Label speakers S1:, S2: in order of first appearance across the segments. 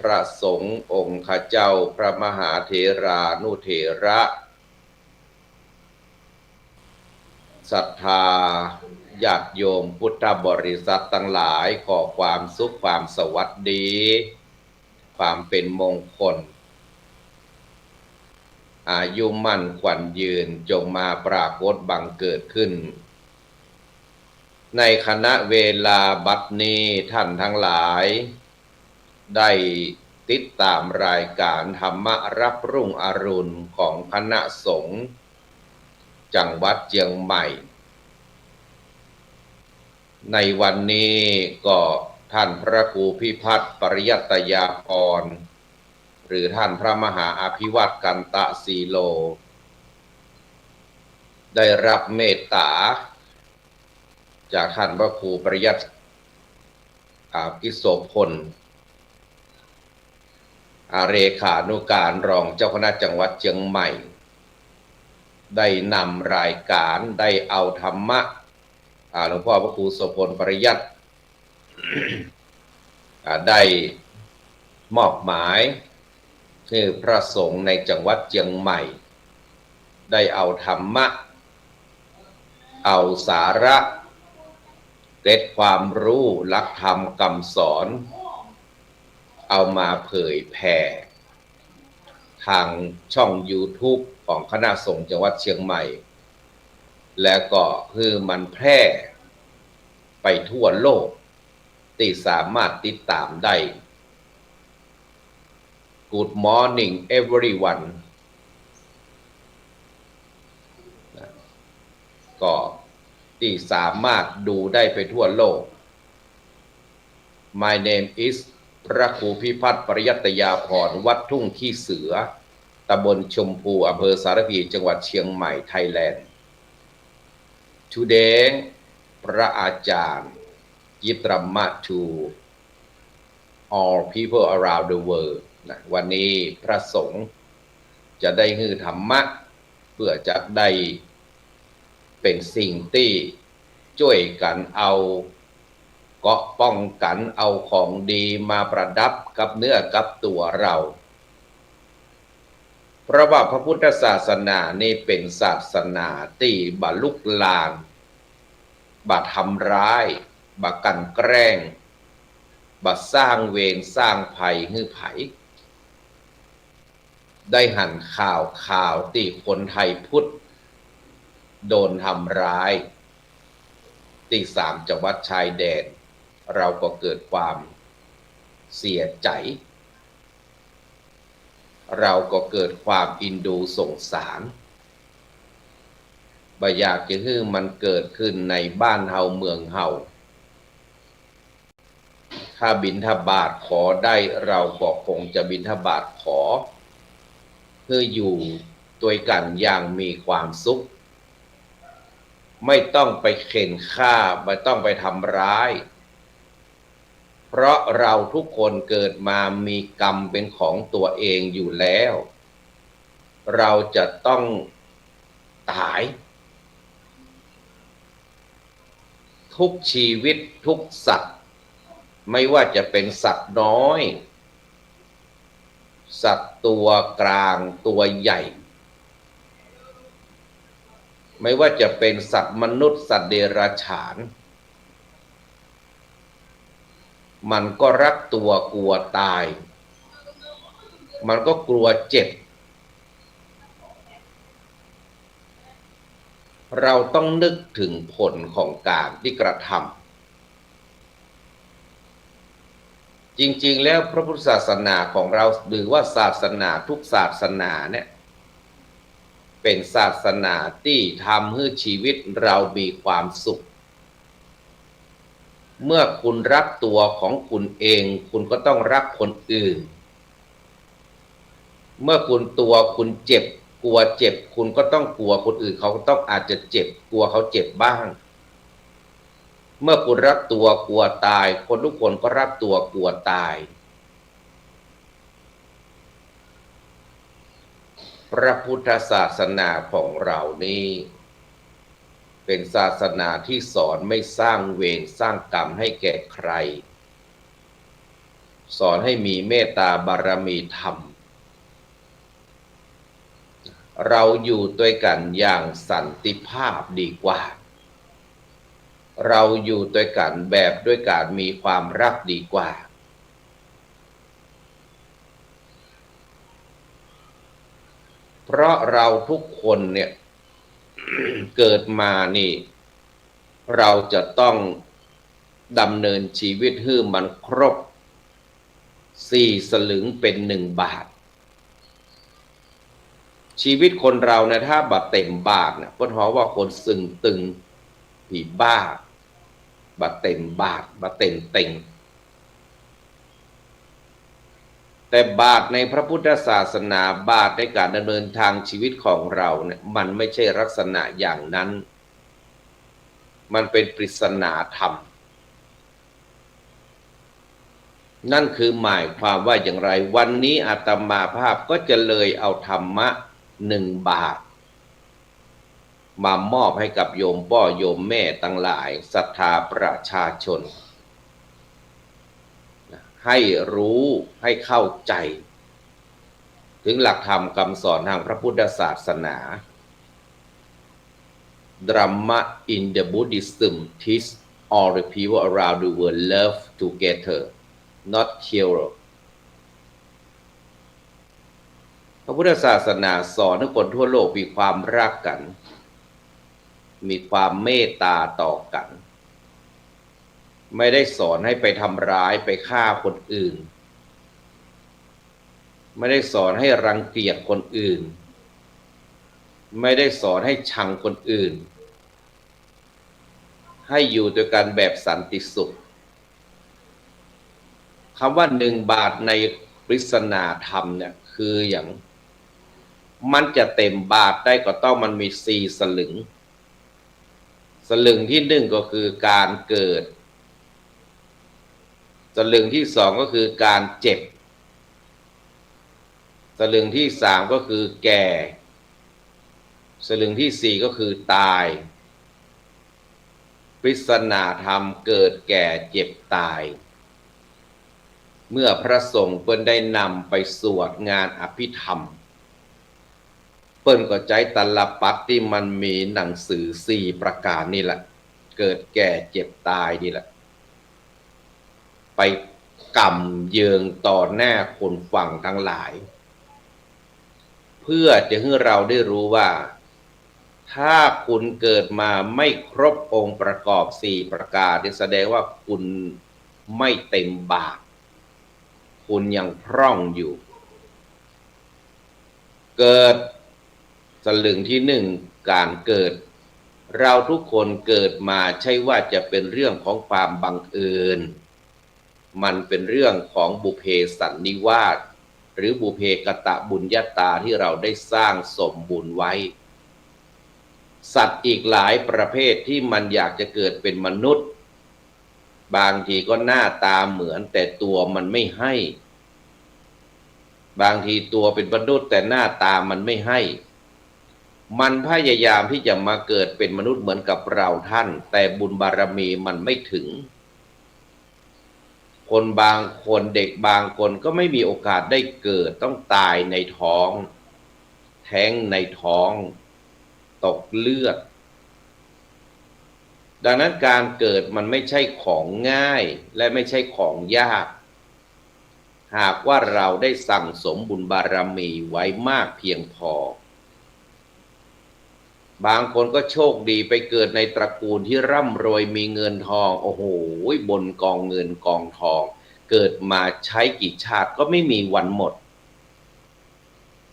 S1: ระสงฆ์องค์ข้าเจ้าพระมหาเถรานุเถระศรัทธาญาติโยมพุทธบริษัททั้งหลายขอความสุขความสวัสดีความเป็นมงคลอายุมั่นขวัญยืนจงมาปรากฏบังเกิดขึ้นในคณะเวลาบัดนี้ท่านทั้งหลายได้ติดตามรายการธรรมรับรุ่งอรุณของคณะสงฆ์จังหวัดเชียงใหม่ในวันนี้ก็ท่านพระครูพิพัฒน์ปริยัตยาภรณ์หรือท่านพระมหาอภิวัตกันตะสีโลได้รับเมตตาจากท่านพระครูปริยัติกิโสพลเลขานุการรองเจ้าคณะจังหวัดเชียงใหม่ได้นำรายการได้เอาธรรมะหลวงพ่อพระครูโสพลปริยัติ ได้มอบหมายคือพระสงฆ์ในจังหวัดเชียงใหม่ได้เอาธรรมะเอาสาระเกร็ดความรู้หลักธรรมคำสอนเอามาเผยแผ่ทางช่อง YouTube ของคณะสงฆ์จังหวัดเชียงใหม่และก็คือมันแพร่ไปทั่วโลกที่สามารถติดตามได้ Good morning everyone ก็ที่สามารถดูได้ไปทั่วโลก My name is พระครูพิพัฒน์ปริยัตยาภรณ์วัดทุ่งขี้เสือตำบลชมพูอำเภอสารพีจังหวัดเชียงใหม่ไทยแลนด์ Today พระอาจารย์ยิตรมะ to all people around the world นะวันนี้พระสงฆ์จะได้ฮือธรรมะเพื่อจะได้เป็นสิ่งที่ช่วยกันเอาเกาะป้องกันเอาของดีมาประดับกับเนื้อกับตัวเราเพราะว่าพระพุทธศาสนานี่เป็นศาสนาที่บ่ลุกลานบ่ทำร้ายบ่กลั่นแกล้งบ่สร้างเวรสร้างภัยให้ไผได้หันข่าวที่คนไทยพุทธโดนทำร้ายที่3จังหวัดชายแดนเราก็เกิดความเสียใจเราก็เกิดความอินดูสงสารบ่อยากจะให้มันเกิดขึ้นในบ้านเฮาเมืองเฮาถ้าบิณฑบาตขอได้เราก็คงจะบิณฑบาตขอเพื่ออยู่ด้วยกันอย่างมีความสุขไม่ต้องไปเข็นฆ่าไม่ต้องไปทำร้ายเพราะเราทุกคนเกิดมามีกรรมเป็นของตัวเองอยู่แล้วเราจะต้องตายทุกชีวิตทุกสัตว์ไม่ว่าจะเป็นสัตว์น้อยสัตว์ตัวกลางตัวใหญ่ไม่ว่าจะเป็นสัตว์มนุษย์สัตว์เดรัจฉานมันก็รักตัวกลัวตายมันก็กลัวเจ็บเราต้องนึกถึงผลของการที่กระทำจริงๆแล้วพระพุทธศาสนาของเราหรือว่าศาสนาทุกศาสนาเนี่ยเป็นศาสนาที่ทำให้ชีวิตเรามีความสุขเมื่อคุณรักตัวของคุณเองคุณก็ต้องรักคนอื่นเมื่อคุณเจ็บกลัวเจ็บคุณก็ต้องกลัวคนอื่นเขาก็ต้องอาจจะเจ็บกลัวเขาเจ็บบ้างเมื่อคุณรักตัวกลัวตายคนทุกคนก็รักตัวกลัวตายพระพุทธศาสนาของเรานี่เป็นศาสนาที่สอนไม่สร้างเวรสร้างกรรมให้แก่ใคร สอนให้มีเมตตาบารมีธรรมเราอยู่ด้วยกันอย่างสันติภาพดีกว่าเราอยู่ด้วยกันแบบด้วยการมีความรักดีกว่าเพราะเราทุกคนเนี่ย เกิดมานี่เราจะต้องดำเนินชีวิตให้มันครบ4 สลึงเป็น1 บาทชีวิตคนเราเนี่ยถ้าบัเต็มบาทเนี่ยก็เพราะว่าคนสึงตึงผีบ้าบัเต็มบาทบัเต็มเต็งแต่บาทในพระพุทธศาสนาบาทในการดำเนินทางชีวิตของเราเนี่ยมันไม่ใช่ลักษณะอย่างนั้นมันเป็นปริศนาธรรมนั่นคือหมายความว่าอย่างไรวันนี้อาตมาภาพก็จะเลยเอาธรรมะ1 บาทมามอบให้กับโยมพ่อโยมแม่ทั้งหลายศรัทธาประชาชนให้รู้ให้เข้าใจถึงหลักธรรมคำสอนทางพระพุทธศาสนา Dhamma in the Buddhism teach all the people around the world love together not kill พระพุทธศาสนาสอนให้คนทั่วโลกมีความรักกันมีความเมตตาต่อกันไม่ได้สอนให้ไปทำร้ายไปฆ่าคนอื่นไม่ได้สอนให้รังเกียจคนอื่นไม่ได้สอนให้ชังคนอื่นให้อยู่ด้วยกันแบบสันติสุขคำว่า1 บาทในปริศนาธรรมเนี่ยคืออย่างมันจะเต็มบาทได้ก็ต้องมันมี4 สลึงสลึงที่1ก็คือการเกิดสลึงที่2ก็คือการเจ็บสลึงที่3ก็คือแก่สลึงที่4ก็คือตายปริศนาธรรมเกิดแก่เจ็บตายเมื่อพระสงฆ์เปิ้นได้นำไปสวดงานอภิธรรมเปิ้นก็ใจตลปัดที่มันมีหนังสือ4 ประการนี่แหละเกิดแก่เจ็บตายนี่แหละไปกำเยืองต่อหน้าคนฟังทั้งหลายเพื่อจะให้เราได้รู้ว่าถ้าคุณเกิดมาไม่ครบองค์ประกอบ4 ประการแสดงว่าคุณไม่เต็มบาทคุณยังพร่องอยู่เกิดสลึงที่1การเกิดเราทุกคนเกิดมาใช่ว่าจะเป็นเรื่องของความบังเอิญมันเป็นเรื่องของบุพเพสันนิวาสหรือบุพเพกตบุญญาตาที่เราได้สร้างสมบุญไว้สัตว์อีกหลายประเภทที่มันอยากจะเกิดเป็นมนุษย์บางทีก็หน้าตาเหมือนแต่ตัวมันไม่ให้บางทีตัวเป็นมนุษย์แต่หน้าตามันไม่ให้มันพยายามที่จะมาเกิดเป็นมนุษย์เหมือนกับเราท่านแต่บุญบารมีมันไม่ถึงคนบางคนเด็กบางคนก็ไม่มีโอกาสได้เกิดต้องตายในท้องแท้งในท้องตกเลือดดังนั้นการเกิดมันไม่ใช่ของง่ายและไม่ใช่ของยากหากว่าเราได้สั่งสมบุญบารมีไว้มากเพียงพอบางคนก็โชคดีไปเกิดในตระกูลที่ร่ำรวยมีเงินทองโอ้โหบนกองเงินกองทองเกิดมาใช้กี่ชาติก็ไม่มีวันหมด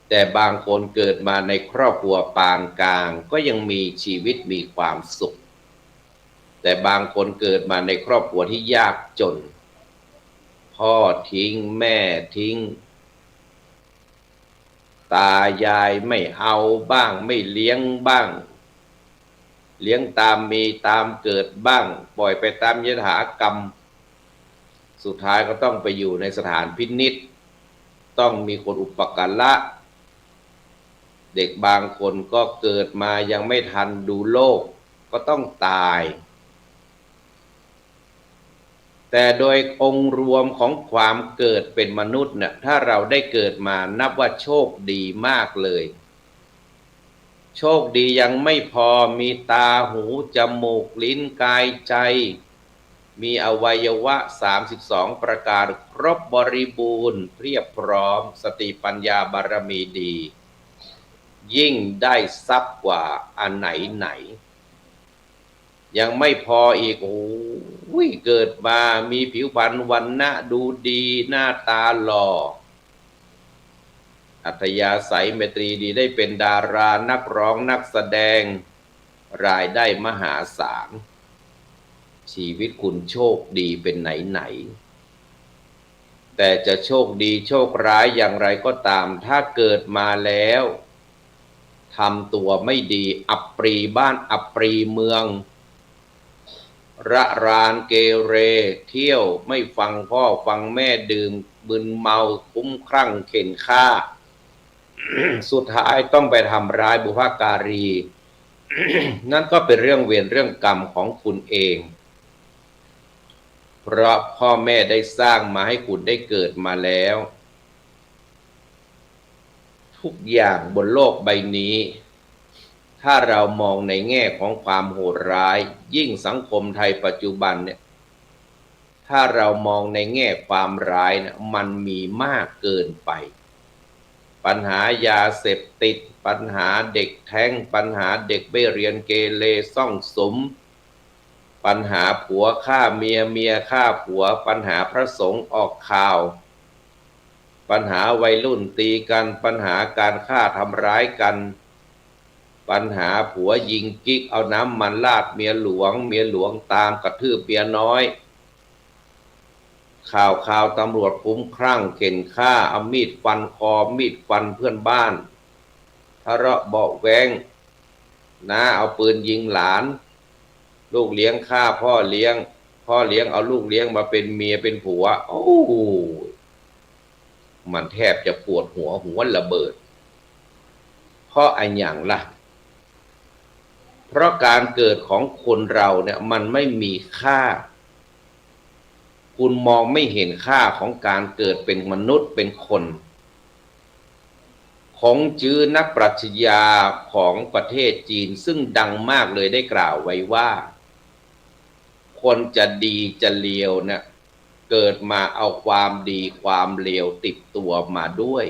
S1: แต่บางคนเกิดมาในครอบครัวปานกลางก็ยังมีชีวิตมีความสุขแต่บางคนเกิดมาในครอบครัวที่ยากจนพ่อทิ้งแม่ทิ้งตายายไม่เอาบ้างไม่เลี้ยงบ้างเลี้ยงตามมีตามเกิดบ้างปล่อยไปตามยถากรรมสุดท้ายก็ต้องไปอยู่ในสถานพินิจต้องมีคนอุปการะเด็กบางคนก็เกิดมายังไม่ทันดูโลกก็ต้องตาย แต่โดยองค์รวมของความเกิดเป็นมนุษย์เนี่ยถ้าเราได้เกิดมานับว่าโชคดีมากเลยโชคดียังไม่พอมีตาหูจมูกลิ้นกายใจมีอวัยวะ32ประการครบบริบูรณ์เพียบพร้อมสติปัญญาบารมีดียิ่งได้ทรัพย์กว่าอันไหนยังไม่พออีกโอ้ยเกิดมามีผิวพรรณวรรณะดูดีหน้าตาหล่ออัธยาศัยเมตรีดีได้เป็นดารานักร้องนักแสดงรายได้มหาศาลชีวิตคุณโชคดีเป็นไหนแต่จะโชคดีโชคร้ายอย่างไรก็ตามถ้าเกิดมาแล้วทำตัวไม่ดีอับปรีบ้านอับปรีเมืองระรานเกเรเที่ยวไม่ฟังพ่อฟังแม่ดื่มมึนเมาคุ้มคลั่งเข็นฆ่า สุดท้ายต้องไปทำร้ายบุพการี นั่นก็เป็นเรื่องเวรเรื่องกรรมของคุณเองเพราะพ่อแม่ได้สร้างมาให้คุณได้เกิดมาแล้วทุกอย่างบนโลกใบนี้ถ้าเรามองในแง่ของความโหดร้ายยิ่งสังคมไทยปัจจุบันเนี่ยถ้าเรามองในแง่ความร้ายเนี่ยมันมีมากเกินไปปัญหายาเสพติดปัญหาเด็กแท้งปัญหาเด็กไม่เรียนเกเรซ่องสุมปัญหาผัวฆ่าเมียเมียฆ่าผัวปัญหาพระสงฆ์ออกข่าวปัญหาวัยรุ่นตีกันปัญหาการฆ่าทำร้ายกันปัญหาผัวยิงกิ๊กเอาน้ำมันราดเมียหลวงตามกระทืบเมียน้อยข่าวตำรวจคุ้มคลั่งเข็นฆ่าเอามีดฟันคอมีดฟันเพื่อนบ้านทะเลาะเบาะแว้งน้าเอาปืนยิงหลานลูกเลี้ยงฆ่าพ่อเลี้ยงเอาลูกเลี้ยงมาเป็นเมียเป็นผัวโอ้มันแทบจะปวดหัวระเบิดเพราะอะไรอย่างล่ะเพราะการเกิดของคนเราเนี่ยมันไม่มีค่าคุณมองไม่เห็นค่าของการเกิดเป็นมนุษย์เป็นคนของจื้อนักปรัชญาของประเทศจีนซึ่งดังมากเลยได้กล่าวไว้ว่าคนจะดีจะเลวเนี่ยเกิดมาเอาความดีความเลวติดตัวมาด้วย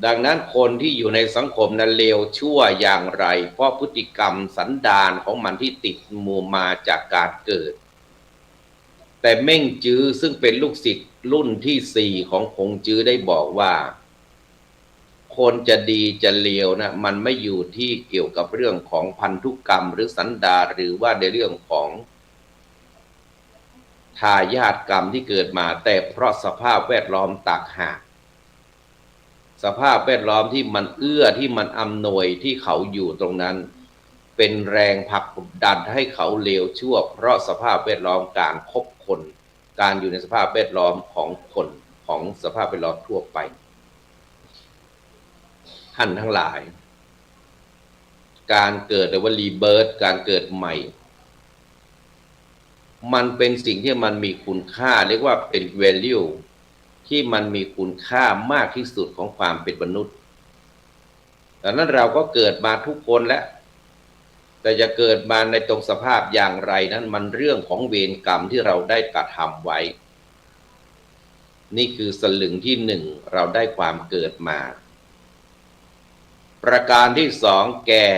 S1: ดังนั้นคนที่อยู่ในสังคมนั้นเลวชั่วอย่างไรเพราะพฤติกรรมสันดานของมันที่ติดมูมาจากการเกิดแต่เม่งจื้อซึ่งเป็นลูกศิษย์รุ่นที่4ของคงจื้อได้บอกว่าคนจะดีจะเลวนะมันไม่อยู่ที่เกี่ยวกับเรื่องของพันธุกรรมหรือสันดานหรือว่าในเรื่องของทายาทกรรมที่เกิดมาแต่เพราะสภาพแวดล้อมต่างหากสภาพแวดล้อมที่มันเอื้อที่มันอำนวยที่เขาอยู่ตรงนั้นเป็นแรงผลักดันให้เขาเลวชั่วเพราะสภาพแวดล้อมการคบคนการอยู่ในสภาพแวดล้อมของคนของสภาพแวดล้อมทั่วไปท่านทั้งหลายการเกิดหรือว่ารีเบิร์ธการเกิดใหม่มันเป็นสิ่งที่มันมีคุณค่าเรียกว่าเป็น value ที่มันมีคุณค่ามากที่สุดของความเป็นมนุษย์ดังนั้นเราก็เกิดมาทุกคนแล้วแต่จะเกิดมาในตรงสภาพอย่างไรนั้นมันเรื่องของเวรกรรมที่เราได้กระทำไว้นี่คือสลึงที่1เราได้ความเกิดมาประการที่2แก่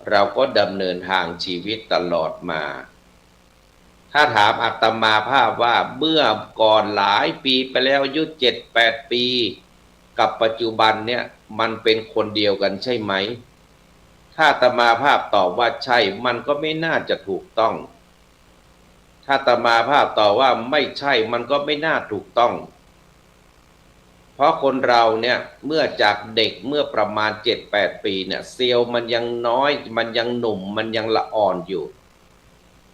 S1: เราก็ดำเนินทางชีวิตตลอดมาถ้าถามอาตมาภาพว่าเมื่อก่อนหลายปีไปแล้วอายุ7-8 ปีกับปัจจุบันเนี่ยมันเป็นคนเดียวกันใช่ไหมถ้าอาตมาภาพตอบว่าใช่มันก็ไม่น่าจะถูกต้องถ้าอาตมาภาพตอบว่าไม่ใช่มันก็ไม่น่าถูกต้องเพราะคนเราเนี่ยเมื่อจากเด็กเมื่อประมาณ7-8 ปีเนี่ยเซลล์มันยังน้อยมันยังหนุ่มมันยังละอ่อนอยู่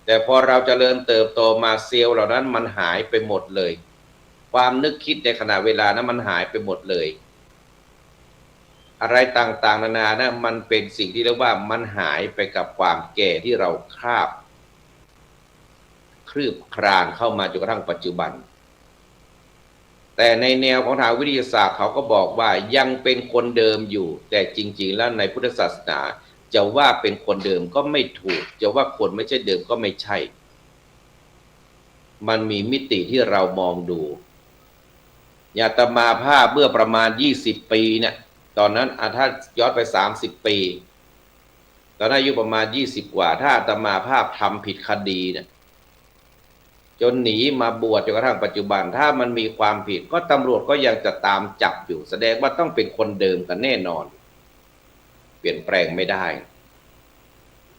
S1: แต่พอเราเจริญเติบโตมาเซลล์เหล่านั้นมันหายไปหมดเลยความนึกคิดในขณะเวลานั้นมันหายไปหมดเลยอะไรต่างๆนานานะมันเป็นสิ่งที่เรียกว่ามันหายไปกับความแก่ที่เราคาบ ลืบคลานเข้ามาจนกระทั่งปัจจุบันแต่ในแนวของทางวิทยาศาสตร์เขาก็บอกว่ายังเป็นคนเดิมอยู่แต่จริงๆแล้วในพุทธศาสนาจะว่าเป็นคนเดิมก็ไม่ถูกจะว่าคนไม่ใช่เดิมก็ไม่ใช่มันมีมิติที่เรามองดูอาตมาภาพเมื่อประมาณ20 ปีเนี่ยตอนนั้นถ้าย้อนไป30 ปีตอนนั้นอายุประมาณ20 กว่าถ้าอาตมาภาพทำผิดคดีเนี่ยจนหนีมาบวชจนกระทั่งปัจจุบันถ้ามันมีความผิดก็ตำรวจก็ยังจะตามจับอยู่แสดงว่าต้องเป็นคนเดิมกันแน่นอนเปลี่ยนแปลงไม่ได้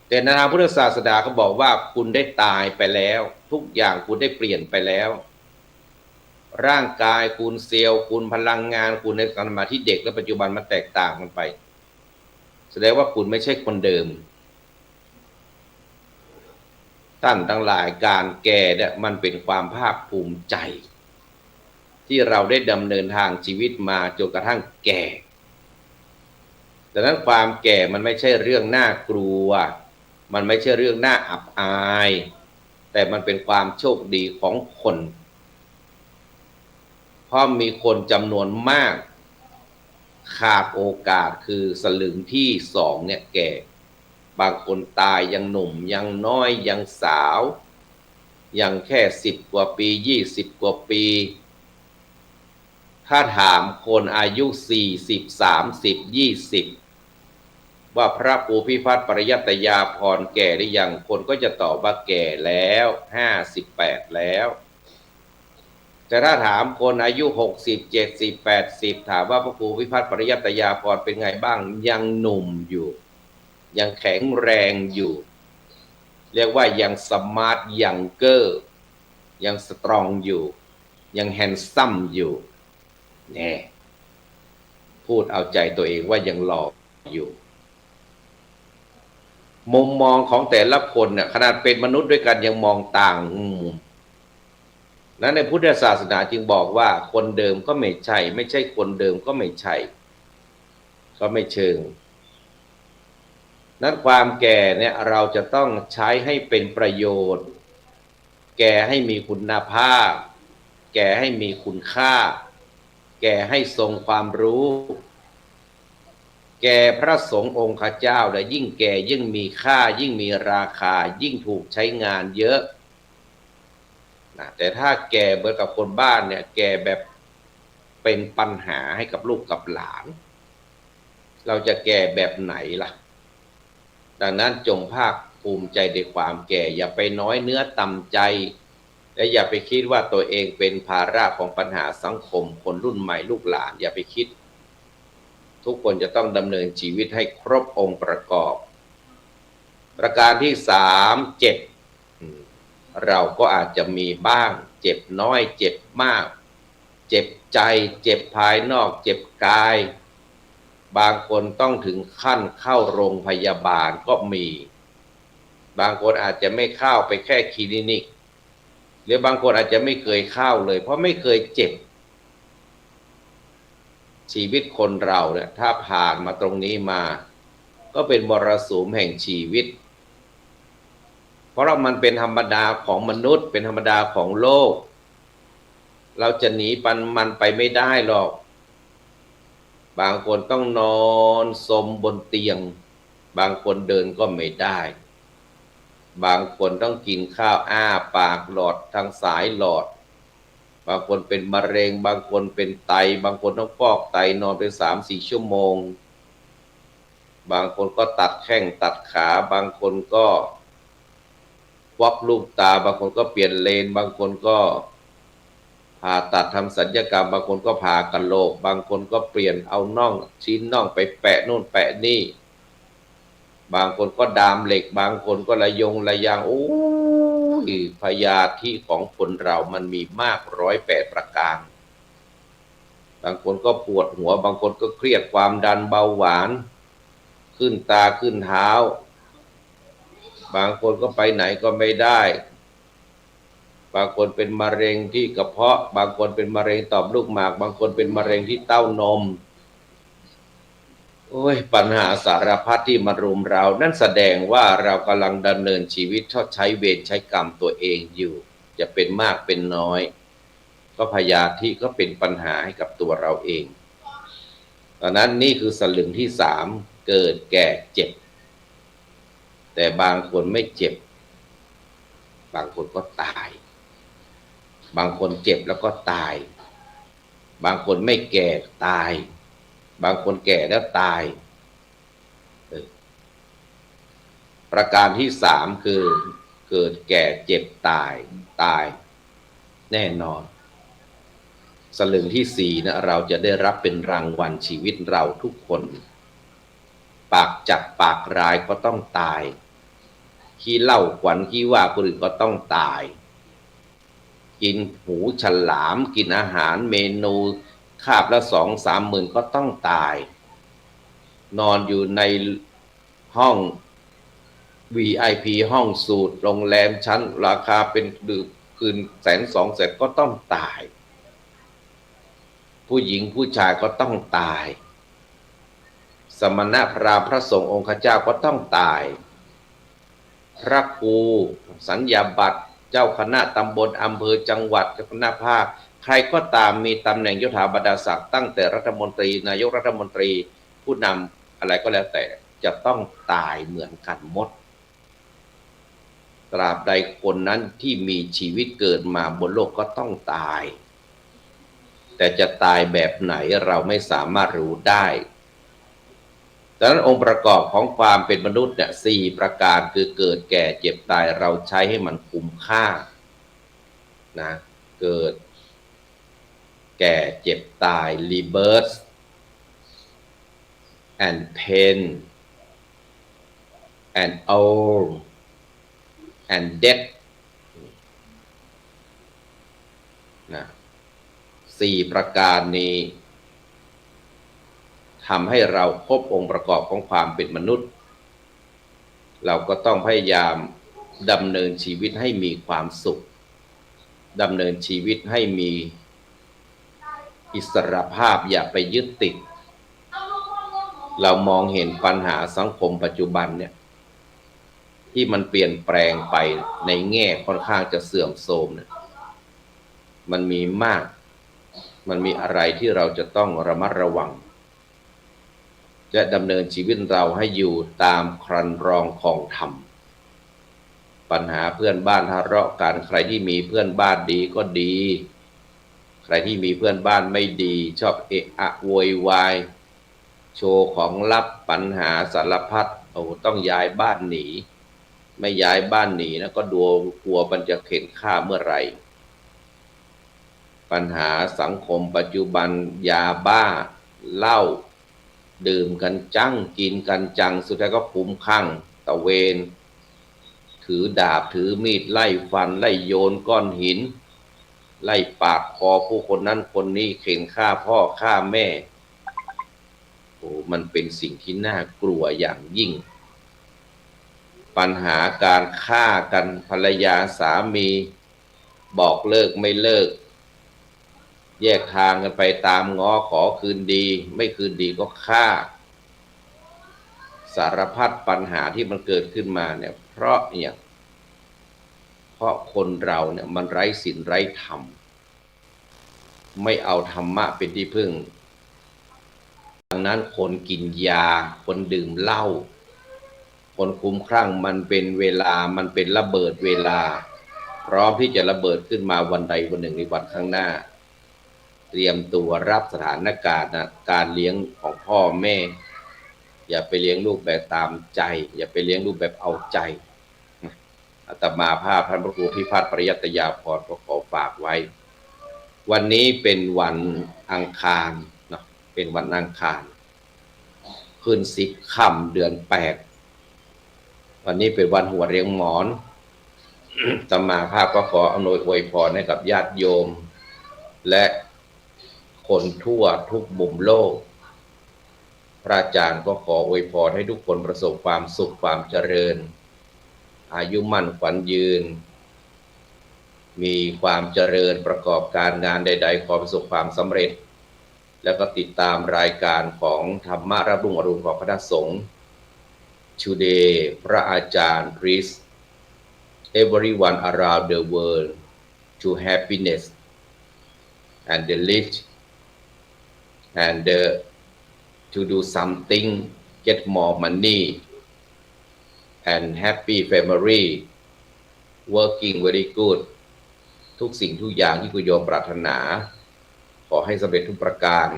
S1: แต่ในทางพุทธศาสนาเขาบอกว่าคุณได้ตายไปแล้วทุกอย่างคุณได้เปลี่ยนไปแล้วร่างกายคุณเซลล์คุณพลังงานคุณในสมัยที่เด็กและปัจจุบันมันแตกต่างกันไปแสดงว่าคุณไม่ใช่คนเดิมท่านทั้งหลายการแก่เนี่ยมันเป็นความภาคภูมิใจที่เราได้ดำเนินทางชีวิตมาจนกระทั่งแก่ดังนั้นความแก่มันไม่ใช่เรื่องน่ากลัวมันไม่ใช่เรื่องน่าอับอายแต่มันเป็นความโชคดีของคนเพราะมีคนจำนวนมากขาดโอกาสคือสลึงที่2เนี่ยแก่บางคนตายยังหนุ่มยังน้อยยังสาวยังแค่10 กว่าปี20 กว่าปีถ้าถามคนอายุ40 30 20ว่าพระครูพิพัฒน์ปริยัตยาภรณ์แก่หรือยังคนก็จะตอบว่าแก่แล้ว58แล้วแต่ถ้าถามคนอายุ60 70 80ถามว่าพระครูพิพัฒน์ปริยัตยาภรณ์เป็นไงบ้างยังหนุ่มอยู่ยังแข็งแรงอยู่เรียกว่ายังสมาร์ทยังเกอร์ยังสตรองอยู่ยังแฮนซัมอยู่แน่พูดเอาใจตัวเองว่ายังหล่ออยู่มุมมองของแต่ละคนเนี่ยขนาดเป็นมนุษย์ด้วยกันยังมองต่างมุมนั้นในพุทธศาสนาจึงบอกว่าคนเดิมก็ไม่ใช่ไม่ใช่คนเดิมก็ไม่ใช่ก็ไม่เชิงนั้นความแก่เนี่ยเราจะต้องใช้ให้เป็นประโยชน์แก่ให้มีคุณภาพแก่ให้มีคุณค่าแก่ให้ทรงความรู้แก่พระสงฆ์องค์ข้าเจ้าและยิ่งแก่ยิ่งมีค่ายิ่งมีราคายิ่งถูกใช้งานเยอะนะแต่ถ้าแก่เหมือนกับคนบ้านเนี่ยแก่แบบเป็นปัญหาให้กับลูกกับหลานเราจะแก่แบบไหนล่ะดังนั้นจงภาคภูมิใจในความแก่อย่าไปน้อยเนื้อต่ำใจและอย่าไปคิดว่าตัวเองเป็นภาระของปัญหาสังคมคนรุ่นใหม่ลูกหลานอย่าไปคิดทุกคนจะต้องดำเนินชีวิตให้ครบองค์ประกอบประการที่3 เจ็บเราก็อาจจะมีบ้างเจ็บน้อยเจ็บมากเจ็บใจเจ็บภายนอกเจ็บกายบางคนต้องถึงขั้นเข้าโรงพยาบาลก็มีบางคนอาจจะไม่เข้าไปแค่คลินิกหรือบางคนอาจจะไม่เคยเข้าเลยเพราะไม่เคยเจ็บชีวิตคนเราเนี่ยถ้าผ่านมาตรงนี้มาก็เป็นมรสุมแห่งชีวิตเพราะมันเป็นธรรมดาของมนุษย์เป็นธรรมดาของโลกเราจะหนีมันไปไม่ได้หรอกบางคนต้องนอนสมบนเตียงบางคนเดินก็ไม่ได้บางคนต้องกินข้าวอ้าปากหลอดทางสายหลอดบางคนเป็นมะเร็งบางคนเป็นไตบางคนต้องฟอกไตนอนเป็น3-4 ชั่วโมงบางคนก็ตัดแข้งตัดขาบางคนก็ควักลูกตาบางคนก็เปลี่ยนเลนบางคนก็ผ่าตัดทำศัลยกรรมบางคนก็ผ่ากะโหลกบางคนก็เปลี่ยนเอาน่องชิ้นน่องไปแปะนู่นแปะนี่บางคนก็ดามเหล็กบางคนก็ระยางโอ้ยพยาธิของคนเรามันมีมาก108 ประการบางคนก็ปวดหัวบางคนก็เครียดความดันเบาหวานขึ้นตาขึ้นเท้าบางคนก็ไปไหนก็ไม่ได้บางคนเป็นมะเร็งที่กระเพาะบางคนเป็นมะเร็งต่อมลูกหมากบางคนเป็นมะเร็งที่เต้านม โอ้ยปัญหาสารพัดที่มารุมเรานั่นแสดงว่าเรากำลังดำเนินชีวิตชดใช้เวรใช้กรรมตัวเองอยู่จะเป็นมากเป็นน้อยก็พยาธิก็เป็นปัญหาให้กับตัวเราเองตอนนั้นนี่คือสลึงที่3เกิดแก่เจ็บแต่บางคนไม่เจ็บบางคนก็ตายบางคนเจ็บแล้วก็ตายบางคนไม่แก่ตายบางคนแก่แล้วตายประการที่3คือเกิดแก่เจ็บตายแน่นอนสลึงที่4นะเราจะได้รับเป็นรางวัลชีวิตเราทุกคนปากจัดปากร้ายก็ต้องตายขี้เล่าขวัญขี้ว่าคนอื่นก็ต้องตายกินหูฉลามกินอาหารเมนูคาบละ2-3 หมื่นก็ต้องตายนอนอยู่ในห้อง VIP ห้องสูตรโรงแรมชั้นราคาเป็นคืน100,000-200,000ก็ต้องตายผู้หญิงผู้ชายก็ต้องตายสมณะพราหมณ์พระสงฆ์องค์เจ้าก็ต้องตายพระครูสัญญาบัตรเจ้าคณะตำบลอำเภอจังหวัดเจ้าคณะภาคใครก็ตามมีตำแหน่งยศถาบรรดาศักดิ์ตั้งแต่รัฐมนตรีนายกรัฐมนตรีผู้นำอะไรก็แล้วแต่จะต้องตายเหมือนกันหมดตราบใดคนนั้นที่มีชีวิตเกิดมาบนโลกก็ต้องตายแต่จะตายแบบไหนเราไม่สามารถรู้ได้ดังนั้นองค์ประกอบของความเป็นมนุษย์เนี่ย4ประการคือเกิดแก่เจ็บตายเราใช้ให้มันคุ้มค่านะเกิดแก่เจ็บตาย rebirth and pain and old and death นะ4ประการนี้ทำให้เราพบองค์ประกอบของความเป็นมนุษย์เราก็ต้องพยายามดำเนินชีวิตให้มีความสุขดำเนินชีวิตให้มีอิสรภาพอย่าไปยึดติดเรามองเห็นปัญหาสังคมปัจจุบันเนี่ยที่มันเปลี่ยนแปลงไปในแง่ค่อนข้างจะเสื่อมโทรมเนี่ยมันมีมากมันมีอะไรที่เราจะต้องระมัดระวังจะดำเนินชีวิตเราให้อยู่ตามครันรองของธรรมปัญหาเพื่อนบ้านทะเลาะกันใครที่มีเพื่อนบ้านดีก็ดีใครที่มีเพื่อนบ้านไม่ดีชอบเอะอะโวยวายโชว์ของลับปัญหาสารพัดต้องย้ายบ้านหนีไม่ย้ายบ้านหนีนะก็ดูกลัวมันจะเข็นฆ่าเมื่อไหร่ปัญหาสังคมปัจจุบันยาบ้าเหล้าดื่มกันจังกินกันจังสุดท้ายก็คลุ้มคลั่งตะเวนถือดาบถือมีดไล่ฟันไล่โยนก้อนหินไล่ปาดคอผู้คนนั้นคนนี้เข็นฆ่าพ่อฆ่าแม่มันเป็นสิ่งที่น่ากลัวอย่างยิ่งปัญหาการฆ่ากันภรรยาสามีบอกเลิกไม่เลิกแยกทางกันไปตามง้อขอคืนดีไม่คืนดีก็ฆ่าสารพัดปัญหาที่มันเกิดขึ้นมาเนี่ยเพราะคนเราเนี่ยมันไร้ศีลไร้ธรรมไม่เอาธรรมะเป็นที่พึ่งดังนั้นคนกินยาคนดื่มเหล้าคนคลุ้มคลั่งมันเป็นเวลามันเป็นระเบิดเวลาพร้อมที่จะระเบิดขึ้นมาวันใดวันหนึ่งในวันข้างหน้าเตรียมตัวรับสถานการณ์การเลี้ยงของพ่อแม่อย่าไปเลี้ยงลูกแบบตามใจอย่าไปเลี้ยงลูกแบบเอาใจอาตมาภาพท่านพระครูพิพัฒน์ปริยัตยาภรณ์ก็ขอฝากไว้วันนี้เป็นวันอังคารเนาะเป็นวันอังคารขึ้น10 ค่ำเดือน8วันนี้เป็นวันหัวเรียงหมอนอาตมาภาพก็ขออำนวยอวยพรให้กับญาติโยมและคนทั่วทุกมุมโลกพระอาจารย์ก็ขออวยพรให้ทุกคนประสบความสุขความเจริญอายุมั่นขวัญยืนมีความเจริญประกอบการงานใดๆขอประสบความสำเร็จ แล้วก็ติดตามรายการของธรรมะรับรุ่งอรุณของคณะสงฆ์ Today พระอาจารย์ Priest everyone around the world to happiness and the rich and to do something get more money and happy family working very good ทุกสิ่งทุกอย่างที่คุณโยมปรารถนาขอให้สำเร็จทุกประการ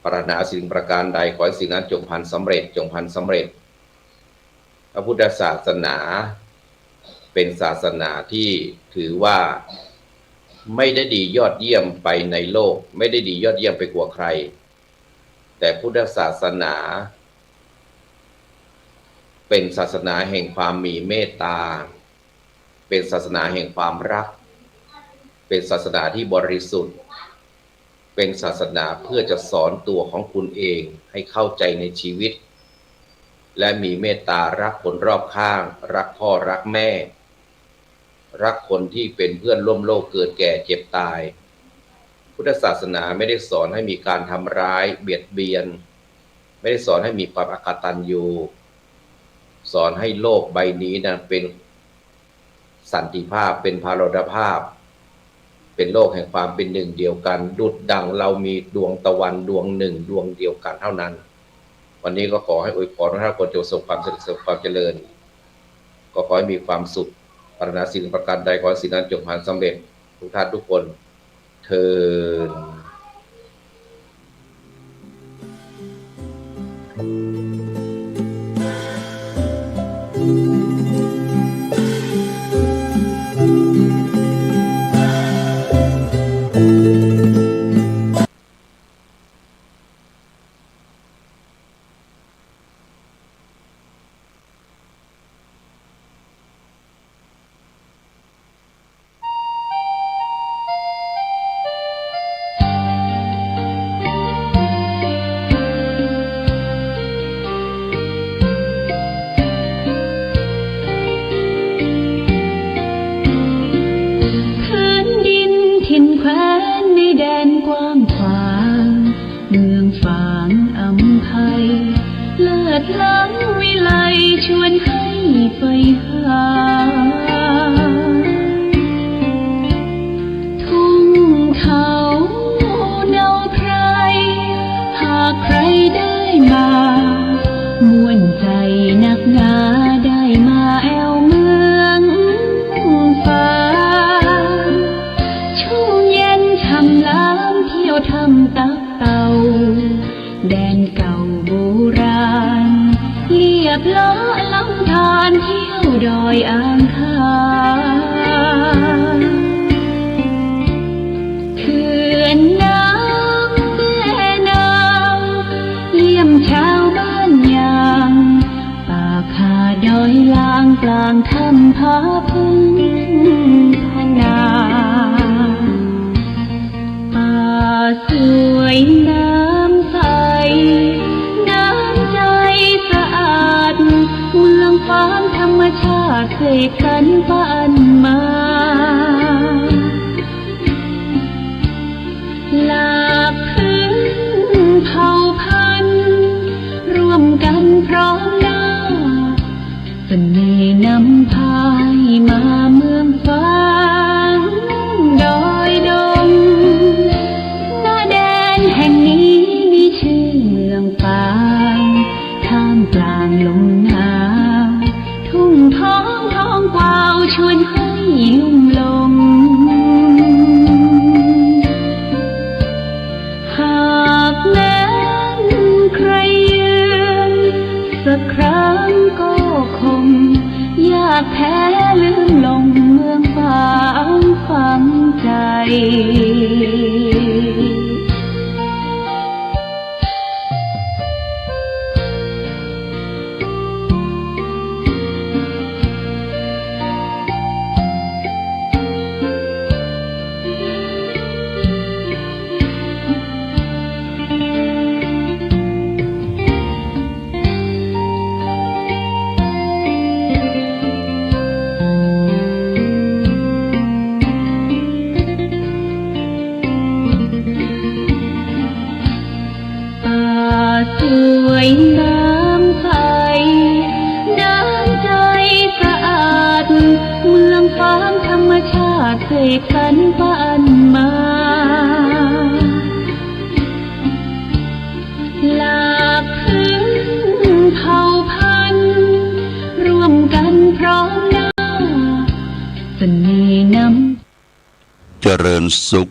S1: ปรารถนาสิ่งประการใดขอให้สิ่งนั้นจงพันสำเร็จจงพันสำเร็จพระพุทธศาสนาเป็นศาสนาที่ถือว่าไม่ได้ดียอดเยี่ยมไปในโลกไม่ได้ดียอดเยี่ยมไปกว่าใครแต่พุทธศาสนาเป็นศาสนาแห่งความมีเมตตาเป็นศาสนาแห่งความรักเป็นศาสนาที่บริสุทธิ์เป็นศาสนาเพื่อจะสอนตัวของคุณเองให้เข้าใจในชีวิตและมีเมตตารักคนรอบข้างรักพ่อรักแม่รักคนที่เป็นเพื่อนร่วมโลกเกิดแก่เจ็บตายพุทธศาสนาไม่ได้สอนให้มีการทำร้ายเบียดเบียนไม่ได้สอนให้มีความอกตัญญูสอนให้โลกใบนี้นะเป็นสันติภาพเป็นภารดภาพเป็นโลกแห่งความเป็นหนึ่งเดียวกันดุจดังเรามีดวงตะวันดวงหนึ่งดวงเดียวกันเท่านั้นวันนี้ก็ขอให้อวยพรให้ทุกคนจงประสบความสำเร็จความเจริญก็ขอให้มีความสุขปรารถนาสิ่งประการใดขอให้สิ่งนั้นจงผ่านสำเร็จทุกท่านทุกคนเทอญ
S2: ฝันฝันมาหลากถึงเผ่าพันธุ์ร่วมกันพร้อมหน้าจะมีน้ำ
S3: เจริญสุข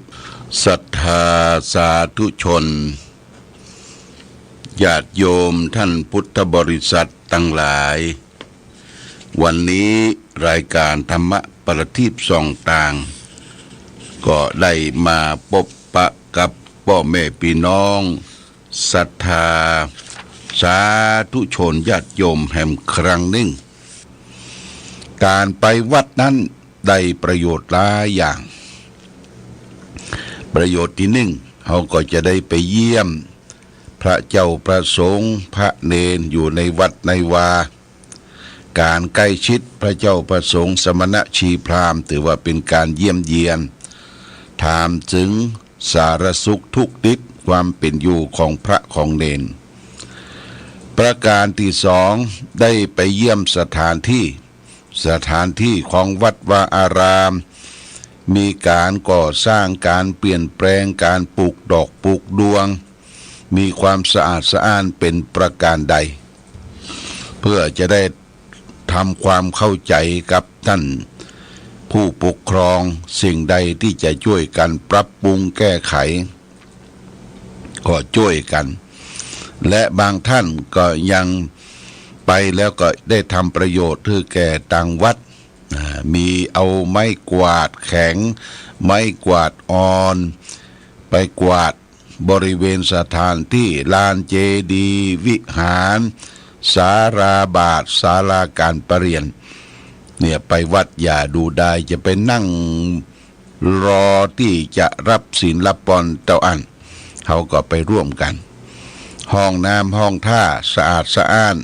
S3: ศรัทธาสาธุชนญาติโยมท่านพุทธบริษัททั้งหลายวันนี้รายการธรรมะประทีปส่องต่างก็ได้มาพบปะกับพ่อแม่พี่น้องศรัทธาสาธุชนญาติโยมแห่งครั้งหนึ่งการไปวัดนั้นได้ประโยชน์หลายอย่างประโยชน์ที่หนึ่งเขาก็จะได้ไปเยี่ยมพระเจ้าประสงค์พระเนนอยู่ในวัดในวาการใกล้ชิดพระเจ้าประสงค์สมณชีพราหมณ์ถือว่าเป็นการเยี่ยมเยียนถามถึงสารสุขทุกข์ดิบความเป็นอยู่ของพระของเนนประการที่สองได้ไปเยี่ยมสถานที่ของวัดวาอารามมีการก่อสร้างการเปลี่ยนแปลงการปลูกดอกปลูกดวงมีความสะอาดสะอ้านเป็นประการใดเพื่อจะได้ทำความเข้าใจกับท่านผู้ปกครองสิ่งใดที่จะช่วยกันปรับปรุงแก้ไขก็ช่วยกันและบางท่านก็ยังไปแล้วก็ได้ทำประโยชน์คือแก่ต่างวัดมีเอาไม้กวาดแข็งไม้กวาดอ่อนไปกวาดบริเวณสถานที่ลานเจดีย์วิหารศาลาบาทศาลาการประเรียนเนี่ยไปวัดอย่าดูได้จะไปนั่งรอที่จะรับศีลรับพรเจ้าอันเขาก็ไปร่วมกันห้องน้ำห้องท่าสะอาดสะอ้าน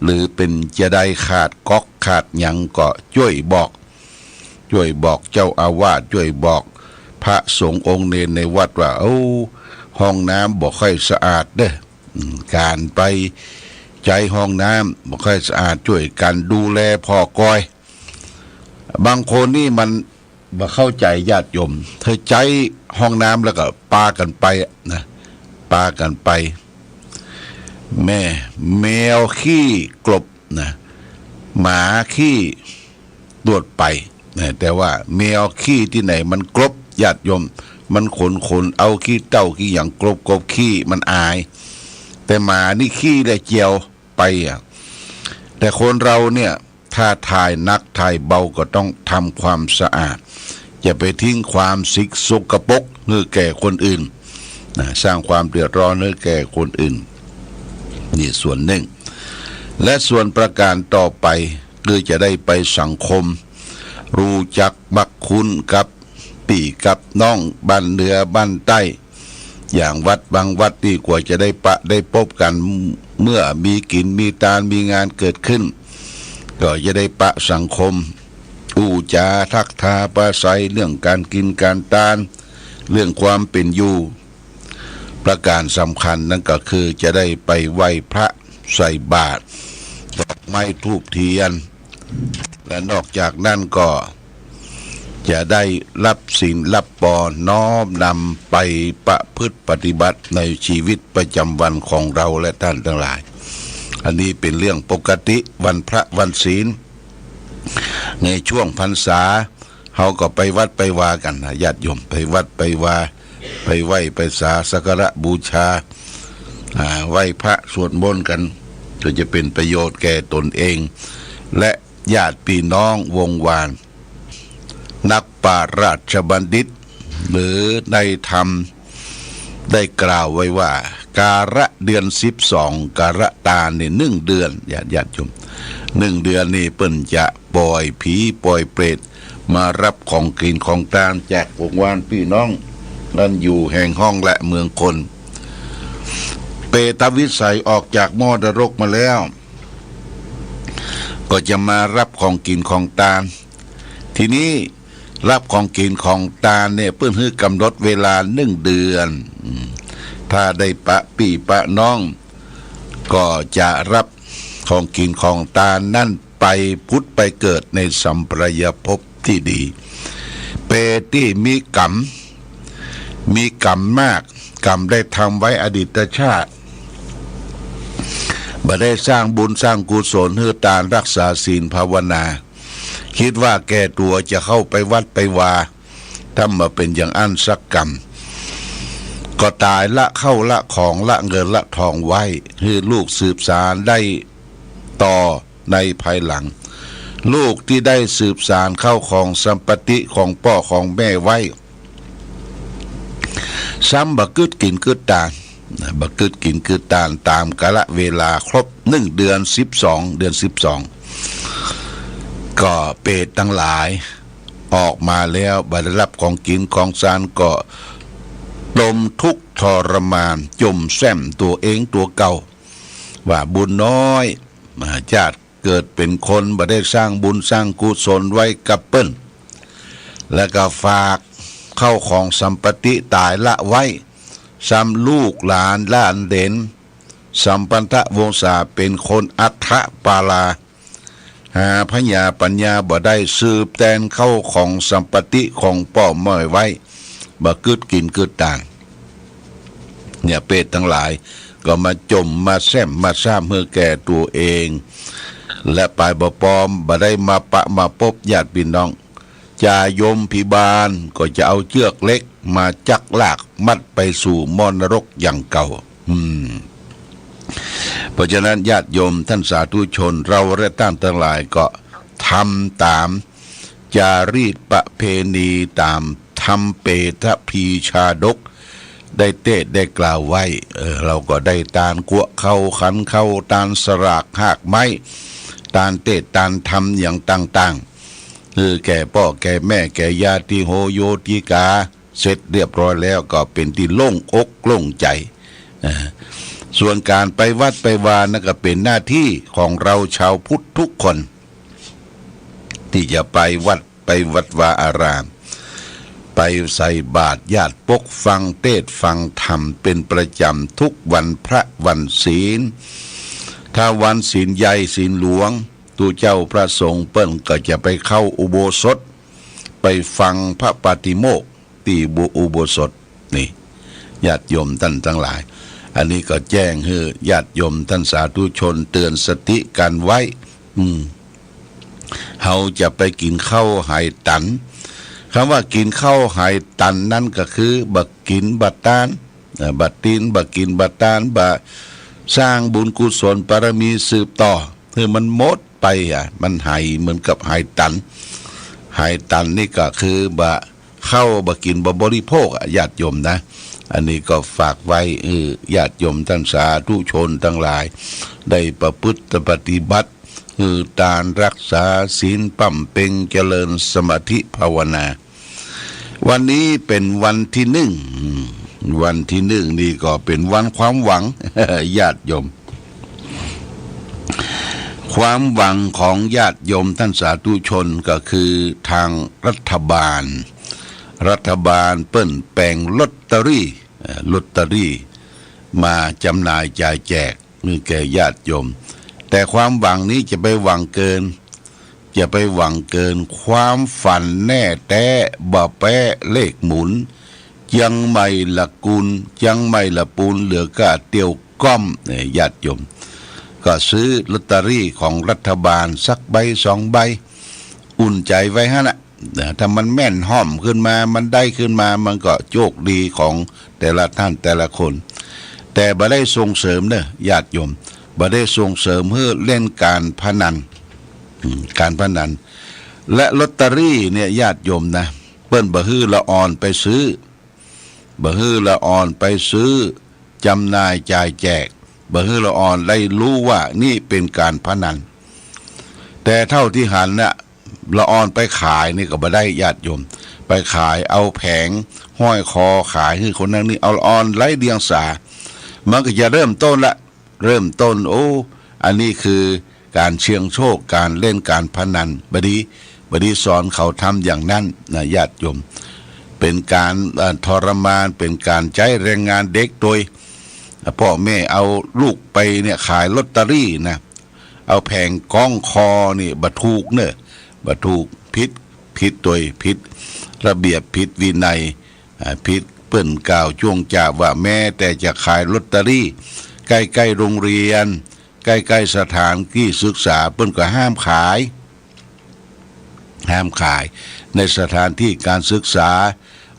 S3: หรือเป็นจะได้ขาดก๊อกขาดหยังก็ช่วยบอกเจ้าอาวาสช่วยบอกพระสงฆ์องค์เนรในวัดว่าห้องน้ำบ่ค่อยสะอาดเด้อการไปใจห้องน้ำบ่ค่อยสะอาดช่วยกันดูแลพ่อกอยบางคนนี่มันบ่เข้าใจญาติโยมเธอใจห้องน้ำแล้วก็ปากันไปนะปากันไปแมวขี้กลบนะหมาขี้ตรวจไปนะแต่ว่าแมวขี้ที่ไหนมันกลบญาติโยมมันขนเอาขี้เต้าขี้อย่างกลบขี้มันอายแต่หมานี่ขี้ได้เจียวไปแต่คนเราเนี่ยถ้าถ่ายนักถ่ายเบาก็ต้องทำความสะอาดอย่าไปทิ้งความสกปรกให้แก่คนอื่นนะสร้างความเดือดร้อนให้แก่คนอื่นนี่ส่วนหนึ่งและส่วนประการต่อไปคือจะได้ไปสังคมรู้จักบักคุณกับปี่กับน้องบ้านเหนือบ้านใต้อย่างวัดบางวัดนี่กว่าจะได้พบกันเมื่อมีกินมีตาลมีงานเกิดขึ้นก็จะได้ปะสังคมอู้จาทักทาปราศัยเรื่องการกินการตานเรื่องความเป็นอยู่ประการสำคัญนั่นก็คือจะได้ไปไหว้พระใส่บาตรดอกไม้ธูปเทียนและนอกจากนั้นก็จะได้รับศีลรับพรน้อมนำไปประพฤติปฏิบัติในชีวิตประจำวันของเราและท่านทั้งหลายอันนี้เป็นเรื่องปกติวันพระวันศีลในช่วงพรรษาเขาก็ไปวัดไปวากันนะญาติโยมไปวัดไปวาไปไหว้ไปสักการะบูชาไหว้พระสวดมนต์กันก็จะเป็นประโยชน์แก่ตนเองและญาติพี่น้องวงวานนักปราชญ์บัณฑิตหรือในธรรมได้กล่าวไว้ว่าการะเดือน12การะตาเนี่ย1 เดือนญาติโยม1 เดือนนี่เปิ้นจะปล่อยผีปล่อยเปรตมารับของกินของทานแจกวงวานพี่น้องนั่นอยู่แห่งห้องและเมืองคนเปตวิสัยออกจากมรดกมาแล้วก็จะมารับของกินของทานทีนี้รับของกินของทานเนี่ยเพื่อนให้กำหนดเวลา1 เดือนถ้าได้ปะปี่ปะน้องก็จะรับของกินของทานนั่นไปพุทธไปเกิดในสัมปรายภพที่ดีเป เปที่มีกรรมมากกรรมได้ทำไว้อดีตชาติบ่ได้สร้างบุญสร้างกุศลเพื่อตานรักษาศีลภาวนาคิดว่าแก่ตัวจะเข้าไปวัดไปวาถ้ามาเป็นอย่างอันสักกรรมก็ตายละเข้าละของละเงินละทองไว้ให้ลูกสืบสารได้ต่อในภายหลังลูกที่ได้สืบสารเข้าของสัมปติของพ่อของแม่ไว้ซ้ำบักกึดกินกึดตานบักกึดกินกึดตานตามกาลเวลาครบ1 เดือน 12 เดือน 12ก็เปรตทั้งหลายออกมาแล้วบรรลับของกินของสารก็ดมทุกข์ทรมานจมแซมตัวเองตัวเก่าว่าบุญน้อยชาติเกิดเป็นคนบ่ได้สร้างบุญสร้างกุศลไว้กับเปิ้นแล้วก็ฝากเข้าของสัมปติตายละไว้ซ้ำลูกหลานล้านเด่นสัมปันทะวงศาเป็นคนอัฏฐปาลาหาพญาปัญญาบ่ได้สืบแทนเข้าของสัมปติของพ่อแม่ไว้บ่กึดกินกึดตานเนี่ยเปรตทั้งหลายก็มาจมมาแซมมาซ้ำเมื่อแก่ตัวเองและปลายบ่ปอมบ่ได้มาปะมาพบญาติพี่น้องจายมพิบาลก็จะเอาเชือกเล็กมาจักลากมัดไปสู่มรณรกอย่างเก่าเพราะฉะนั้นญาติโยมท่านสาธุชนเราและท่านทั้งหลายก็ทำตามจารีตประเพณีตามทำเปตพีชาดกได้เทศได้กล่าวไว้เราก็ได้ตานกัวเข้าขันเข้าตานสรากหากไม้ตานเทศตานทำอย่างต่างๆแก่พ่อแก่แม่แก่ญาติโหโยติกาเสร็จเรียบร้อยแล้วก็เป็นที่โล่งอกโล่งใจส่วนการไปวัดไปวานั่นก็เป็นหน้าที่ของเราชาวพุทธทุกคนที่จะไปวัดวาอารามไปใส่บาตรญาติปกฟังเทศฟังธรรมเป็นประจำทุกวันพระวันศีลถ้าวันศีลใหญ่ศีลหลวงตัวเจ้าพระสงฆ์เปิ้นก็จะไปเข้าอุโบสถไปฟังพระปาติโมกข์ที่อุโบสถนี่ญาติโยมท่านทั้งหลายอันนี้ก็แจ้งให้ญาติโยมท่านสาธุชนเตือนสติกันไว้เฮาจะไปกินข้าวไหตันคำว่ากินข้าวไหตันนั่นก็คือบักกินบัตตานบัตตินบักกินบัตตานบักสร้างบุญกุศลบารมีสืบต่อคือมันหมดไปมันไหเหมือนกับไหตันนี่ก็คือบักเข้าบักกินบักบริโภคญาติโยมนะอันนี้ก็ฝากไว้ญาติโยมท่านสาธุชนทั้งหลายได้ประพฤติปฏิบัติการรักษาศีลปั่มเพ็งเจริญสมาธิภาวนาวันนี้เป็นวันที่1นี่ก็เป็นวันความหวัง ญาติโยมความหวังของญาติโยมท่านสาธุชนก็คือทางรัฐบาลเปิ้นแปลงลอตเตอรี่มาจำหน่ายจ่ายแจกนี่แก่ญาติโยมแต่ความหวังนี้จะไปหวังเกินความฝันแน่แท้บ่แปะเลขหมุนยังไม่ละกุลยังไม่ละปูนเหลือกะเตียวก้อมญาติโยมก็ซื้อลอตเตอรี่ของรัฐบาลสักใบ2 ใบอุ่นใจไว้ฮะนะถ้ามันแม่นห้อมขึ้นมามันได้ขึ้นมามันก็โชคดีของแต่ละท่านแต่ละคนแต่บ่ได้ส่งเสริมเด้อญาติโยมบ่ได้ส่งเสริมเพื่อเล่นการพนันและลอตเตอรี่เนี่ยญาติโยมนะเปิ้นบ่ฮื้อละอ่อนไปซื้อจำหน่ายจ่ายแจกบ่ฮื้อละอ่อนได้รู้ว่านี่เป็นการพนันแต่เท่าที่หันน่ะละอ่อนไปขายนี่ก็บ่ได้ญาติโยมไปขายเอาแผงห้อยคอขายให้คนนั้นนี่เอาละอ่อนไร้เดียงสามันก็จะเริ่มต้นอันนี้คือการเชียงโชคการเล่นการพนันบดีสอนเขาทำอย่างนั้นนะญาติโยมเป็นการทรมานเป็นการใช้แรงงานเด็กโดยพ่อแม่เอาลูกไปเนี่ยขายลอตเตอรี่นะเอาแผงก้องคอนี่บัถูกผิดโดยผิด ระเบียบผิดวินัยผิดเปิ้นกล่าวช่วงจ่าว่าแม้แต่จะขายลอตเตอรี่ใกล้ๆโรงเรียนใกล้ๆสถานที่ศึกษาเปิ้นก็ห้ามขายในสถานที่การศึกษา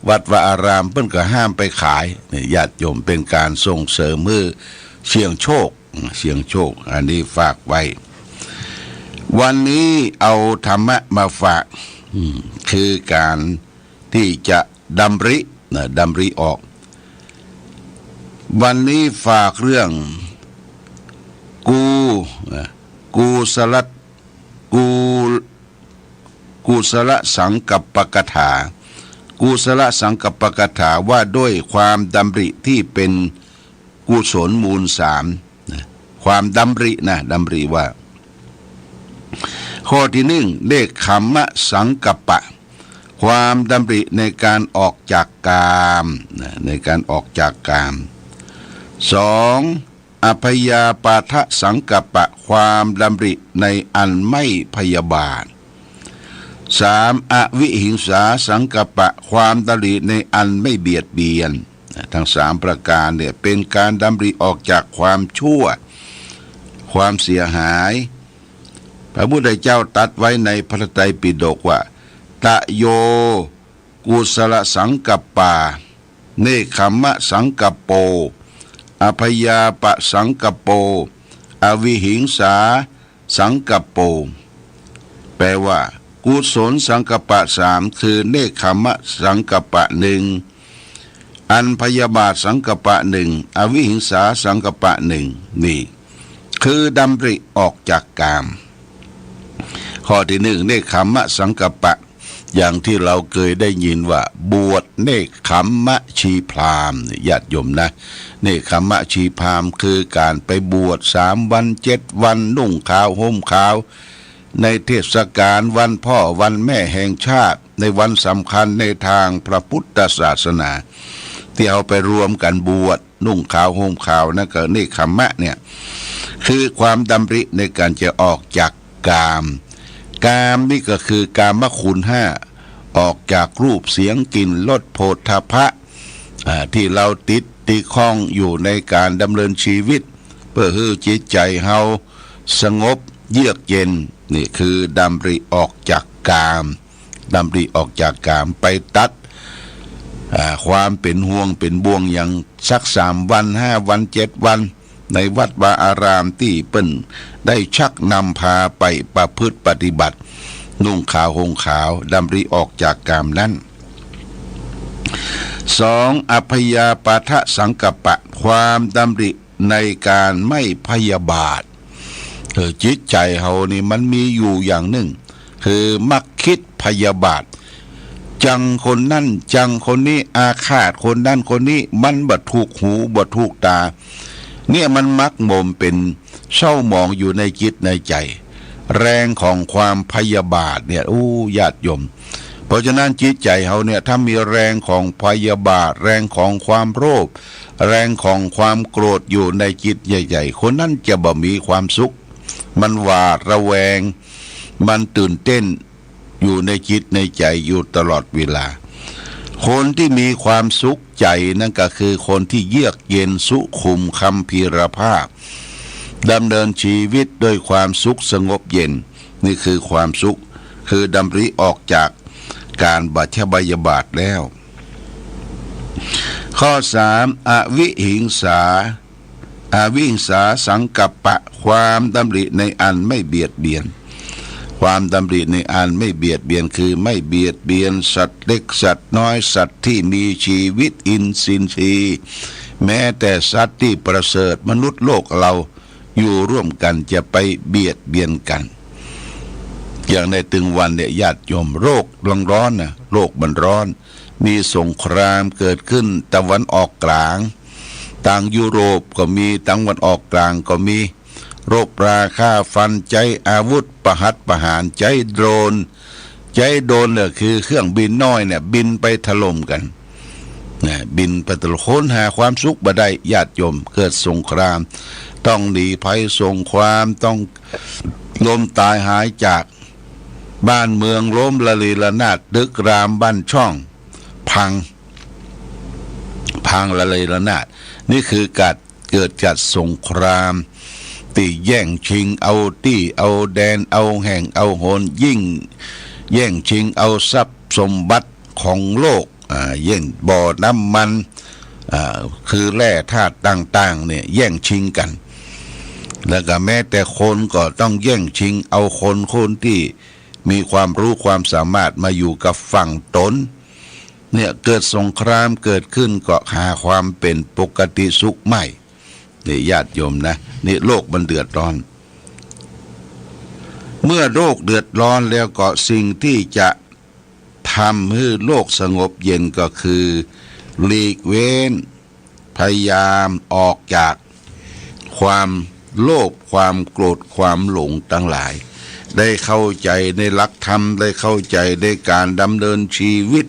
S3: วัดวาอารามเปิ้นก็ห้ามไปขายญาติโยมเป็นการส่งเสริมมือเสี่ยงโชคอันนี้ฝากไว้วันนี้เอาธรรมะมาฝากคือการที่จะดำริออกวันนี้ฝากเรื่องกุศลสังกัปปกถากุศลสังกัปปกถาว่าด้วยความดำริที่เป็นกุศลมูลความดำริว่าข้อที่1เลขขัมมะสังกัปปะความดำริในการออกจากกาม2อพยาปาทะสังกัปปะความดำริในอันไม่พยาบาท3อวิหิงสาสังกัปปะความดำริในอันไม่เบียดเบียนทั้ง3ประการเนี่ยเป็นการดำริออกจากความชั่วความเสียหายพระพุทธเจ้าตรัสไว้ในพระไตรปิฎกว่าตะโยกุศลสังกัปปะเนคขมะสังกัปโปอพยาปะสังกัปโปอวิหิงสาสังกัปโปแปลว่ากุศลสังกัปปะ3คือเนคขมะสังกัปปะ1อันพยาบาทสังกัปปะ1อวิหิงสาสังกัปปะ1นี่คือดำริออกจากกามข้อที่1เนคขมะสังกัปปะอย่างที่เราเคยได้ยินว่าบวชเนคขมะชีพราหมณ์ญาติโยมนะเนคขมะชีพราหมณ์คือการไปบวช3 วัน 7 วันนุ่งขาวห่มขาวในเทศกาลวันพ่อวันแม่แห่งชาติในวันสำคัญในทางพระพุทธศาสนาที่เอาไปรวมกันบวชนุ่งขาวห่มขาวนั่นก็เนคขมะเนี่ยคือความดำริในการจะออกจากกามนี่ก็คือกามคุณ5ออกจากรูปเสียงกลิ่นรสโผฏฐัพพะที่เราติดข้องอยู่ในการดำเนินชีวิตเพื่อให้จิตใจเฮาสงบเยือกเย็นนี่คือดำริออกจากกามไปตัดความเป็นห่วงเป็นบ่วงอย่างสัก3 วัน 5 วัน 7 วันในวัดวาอารามที่เปิ้นได้ชักนำพาไปประพฤติปฏิบัตินุ่งขาวห่มขาวดำริออกจากกามนั้น2อพยาปาทะสังกัปปะความดำริในการไม่พยาบาทจิตใจเฮานี่มันมีอยู่อย่างหนึ่งคือมักคิดพยาบาทจังคนนั่นจังคนนี้อาฆาตคนนั่นคนนี้มันบ่ถูกหูบ่ถูกตาเนี่ยมันมักหมมเป็นเศร้าหมองอยู่ในจิตในใจแรงของความพยาบาทเนี่ยญาติโยมเพราะฉะนั้นจิตใจเฮาเนี่ยถ้ามีแรงของพยาบาทแรงของความโลภแรงของความโกรธอยู่ในจิตใหญ่ๆคนนั้นจะบ่มีความสุขมันหวาดระแวงมันตื่นเต้นอยู่ในจิตในใจอยู่ตลอดเวลาคนที่มีความสุขใจนั่นก็คือคนที่เยือกเย็นสุขุมคัมภีรภาพดำเนินชีวิตด้วยความสุขสงบเย็นนี่คือความสุขคือดำริออกจากการบัชบายบาทแล้วข้อ3อวิหิงสาสังกัปปะความดำริในอันไม่เบียดเบียนความดำริในอันไม่เบียดเบียนคือไม่เบียดเบียนสัตว์เล็กสัตว์น้อยสัตว์ที่มีชีวิตอินทรีย์แม้แต่สัตว์ที่ประเสริฐมนุษย์โลกเราอยู่ร่วมกันจะไปเบียดเบียนกันอย่างในตึงวันเนี่ยญาติโยมโรคร้อนนะโลกมันร้อนมีสงครามเกิดขึ้นตะวันออกกลางต่างยุโรปก็มีตะวันออกกลางก็มีโรคราฆ่าฟันใจอาวุธประหัตประหารใจโดรนเนี่ยคือเครื่องบินน้อยเนี่ยบินไปถล่มกันบินไปตะลุค้นหาความสุขบ่ได้ญาติโยมเกิดสงครามต้องหนีภัยสงครามต้องล้มตายหายจาก บ้านเมืองล้มละลีละนาดตึกรามบ้านช่องพังละลีละนาดนี่คือการเกิดจากสงครามตีแย่งชิงเอาตี้เอาแดนเอาแห่งเอาโหนยิ่งแย่งชิงเอาทรัพย์สมบัติของโลกแย่งบ่อน้ำมันคือแร่ธาตุต่างๆเนี่ยแย่งชิงกันแล้วก็แม้แต่คนก็ต้องแย่งชิงเอาคนที่มีความรู้ความสามารถมาอยู่กับฝั่งตนเนี่ยเกิดสงครามเกิดขึ้นก็หาความเป็นปกติสุขไม่นี่ญาติโยมนะนี่โลกมันเดือดร้อนเมื่อโลกเดือดร้อนแล้วก็สิ่งที่จะทำให้โลกสงบเย็นก็คือหลีกเว้นพยายามออกจากความโลภความโกรธความหลงทั้งหลายได้เข้าใจในหลักธรรมได้เข้าใจในการดำเนินชีวิต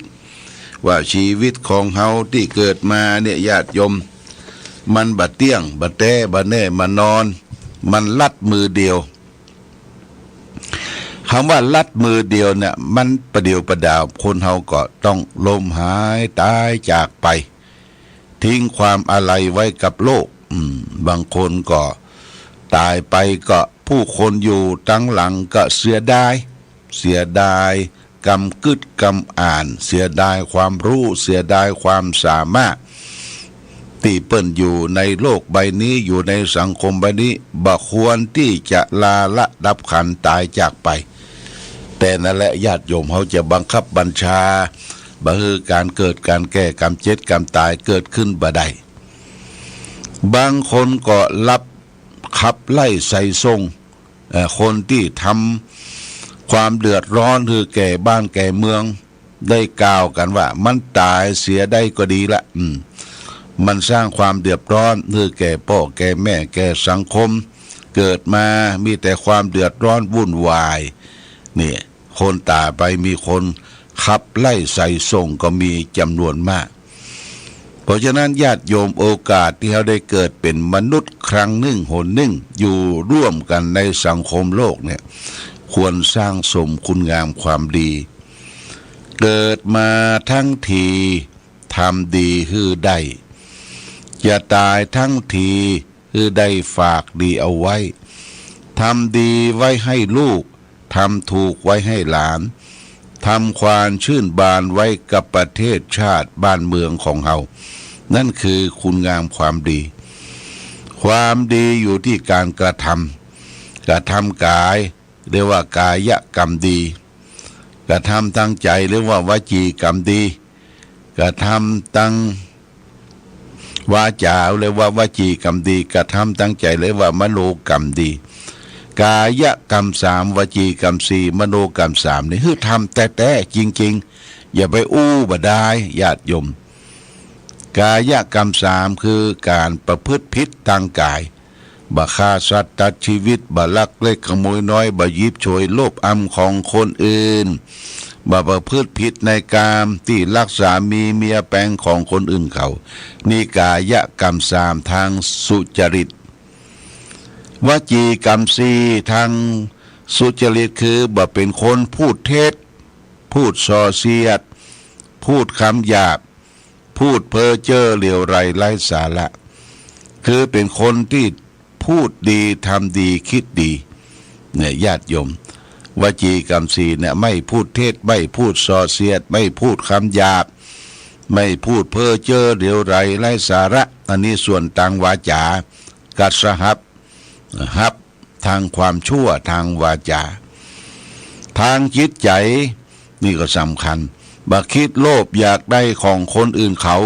S3: ว่าชีวิตของเฮาที่เกิดมาเนี่ยญาติโยมมันบะเตี้ยงบะแต้บะแน่มานอนมันลัดมือเดียวคำว่าลัดมือเดียวเนี่ยมันประเดียวประดาวคนเฮาก็ต้องล้มหายตายจากไปทิ้งความอะไรไว้กับโลกบางคนก็ตายไปก็ผู้คนอยู่ตั้งหลังก็เสียดายกำกึดกำอ่านเสียดายความรู้เสียดายความสามารถที่เปิ้นอยู่ในโลกใบนี้อยู่ในสังคมใบนี้บ่ควรที่จะลาละดับขันตายจากไปแต่นั่นแหละญาติโยมเขาจะบังคับบัญชาบ่ให้การเกิดการแก่กรรมเจ็ดกรรมตายเกิดขึ้นบ่ได้บางคนก็รับขับไล่ใส่ทรงคนที่ทำความเดือดร้อนคือแก่บ้านแก่เมืองได้กล่าวกันว่ามันตายเสียได้ก็ดีละมันสร้างความเดือดร้อนคือแก่พ่อแก่แม่แก่สังคมเกิดมามีแต่ความเดือดร้อนวุ่นวายเนี่ยคนตายไปมีคนขับไล่ใส่ส่งก็มีจำนวนมากเพราะฉะนั้นญาติโยมโอกาสที่เขาได้เกิดเป็นมนุษย์ครั้งหนึ่งหนหนึ่งอยู่ร่วมกันในสังคมโลกเนี่ยควรสร้างสมคุณงามความดีเกิดมาทั้งทีทำดีฮือได้อย่าตายทั้งทีฮือได้ฝากดีเอาไว้ทำดีไว้ให้ลูกทำถูกไว้ให้หลานทำความชื่นบานไว้กับประเทศชาติบ้านเมืองของเรานั่นคือคุณงามความดีความดีอยู่ที่การกระทำกายเรียกว่ากายกรรมดีกระทำตั้งใจเรียกว่าวจีกรรมดีกระทำตั้งวาจาเรียกว่าวจีกรรมดีกระทำตั้งใจเรียกว่ามโนกรรมดีกายกรรมสามวจีกรรมสี่มโนกรรมสามนี่คือทำแต่จริงๆอย่าไปอู้บ่ได้ญาติโยมกายกรรมสามคือการประพฤติผิดทางกายบ่ฆ่าสัตว์ตัดชีวิตบ่ลักเล็กขโมยน้อยบ่ยิบฉวยโลภอำของคนอื่นบ่ประพฤติผิดในกามที่รักสามีเมียแปลงของคนอื่นเขานี่กายกรรมสามทางสุจริตวจีกรรมสี่ทางสุจริตคือบ่เป็นคนพูดเท็จพูดส่อเสียดพูดคำหยาบพูดเพ้อเจ้อเหลวไหลไร้สาระคือเป็นคนที่พูดดีทำดีคิดดีเนี่ยญาติโยมวจีกรรมสี่เนี่ยไม่พูดเท็จไม่พูดส่อเสียดไม่พูดคำหยาบไม่พูดเพ้อเจ้อเหลวไหลไร้สาระอันนี้ส่วนทางวาจากัสหับทางความชั่วทางวาจาทางจิตใจนี่ก็สำคัญบ่คิดโลภอยากได้ของคนอื่นเขา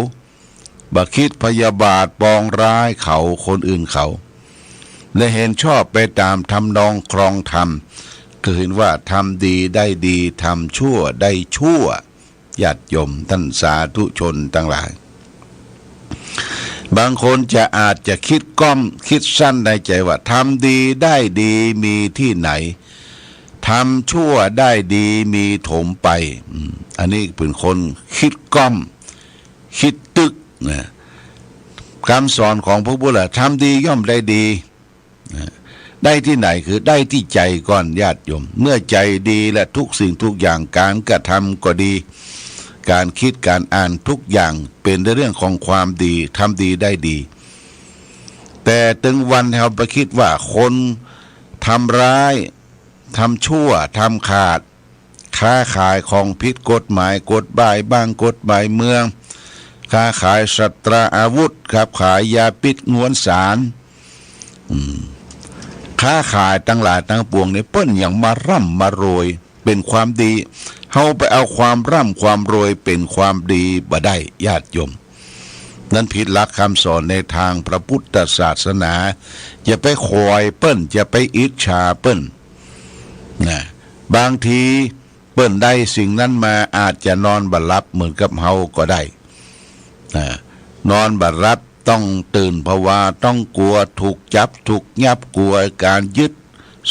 S3: บ่คิดพยาบาทปองร้ายเขาคนอื่นเขาและเห็นชอบไปตามทำนองครองธรรมคือเห็นว่าทำดีได้ดีทำชั่วได้ชั่วญาติโยมท่านสาธุชนทั้งหลายบางคนจะอาจจะคิดสั้นในใจว่าทำดีได้ดีมีที่ไหนทำชั่วได้ดีมีถมไปอันนี้เป็นคนคิดคิดตึกนะคำสอนของพระพุทธทำดีย่อมได้ดี ได้ที่ไหนคือได้ที่ใจก่อนญาติโยมเมื่อใจดีและทุกสิ่งทุกอย่างการกระทำก็ดีการคิดการอ่านทุกอย่างเป็นเรื่องของความดีทำดีได้ดีแต่ถึงวันเราไปคิดว่าคนทำร้ายทำชั่วทำขาดค้าขายของผิดกฎหมายกฎหมายบ้างกฎหมายเมืองค้าขายสัตราอาวุธครับขายยาพิษงวนสารค้าขายตั้งหลายตั้งปวงนี่เปิ้นอย่างมาร่ำมาโรยเป็นความดีเฮาไปเอาความร่ำความโรยเป็นความดีบ่ได้ญาติโยมนั้นผิดหลักคำสอนในทางพระพุทธศาสนาอย่าไปคอยเปิ้นอย่าไปอิจฉาเปิ้นนะบางทีเปิ้นได้สิ่งนั้นมาอาจจะนอนบ่หลับเหมือนกับเฮาก็ได้นอนบ่หลับต้องตื่นภาวะต้องกลัวถูกจับถูกยับกลัวการยึด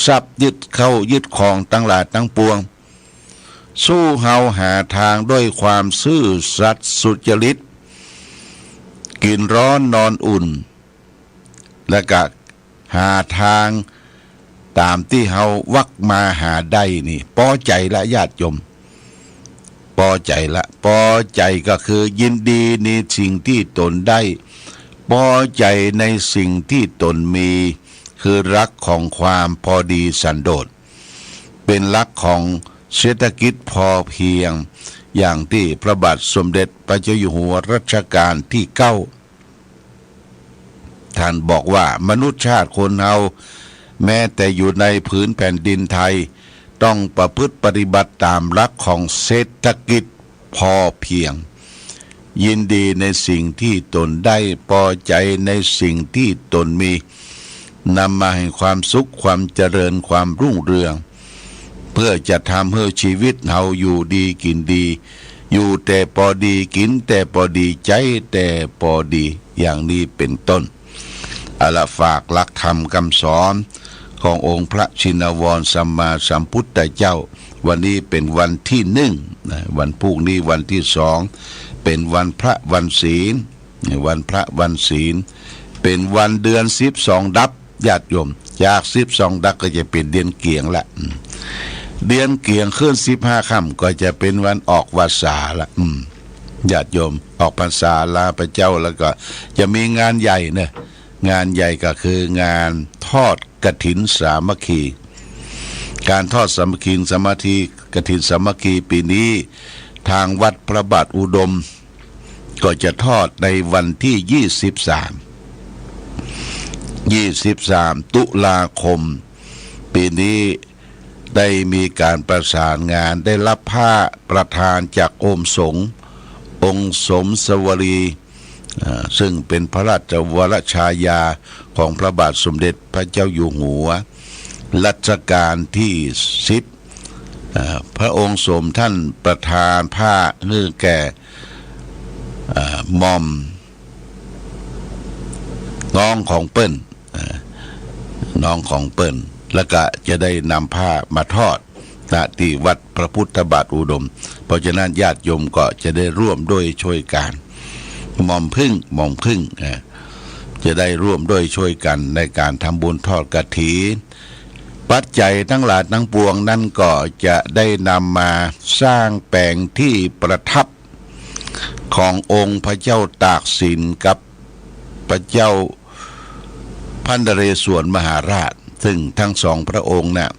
S3: ทรัพย์ยึดเข้ายึดของตั้งหลายตั้งปวงสู้เฮาหาทางด้วยความซื่อสัตย์สุจริตกินร้อนนอนอุ่นและก็หาทางตามที่เฮาวักมาหาได้นี่พอใจละญาติโยมพอใจละพอใจก็คือยินดีในสิ่งที่ตนได้พอใจในสิ่งที่ตนมีคือรักของความพอดีสันโดษเป็นหลักของเศรษฐกิจพอเพียงอย่างที่พระบาทสมเด็จพระเจ้าอยู่หัวรัชกาลที่9ท่านบอกว่ามนุษยชาติคนเฮาแม้แต่อยู่ในผืนแผ่นดินไทยต้องประพฤติปฏิบัติตามหลักของเศรษฐกิจพอเพียงยินดีในสิ่งที่ตนได้พอใจในสิ่งที่ตนมีนำมาให้ความสุขความเจริญความรุ่งเรืองเพื่อจะทำให้ชีวิตเฮาอยู่ดีกินดีอยู่แต่พอดีกินแต่พอดีใจแต่พอดีอย่างนี้เป็นต้นอาละฝากหลักธรรมคำสอนขององค์พระชินวรสัมมาสัมพุทธเจ้าวันนี้เป็นวันที่1วันพรุ่งนี้วันที่2เป็นวันพระวันศีลวันพระวันศีลเป็นวันเดือน12ดับญาติโยมจาก12ดับก็จะเป็นเดือนเกียงละเดือนเกียงขึ้น15ค่ำก็จะเป็นวันออกพรรษาละญาติโยมออกพรรษาลาพระเจ้าแล้วก็จะมีงานใหญ่เนี่ยงานใหญ่ก็คืองานทอดกฐินสามัคคีการทอดสามัคคีสามัคคีกฐินสามัคคีปีนี้ทางวัดพระบาทอุดมก็จะทอดในวันที่23ตุลาคมปีนี้ได้มีการประสานงานได้รับผ้าประทานจากองค์สมสวรีซึ่งเป็นพระราชวรชายาของพระบาทสมเด็จพระเจ้าอยู่หัวรัชกาลที่10พระองค์สมท่านประทานผ้าให้แก่มอมน้องของเปิ้ลน้องของเปิ้ลแล้วก็จะได้นำผ้ามาทอดณที่วัดพระพุทธบาทอุดมเพราะฉะนั้นญาติโยมก็จะได้ร่วมด้วยช่วยกันหม่อมพึ่งจะได้ร่วมด้วยช่วยกันในการทำบุญทอดกฐินปัจจัยทั้งหลายทั้งปวงนั้นก็จะได้นำมาสร้างแปลงที่ประทับขององค์พระเจ้าตากสินกับพระเจ้าพันนเรศวรมหาราชซึ่งทั้งสองพระองค์น่ะ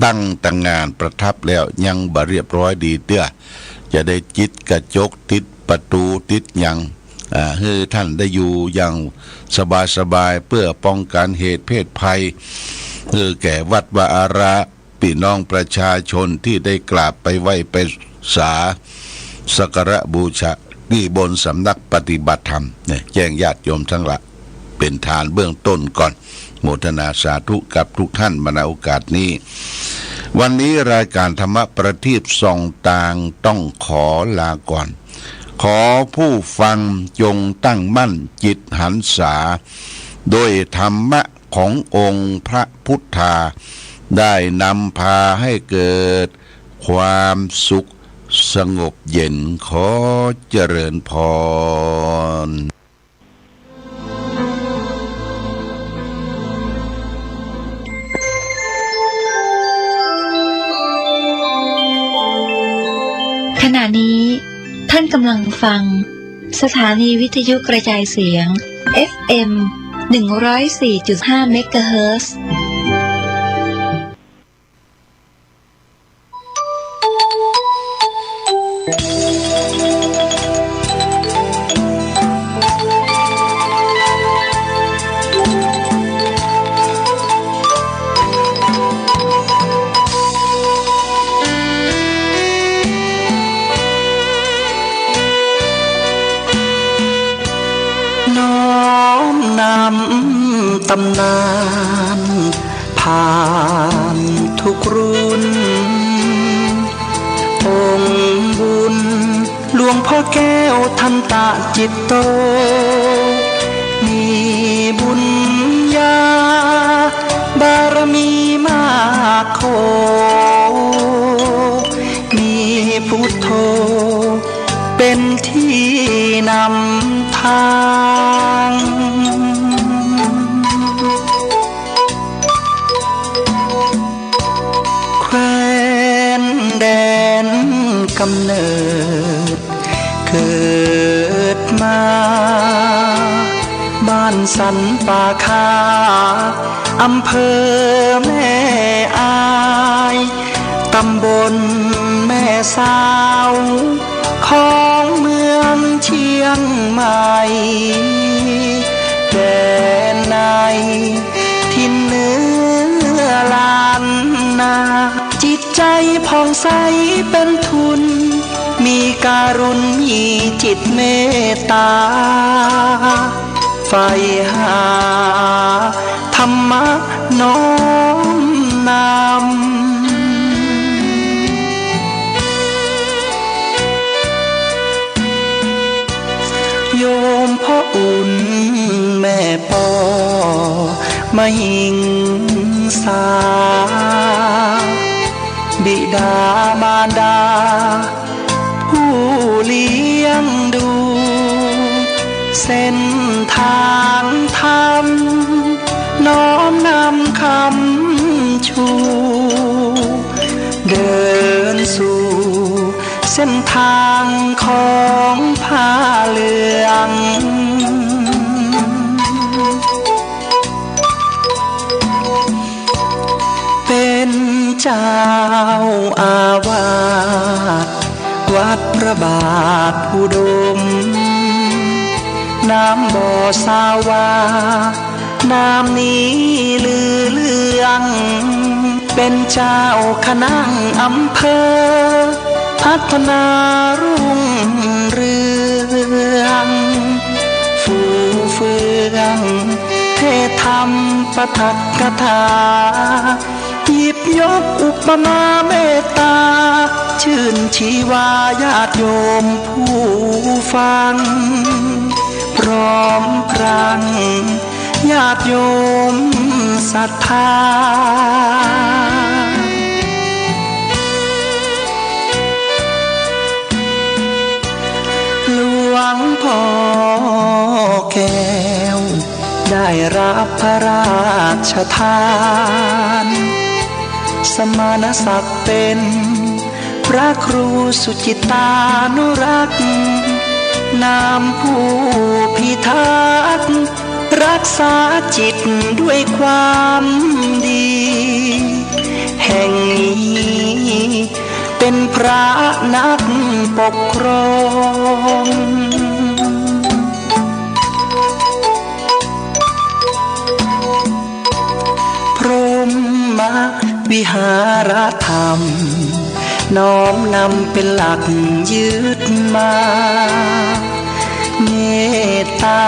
S3: ตั้งงานประทับแล้วยังบ่เรียบร้อยดีเตื้อจะได้จิตกระจกติดประตูติดยังให้ท่านได้อยู่อย่างสบายเพื่อป้องกันเหตุเพศภัยแก่วัดวาอารามพี่น้องประชาชนที่ได้กราบไปไหว้ไปสักการะบูชาที่บนสำนักปฏิบัติธรรมเนี่ยแจ้งญาติโยมทั้งหลายเป็นฐานเบื้องต้นก่อนโมทนาสาธุกับทุกท่านมาในโอกาสนี้วันนี้รายการธรรมประทีปส่องต่างต้องขอลาก่อนขอผู้ฟังจงตั้งมั่นจิตหันษาโดยธรรมะขององค์พระพุทธาได้นำพาให้เกิดความสุขสงบเย็นขอเจริญพร
S4: กำลังฟังสถานีวิทยุกระจายเสียง FM 104.5 เมกะเฮิรตซ์
S5: ตำนานผ่านทุกรุ่นองค์บุญหลวงพ่อแก้วทันตะจิตโตมีบุญญาบารมีมากโขมีพุทโธเป็นที่นำทางแคว้นแดนกำเนิดเกิดมาบ้านสันป่าคาอำเภอแม่อายตำบลแม่สาวของเมืองเชียงใหม่แดนในถิ่นเหนือล้านนาจิตใจผ่องใสเป็นทุนมีการุณมีจิตเมตตาใฝ่หาธรรมะน้อมนำโยมพ่ออุ่นแม่ปอมาหิงสาบิดามารดาผู้เลี้ยงดูเส้นทางธรรมน้อมนำคำชูเดินสู่เส้นทางของผ้าเหลืองเป็นเจ้าอาวาสวัดพระบาทอุดมน้ำบ่อสาวาน้ำนี้ลือเลืองเป็นเจ้าคณะอำเภอพัฒนารุ่งเรืองฟูเฟืองเทศธรรมปทักกถาหยิบยกอุปมาเมตตาชื่นชีวาญาติโยมผู้ฟังพร้อมพรังญาติโยมศรัทธาหลวงพ่อแก้วได้รับพระราชทานสมณศักดิ์เป็นพระครูสุจิตานุรักษ์นามผู้พิทักษ์รักษาจิตด้วยความดีแห่งนี้เป็นพระนักปกครองพรหมวิหารธรรมน้อมนำเป็นหลักยึดมาเมตตา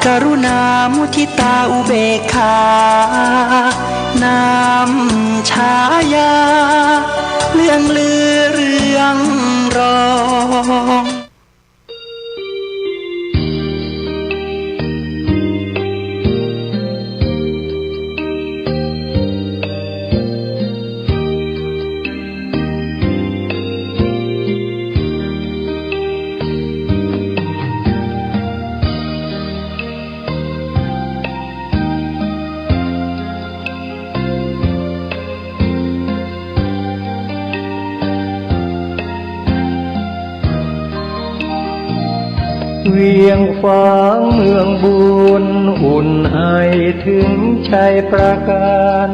S5: กรุณามุทิตาอุเบกขานำฉายาเรื่องลือเรื่องรอง เวียงฟ้างเมืองบุญอุ่นไอถึงชัยประการ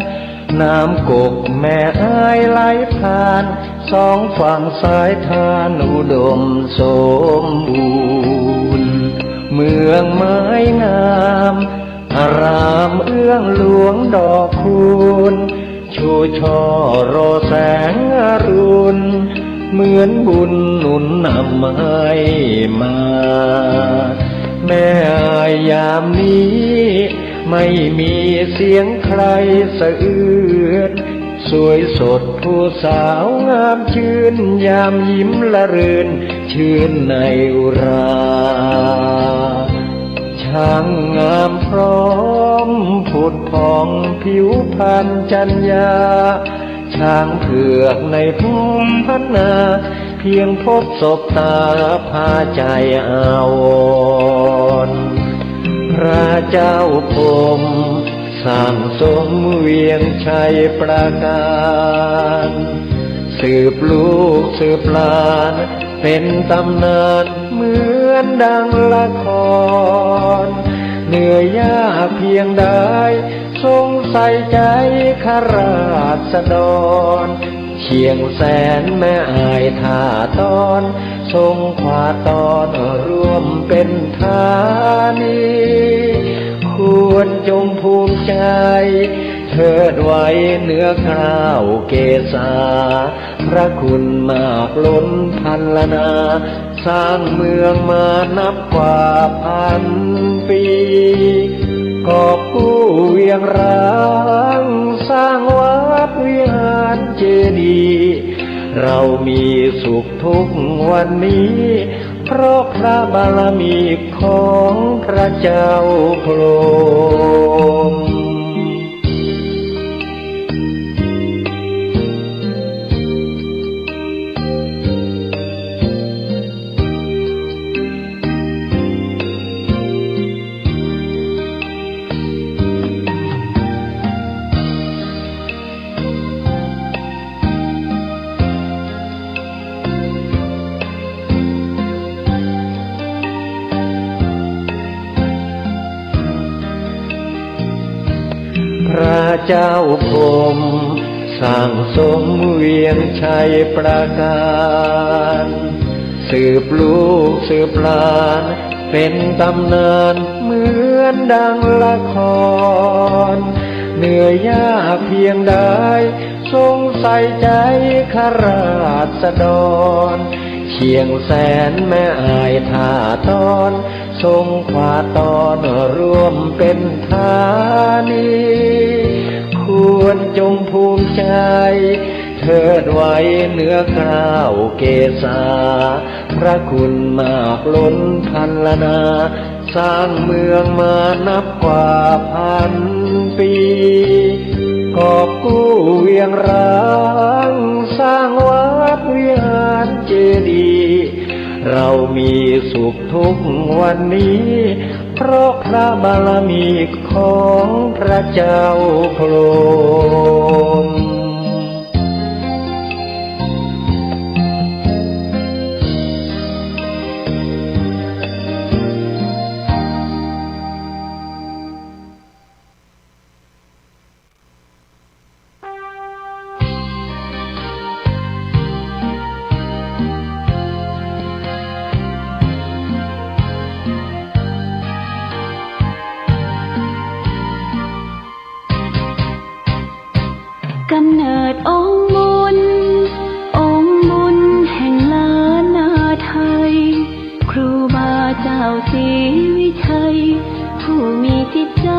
S5: น้ำกกแม่อายไหลผ่านสองฝั่งสายทานอุดมสมบูรณ์เมืองไม้งามอารามเอื้องหลวงดอกคูณชูช่อรอแสงอรุณเหมือนบุญหนุนนำให้มาแม่อายยามนี้ไม่มีเสียงใครสะอื้นสวยสดผู้สาวงามชื่นยามยิ้มละรื่นชื่นในอุราช่างงามพร้อมผุดผ่องผิวพรรณจัญญาช้างเผือกในภูมิพัฒนาเพียงพบศพตาพาใจอาวรณ์พระเจ้าพรหมสร้างสมเวียงชัยประการสืบลูกสืบหลานเป็นตำนานเหมือนดังละครเหนื่อยยากเพียงใดทรงใส่ใจข้าราษฎรเชียงแสนแม่อายท่าตอนทรงขวาตอนร่วมเป็นธานีควรจงภูมิใจเทิดไว้เหนือคราวเกศาพระคุณมากล้นพันละนาสร้างเมืองมานับกว่าพันปีกอบกู้เวียงร้างสร้างวัดวิหารเจดีย์เรามีสุขทุกวันนี้เพราะพระบารมีของพระเจ้าพรหมพระเจ้าพรหมสร้างสมเวียงชัยประการสืบลูกสืบหลานเป็นตำนานเหมือนดังละครเหนื่อยยากเพียงใดทรงใส่ใจข้าราษฎรเชียงแสนแม่อายท่าตอนทรงขวาตอนร่วมเป็นธานีควรจงภูมิใจเทิดไว้เหนือคราวเกศาพระคุณมากล้นพันละนาสร้างเมืองมานับกว่าพันปีกอบกู้เวียงร้างสร้างวัดวิหารเจดีย์เรามีสุขทุกวันนี้เพราะพระบารมีของพระเจ้าพรหม
S2: กำเนิดองค์บุญแห่งล้านนาไทยครูบาเจ้าศรีวิชัยผู้มีจิตใจ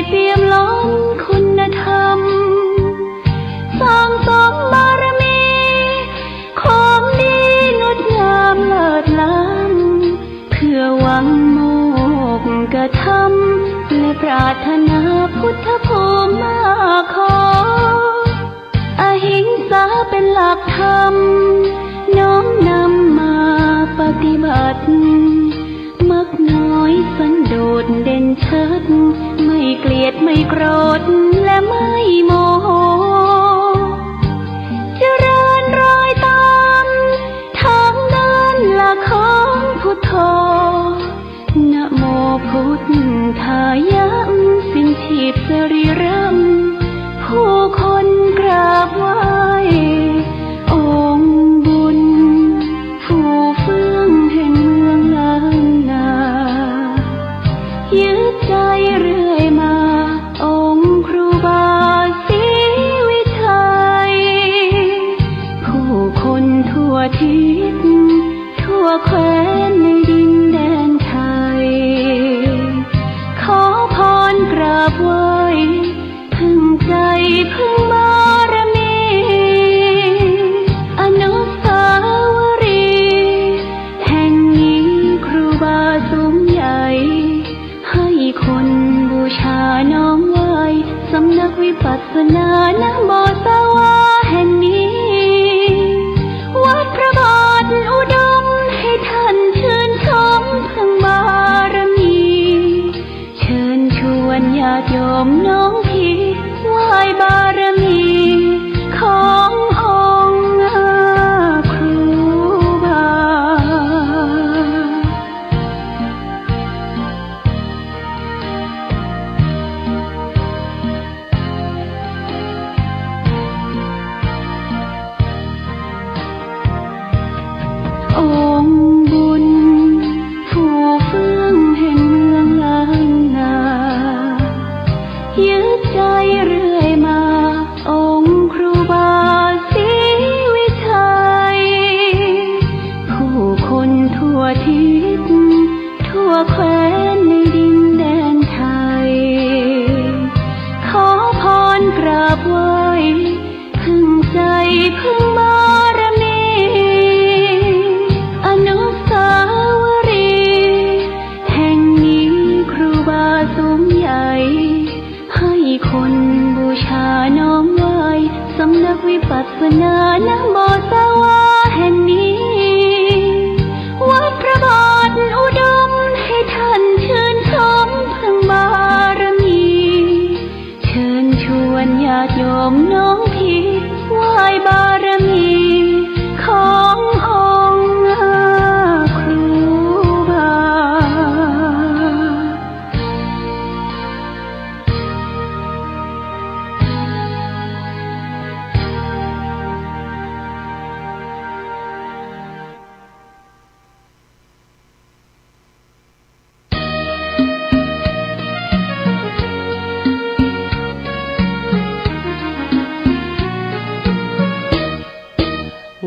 S2: เปี่ยมล้นคุณธรรมสร้างสมบารมีของดีงดงามเลิศล้ำเพื่อหวังโมกกธรรมและปรารถนาพุทธภูมิมาขออหิงสาเป็นหลักธรรมน้อมนำมาปฏิบัติมักน้อยสันโดษเด่นชัดไม่เกลียดไม่โกรธและไม่โมโหเจริญรอยตามทางเดินหลักของพุทโธ ชายำสิ้นชีพสรีรัมผู้คนกราบไหว้องค์บุญผู้เฟื่องแห่งเมืองล้านนายึดใจเรื่อยมาองค์ครูบาศรีวิชัยผู้คนทั่วทิศทั่วแคว้นในดินแดนไทยขอพรกราบไหว้พึ่งใจพึ่งบารมีอนุสาวรีย์แห่งนี้ครูบาสูงใหญ่ให้คนบูชาน้อมไหว้สำนักวิปัสสนาณบ่อสาวาแห่งนี้วัดพระบาทอุดมให้ท่านชื่นชมพึ่งบารมีเชิญชวนญาติโยมน้องพี่ไหว้บารมีขององค์ครูบาองค์บุญผู้เฟื่องแห่งเมืองล้านนายึดใจเรื่อยมาองค์ครูบาศรีวิชัยผู้คนทั่วทิศทั่วแคว้นในดินแดนไทยขอพรกราบไหว้พึ่งใจพึ่งบารมีอนุสาวรีย์แห่งนี้ครูบาสูงใหญ่ให้คนบูชาน้อมไหว้สำนักวิปัสสนาณบ่อสาวาแห่งนี้วัดพระบาทอุดมให้ท่านชื่นชมพึ่งบารมีเชิญชวนญาติโยมน้องพี่ไหว้บารมีขององค์ครูบา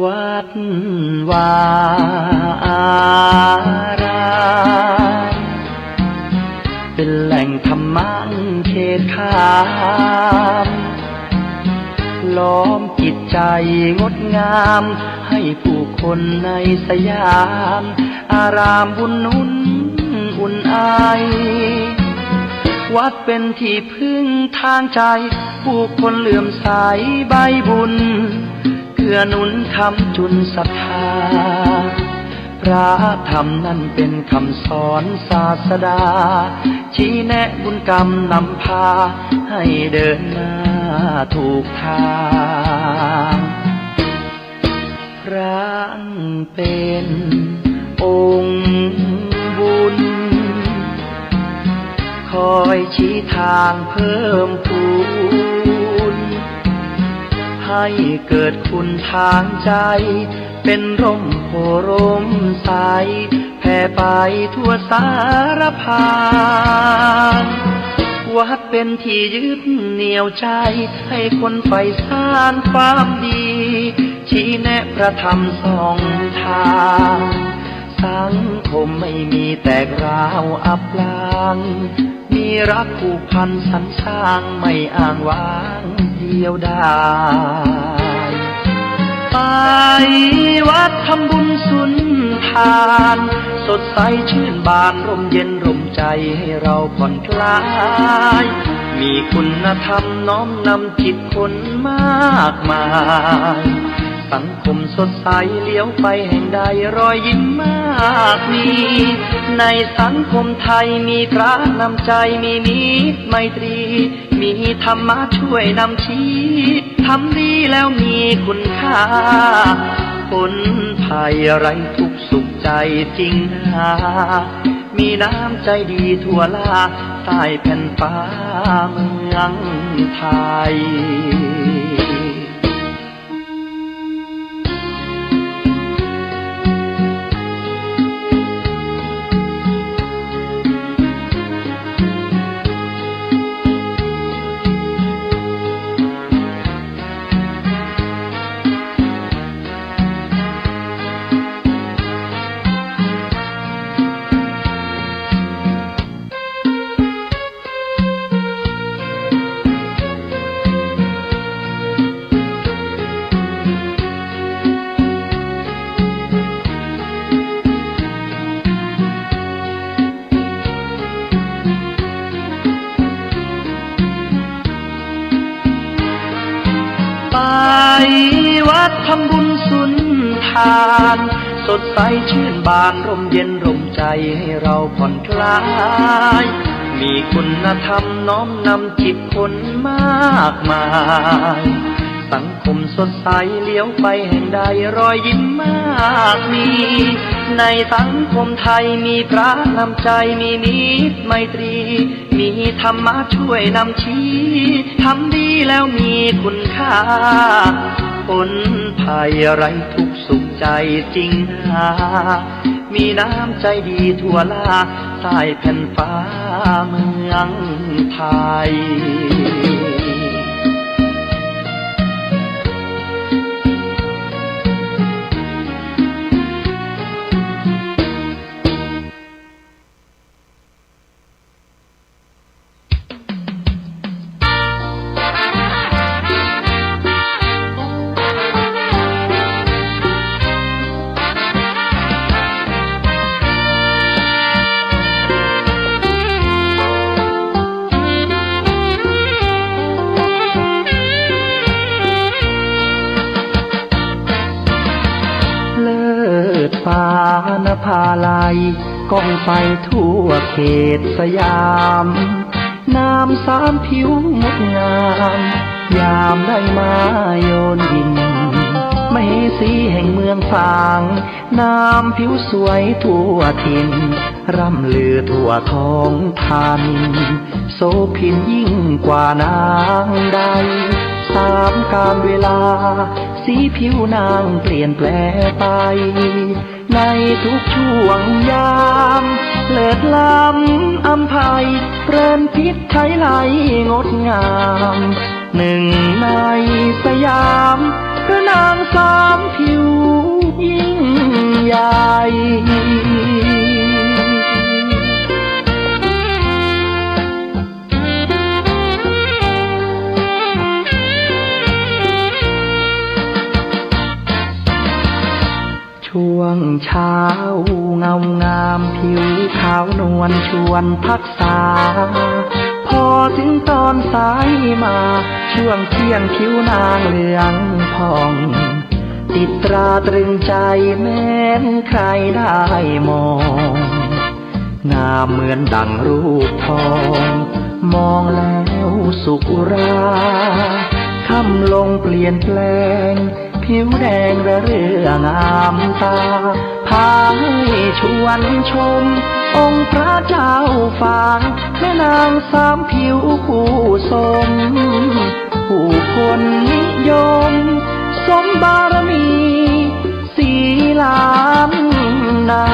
S5: วัดวาอารามเป็นแหล่งธรรมะเขตขามล้อมจิตใจงดงามให้ผู้คนในสยามอารามบุญนุ่นอุ่นไอวัดเป็นที่พึ่งทางใจผู้คนเลื่อมใสใบบุญเพื่อหนุนคำจุนศรัทธาพระธรรมนั้นเป็นคำสอนศาสดาชี้แนะบุญกรรมนำพาให้เดินหน้าถูกทางพระเป็นองค์บุญคอยชี้ทางเพิ่มพูนให้เกิดคุณทางใจเป็นร่มโพร่มใสแผ่ไปทั่วสารพานวัดเป็นที่ยึดเหนี่ยวใจให้คนใฝ่สานความดีชี้แนะพระธรรมส่องทางสังคมไม่มีแตกร้าวอับลางมีรักผูกพันสรรสร้างไม่อ้างว้างเดียวดายไปวัดทำบุญสุนทานสดใสชื่นบานร่มเย็นร่มใจให้เราผ่อนคลายมีคุณธรรมน้อมนำจิตคนมากมายสังคมสดใสเลี้ยวไปแห่งใดรอยยิ้มมากมีในสังคมไทยมีพระนำใจมีมิตรไมตรีมีธรรมะช่วยนำชี้ทำดีแล้วมีคุณค่าผลภัยไร้ทุกข์สุขใจจริงนามี มีน้ำใจดีทั่วลาใต้แผ่นฟ้าเมืองไทยไปวัดทำบุญสุนทานสดใสชื่นบานร่มเย็นร่มใจให้เราผ่อนคลายมีคุณธรรมน้อมนำจิตคนมากมายสังคมสดใสเลี้ยวไปแห่งใดรอยยิ้มมากมีในสังคมไทยมีพระนำใจมีมิตรไมตรีมีธรรมะช่วยนำชี้ทำดีแล้วมีคุณค่าพ้นภัยไร้ทุกข์สุขใจจริงนามีน้ำใจดีทั่วลาใต้แผ่นฟ้าเมืองไทยฟ้านภาลัยก้องไปทั่วเขตสยามนามสามผิวงดงามยามได้มาโยนดินมเหสีแห่งเมืองฝางนามผิวสวยทั่วถิ่นร่ำลือทั่วท้องทานโสภินยิ่งกว่านางใดสามกาลเวลาสีผิวนางเปลี่ยนแปลไปในทุกช่วงยามเลิศล้ำอำไพเปรนพิษไทยไหลงดงามหนึ่งในสยามพระนางสามผิวยิ่งใหญ่ช่วงเช้าเงางามผิวขาวนวลชวนพักษาพอถึงตอนสายมาช่วงเที่ยงผิวนางเหลืองผ่องติดตราตรึงใจแม้นใครได้มองงามเหมือนดังรูปทองมองแล้วสุขอุราค่ำลงเปลี่ยนแปลงผิวแดงระเรื่องามตาพาให้ชวนชมองค์พระเจ้าฝางแม่นางสามผิวผู้สมผู้คนนิยมสมบารมีสีล้านนา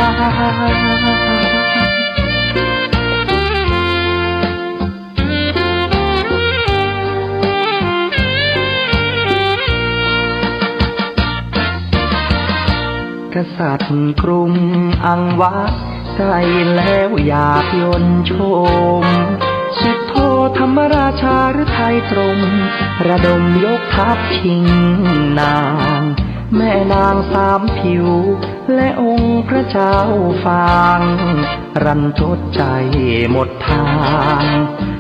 S5: กษัตริย์กรุงอังวะใส่แล้วอยากยนชมสุดโทธรรมราชาหรือไทยตรงระดมยกทัพชิงนางแม่นางสามผิวและองค์พระเจ้าฟางรันทดใจหมดทาง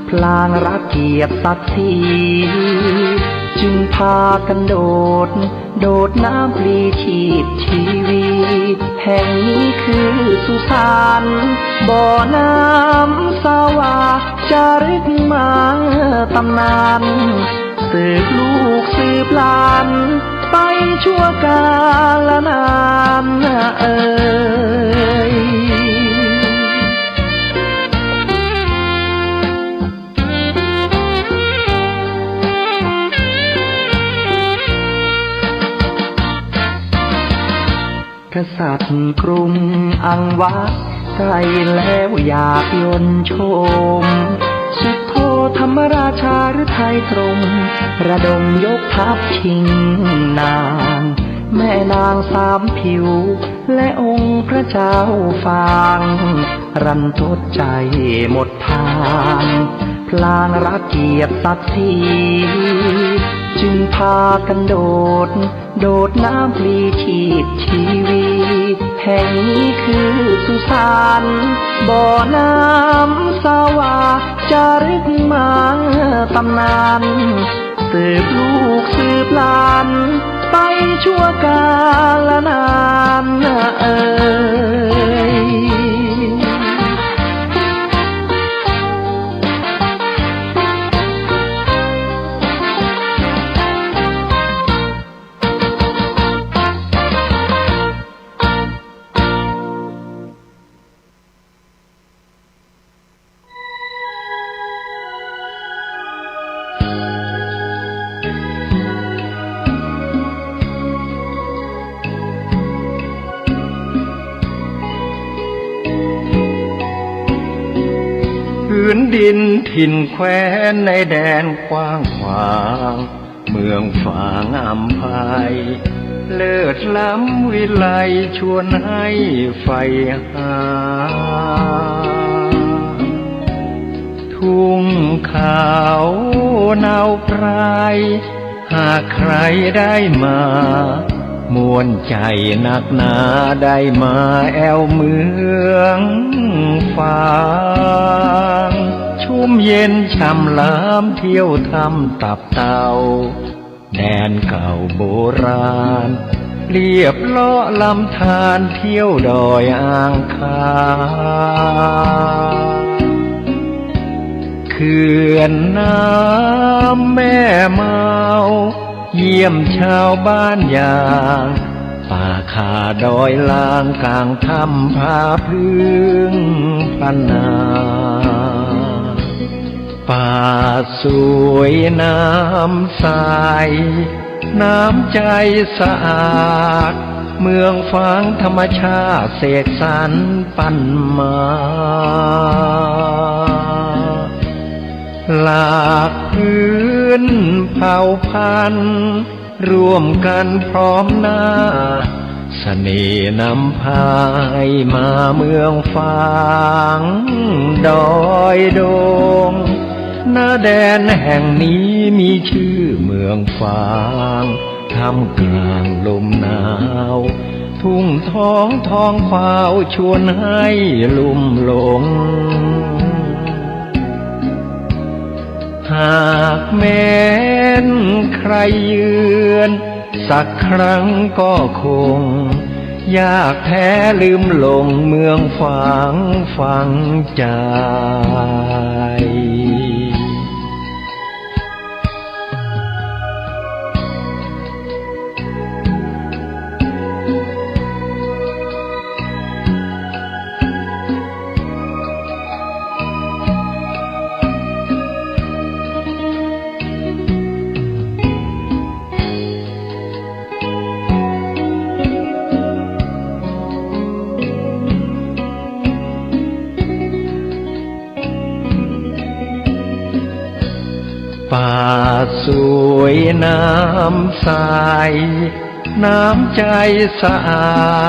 S5: พลางรักเกียรติศักดิ์ศรีจึงพากันโดดน้ำปลีชีพชีวิตแห่งนี้คือสุสานบ่อน้ำสาวาจารึกมาตำนานสืบลูกสืบหลานไปชั่วกาลนาน กษัตริย์กรุงอังวะใกล้แล้วอยากยนต์ชมสุโธธรรมราชาหรือไทยตรงระดมยกทัพชิงนางแม่นางสามผิวและองค์พระเจ้าฟางรันทดใจหมดทางพลางรักเกียรติศักดิ์ศรีจึงพากันโดดน้ำพลีชีพชีวีแห่งนี้คือสุสานบ่อน้ำสวาจารึกมาตำนานสืบลูกสืบหลานไปชั่วกาลนานพื้นดินถิ่นแคว้นในแดนกว้างขวางเมืองฝางอำไพเลิศล้ำวิไลชวนให้ใฝ่หาทุ่งขาวเนาไพรหากใครได้มามวลใจนักหนาได้มาแอวเมืองฝางชุ่มเย็นช่ำล้ำเที่ยวทำตับเต่าแดนเก่าโบราณเรียบเลาะลำธารเที่ยวดอยอ่างคางเขื่อนน้ำแม่เมาเยี่ยมชาวบ้านอย่างป่าคาดอยลางกลางถ้ำผาพึ่งพันนาป่าสวยน้ำใสน้ำใจสะอาดเมืองฟางธรรมชาติเสกสรรปั้นมาหลากพื้นเผ่าพันธุ์ร่วมกันพร้อมหน้าเสน่ห์นำพายมาเมืองฟางดอยดงหน้าแดนแห่งนี้มีชื่อเมืองฟางท่ามกลางลมหนาวทุ่งท้องฟ้าชวนให้ลุ่มหลงหากแม้นใครเยือนสักครั้งก็คงยากแท้ลืมหลงเมืองฝางฝังใจป่าสวยน้ำใสน้ำใจสะอ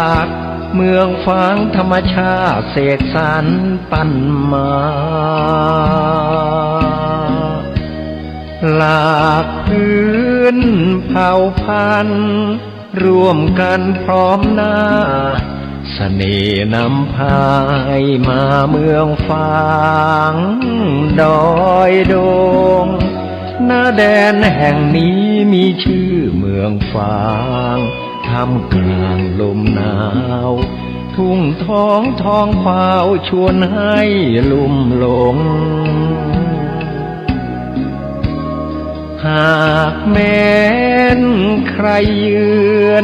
S5: าดเมืองฟางธรรมชาติเสกสรรปั้นมาหลากพื้นเผ่าพันธุ์ร่วมกันพร้อมหน้าเสน่ห์นำพายมาเมืองฟางดอยดงหน้าแดนแห่งนี้มีชื่อเมืองฟางท่ามกลางลมหนาวทุ่งท้องฟ้าชวนให้ลุ่มหลงหากแม้นใครเยือน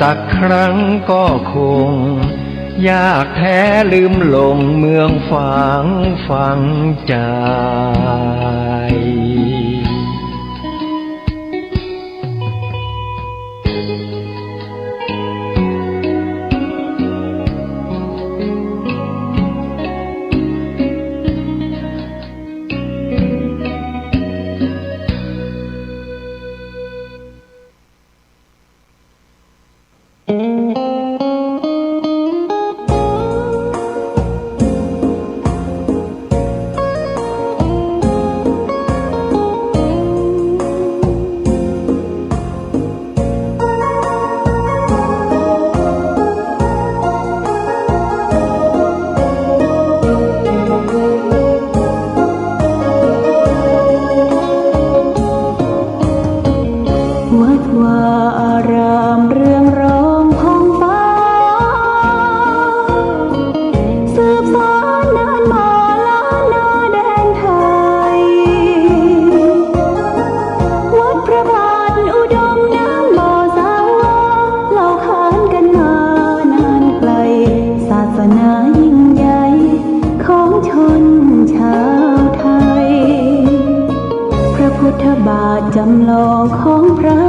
S5: สักครั้งก็คงยากแท้ลืมหลงเมืองฝางฝังใจ
S2: เ ทจำลองของพระ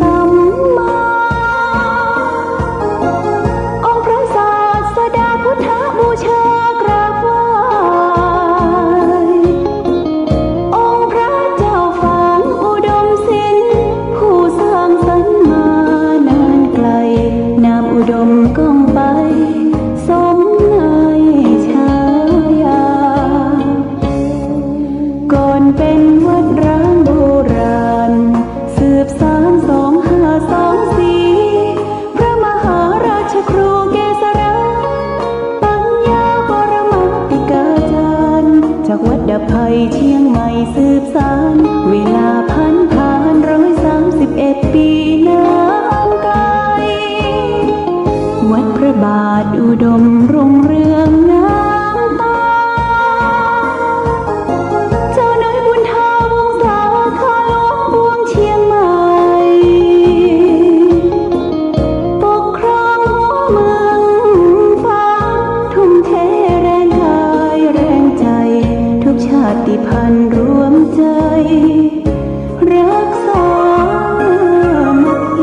S2: สัมมาองค์พระศาสดาพุทธบูชากราบไหว้องค์พระเจ้าฝังอุดมศิลป์ผู้สร้างสรรค์มานานไกลนามอุดมก้องไปสมในฉายาก่อนเป็นวัดร้างโบราณสืบสาน2524พระมหาราชครูเกษราปัญญาปรมาติกาจารย์จากวัดดภัยเชียงใหม่สืบสานเวลาผ่าน131 ปีนานไกลวัดพระบาทอุดมรุ่งเรืองน้ำตาเจ้าน้อยบุญทาวงศาคาหลวงปวงเชียงใหม่ปกครองหัวเมืองฟ้าทุ่มเทแรงกายแรงใจทุกชาติพันธุ์รวมใจรักษามัคคี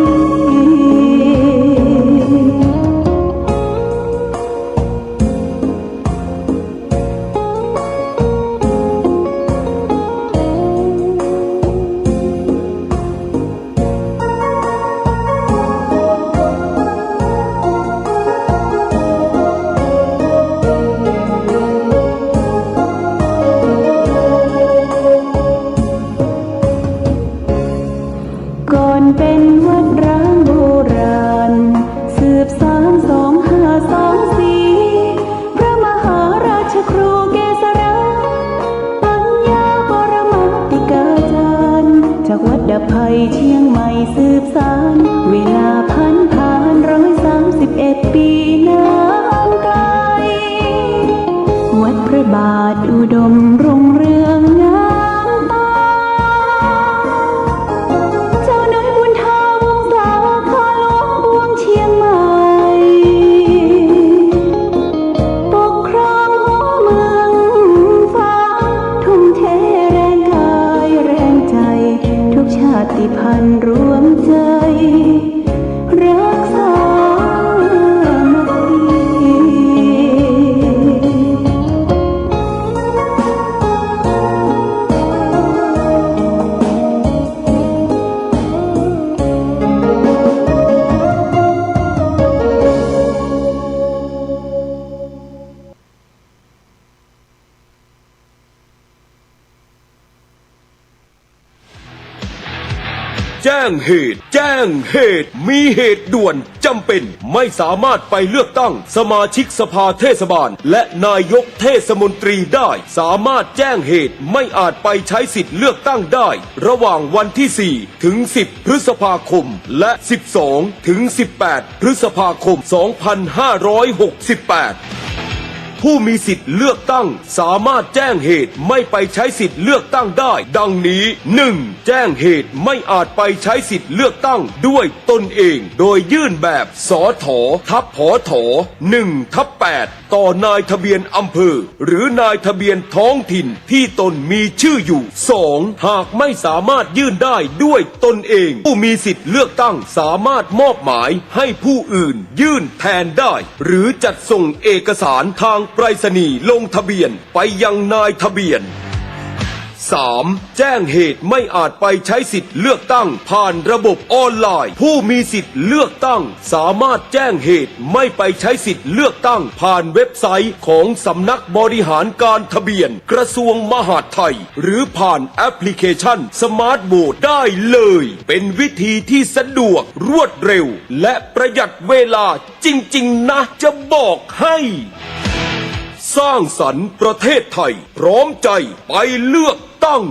S2: บาทอุดมรุ่งเรืองงามตาเจ้าน้อยบุญทาวงศาคาหลวงปวงเชียงใหม่ปกครองหัวเมืองฟ้าทุ่มเทแรงกายแรงใจทุกชาติพันธุ์รวมใจรักษา
S6: แจ้งเหตุแจ้งเหตุมีเหตุด่วนจำเป็นไม่สามารถไปเลือกตั้งสมาชิกสภาเทศบาลและนายกเทศมนตรีได้สามารถแจ้งเหตุไม่อาจไปใช้สิทธิ์เลือกตั้งได้ระหว่างวันที่ 4 ถึง 10 พฤษภาคมและ 12 ถึง 18 พฤษภาคม 2568ผู้มีสิทธิ์เลือกตั้งสามารถแจ้งเหตุไม่ไปใช้สิทธิ์เลือกตั้งได้ดังนี้ 1. แจ้งเหตุไม่อาจไปใช้สิทธิ์เลือกตั้งด้วยตนเองโดยยื่นแบบสถทับผถ1/8ต่อนายทะเบียนอำเภอหรือนายทะเบียนท้องถิ่นที่ตนมีชื่ออยู่ 2. หากไม่สามารถยื่นได้ด้วยตนเองผู้มีสิทธิ์เลือกตั้งสามารถมอบหมายให้ผู้อื่นยื่นแทนได้หรือจัดส่งเอกสารทางไปรษณีย์ลงทะเบียนไปยังนายทะเบียน 3. แจ้งเหตุไม่อาจไปใช้สิทธิ์เลือกตั้งผ่านระบบออนไลน์ผู้มีสิทธิ์เลือกตั้งสามารถแจ้งเหตุไม่ไปใช้สิทธิ์เลือกตั้งผ่านเว็บไซต์ของสำนักบริหารการทะเบียนกระทรวงมหาดไทยหรือผ่านแอปพลิเคชันสมาร์ทโหวตได้เลยเป็นวิธีที่สะดวกรวดเร็วและประหยัดเวลาจริงๆนะจะบอกให้สร้างสรรค์ประเทศไทยพร้อมใจไปเลือกตั้ง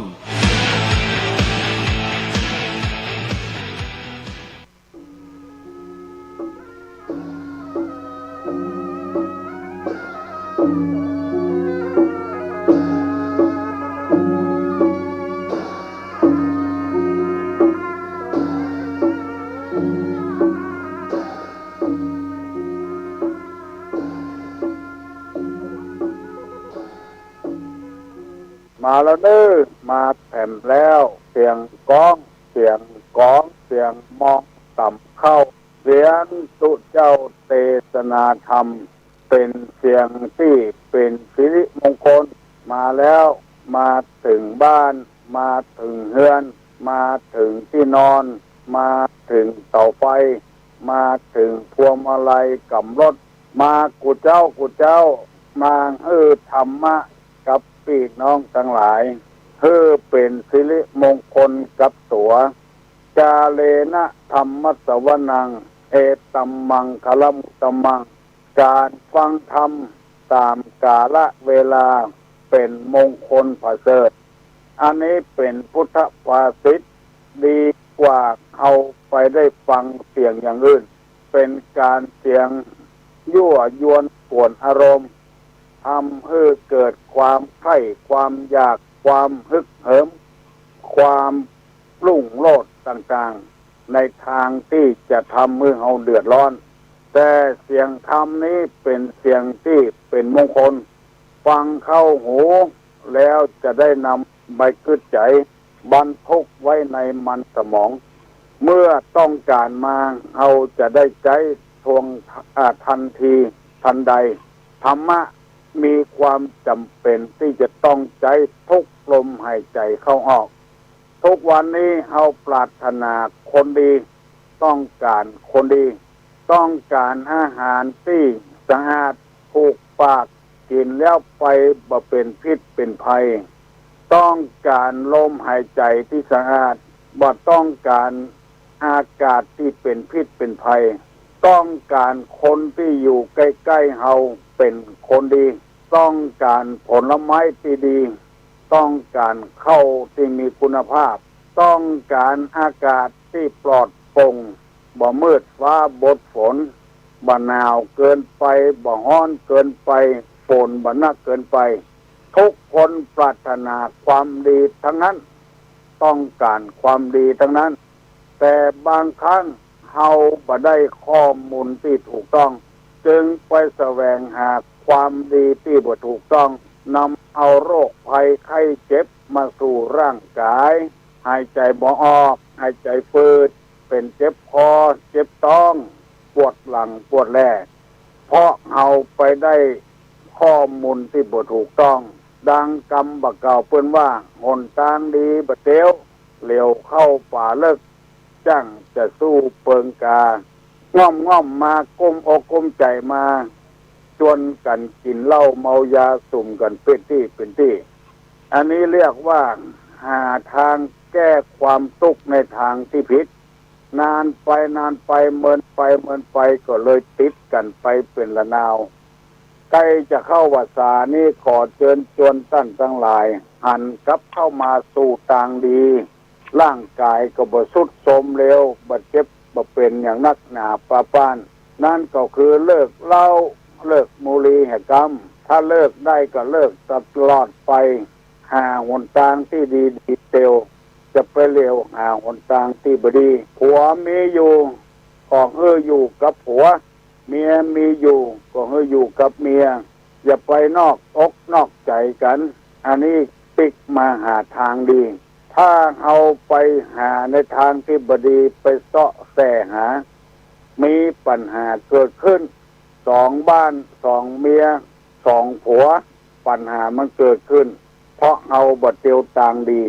S7: มาแล้วเด้อมาแผ่นแล้วเสียงก้องเสียงก้องเสียงมองต่ำเข้าเสียงตุเจ้าเทศนาธรรมเป็นเสียงที่เป็นสิริมงคลมาแล้วมาถึงบ้านมาถึงเฮือนมาถึงที่นอนมาถึงเสาไฟมาถึงพวงมาลัยกับรถมากุเจ้ามาธรรมะกับพี่น้องทั้งหลายเป็นสิริมงคลกับตัวจาเลนะธรรมสวนังเอตัมมังคลมุตตมังการฟังธรรมตามกาลเวลาเป็นมงคลประเสริฐอันนี้เป็นพุทธภาษิตดีกว่าเอาไปได้ฟังเสียงอย่างอื่นเป็นการเสียงยั่วยวนกวนอารมณ์ทำให้เกิดความใคร่ความอยากความฮึกเหิมความปรุ่งโลดต่างๆในทางที่จะทำให้เราเดือดร้อนแต่เสียงธรรมนี้เป็นเสียงที่เป็นมงคลฟังเข้าหูแล้วจะได้นำไปกึศใจบรรทุกไว้ในมันสมองเมื่อต้องการมาเราจะได้ใจทวงทันทีทันใดธรรมะมีความจำเป็นที่จะต้องใจทุกลมหายใจเข้าออกทุกวันนี้เราปรารถนาคนดีต้องการคนดีต้องการอาหารที่สะอาดถูกปากกินแล้วไปบ่เป็นพิษเป็นภัยต้องการลมหายใจที่สะอาดบ่ต้องการอากาศที่เป็นพิษเป็นภัยต้องการคนที่อยู่ใกล้ๆเฮาเป็นคนดีต้องการผลไม้ที่ดีต้องการข้าวที่มีคุณภาพต้องการอากาศที่ปลอดโปร่งบ่มืดฟ้าบดฝนบ่หนาวเกินไปบ่ร้อนเกินไปฝนบ่หนักเกินไปทุกคนปรารถนาความดีทั้งนั้นต้องการความดีทั้งนั้นแต่บางครั้งเฮาบ่ได้ข้อมูลที่ถูกต้องจึงไปแสวงหาความดีที่บ่ถูกต้องนำเอาโรคภัยไข้เจ็บมาสู่ร่างกายหายใจบ่ออกหายใจฝืดเป็นเจ็บคอเจ็บท้องปวดหลังปวดแล่เพราะเอาไปได้ข้อมูลที่บ่ถูกต้องดังกำบักเก่าเปิ้นว่าหนทางดีบ่เตียวเหลียวเข้าป่าเลิกจังจะสู้เปิงกาง่อมมาก้มอกก้มใจมาชวนกันกินเหล้าเมายาสุ่มกันเป็นที่อันนี้เรียกว่าหาทางแก้ความทุกข์ในทางที่ผิดนานไปเมินไปก็เลยติดกันไปเป็นละนาวใกล้จะเข้าวาสานี่ขอเชิญชวนท่านทั้งหลายหันกลับเข้ามาสู่ทางดีร่างกายก็บ่ทรุดโทรมเร็วบ่เจ็บบ่เป็นอย่างนักหนาปาป้านนั่นก็คือเลิกเหล้าเลิกบุหรี่แห่งกรรมถ้าเลิกได้ก็เลิกตลอดไปหาหนทางที่ดีเตียวจะไปเร็วหาหนทางที่บดีผัวมีอยู่ก็อยู่กับผัวเมียมีอยู่ก็อยู่กับเมียอย่าไปนอกอกนอกใจกันอันนี้ติกมาหาทางดีถ้าเอาไปหาในทางที่บดีไปเสาะแสหามีปัญหาเกิดขึ้นสองบ้านสองเมียสองผัวปัญหามันเกิดขึ้นเพราะเอาบัดเตียวต่างดี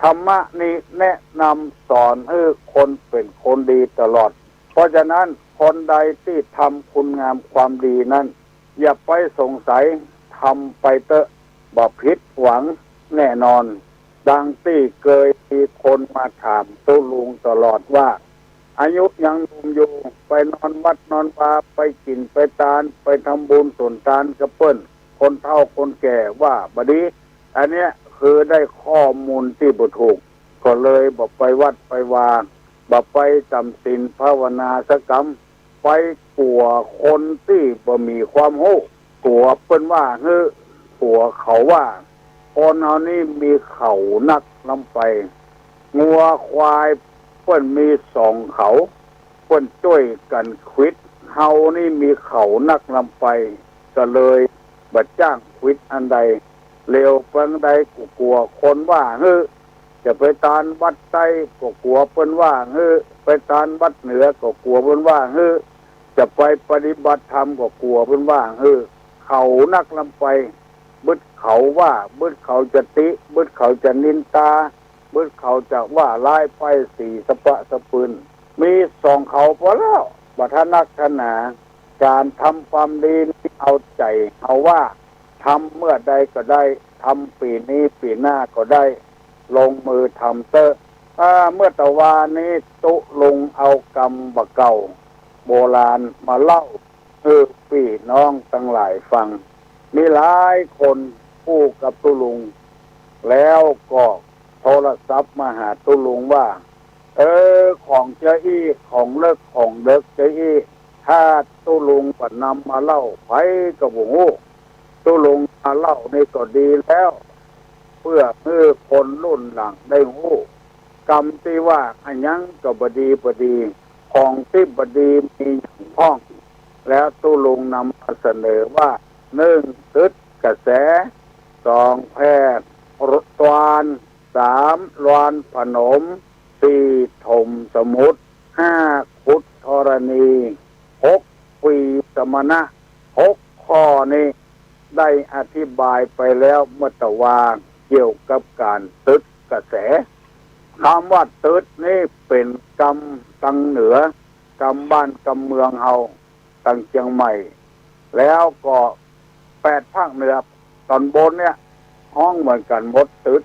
S7: ธรรมะนี้แนะนำสอนให้คนเป็นคนดีตลอดเพราะฉะนั้นคนใดที่ทำคุณงามความดีนั้นอย่าไปสงสัยทำไปเถอะบ่ผิดหวังแน่นอนดังที่เคยมีคนมาถามตุลุงตลอดว่าอายุยังหนุ่มอยู่ไปนอนวัดนอนวาไปกินไปทานไปทำบุญสุนทานกระเปิ้นคนเฒ่าคนแก่ว่าบดีอันเนี้ยคือได้ข้อมูลที่บ่ถูกก็เลยบอกไปวัดไปวาบอกไปจำศีลภาวนาสกรรมไปกลัวคนที่บ่มีความรู้กลัวเปิ้นว่ากลัวเขาว่าคนเฮานี่มีเขานักลำไปงัวควายเปิ้นมีสองเขาเปิ้นช่วยกันควิดเฮานี่มีเขานักลำไปก็เลยบัดจ้างควิดอันใด เร็วเพิ่งใดกูกลัวคนว่าจะไปตานวัดใต้ก็กลัวเพิ่นว่าไปตานวัดเหนือก็กลัวเพิ่นว่าจะไปปฏิบัติธรรมก็กลัวเพิ่นว่าเขานักลำไปบึดเขาว่าบึดเขาจะติบึดเขาจะนินตาบึดเขาจะว่าลายไปสีสะปะสะปืนมีสองเขาพอแล้วบัทนักขนาการทำความดีเอาใจเอาว่าทำเมื่อใดก็ได้ทำปีนี้ปีหน้าก็ได้ลงมือทำเตอะเมื่อตะวานี้ตุลุงเอากรรมบะเก่าโบราณมาเล่าพี่น้องทั้งหลายฟังมีหลายคนพูดกับตุลุงแล้วก็โทรศัพท์มาหาตุลุงว่าของเจ้าอี้ของเลิกของเด็กเจ้าอี้ถ้าตุลุงก็นำมาเล่าไปกับหูตุลุงมาเล่านี่ก็ดีแล้วเพื่อคนรุ่นหลังได้หูกรรมที่ว่าอันยังก็บดีของที่บดีมีอย่างพ้องแล้วตุลุงนำมาเสนอว่า1ตึดกระแส2แพทย์รตวาน3ลวนผนม4ถมสมุทร5ขุดธรณี6ปีสมณะ6ข้อนี้ได้อธิบายไปแล้วเมื่อตะวาเกี่ยวกับการตึดกระแสคำว่าตึดนี่เป็นกรรมตังเหนือกรรมบ้านกรรมเมืองเฮาตังเชียงใหม่แล้วก็8ภาคเหนือตอนบนเนี่ยห้องเหมือนกันหมดตึด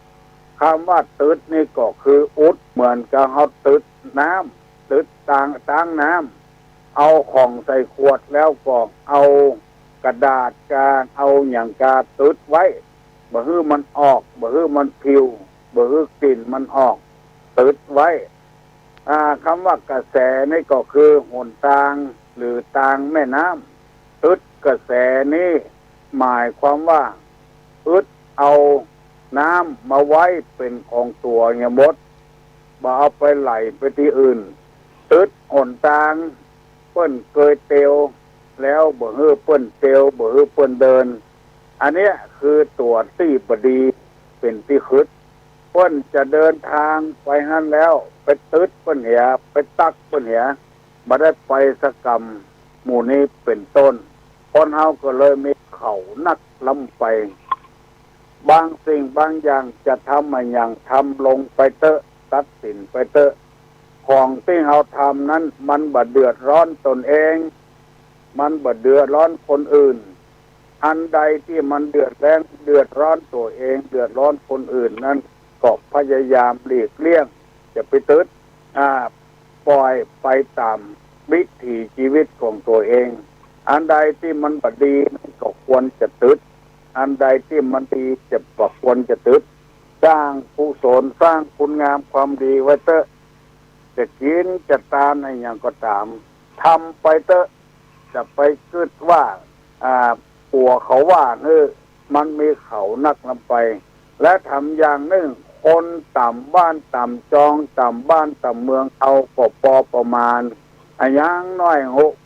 S7: คำว่าตึดนี่ก็คืออุดเหมือนกับเฮาตึดน้ำตึดตั้งน้ำเอาของใส่ขวดแล้วก็เอากระดาษกาเอาอย่างกาตึดไว้บ่ฮื้อมันออกบ่ฮื้อมันพิวบ่ฮื้อกลิ่นมันออกตึดไว้คำว่ากระแสนี่ก็คือหนทางหรือทางแม่น้ำตึดกระแสนี่หมายความว่าอึดเอาน้ำมาไว้เป็นของตัวเนี่ยหมดบ่เอาไปไหลไปที่อื่นตึดหนทางเปิ้นเคยเตียวแล้วบ่ฮื้อเปิ้นเตียวบ่ฮื้อเปิ้นเดินอันเนี้ยคือตัวที่บดีเป็นที่คึดเปิ้นจะเดินทางไปนั่นแล้วไปตึดเปิ้นเหียไปตักเปิ้นเหียบ่ได้ไปสกรรมหมู่นี้เป็นต้นคนเฮาก็เลยมีเขานักล้ำไปบางสิ่งบางอย่างจะทำมาอย่างทำลงไปเตอะตัดสินไปเตอะของที่เฮาทำนั้นมันบ่เดือดร้อนตนเองมันบ่เดือดร้อนคนอื่นอันใดที่มันเดือดร้อนตัวเองเดือดร้อนคนอื่นนั้นก็พยายามหลีกเลี่ยงจะไปตึดปล่อยไปตามวิถีชีวิตของตัวเองอันใดที่มันบ่ดีก็ควรจะตึดอันใดที่มันดีจะควรจะตึดสร้างกุศลสร้างคุณงามความดีไว้เตอะจะกินจะทานอะไรอย่างก็ตามทำไปเตอะจะไปคิดว่าปัวเขาว่ามันมีเขานักลำไปและทำอย่างหนึ่งคนต่ำบ้านต่ำจองต่ำบ้านต่ำเมืองเอาก็พอประมาณอย่างน้อย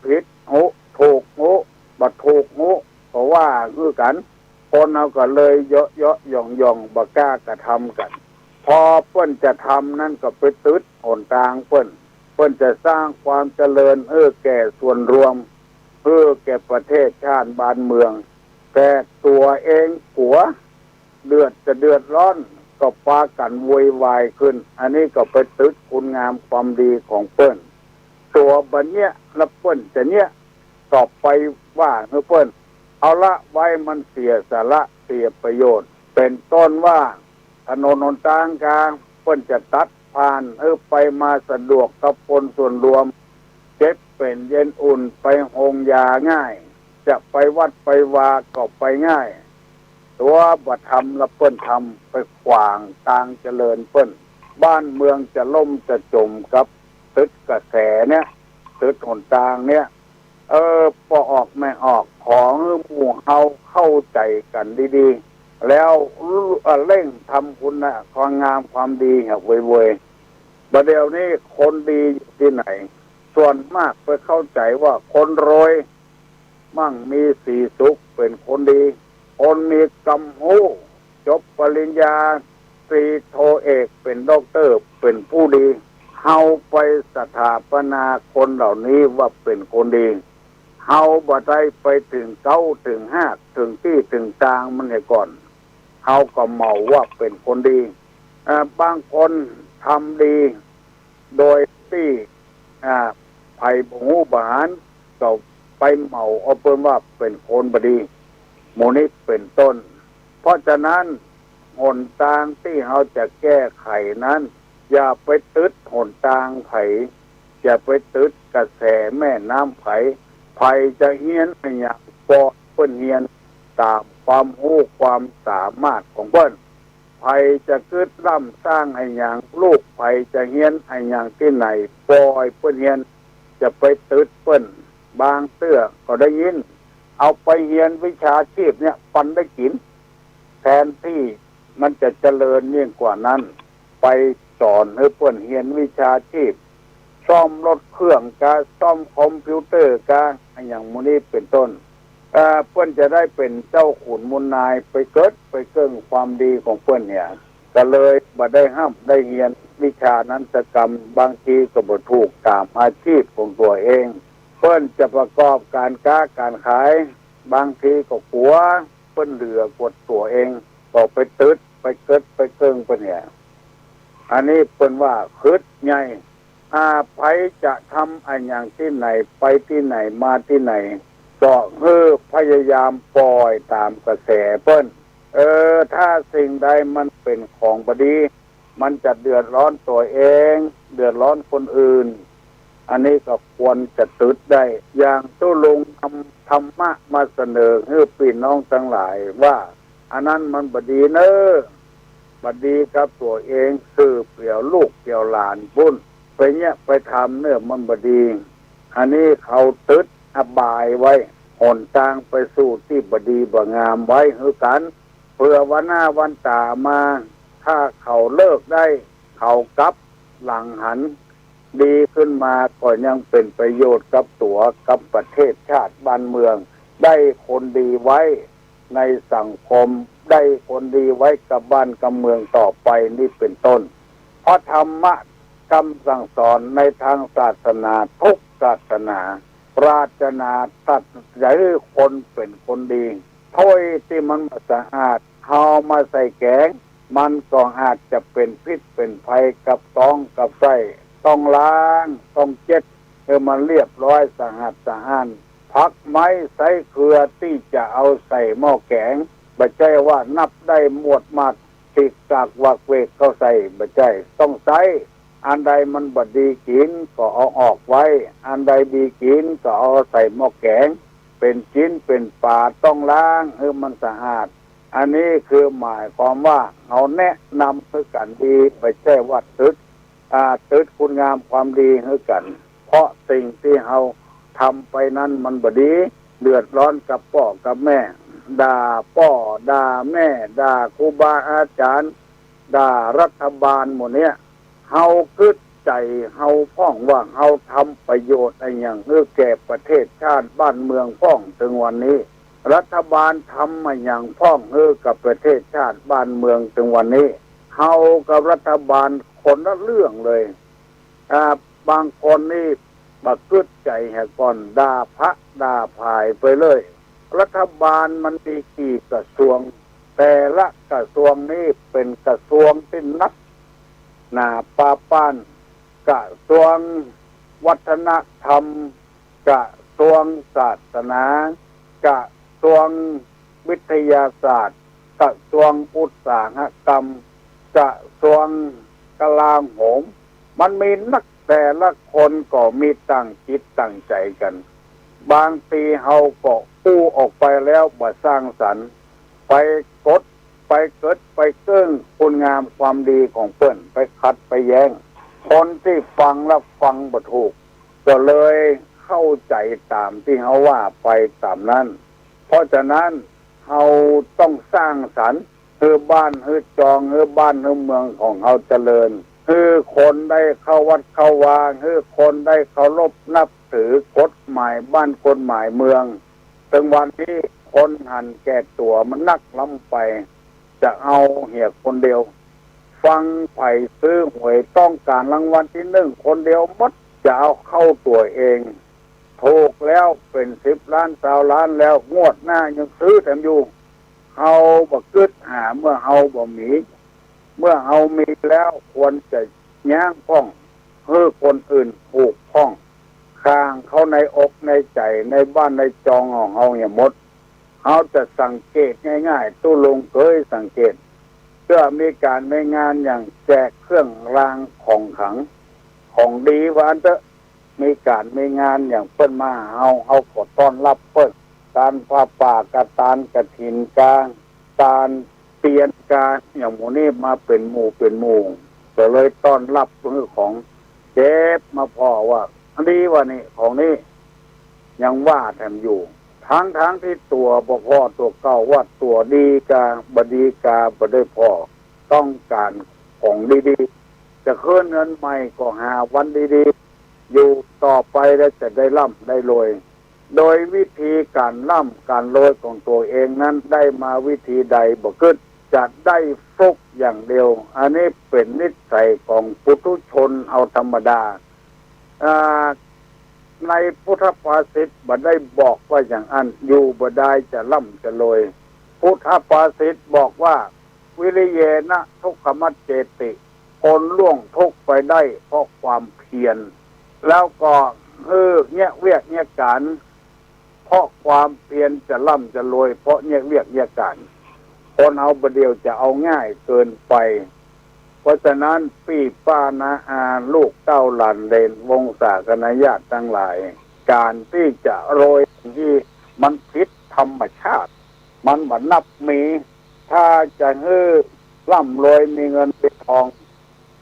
S7: ผิดถูกบ่ถูกเพราะว่าคือกันคนเอาก็เลยเยอะย่องบ่กล้ากระทำกันพอเพิ่นจะทำนั่นก็ไปตึดหนทางเพิ่นจะสร้างความเจริญแก่ส่วนรวมแก่ประเทศชาติบ้านเมืองแต่ตัวเองหัวเดือดร้อนก็พากันโวยวายขึ้นอันนี้ก็ไปตึดคุณงามความดีของเพิ่นตัวบัดเนี้ยแล้วเพิ่นจะเนี้ยตอบไปว่าเพิ่นเอาละไว้มันเสียสาระเสียประโยชน์เป็นต้นว่าถนนหนทางกลางเพิ่นจะตัดผ่านไปมาสะดวกกับคนส่วนรวมเจ็บเป็นเย็นอุ่นไปโรงยาง่ายจะไปวัดไปวาก็ไปง่ายตัวบ่ทำละเปิ้นทำไปขวางทางเจริญเปิ้นบ้านเมืองจะล่มจะจมกับตึกกระแสเนี่ยตึกหนทางเนี่ยพอออกไม่ออกของหมู่เฮาเข้าใจกันดีๆแล้วเร่งทำคุณความงามความดีครับเว้ยๆประเดี๋ยวนี้คนดีอยู่ที่ไหนส่วนมากไปเข้าใจว่าคนรวยมั่งมีสีสุขเป็นคนดีคนมีกรรมหู จบปริญญาตรีโทเอกเป็นด็อกเตอร์เป็นผู้ดีเฮาไปสถาปนาคนเหล่านี้ว่าเป็นคนดีเฮาบ่ได้ไปถึงเก้าถึงห้าถึงที่ถึงกลางมันให้ก่อนเฮาก็เมาว่าเป็นคนดีบางคนทำดีโดยที่ไผ่บงูบหารก็ไปเมาเอาเป็นว่าเป็นคนบดีโมนิเป็นต้นเพราะฉะนั้นหนทางที่เราจะแก้ไขนั้นอย่าไปตึดหนทางไผอย่าไปตึดกระแสแม่น้ำไผจะเฮียนอย่างปอเพิ่นเฮียนตามความรู้ความสามารถของเพิ่นไผจะเกิดร่ำสร้างให้อย่างลูกไผจะเฮียนให้อย่างที่ไหนปล่อยเพิ่นเฮียนจะไปตึดเพิ่นบางเตื้อก็ได้ยินเอาไปเฮียนวิชาชีพเนี่ยปันได้กินแทนที่มันจะเจริญยิ่งกว่านั้นไปสอนให้เพิ่นเฮียนวิชาชีพซ่อมรถเครื่องกาซ่อมคอมพิวเตอร์กาอย่างมูนี้เป็นต้นเพิ่นจะได้เป็นเจ้าขุนมูลนายไปเกิดไปเกิ่งความดีของเพิ่นเนี่ยก็เลยบ่ได้ห้ามได้เรียนวิชานั้นตกรรมบางทีก็บ่ถูกตามอาชีพของตัวเองเพิ่นจะประกอบการค้าการขายบางทีก็กลัวเพิ่นเหลือกดตัวเองก็ไปตึดไปเกิดไปเกิ่งเพิ่นเนี่ยอันนี้เพิ่นว่าคิดใหญ่ไผจะทำอันอย่างที่ไหนไปที่ไหนมาที่ไหนก็พยายามปล่อยตามกระแสเพิ่นถ้าสิ่งใดมันเป็นของบดีมันจะเดือดร้อนตัวเองเดือดร้อนคนอื่นอันนี้ก็ควรจะตึดได้อย่างตู้ลุงทำธรรมะมาเสนอให้พี่น้องทั้งหลายว่าอันนั้นมันบดีเนอบดีกับตัวเองสืบเปลี่ยวลูกเปลี่ยวหลานบุญไปเนี่ยไปทำเนื้อมันบดีอันนี้เขาตึดอบายไว้หนทางไปสู่ที่บดีบ่งามไว้ให้กันเพื่อวันหน้าวันตามาถ้าเขาเลิกได้เขากลับหลังหันดีขึ้นมาก็ยังเป็นประโยชน์กับตัวกับประเทศชาติบ้านเมืองได้คนดีไว้ในสังคมได้คนดีไว้กับบ้านกับเมืองต่อไปนี่เป็นต้นเพราะธรรมะคำสั่งสอนในทางศาสนาทุกศาสนาปรารถนาตัดใจคนเป็นคนดีถ้วยที่มันสะอาดเอามาใส่แกงมันก็อาจจะเป็นพิษเป็นภัยกับท้องกับไส้ต้องล้างต้องเช็ดให้มันเรียบร้อยสะอาดสะอ้านพักไม้ใส่เกลือที่จะเอาใส่หม้อแกงไม่ใช่ว่านับได้หมวดมาติดจากวักเวกเข้าใส่ไม่ใช่ต้องใส่อันใดมันบดีกินก็เอาออกไว้อันใดดีกินก็เอาใส่หม้อแกงเป็นชิ้นเป็นปาต้องล้างให้มันสะอาดอันนี้คือหมายความว่าเอาแนะนำให้กันดีไม่ใช่ว่าตึดคุณงามความดีให้กันเพราะสิ่งที่เราทำไปนั้นมันบดีเดือดร้อนกับพ่อกับแม่ด่าพ่อด่าแม่ด่าครูบาอาจารย์ด่ารัฐบาลหมดเนี้ยเฮาคิดใจเฮาพ้องว่าเฮาทำประโยชน์อะไรอย่างแก่ประเทศชาติบ้านเมืองพ้องถึงวันนี้รัฐบาลทำมาอย่างพ้องกับประเทศชาติบ้านเมืองถึงวันนี้เฮากับรัฐบาลคนละเรื่องเลยบางคนนี่บักกึดใจแหกก่อนด่าพระด่าภายไปเลยรัฐบาลมันมีกี่กระทรวงแต่ละกระทรวงนี้เป็นกระทรวงที่นักหนาปาป้านกระทรวงวัฒนธรรมกระทรวงศาสนากระทรวงวิทยาศาสตร์กระทรวงอุตสาหกรรมกระทรวงกลาโหมมันมีนักแต่ละคนก็มีตั้งจิตตั้งใจกันบางทีเฮาก็กู้ออกไปแล้วบ่สร้างสรรค์ไปกดไปเกิดไปเกิ้งคุณงามความดีของเพิ่นไปขัดไปแย้งคนที่ฟังแล้วฟังบ่ถูกก็เลยเข้าใจตามที่เฮาว่าไปตามนั้นเพราะฉะนั้นเฮาต้องสร้างสรรค์บ้านจองบ้านเมืองของเฮาเจริญคนได้เข้าวัดเข้าวาคนได้เคารพนับถือกฎหมายบ้านกฎหมายเมืองถึงวันนี้คนหันแก่ตัวมันนักล้ำไปจ จะเอาเหี่ยคนเดียวฟังไผ่ซื้อหวยต้องการรางวัลที่หนึ่งคนเดียวหมดจะเอาเข้าตัวเองถูกแล้วเป็น10 ล้าน20 ล้านแล้วงวดหน้ายังซื้อแถมอยู่เฮาบ่กึดหาเมื่อเฮาบ่มีเมื่อเฮามีแล้วควรจะย่างป้องเพื่อคนอื่นผูกพ้องข้างเขาในอกในใจในบ้านในจองของเฮาเนี่ยหมดเฮาจะสังเกตง่ายๆตู้ลงเคยสังเกตเพื่อมีการในงานอย่างแจกเครื่องรางของขลังของดีว่าอันเถอะมีการมีงานอย่างเปิ้นมาเฮาก็ต้อนรับเปิ้นการผ้าป่ากฐานกฐินการเปลี่ยนการอย่างหมู่นี้มาเป็นหมู่ก็เลยต้อนรับเรื่องของเจ็บมาพอว่าอันนี้ว่านี่ของนี้ยังว่าแถมอยู่ทั้งที่ตัวบ่พอตัวเก่าว่าตัวดีกาบดีกาบ่ได้พอต้องการของดีๆจะคืนเงินใหม่ก็หาวันดีๆอยู่ต่อไปแล้วจะได้ร่ำได้รวยโดยวิธีการร่ำการรวยของตัวเองนั้นได้มาวิธีใดบ่กึดจะได้ฟุกอย่างเดียวอันนี้เป็นนิสัยของปุถุชนเอาธรรมดาในพุทธภาษิตบ่ได้บอกว่าอย่างอันอยู่บ่ได้จะร่ำจะรวยพุทธภาษิตบอกว่าวิริเยนะทุกขมัจเจติคนล่วงทุกข์ไปได้เพราะความเพียรแล้วก็เงี้ยเวียกเงี้ยการเพราะความเพียรจะร่ำจะรวยเพราะเงี้ยเวียกเงี้ยการคนเอาประเดียวจะเอาง่ายเกินไปเพราะฉะนั้นพี่ป้านาอาลูกเต้าหลานเลนวงศาคณะญาติทั้งหลายการที่จะโรยที่มันผิดธรรมชาติมันบ่นับมีถ้าจะร่ำรวยมีเงินมีทอง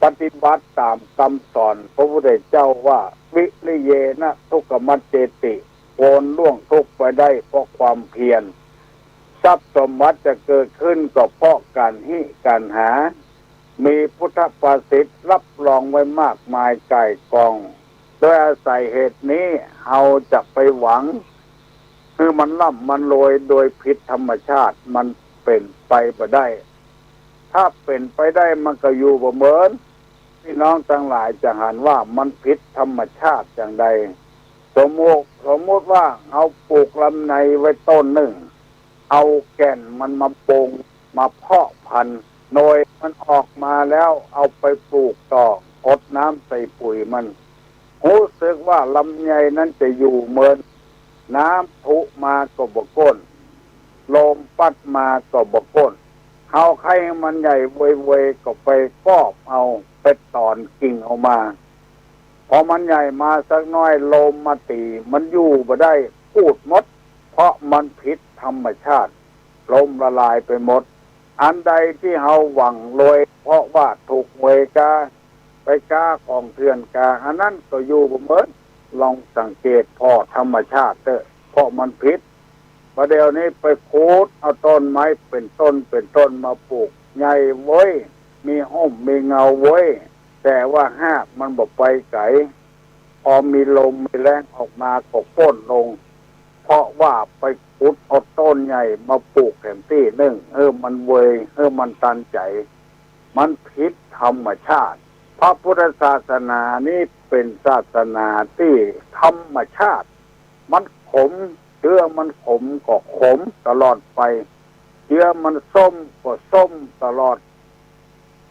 S7: ปฏิบัติตามคำสอนพระพุทธเจ้าว่าวิริเยนะทุกขมัจเจติโอนล่วงทุกข์ไปได้เพราะความเพียรทรัพย์สมบัติจะเกิดขึ้นก็เพราะการหามีพุทธภาษิตรับรองไว้มากมายก่ายกองโดยอาศัยเหตุนี้เราจะไปหวังคือมันร่ำมันรวยโดยผิดธรรมชาติมันเป็นไปบ่ได้ถ้าเป็นไปได้มันก็อยู่บ่เหมือนพี่น้องทั้งหลายจะหันว่ามันผิดธรรมชาติอย่างใดสมมติว่าเอาปลูกลำไยไว้ต้นหนึ่งเอาแก่นมันมาปลูกมาเพาะพันธุ์โดยมันออกมาแล้วเอาไปปลูกต่ออดน้ำใส่ปุ๋ยมันรู้สึกว่าลำไยนั้นจะอยู่เหมือนน้ำพุมาก็บ่ก้นลมปัดมาก็บ่ก้นเอาไข่มันใหญ่เวยๆก็ไปกอบเอาไปตอนกิ่งออกมาพอมันใหญ่มาสักน้อยลมมาตีมันอยู่บ่ได้พูดหมดเพราะมันผิดธรรมชาติลมละลายไปหมดอันใดที่เฮาหวังรวยเพราะว่าถูกหวยกาไปกาของเถื่อนกาอันนั้นก็อยู่บ่เหมือนลองสังเกตพอธรรมชาติเถอะเพราะมันผิดประเดี๋ยวนี้ไปคูดเอาต้นไม้เป็นต้นมาปลูกใหญ่เว้ยมีห่มมีเงาเว้ยแต่ว่าหากมันบ่ไปไกลพอมีลมมีแรงออกมาก็โค่นลงเพราะว่าไปขุดเอาต้นใหญ่มาปลูกแถมที่นึงมันเวยมันตันใจมันผิดธรรมชาติพระพุทธศาสนานี้เป็นศาสนาที่ธรรมชาติมันขมเชื้อมันขมก็ขมตลอดไปเชื้อมันส้มก็ส้มตลอด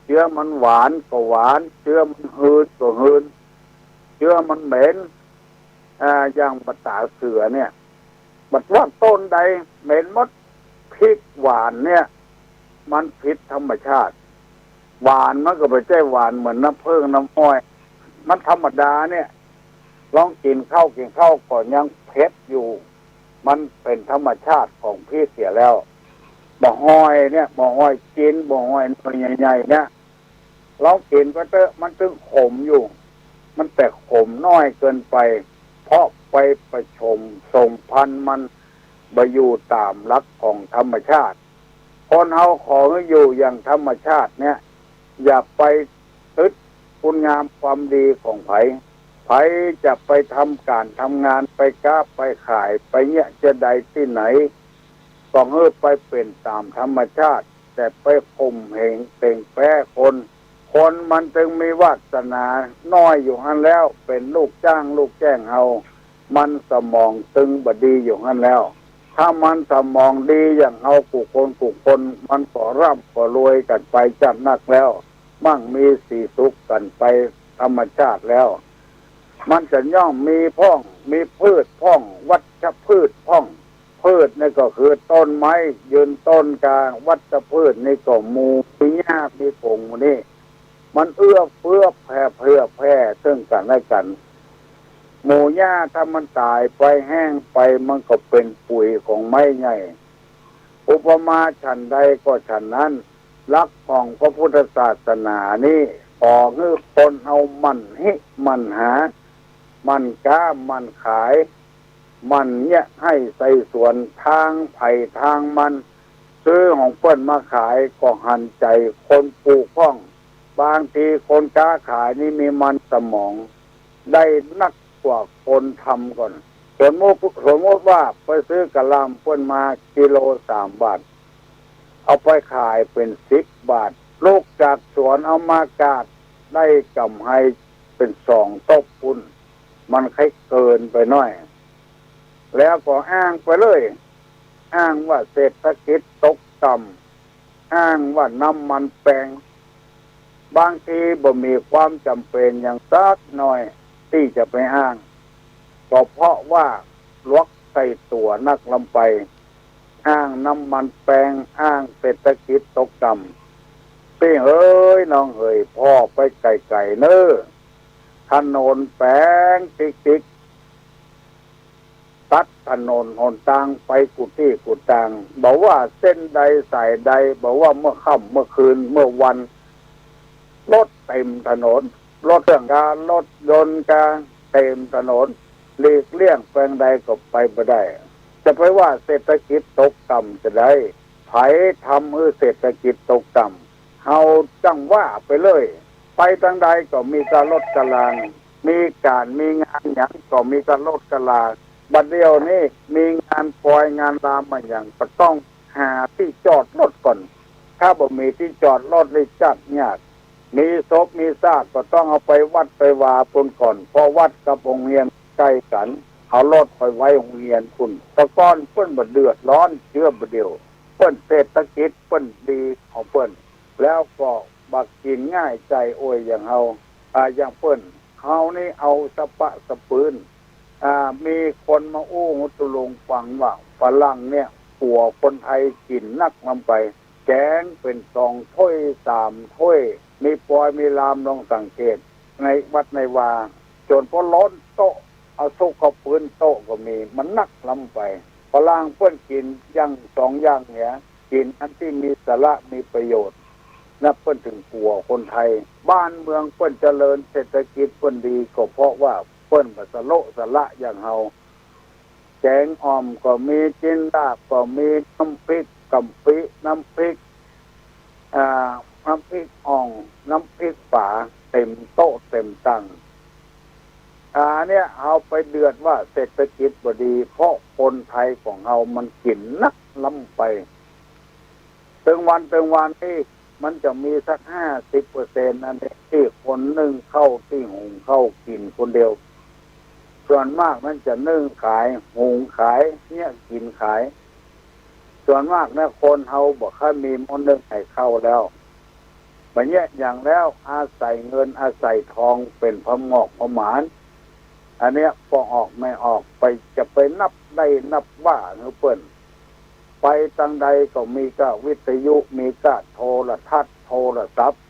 S7: เชื้อมันหวานก็หวานเชื้อมันหืนก็หืนเชื้อมันเหม็นอย่างภาษาเสือเนี่ยบัดว่าต้นใดเหม็นมดพริกหวานเนี่ยมันผิดธรรมชาติหวานมันก็ไม่ใช่หวานเหมือนน้ำผึ้งน้ำอ้อยมันธรรมดาเนี่ยลองกินข้าวก่อนยังเผ็ดอยู่มันเป็นธรรมชาติของพริกเสียแล้วบ่ห้อยเนี่ยบ่ห้อยกินบ่ห้อยตัวใหญ่ๆเนี่ยลองกินก็เถอะมันถึงขมอยู่มันแต่ขมน้อยเกินไปเพราะไปประชมส่งพันธุ์มันไปอยู่ตามหลักของธรรมชาติคนเฮาขอให้อยู่อย่างธรรมชาติเนี่ยอย่าไปตึดคุณงามความดีของไผจะไปทำการทำงานไปค้าไปขายไปเนี่ยจะใดที่ไหนต้องไปเป็นตามธรรมชาติ แต่ไปข่มเหงเต่งแป้คนมันจึงมีวาสนาน้อยอยู่หันแล้วเป็นลูกจ้างลูกแจ้งเฮามันสมองตึงบดีอยู่หันแล้วถ้ามันสมองดีอย่างเฮากูคนมันก็ร่ำก็รวยกันไปจัดนักแล้วมั่งมีสีสุขกันไปธรรมชาติแล้วมันจะย่อมมีพ่องมีพืชพ่องวัชพืชพ่องพืชนี่ก็คือต้นไม้ยืนต้นกลางวัชพืชนี่ก็หมู่มีหญ้ามีผงนี่มันเอื้อเฟื้อแผ่ซึ่งกันและกันหมู่หญ้าถ้ามันตายไปแห้งไปมันก็เป็นปุ๋ยของไม้ใหญ่อุปมาฉันใดก็ฉันนั้นลักของพระพุทธศาสนานี่ขอให้คนเอามันมันหามันก้ามันขายมันเนี่ยให้ใส่ส่วนทางไผ่ทางมันซื้อของเปิ้นมาขายก็หันใจคนปลูกพ้องบางทีคนค้าขายนี่มีมันสมองได้นักกว่าคนทำก่อนสมมติว่าไปซื้อกะหล่ำเปิ้นมากิโล3 บาทเอาไปขายเป็น10 บาทลูกจากสวนเอามากาดได้กำไรเป็น2 ตบปุ้นมันค่อยเกินไปหน่อยแล้วก็อ้างไปเลยอ้างว่าเศรษฐกิจตกต่ำอ้างว่าน้ำมันแพงบางทีบ่มีความจำเป็นอย่างสักหน่อยที่จะไปอ้างก็เพราะว่าลวกใส่ตัวนักลำไปอ้างน้ำมันแพงอ้างเศรษฐกิจตกต่ำพี่เอ้ยน้องเอ๋ยพ่อไปไกลๆเน้อถนนแปลงติ๊กตัดถนนหนทางไปกุฏิกุฏางบอกว่าเส้นใดสายใดบอกว่าเมื่อค่ำเมื่อคืนเมื่อวันรถเต็มถนนรถเครื่องการรถยนต์การเต็มถนนหลีกเลี่ยงแปลงใดก็ไปไม่ได้จะไปว่าเศรษฐกิจตกต่ำจะได้ไผทำให้เศรษฐกิจตกต่ำเฮาจังว่าไปเลยไปทางใดก็มีการลดกลางมีงานหยังก็มีการลดกลางบัดเดียวนี้มีงานปล่อยงานรามมาอย่างก็ต้องหาที่จอดรถก่อนถ้าบ่มีที่จอดรถเลยจัดยากมีศพมีซากก็ต้องเอาไปวัดไปวาปนก่อนเพราะวัดกับโรงเรียนใกล้กันเอารถไปไว้โรงเรียนคุณตะก้อนเพิ่นบ่เดือดร้อนเชื่อบ่เดียวเพิ่นเศรษฐกิจเพิ่นดีของเพิ่นแล้วก็บักกินง่ายใจโอยอย่างเฮาอย่างเพิ่นเฮานี่เอาสะปะสะปืนมีคนมาอู้หุตุลงฟังว่าฝรั่งเนี่ยปัวคนไทยกินนักลำไปแกงเป็น2 ถ้วย3 ถ้วยมีปอยมีลามลองสังเกตในวัดในวาจนพอล้นโต๊ะเอาซุกเข้าพื้นโต๊ะก็มีมันนักลำไปฝรั่งเพิ่นกินอย่าง2 อย่างเนี่ยกินอันที่มีสาระมีประโยชน์นับเพิ่นถึงปัวคนไทยบ้านเมืองเพิ่นเจริญเศรษฐกิจเพิ่นดีก็เพราะว่าเพิ่นบ่สละอย่างเฮาแกงอ่อมก็มีจินดาบก็มีน้ำพริกกำปิน้ำพริกน้ำพริกอ่องน้ำพริกฝาเต็มโต๊ะเต็มตังเนี่ยเอาไปเดือดว่าเศรษฐกิจบ่ดีเพราะคนไทยของเฮามันกินนักล้ำไปถึงวันนี่มันจะมีสัก 50% นั่นเองที่คนนึ่งเข้าที่หุงเข้ากินคนเดียวส่วนมากมันจะนึ่งขายหุงขายเนี่ยกินขายส่วนมากนะคนเฮาบ่ค่อยมีมันนึ่งให้เข้าแล้วบัดนี้อย่างแล้วอาศัยเงินอาศัยทองเป็นพมอกพหมานอันเนี้ยพอออกไม่ออกไปจะไปนับได้นับว่าเฮือเปิ้นไปทางใดก็มีก็วิทยุมีก็โทรทัศน์โทรศัพท์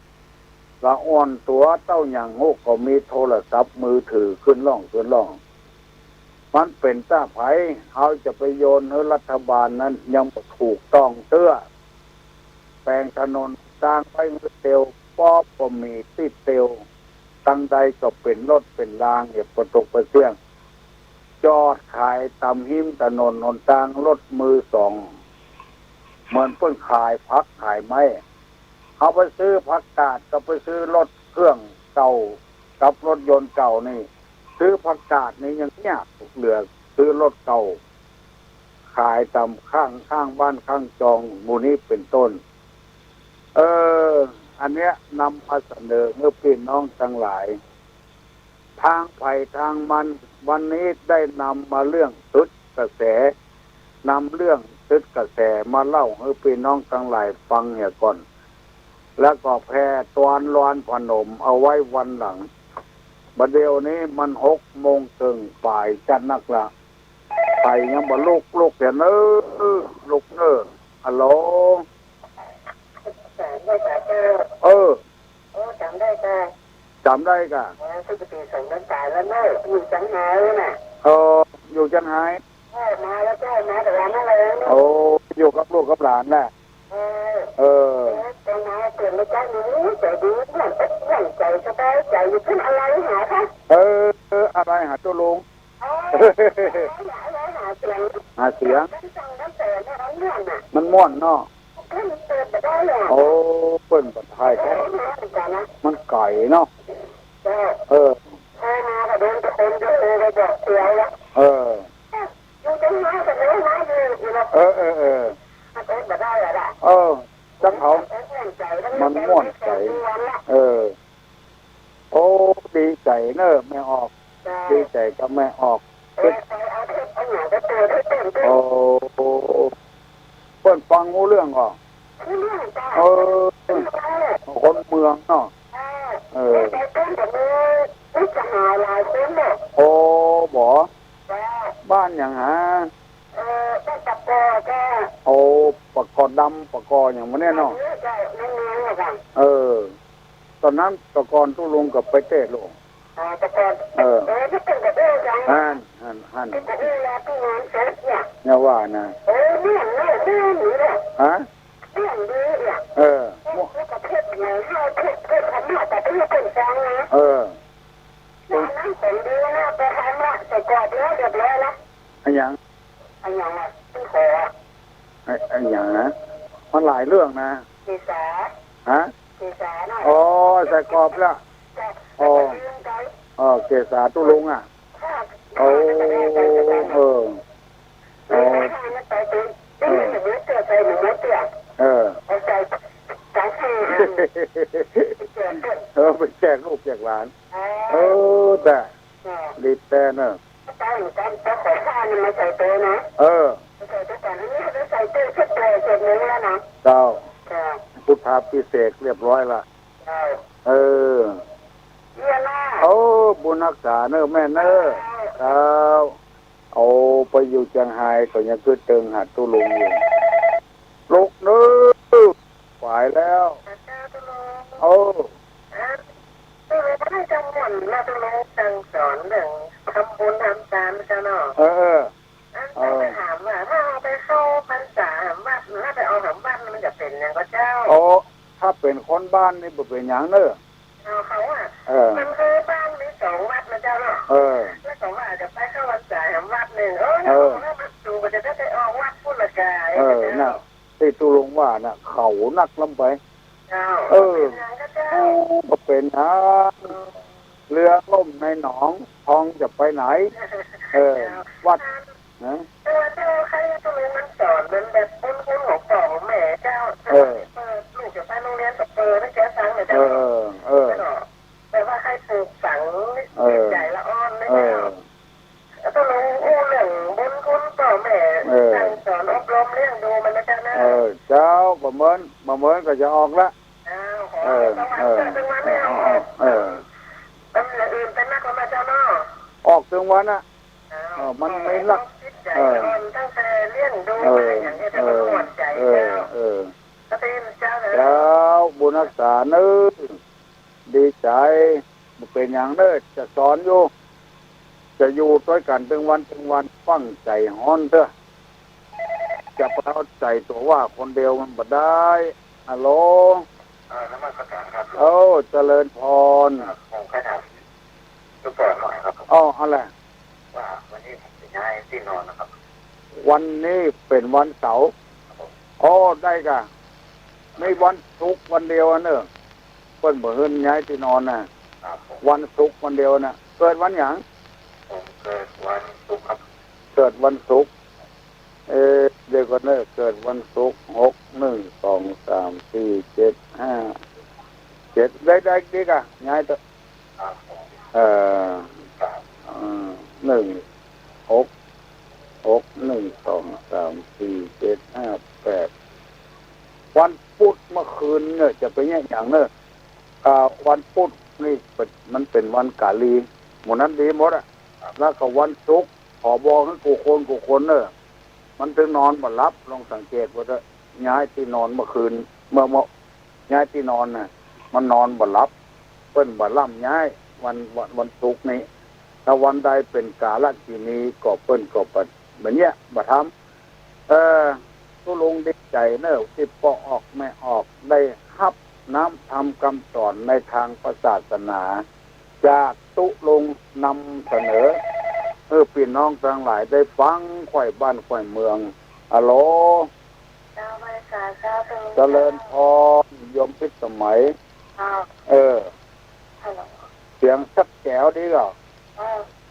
S7: ละอ่อนตัวเต้าอย่างโง่ก็มีโทรศัพท์มือถือขึ้นล่องมันเป็นต้าไผเขาจะไปโยนให้รัฐบาลนั้นยังถูกต้องเตื้อแปลงถนนสร้างไปมือเตียวป๊อบก็มีติดเตียวตั้งใดก็เป็นรถเป็นรางเหยียบประตกประเสื่องจอดขายตำหิมถนนหนทางรถมือสองเหมือนเพิ่นขายผักขายไม้เขาไปซื้อผักกาดก็ไปซื้อรถเครื่องเก่ากับรถยนต์เก่านี่ซื้อผักกาดนี่ยังยากเหลือซื้อรถเก่าขายตามข้างบ้านข้างจองหมู่นี้เป็นต้น อันเนี้ยนำมาเสนอเมื่อพี่น้องทั้งหลายทางไผ่ทางมันวันนี้ได้นำมาเรื่องตึกกระแสนำเรื่องตึกกระแสมาเล่าให้พี่น้องทั้งหลายฟังเนี่ยก่อนแล้วก็แพร่ตอนร้อนพนมเอาไว้วันหลังบัดเดี๋ยวนี้มัน6:00 นฝ่ายจัดนักละไปยังบ่ลูกเสียเนลูกฮัลโหลจำได้กะทุกปีส่งน้ำตาแล้วเนอะอยู่จังหายน่ะอยู่จังหายมาแล้วก็มาแต่ละนั่นเลยอยู่กับลูกกับหลานน่ะจังหายเกิดมาจากนี้ใจดีเพื่อนเพื่อนใจสบายใจอยู่ขึ้นอะไรหาคะอะไรหาตัวลุงหาเสียงมันม่วนเนาะเปิ้นปัดไทยแท้มันไก่เนาะจังเขามันม่วนใจดีใจเนอะแม่ออกดีใจกับแม่ออกเปิ้นฟังรู้เรื่องอ่ะคนเมืองเนาะบ่บ้านอย่างฮะปะกอดำปะกออย่างมันเนี่ยเนาะตอนนั้นตะกอนตู้ลงกับไปเตะลงฮันเนี่ยว่านะฮะอันอย่างนะมันหลายเรื่องนะฮะใส่กรอบละเกษาตู้ลุงอ่ะไปแจกลูกแจกหลานแต่รีบแต่เนอะเจ้าพุทธาพิเศษเรียบร้อยละบุญรักษาเนอะแม่เนอะเอาไปอยู่เชียงรายก็ยังคือเติงหัดตู้ลุงอยู่ลูกเนอะฝ่ายแล้วไม่จังหวัดมาตรงนี้สั่งสอนเรื่องทำบุญทำทานกันเนาะถามว่าถ้าเราไปเข้าพรรษาวัดถ้าไปเอาหำวัดมันจะเป็นยังก็เจ้าถ้าเป็นคนบ้านนี่บ่เป็นอย่างเนอะเขามันคือบ้านมี2 วัดนะเจ้าเนาะแล้ว2 วัดจะไปเข้าพรรษาหำวัดหนึ่งถ้ามันดูมันจะได้ไปออกวัดพุทธกายน่ะที่ตุลงว่าน่ะเขานักลำไปก็เป็นนะเรือล่มในหนองทองจะไปไหนวัดนะใครตัวมันสอนมันแบบคุ้นของพ่อของแม่เจ้าลูกจะไปโรงเรียนกับไม่แก้ฟังเลยเจ้าแต่ว่าใครปลูกฝังใจละอ่อนไม่เจ้าตัวลุงอู้เรื่องบุญคุณพ่อแม่สั่งสอนอบรมเลี้ยงดูมันนะเจ้านะเจ้าประเมินก็จะออกละออกถึงวันน่ะมันไม่รักตั้งแต่เลี้ยงดูอย่างนี้แต่มันหวั่นใจแล้วบุญรักษาเนื้อดีใจเป็นอย่างเนื้อจะสอนอยู่จะอยู่ด้วยกันถึงวันฟังใจฮ้อนเถอะจะเอาใจตัวว่าคนเดียวมันบ่ได้ฮัลโหลเจริญพรผมแค่ถามทุกคนหน่อยครับอะไรว่าวันนี้ผมจะย้ายที่นอนนะครับวันนี้เป็นวันเสาร์ได้กะไม่วันศุกร์วันเดียวเนอะเพิ่นบ่เฮิ่นย้ายที่นอนน่ะวันศุกร์วันเดียวน่ะเกิดวันหยังผมเกิดวันศุกร์ครับเกิดวันศุกร์บ เดี๋ยวก็เนเกิดวันศุกร์6 1 2 3 4 7 5 7ได้ดีกะย้ายตัว1 6 1 2 3 4 7 5 8วันพุธเมื่อคืนเนี่ยจะไปเนี่ยอย่างเนอะวันพุธนี่มันเป็นวันกาลีหมดนั้นดีหมดอะแล้วก็วันศุกร์ขอบอกให้กูคนเนอะมันถึงนอนบ่หลับลองสังเกตว่าจะย้ายที่นอนเมื่อคืนเมื่อย้ายที่นอนน่ะมันนอนบ่หลับเปิ้นบ่ล่ำย้ายวันศุกร์นี้ถ้าวันใดเป็นกาลกินีก็เปิ้นก็แบบเนี้ยบ่ทำทุลุงดีใจเนอะที่พ่อออกแม่ออกได้ฮับน้ำทำคำสอนในทางศาสนาจากตุลุงนำเสนอพี่น้องทั้งหลายได้ฟังข่อยบ้านข่อยเมืองฮัลโหลเจริญพรยมพิสมัยเสียงชัดแจ๋วดีเหรอ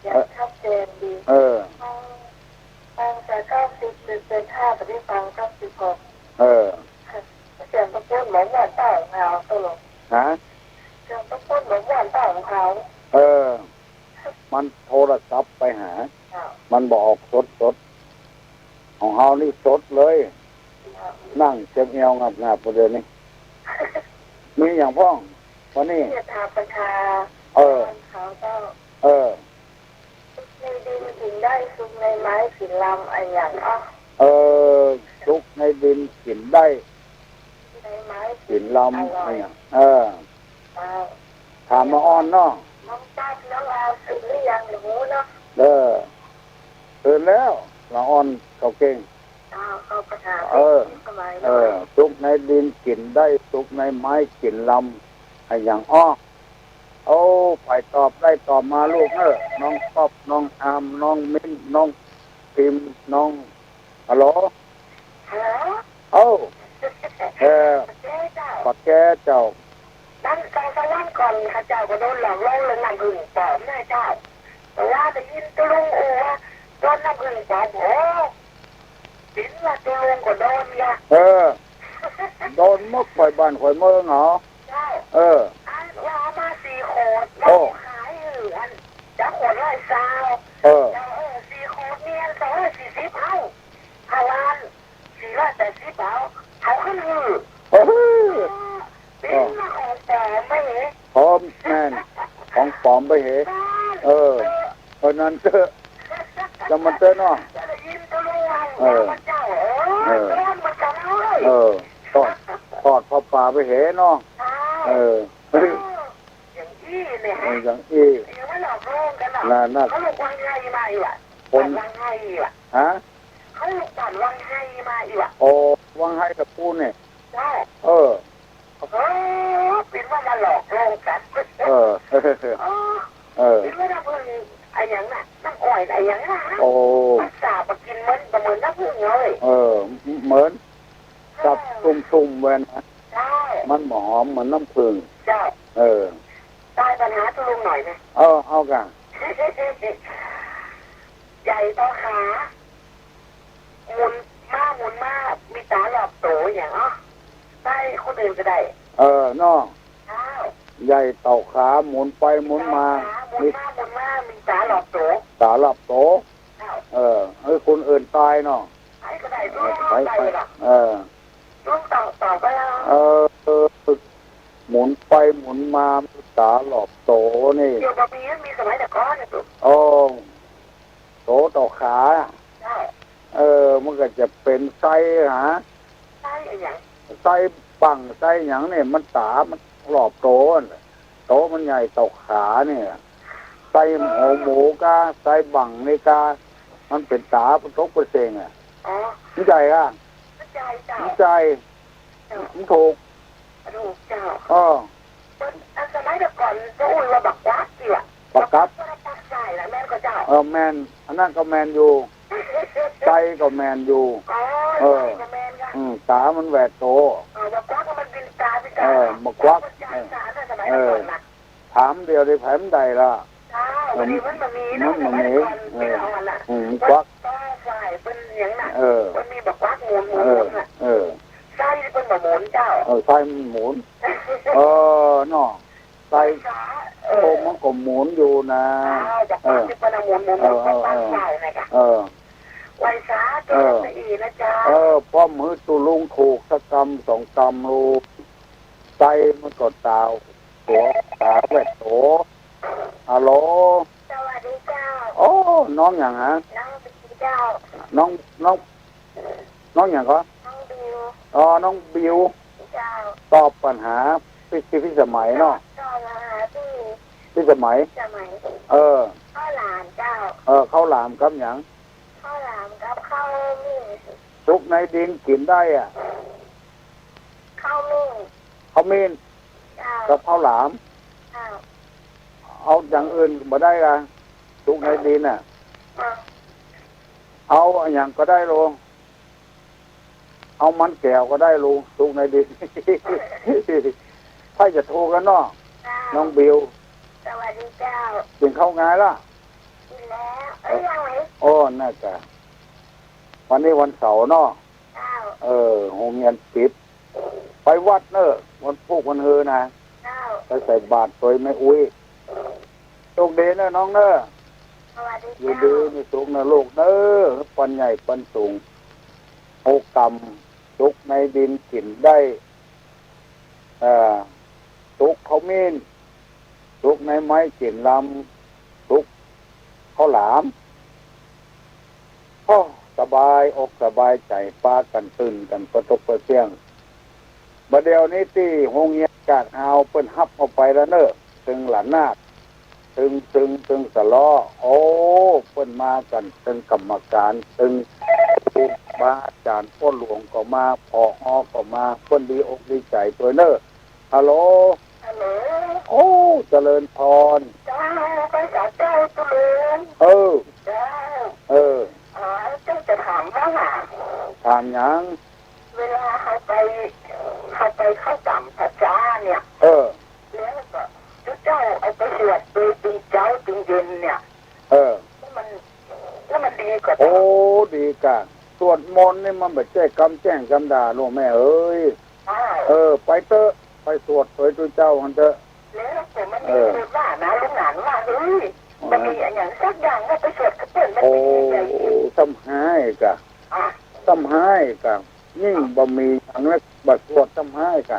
S8: เสียงชัดเจนดีฟังแต่90.5ปฏิฟัง96เสียงตะโกนเหมือนว่านเต่าของเขาตลกเสียงตะโกนเหมือนว่านเต่าของเขา
S7: มันโทรศัพท์ไปหามันบอกสดของเฮานี่สดเลยนั่งเจ็บเอวงับประเดี๋ยวนี้มีอย่างพ้องวันนี้
S8: ทาประชาเขาก็ในดินกินได้ซุกในไม้กินลำอะไรอย่าง
S7: ซุกในดินกินได้
S8: ในไม้
S7: กินลำอะไรอย่างถามมาอ่อนเนาะ
S8: น้องตัดน้องอาตื่นหรือยังหนูเนาะ
S7: ตื่นแล้วละอ่อนเขาเก่ง
S8: เขาประชา
S7: ซุกในดินกินได้ซุกในไม้กินลำอะไรอย่างไปตอบได้ตอบมาลูกน้องป๊อบน้องอามน้องมิ้นน้องพิมน้องฮัลโหลปักแกเจ้า
S8: นั่นการสลับก่อนข้าเจ้าก็โดนหลอกล่อเลยนำหึงปอบได้เจ้าแต่ว่าจะยินตุลุงว่าโดนนำหึงปอบปิ่นว่าตุลุงก็โดนละ
S7: โดนมกข่อยบ้านข่อยเมืองเหรอ
S8: ว่ามา4 ขวดขายอันจะขวด100 ซาว4 ขวดเนี่ย240เอา1,000 480เอาขึ้นเป็นของปลอมไม่เหรอ
S7: พร้อมแม่นของปลอมไปเหรอนั่นเถอะจะมันเถอะเนาะทอดพอป่าไปเหรอเนาะอย่างอี้น่ะ
S8: เขาลงวังไห้มาอีกอ่ะวังไห้อีกอ่ะเขาลงปั่นวังไห้มาอีกอ่ะ
S7: วังไห้กับปูเนี่ย
S8: เป็นว่ามาหลอกลวงกันเป็นว่าน้ำผึ้งไอ้ยังน่ะน้ำอ้อยไอ้ยังน่ะมันสาบมากินมันเหมือนน้ำผึ้งเลย
S7: เหมือนกับตุ่มๆเว้นมันหอมเหมือนน้ำผึ้ง
S8: ได้ปัญหาตุลุงหน่อยไหม
S7: เอากัน
S8: ใหญ่ต่อขาหมุนมามีตาหลอบโตอย่างได้คนอื่นก็ได้
S7: น้องใหญ่เต่าขาหมุนไปหมุนมา
S8: มีตาหลอบโต
S7: ให้คนอื่นตายเนาะ
S8: ไปก็ได้ลูกต่อไป
S7: หมุนไปหมุนมาตาหลอบโตนี่
S8: เกี่ยวกับมีสมัยแต่ก่อนเนี่ย
S7: โตต่อขามันก็จะเป็นไส้
S8: ไส้อย่าง
S7: ไส้ปังไส้อย่างเนี่ยมันตามันหลอบโตมันใหญ่ต่อขาเนี่ยไส้หมูกาไส้บังนี่กามันเป็นตาเป็นทุกเปงอ่ะมันใจอ่ะมันใจมันถูก
S8: เจ้าสมัยแต่ก่อนจะอุ่นว่าบักวัดสิวะ
S7: บักกัด
S8: ใช่แล้วแม่ก็เจ้า
S7: แมนอันนั้นก็แมนอยู่ใจก็แมนอยู่ตามันแหวกโต
S8: บักวัดมันเป็นตา
S7: บักวัดถามเดียวได้แผลมใดล่ะ
S8: มันมี
S7: ควัก
S8: เป็นอย่างนั้นมันมีแบบวักหมุนน่ะไส้เป็นแบบหมุนเจ้า
S7: ไส้มันหมุนเนาะไส้มันก็หมุนอยู่นะ
S8: จากวักที่เป็นหมุนตั้งเจ้าไงจ้ะไวสาตัวไม่อีนะจ๊ะ
S7: พ่อมือตุลุงถูกสักกำ2 กำรูไส้มันก็ตาวหัวตาแหวกโตฮัลโหล
S8: สวัสดีเจ้า
S7: น้องอย่างฮะ
S8: น้องเจ้า
S7: น้องอย่างก็
S8: น้องบิว
S7: น้องบิว
S8: เจ้า
S7: ตอบปัญหาพี่สมัยเนาะ
S8: ตอบปัญหา
S7: พี่สมัย
S8: ข้าวหลามเจ้า
S7: ข้าวหลามครับอย่าง
S8: ข้าวหลามครับข้าวมิ่ง
S7: ซุกในดินกินได้อ่ะ
S8: ข้าวมิ่ง
S7: กับข้าวหลามเอาอย่างอื่นมาได้ละซุกในดินอ่ะเอาอย่างก็ได้ลุงเอามันแก้วก็ได้ลุงซุกในดินถ้าจะโทรกันเนาะน้องบิว
S8: สวัสดีเจ้า
S7: กินข้าวงายล่ะ
S8: กินแล้วยังไง
S7: น่าจะวันนี้วันเสาร์เนาะโรงเรียนปิดไปวัดเนอะวันพุธวันเฮนะไปใส่บาตรโดยไม่อุ้ยโชคดีนะน้องเนอะอยู่ดีมีสุขนะลูกเนอะปันใหญ่ปันสูงโอกรรมสุกในดินกินได้สุกเขามีนสุกในไม้กินลำสุกข้าวหลามสบายอกสบายใจปากันตื่นกันประตกประเสียงบัดเดี๋ยวนี้ที่โรงเรียนกาดเอาเปิ้นฮับเอาไปแล้วเนอะถึงหลานนาคถึงสะล้อเปิ้นมากันถึงกรรมการถึงครูบาอาจารย์พ่อหลวงก็มาพอก็มาเปิ้นดีอกดีใจตัวเนอะฮัลโหลเจริญพร
S8: จ้าไปจากเจ้าเจริญจ้าเจ้าจะถามว่า
S7: ถามยัง
S8: เวลาเขาไปเข้าต่ำพระจ้าเนี่ยแล้วก็เจ้าเอาไปสวดโดยตีเจ้าตีเย็นเนี่ยแล้วมันดีกว่า
S7: ดีกะสวดมนต์นี่มันแบบแจ้งกำด่าลูกแม่เอ้ยไปเตอะไปสวดโดยตัวเจ้ามันเถอะ
S8: แล้วแต่มันมีว่านะลูกหลานว่ามันมีอย่างสักอย่างว่าไปสวดกระเปิดมันเป็นยังไง
S7: ซ้ำหายกะยิ่งบ่มีอันนั้นบัดสวดซ้ำหายกะ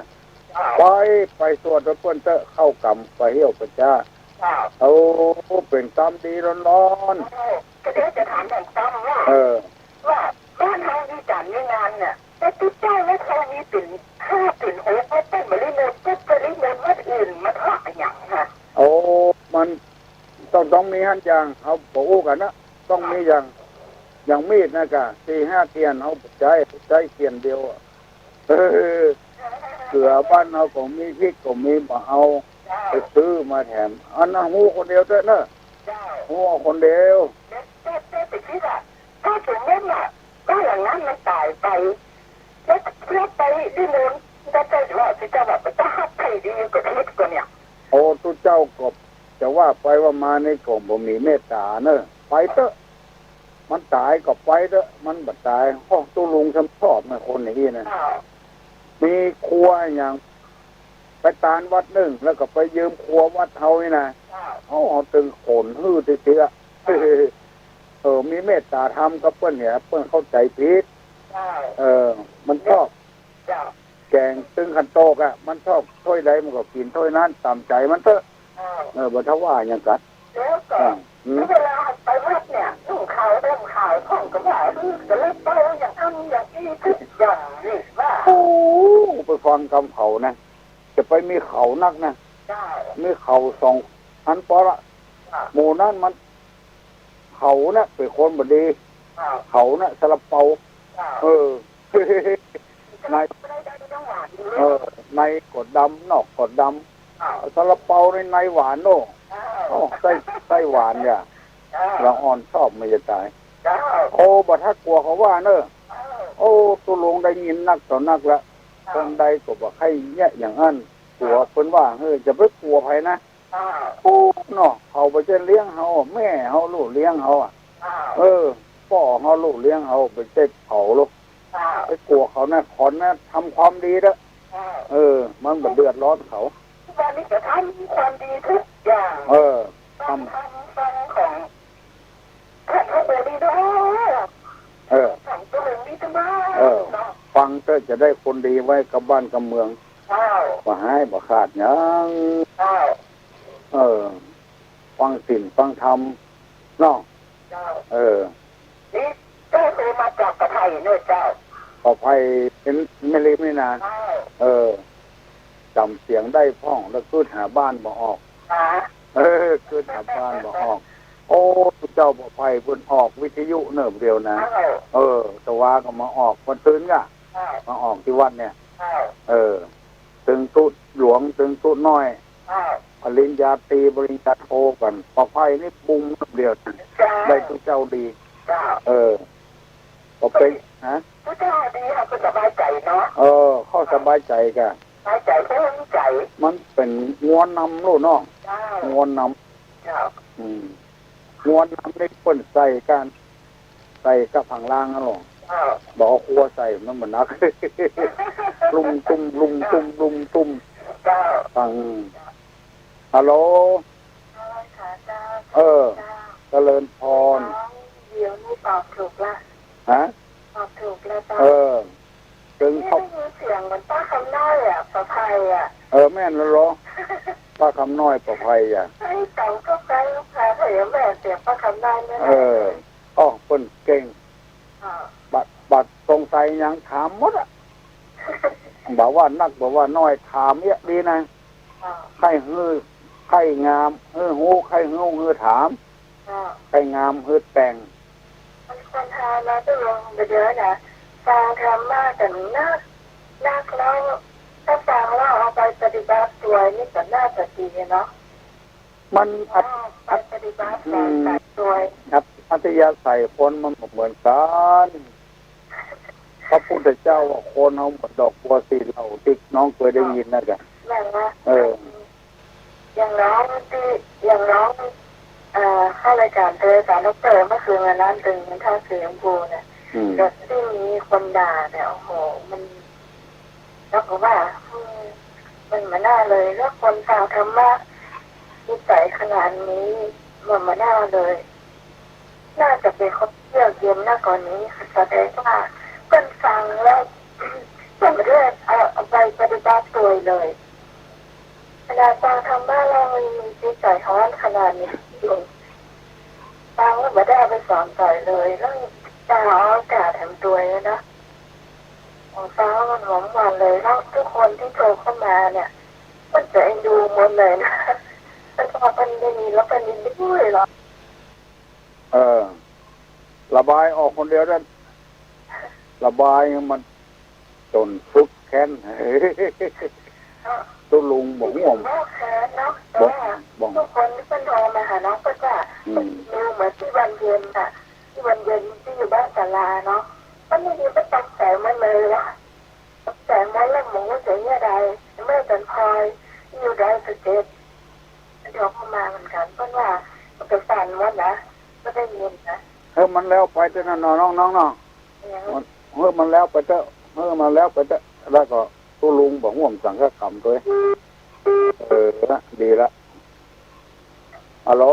S7: ไปสวดแล้วเพิ่นเตอะเข้ากรรมไปเหี่ยวพระเจ้าเป็นกรรมดีร้อน
S8: ก็เดี๋ยวจะถามอย่างตั้มว่าบ้านทางดีจันมีงานเนี่ยแต่ตุ๊กเจ้าไม่เคยมีปิ่น5 ปิ่น 6ก็เป็นมาลิโมนก็เป็นลิโมนวัดอื่นมาทอดอย่างค่ะ
S7: มันต้องมีหันอย่างเอาปูกันนะต้องมีอย่างมีดนะกะ4-5 เทียนเอาใช้เทียนเดียวเสือบ้านเราก็มีพริกก็มีมาเอาไปซื้อมาแถมอันนั้นหูคนเดียวเถอะนะหูคนเดียว
S8: ไปคิดอ่ะถ้าถึงนั้นอ่ะก็อย่างนั้นมันตายไปแล้วไปดิโมนแล้วจะว่าจะแบบจะหักใครดีก็คิดก็เนี่ย
S7: ตุเจ้าก็จะว่าไปว่ามาในกล่องบ่มีเมตตาเนอะไปเถอะมันตายก็ไปเถอะมันบัดตายตู้ลุงชอบนะคนอย่างนี้นะมีครัวอย่างไปตานวัดหนึ่งแล้วก็ไปยืมครัววัดเฮานี่นะตึงโขนฮื้อเตี้ยมีเมตตาธรรมกับเปิ้นเนี่ยเปิ้นเข้าใจผิดมันชอบแกงตึงขันโตกอ่ะมันชอบถ้วยใดมันก็กินถ้วยนั้นตามใจมันเถอะบ่ทว่าอย่างกัน
S8: แล้วก็เวลาไปวัดเนี่ยนุ่งขาวดำขาวท่องกับว่าจะเล่นเป้าอย่างนั้นอย่างนี้ทุกอย่างนี่ว่า
S7: ไปฟังคำเขานะจะไปมีเขานักนะมีเขา2 อันปอละหมู่นั้นมันเขานะเป็นคนบดีเขานะสลับเปาในกดดำนอกกดดำสลับเปาในหวานโน่ไส้หวานเนี่ยเราอ่อนชอบไม่จะตายบัดถ้ากลัวเขาว่าเนอะตัวลงได้ยินนักต่อนักละคนใดก็บอกให้เนี่ยอย่างนั้นกลัวเพิ่นว่าจะไปกลัวใครนะเนาะเขาไปจะเลี้ยงเขาแม่เขาลูกเลี้ยงเขาป พ่อเขาลูกเลี้ยงเอาไปเจ็บเผาลูกไปกลัวเขานะขอนนะทำความดีนะมันแบบเดือดร้อนเขา
S8: วันนี้จะทำความดีทุกอย่างทำฟังของขัดเขาไปดีด้วยทำตัวเองดีมาก
S7: ฟังก็จะได้คนดีไว้กับบ้านกับเมืองบ่ให้บ่ขาดยังฟังศีลฟังธรรมเนาะ
S8: นี่เจ้าเคยมาจากประไทยเนี่ยเจ้า
S7: ประไทยเป็นไม่รีบไม่นานจำเสียงได้พ้องแล้วขึ้นหาบ้านบ่ออกขึ้นหาบ้านบ่ออกโอ้เจ้าประไทยบนออกวิทยุเนิ่มเดียวนะตะวาก็มาออกวันตื่นกะมาออกที่วัดเนี่ยตึงตุดหลวงตึงตุดน้อยปริญญาตรีปริญญาโทกันประไทยนี่บุ้งเดียวได้ทุกเจ้าดีก็เป็น
S8: ทุกเจ้าดีค่ะก็สบายใจเนาะ
S7: ข้อสบายใจกัน
S8: สบายใจเพิ่มใจ
S7: มันเป็นงวนนำลูกเนาะงวนนำงวนนำได้คนใส่กันใส่กับผังล่างนั่นหรอบอกครัวใส่มันเหมือนนักลุมตุ้มลุมตุ้มลุมตุ้มฟังฮัลโหลเจริญพร
S8: เดี๋ยวนี่ตอบถูกละตอบถูกแล้วจ้า
S7: ถึง
S8: เขาเสียงเหมือนป้าคำน้อยประไพ
S7: แม่นแล้วหรอป้าคำน้อยประไพ
S8: ไอ้เต่าก็ใกล้ลูกค้าเสียงแม่เสียงป้าคำน้อยเนี่ย
S7: คนเก่งบัดสงสัยยังถามหมดบอกว่านักบอกว่าน้อยถามเนี่ยดีนะใครฮือใครงามฮือหูใครฮือถามใครงามฮือแต่ง
S8: มันคนทานมาตัวลงไปเยอะนะฟังธรรมะแต่นักแล้วถ้าฟังแล้วเอาไปปฏิบัติตัวนี่ก็น่าจะดีเนาะ
S7: มัน
S8: ไปปฏิบัติตัว
S7: อัตยาใส่คนมันเหมือนกันพระพุทธเจ้าว่าคนเอาหมดดอกบัวสีเหล่าติ๊กน้องเคยได้ยินนะจ๊ะ
S8: อย่างน้องเข้ารายการเจอสารนกเตอเมื่อคืนวันนั้นตึงท่าเสียงภูเนี่ยก็ที่มีคนด่าเนี่ยโอ้โหมันแล้วก็ว่ามันมาหน้าเลยแล้วคนฟังธรรมะนิสัยขนาดนี้มันมาหน้าเลยน่าจะเป็นคนเที่ยวเย็นหน้าก่อนนี้แสดงว่าเพิ่นฟังแล้วเพิ่นไม่ได้เอาไปปฏิบัติตัวเลยขนาดฟังธรรมะเรามีจิตใจฮ้อนขนาดนี้อยู่ฟังแล้วไม่ได้เอาไปสอนต่อยเลยแล้วจะเอาอากาศทำตัวนะของฟังมันหอมหวานเลยแล้วทุกคนที่โทรเข้ามาเนี่ยมันจะเอ็นดูหมดเลยนะแต่พอเป็นดีแล้วเป็นดีด้วยหรอ
S7: ระบายออกคนเดียวได้ระบายมันจนฟุกแค้นตัวลุงบอกง่วง
S8: บอกทุกคนที่เป็นโทรมาหาน้องก็จะดูเหมือนที่วันเย็นอ่ะที่วันเย็นที่อยู่บ้านศาลาเนาะมันไม่ดีไม่ตัดแสงมาเลยละตัดแสงมาแล้วหมูเสียใดไม่เป็นพลอยอยู่ได้สเก็ตเดี๋ยวเข้ามาเหมือนกันเพราะว่ามันจะสั่นว่านะไม่ได้ยินนะ
S7: มันแล้วไปเถอะน้องเนาะมันแล้วไปเถอะมันแล้วไปเถอะแล้วก็ตัวลุงบอกห่วงสังฆกรรมด้วยดีละฮัลโหล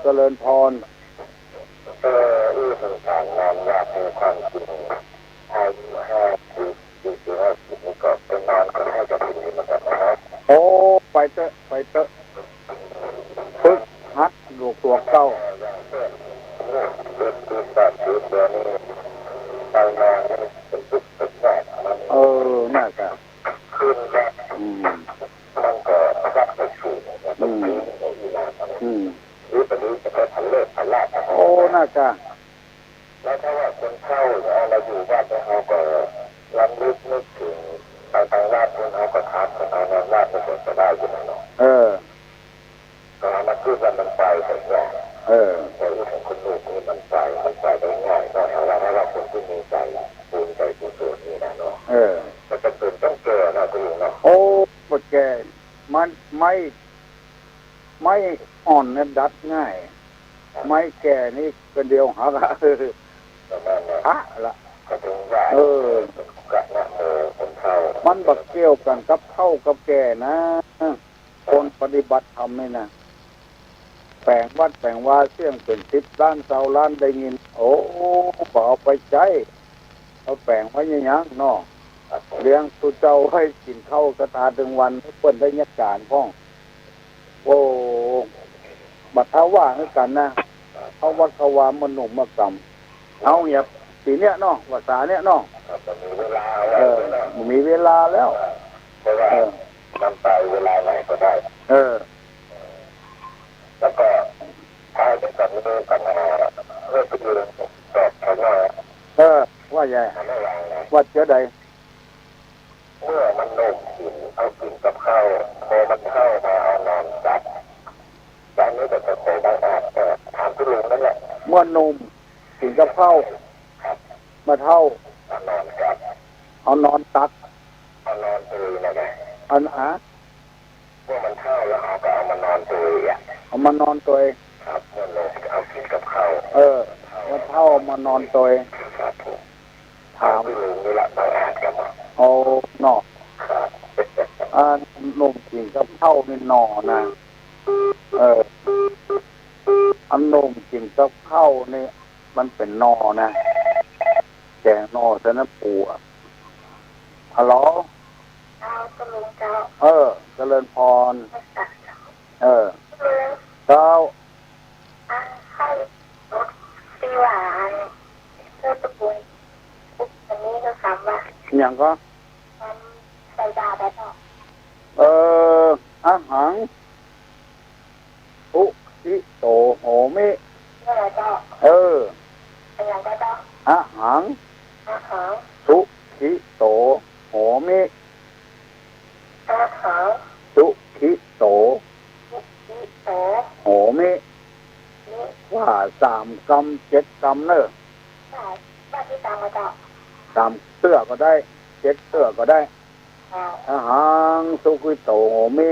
S7: เจริญพร
S8: เป็นการงานยากเป็นความจริงอายุ50 40ก็เป็นนอนคนให้จะถึงนี้มันก็นะครับ
S7: ไปเถอะฝึกหัดลูกตัวเก้าน่าจะ
S8: ขึ้นแล้วมันก็รับไปสู่หรือประเดี๋ยวจะไปทันเลิกทันลาด
S7: น่าจะ
S8: แล้วถ้าว่าคนเข้าเราอยู่บ้านเราก็รำลึกนึกถึงทางลาดคนเขาก็ทักคนเอาลาดเป็นสบายอยู่เนาะก็มาขึ้นกันมันไปแต่ว่าแต่เรื่องของคนลูกนี่มันไปได้ง่ายก็เอาละถ้าว่าคนที่มีใจภูมิใจกุศลนี่นะเนาะมันจะตื่นต้องเจอนะคุณลุงเนาะ
S7: หมดแก่มันไม่อ่อนนะดัดง่าย ไม้แก่นี่เป็นเดียวหาละฮะละมันบักเกี่ยวกันกับเข้ากับแก่นะคนปฏิบัติธรรมนี่นะแปลงวัดแปลงว่าเสี่ยงเป็น10 ล้าน20 ล้านได้ยินโอ้บ่เอาไปใช้เอาแปลงไว้ยังเนาะเลี้ยงตุเจ้าให้กินข้าวกระตาถึงวันให้เปิ้นได้ยักการพ้องโอ้บัดเท้าว่าคือกันนะเอาวัดเขาวามนุษย์มากรรมเอาอย่าปีเนี้ยเนาะภาษาเนี้ยเนาะมีเวลาแล้วมันไปเวลาไหนก็ได้แล้วก็ถ้าจะจัดมือกันเพื่อเป็นเรื่องตอบเขาว่าว่าใหญ่ว่าเจ้าใดเมื่อมันโน้มกินเอากินกับข้าวพอมันเข้ามาเอานอนจับตอนนี้ก็จะโคบางอาจถามคุณลุงนั่นแหละเมื่อนุ่มกินกับข้าวมาเท่านอนจับเอานอนตักเอานอนตื่นอะไรอันเมื่อมันเข้าแล้วเอาก็เอามานอนตัวเอามานอนตัวครับเมื่อลงเอากินกับข้าวมาเท่ามานอนตัวถามลุงนี่แหละบางอาจกันเอาหนอนุ่มกินกับข้าวนี่หนอนะอันนุ่มกินกับข้าวนี่มันเป็นหนอนะแกงหนอซะนะปู่ฮัลโหลเจริญพรเจ้า
S8: ให้รถที่หวานเพื่อตะปุยอันนี้ก็ถามว่า
S7: อย่างก็
S8: ใส่บาตรได้ต่อ
S7: อาหารทุกิโตโหมิ
S8: อะไรต่ออย่างได้ต่อ
S7: อาหารทุกิโตโหมิทุกิโตโหมิว่า3 กรัม 7 กรัมเนอะ
S8: ว่าที่ตามมาต่อ
S7: 3 เตื้อก็ได้7 เตื้อก็ได้อาหารทุกิโตโหมิ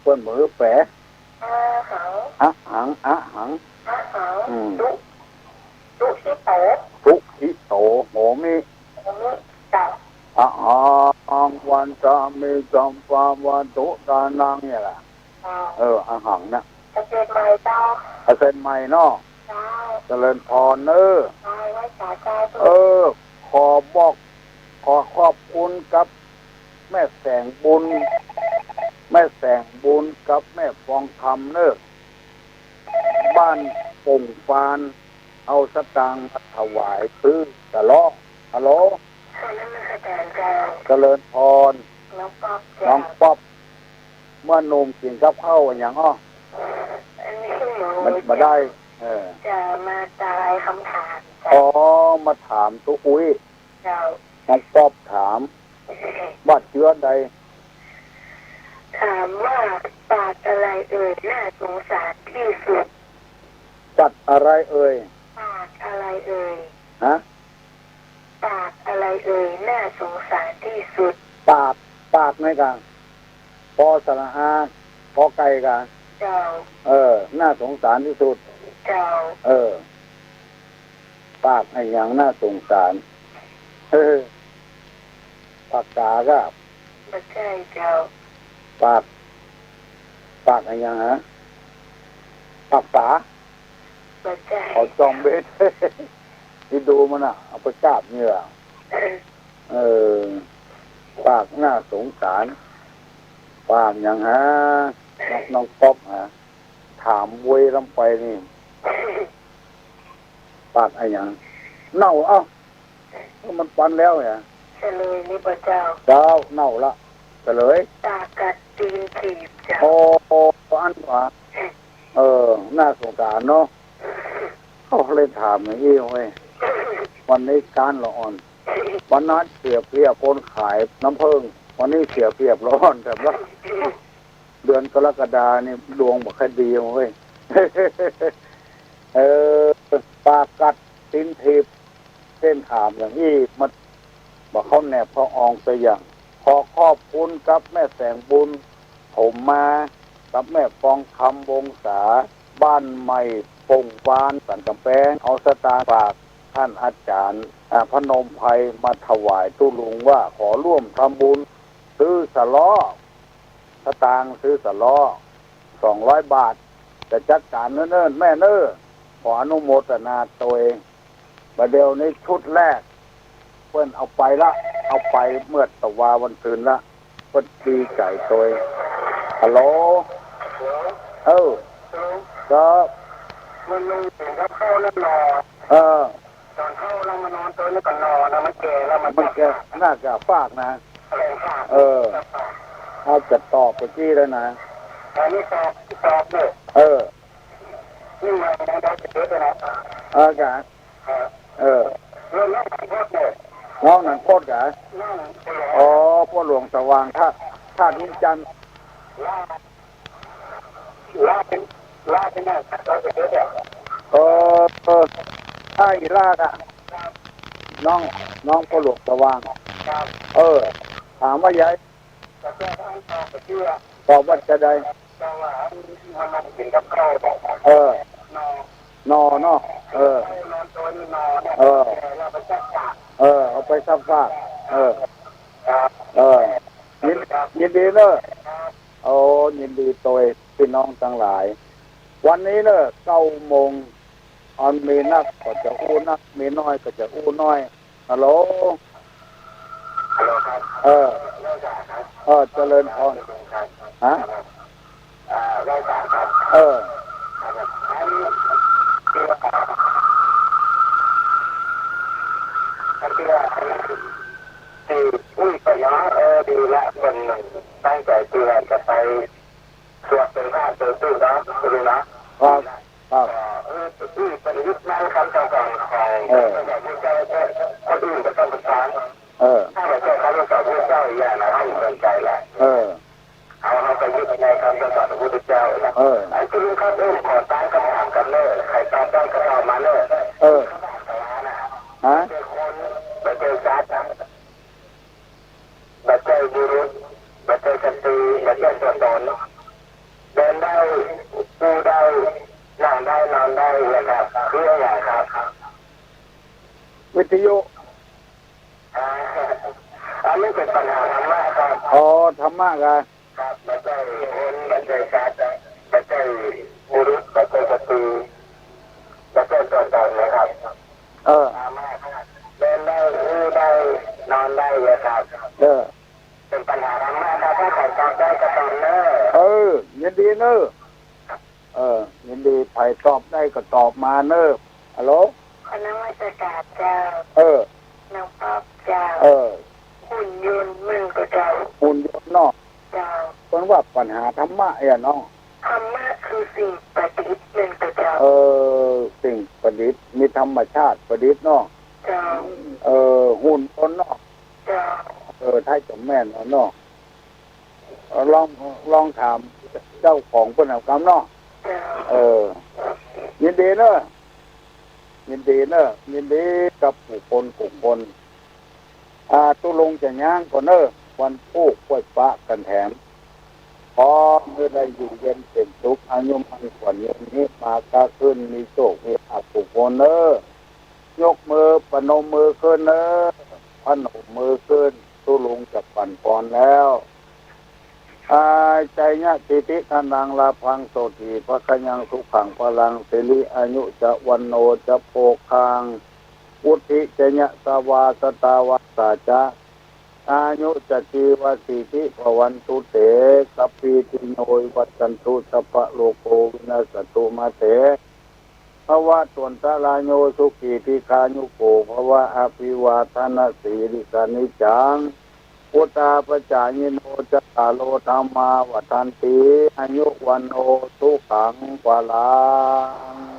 S7: เปิ้นมือแปะอาหารทุกิโตโหมิอาหารวันสามิกัมปะวันตุตานังเนี่ยแหละอาหารนะ
S8: เสร็จใหม่เจ้า
S7: เสร็จใหม่เนาะเจริญพรขอขอบคุณกับแม่แสงบุญกับแม่ฟองคำเนอะบ้านป่งฟานเอาสตางค์มาถวายซื้อตะล้อฮัลโหลเจริญพรน้องป๊อบเมื่อนุ่มกินกับข้าวอย่างมันมาได้
S8: จะมาตายคำถาม
S7: มาถามตุ๊อุ้ยน้องป๊อบถามว่าเชื้อใด
S8: ถามว่าปากอะไรน่าสงสารที่สุด
S7: จัดอะไร
S8: ปากอะไร
S7: ฮะ
S8: ปากอะไรน่าสงสารที่สุด
S7: ปากไหมกันพอสระอาพอไก่กัน
S8: เจ้า
S7: น่าสงสารที่สุด
S8: เจ้า
S7: ปากไอ้อย่างน่าสงสารปากกาก็
S8: ไม่ใช่เจ้า
S7: ปากไอ้อย่างฮะปากฝา
S8: ไม่ใช่
S7: เอาจอมเบ็ดที่ดูมันเอาไปจับเหงื่อปากน่าสงสารปากอย่างฮะน้องป๊อบถามเว้ยลำไปนี่ปากไอ้อย่างเน่ามันปันแล้วเนี่ย
S8: เฉลยนี่พระเจ้า
S7: เน่าละเฉลย
S8: ตากัดตีนถีบเจ้า
S7: อันว่าน่าสงสารเนาะเขาเลยถามอย่างนี้เว้ยวันนี้การละอ่อนวันนั้นเสียเปรียบคนขายน้ำผึ้งวันนี้เสียเปรียบร้อนแต่ว่าเดือนกรกฎาเนี่ยดวงบอกแค่ดีเว้ยปากกัดตีนถีบเส้นถามอย่างนี้มันบอกเขาแนบเขาอองไปอย่างขอขอบคุณกับแม่แสงบุญผมมากับแม่ฟองคำวงศาบ้านใหม่ ปงวานสันกำแพงเอาสตางค์ฝากท่านอาจารย์พนมไพรมาถวายตุลุงว่าขอร่วมทำบุญซื้อสล้อสตางค์ซื้อสล้อ200 บาทจะจัดการเนิ่นๆแม่เน้อขออนุโมทนาตัวเองประเดี๋ยวนี้ชุดแรกเพิ่นเอาไปเมื่อตะวาวันคืนละเพิ่นดีใจตัวเองฮัลโหลก็
S8: มันเห็นเขาเข้าแล้วนอนตอนเข้าเรามานอนตัวนี้ก็นอนแล้วมันแก่แล้วมัน
S7: แก่น่าจะฝากนะถ้าจะตอบไปที่แล้วนะ
S8: อันนี้ตอบเลยนี่มันได้จะเยอะนะ
S7: กัน
S8: เรื่องโคตรเลย
S7: น้องหนังโคตรกันพ่อหลวงสว่างท่านินจันทร์
S8: ลาเป็นแน่เราจะเยอะ
S7: ถ้าอีลาดอ่ะน้องพ่อหลวงสว่างถามว่ายายตอบว่าจะได้นอเนาะเอาไปซักผ้ายินดีเนอะยินดีตัวพี่น้องทั้งหลายวันนี้เนอะ9 โมงมีนักก็จะอู้นักมีน้อยก็จะอู้น้อยฮัลโหลเจริญพรฮะ
S8: ก็ย้อนดีละคนตั้งใจเตือนจะไปสวดเป็นข้าเตือนตู้นะดูนะครับเป็นยุคนั้นคำสั่งของคนอื่นก็ต้องประสานถ้าเราเจอเขาต้องสอนพระเจ้าอย่างนั้นให้สนใจแหละเอาไปยึดในคำสั่งของพระพุทธเจ้านะไอ้ที่เขาขอตั้งคำถามกันเลยใครตอบได้ก็ตอบมาเลยคนไปเจอจัดบัจจัยบุรุษบัจจัยสตรีบัจจัยตัวตนเดินได้ดูได้นั่งได้นอนได้นะครับคืออะไรครับ
S7: วิทยุ
S8: อันนี้เป็นปัญหาธรรมะครับ
S7: ธรรมะกัน
S8: ครับบัจจัยคนบัจจัยสัตว์บัจจัยบุรุษบัจจัยสตรีบัจจัยตัวตนนะครับเดินได้ดูได้นอนได้นะครับเป็นปัญหาธรรมะครับถ้าใครตอบได้ก็ตอบเนอะ
S7: ยินดีเนอะยินดีใครตอบได้ก็ตอบมาเนอะฮัลโหล
S8: คณะวิชาการเจ้าน้องป๊อบเจ้าหุ่นยนต์มึงก็เจ้า
S7: หุ่นยนต์เนาะ
S8: เจ้า
S7: คนว่าปัญหาธรรมะเนาะ
S8: ธรรมะคือสิ่งประดิษฐ์มึงก็เจ้า
S7: สิ่งประดิษฐ์มีธรรมชาติประดิษฐ์เนาะ
S8: เจ้า
S7: หุ่นยนต์เนาะ
S8: เจ้า
S7: ไทยจำแม่นเนาะลองถามเจ้าของเพิ่นเอาคำเนาะยินดีเนอะยินดีกับผู้คนตุลงจะย่างก่อนเนอะวันพูกกล้วยปะกันแถมพอเมื่อได้อยู่เย็นเป็นสุขอายุมันกว่านี้มากาขึ้นมีโชคมีลาภผู้คนเนอะยกมือปนมมือขึ้นเนอะพนมมือขึ้นตุลงจะปั่นปอนแล้วใจญะติติทานังลาพังโสติภะคะยังสุขังพลังสิริอายุจะวันโนจะโภคังอุทิจญะสวาสตาวาสาจะอายุจะจีวสิทิภวันตุเตสัพพิติโนวัฏันตุสัพพะโลกโควินาศตุมาเตภวะตวนตะลาโยสุขีทิคายุโกภวะอภิวาทนาสีริสานิจังพุทธาปจายโนจัตตาโลธรรมาวัฏันติอายุวันโอสุขังวาลัง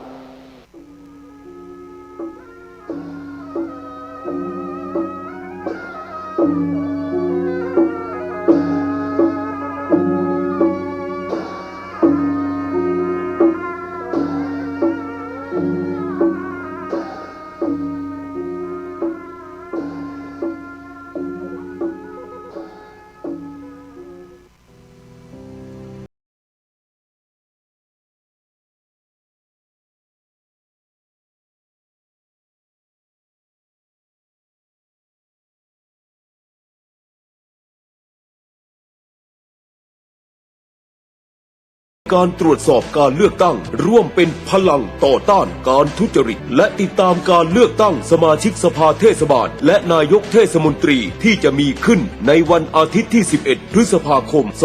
S6: การตรวจสอบการเลือกตั้งร่วมเป็นพลังต่อต้านการทุจริตและติดตามการเลือกตั้งสมาชิกสภาเทศบาลและนายกเทศมนตรีที่จะมีขึ้นในวันอาทิตย์ที่ 11 พฤษภาคม 2568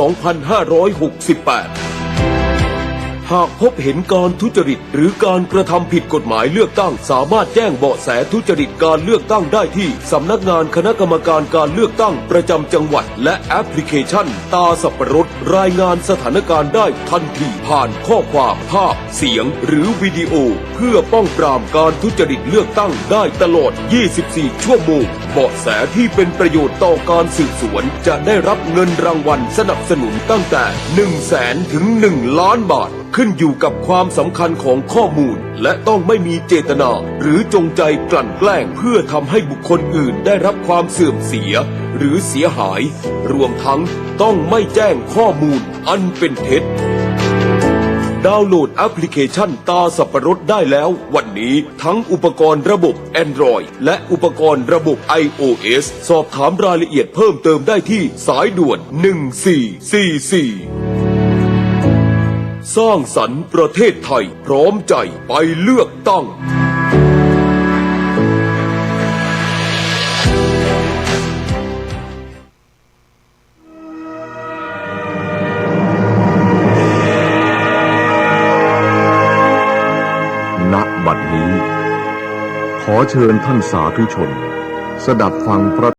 S6: หากพบเห็นการทุจริตหรือการกระทำผิดกฎหมายเลือกตั้งสามารถแจ้งเบาะแสทุจริตการเลือกตั้งได้ที่สำนักงานคณะกรรมการการเลือกตั้งประจำจังหวัดและแอปพลิเคชันตาสับปะรดรายงานสถานการณ์ได้ทันทีผ่านข้อความภาพเสียงหรือวิดีโอเพื่อป้องปรามการทุจริตเลือกตั้งได้ตลอด 24 ชั่วโมงเบาะแสที่เป็นประโยชน์ต่อการสืบสวนจะได้รับเงินรางวัลสนับสนุนตั้งแต่ 100,000 ถึง 1 ล้านบาทขึ้นอยู่กับความสำคัญของข้อมูลและต้องไม่มีเจตนาหรือจงใจกลั่นแกล้งเพื่อทำให้บุคคลอื่นได้รับความเสื่อมเสียหรือเสียหายรวมทั้งต้องไม่แจ้งข้อมูลอันเป็นเท็จดาวน์โหลดแอปพลิเคชันตาสับปะรดได้แล้ววันนี้ทั้งอุปกรณ์ระบบ Android และอุปกรณ์ระบบ iOS สอบถามรายละเอียดเพิ่มเติมได้ที่สายด่วน 1444สร้างสรรค์ประเทศไทยพร้อมใจไปเลือกตั้ง
S9: ณ บัดนี้ ขอเชิญท่านสาธุชน สดับฟังพระ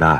S9: ได้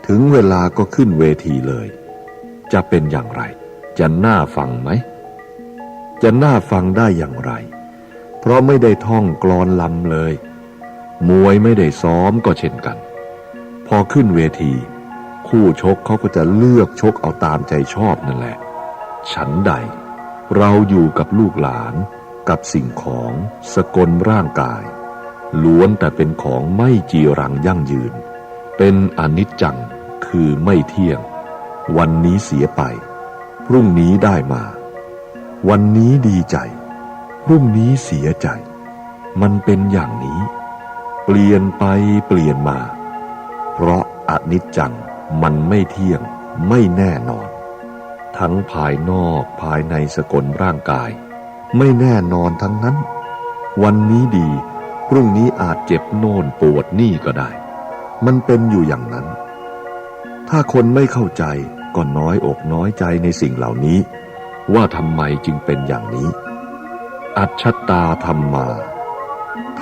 S9: ถึงเวลาก็ขึ้นเวทีเลย จะเป็นอย่างไร จะน่าฟังไหม จะน่าฟังได้อย่างไร เพราะไม่ได้ท่องกลอนลำเลย มวยไม่ได้ซ้อมก็เช่นกัน พอขึ้นเวที คู่ชกเขาก็จะเลือกชกเอาตามใจชอบนั่นแหละ ฉันใด เราอยู่กับลูกหลานกับสิ่งของสกลร่างกายล้วนแต่เป็นของไม่จีรังยั่งยืนเป็นอนิจจังคือไม่เที่ยงวันนี้เสียไปพรุ่งนี้ได้มาวันนี้ดีใจพรุ่งนี้เสียใจมันเป็นอย่างนี้เปลี่ยนไปเปลี่ยนมาเพราะอนิจจังมันไม่เที่ยงไม่แน่นอนทั้งภายนอกภายในสกลร่างกายไม่แน่นอนทั้งนั้นวันนี้ดีพรุ่งนี้อาจเจ็บโน่นปวดนี่ก็ได้ มันเป็นอยู่อย่างนั้น ถ้าคนไม่เข้าใจก็น้อยอกน้อยใจในสิ่งเหล่านี้ว่าทำไมจึงเป็นอย่างนี้อัจฉตาธรรมา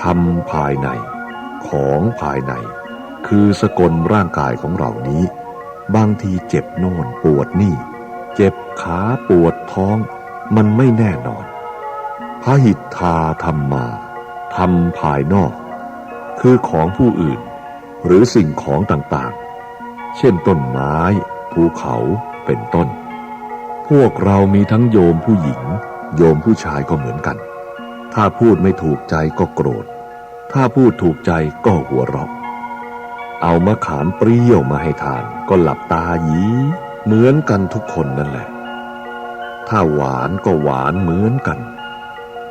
S9: ธรรมภายในของภายในคือสกลร่างกายของเรานี้บางทีเจ็บโน่นปวดนี่เจ็บขาปวดท้องมันไม่แน่นอนพหิทธาธรรมาธรรมภายนอกคือของผู้อื่นหรือสิ่งของต่างๆเช่นต้นไม้ภูเขาเป็นต้นพวกเรามีทั้งโยมผู้หญิงโยมผู้ชายก็เหมือนกันถ้าพูดไม่ถูกใจก็โกรธถ้าพูดถูกใจก็หัวเราะเอามะขามเปรี้ยวมาให้ทานก็หลับตาหยีเหมือนกันทุกคนนั่นแหละถ้าหวานก็หวานเหมือนกัน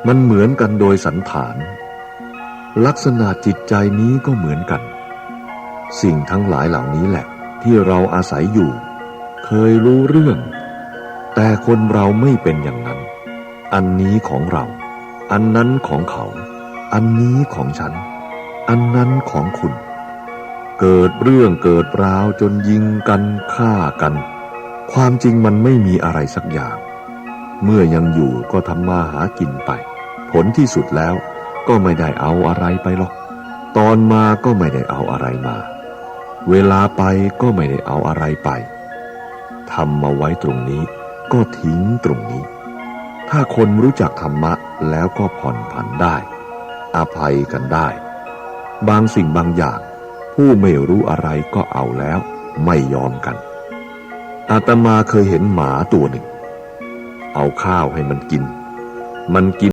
S9: มันเหมือนกันโดยสันฐานลักษณะจิตใจนี้ก็เหมือนกันสิ่งทั้งหลายเหล่านี้แหละที่เราอาศัยอยู่เคยรู้เรื่องแต่คนเราไม่เป็นอย่างนั้นอันนี้ของเราอันนั้นของเขาอันนี้ของฉันอันนั้นของคุณเกิดเรื่องเกิดราวจนยิงกันฆ่ากันความจริงมันไม่มีอะไรสักอย่างเมื่อยังอยู่ก็ทำมาหากินไปผลที่สุดแล้วก็ไม่ได้เอาอะไรไปหรอกตอนมาก็ไม่ได้เอาอะไรมาเวลาไปก็ไม่ได้เอาอะไรไปทำมาไว้ตรงนี้ก็ทิ้งตรงนี้ถ้าคนรู้จักธรรมะแล้วก็ผ่อนผันได้อภัยกันได้บางสิ่งบางอย่างผู้ไม่รู้อะไรก็เอาแล้วไม่ยอมกันอาตมาเคยเห็นหมาตัวหนึ่งเอาข้าวให้มันกินมันกิน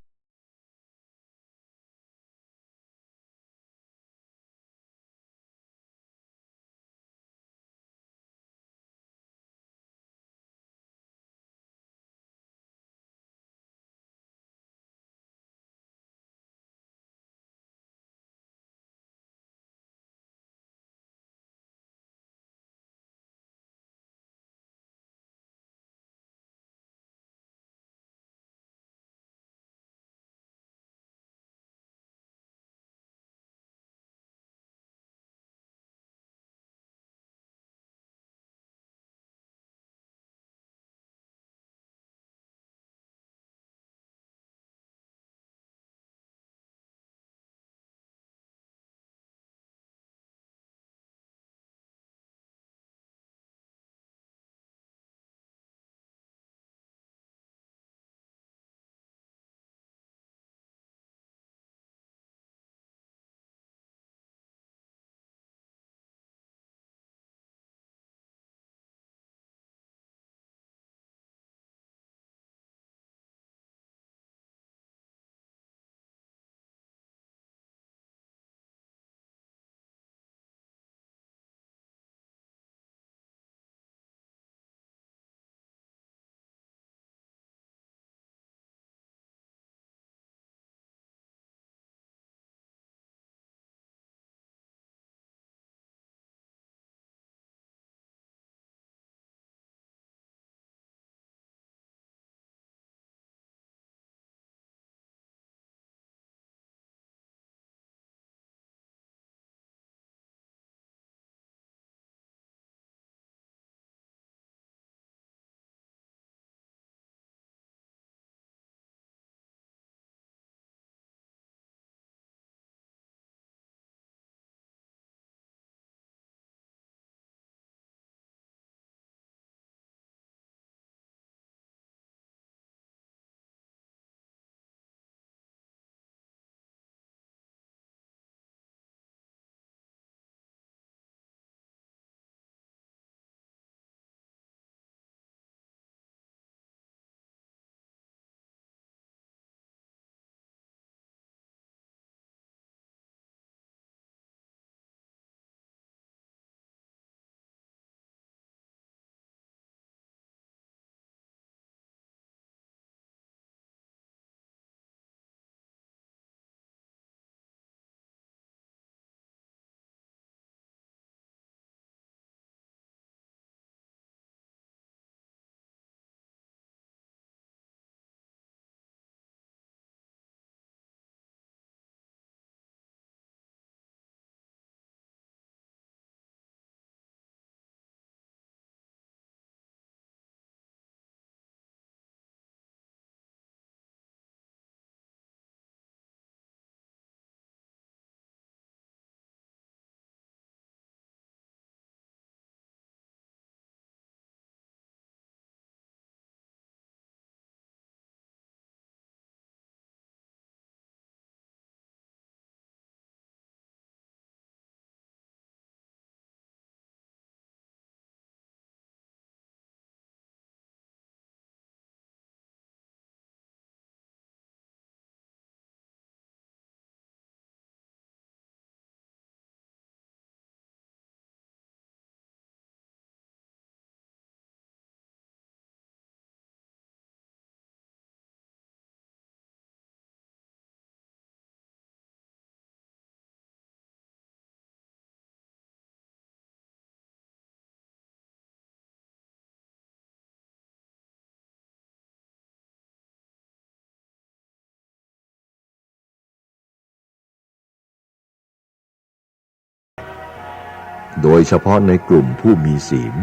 S9: โดยเฉพาะในกลุ่มผู้มีศีล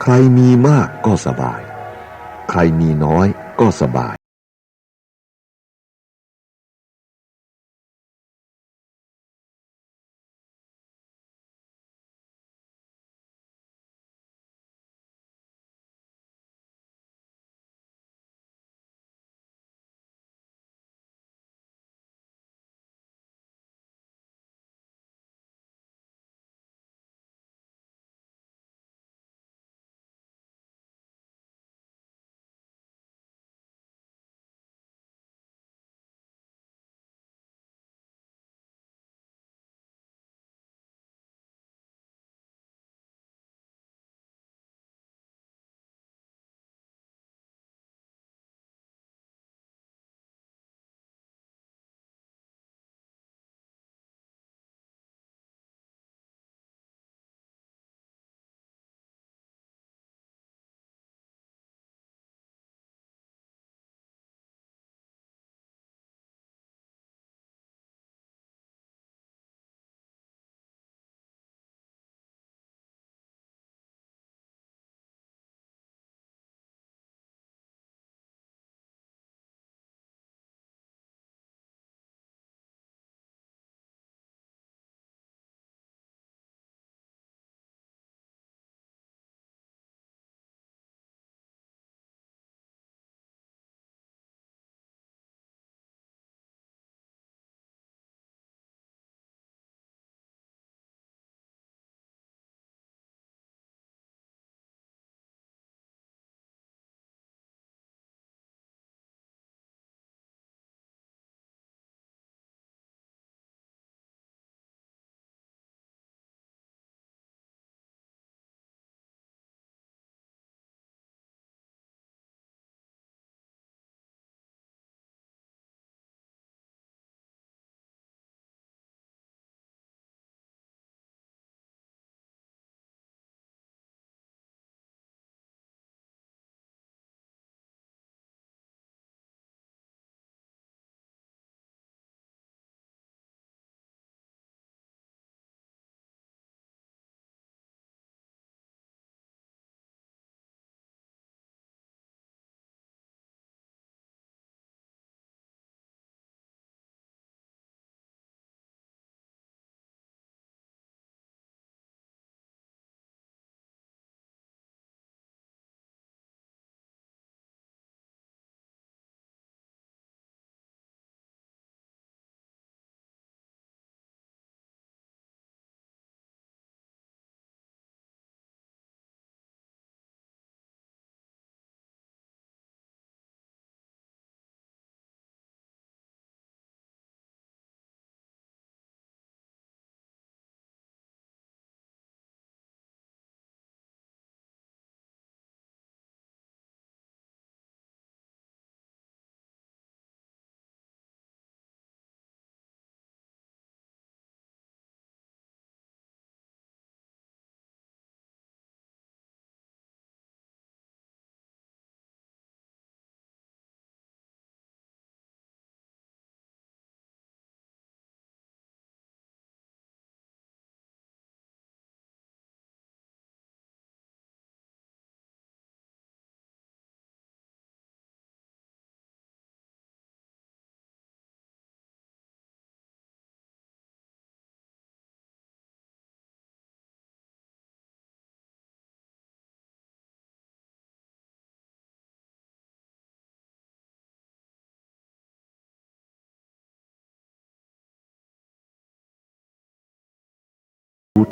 S9: ใครมีมากก็สบายใครมีน้อยก็สบาย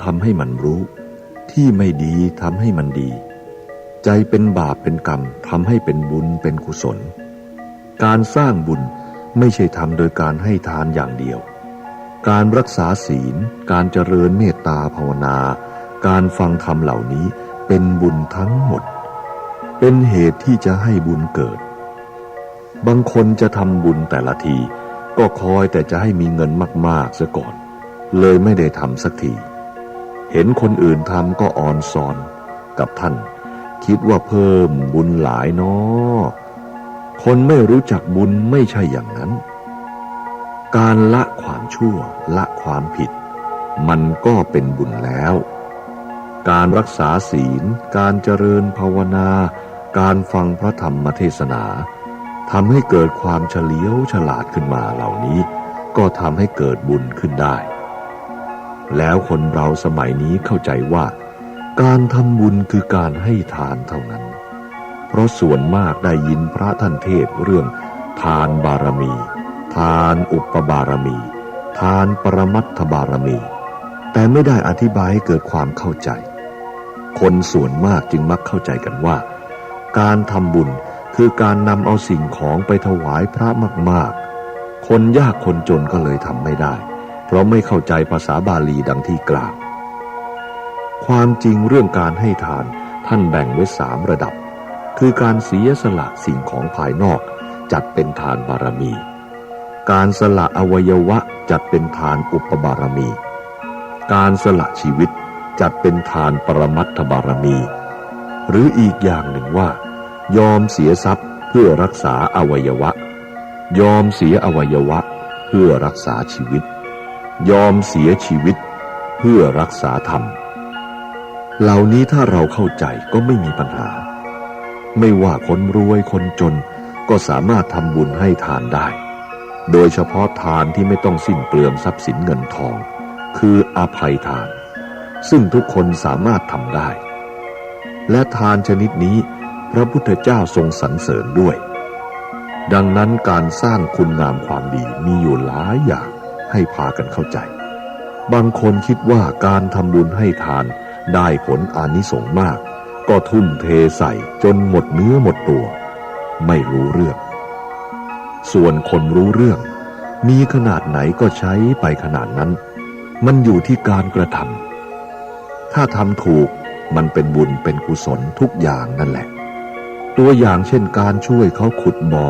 S9: ทำให้มันรู้ที่ไม่ดีทำให้มันดีใจเป็นบาปเป็นกรรมทำให้เป็นบุญเป็นกุศลการสร้างบุญไม่ใช่ทำโดยการให้ทานอย่างเดียวการรักษาศีลการเจริญเมตตาภาวนาการฟังธรรมเหล่านี้เป็นบุญทั้งหมดเป็นเหตุที่จะให้บุญเกิดบางคนจะทำบุญแต่ละทีก็คอยแต่จะให้มีเงินมากๆซะก่อนเลยไม่ได้ทำสักทีเห็นคนอื่นทำก็อ่อนซอนกับท่านคิดว่าเพิ่มบุญหลายน้อคนไม่รู้จักบุญไม่ใช่อย่างนั้นการละความชั่วละความผิดมันก็เป็นบุญแล้ว การรักษาศีลการเจริญภาวนาการฟังพระธรรมเทศนาทำให้เกิดความเฉลียวฉลาดขึ้นมาเหล่านี้ก็ทำให้เกิดบุญขึ้นได้แล้วคนเราสมัยนี้เข้าใจว่าการทำบุญคือการให้ทานเท่านั้นเพราะส่วนมากได้ยินพระท่านเทศเรื่องทานบารมีทานอุปบารมีทานปรมัตถบารมีแต่ไม่ได้อธิบายให้เกิดความเข้าใจคนส่วนมากจึงมักเข้าใจกันว่าการทำบุญคือการนำเอาสิ่งของไปถวายพระมากๆคนยากคนจนก็เลยทำไม่ได้เพราะไม่เข้าใจภาษาบาลีดังที่กล่าวความจริงเรื่องการให้ทานท่านแบ่งไว้3 ระดับคือการเสียสละสิ่งของภายนอกจัดเป็นทานบารมีการสละอวัยวะจัดเป็นทานอุปบารมีการสละชีวิตจัดเป็นทานปรมัตถบารมีหรืออีกอย่างหนึ่งว่ายอมเสียทรัพย์เพื่อรักษาอวัยวะยอมเสียอวัยวะเพื่อรักษาชีวิตยอมเสียชีวิตเพื่อรักษาธรรมเหล่านี้ถ้าเราเข้าใจก็ไม่มีปัญหาไม่ว่าคนรวยคนจนก็สามารถทำบุญให้ทานได้โดยเฉพาะทานที่ไม่ต้องสิ้นเปลืองทรัพย์สินเงินทองคืออภัยทานซึ่งทุกคนสามารถทำได้และทานชนิดนี้พระพุทธเจ้าทรงสรรเสริญด้วยดังนั้นการสร้างคุณงามความดีมีอยู่หลายอย่างให้พากันเข้าใจบางคนคิดว่าการทำบุญให้ทานได้ผลอานิสงส์มากก็ทุ่มเทใส่จนหมดเนื้อหมดตัวไม่รู้เรื่องส่วนคนรู้เรื่องมีขนาดไหนก็ใช้ไปขนาดนั้นมันอยู่ที่การกระทำถ้าทำถูกมันเป็นบุญเป็นกุศลทุกอย่างนั่นแหละตัวอย่างเช่นการช่วยเขาขุดบ่อ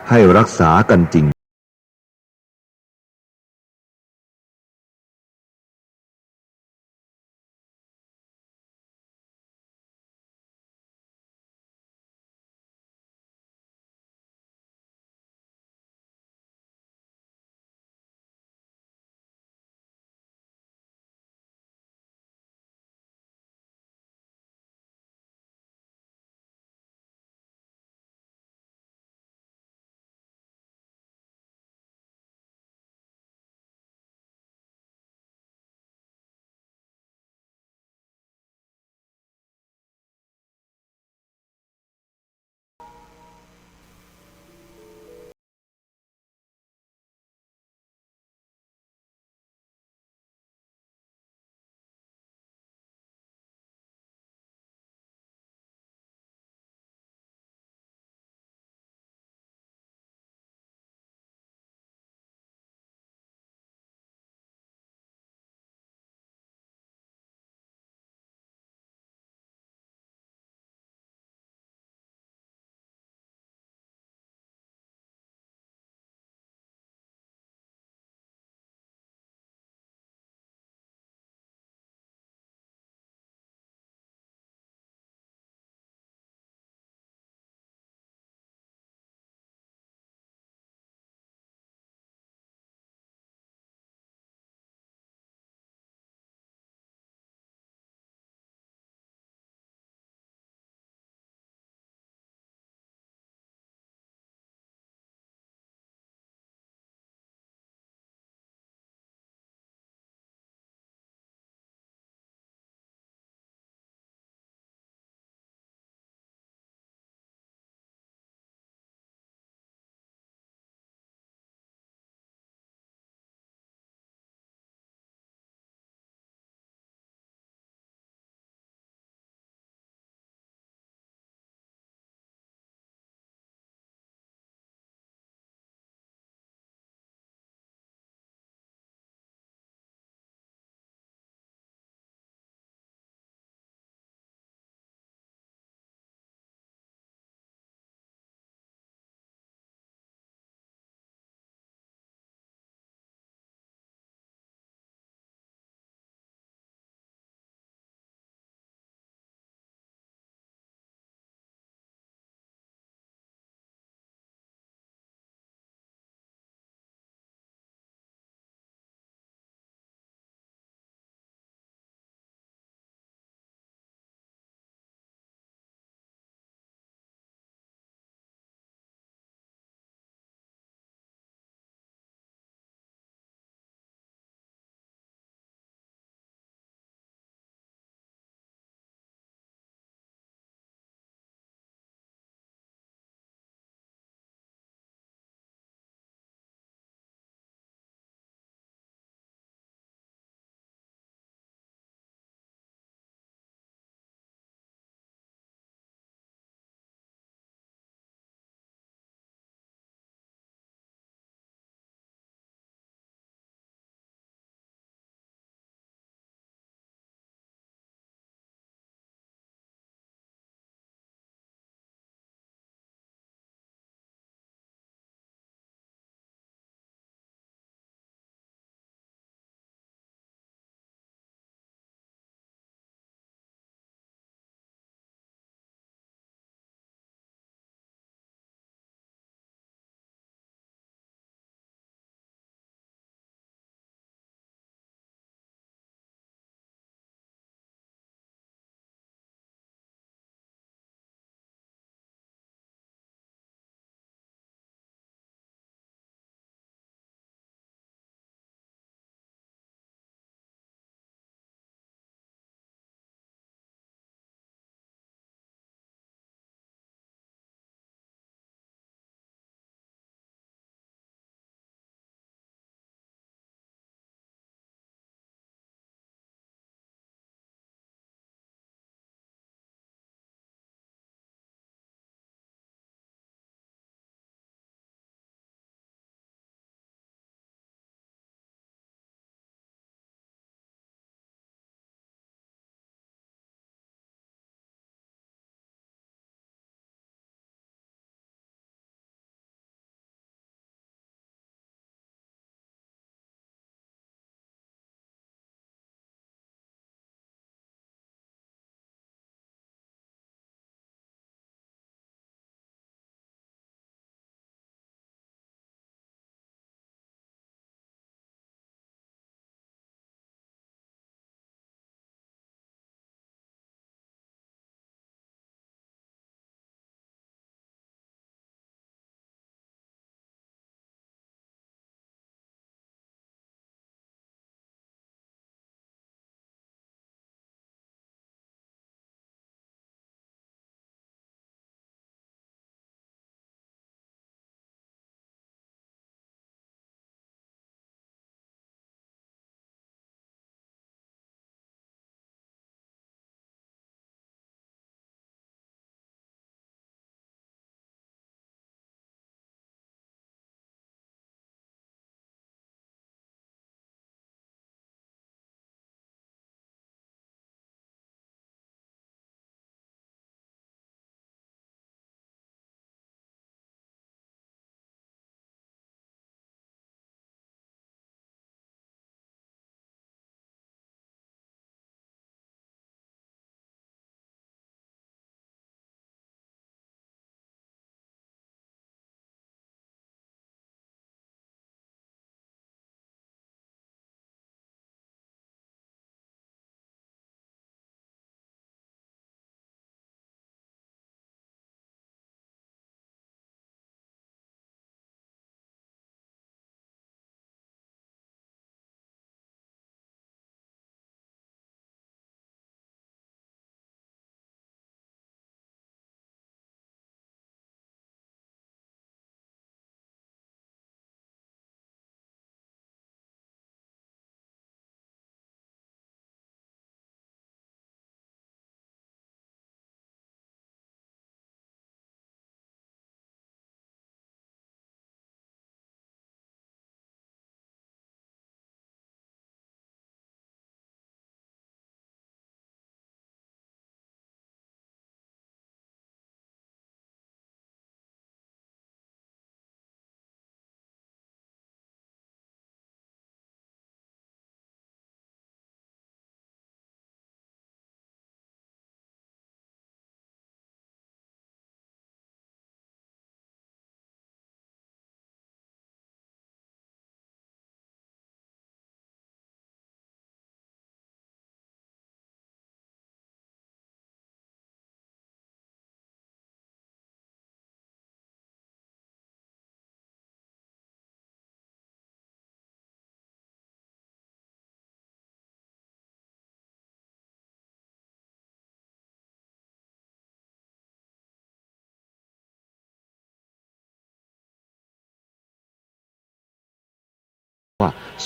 S9: ให้รักษากันจริง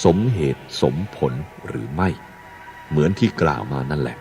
S9: สมเหตุสมผลหรือไม่เหมือนที่กล่าวมานั่นแหละ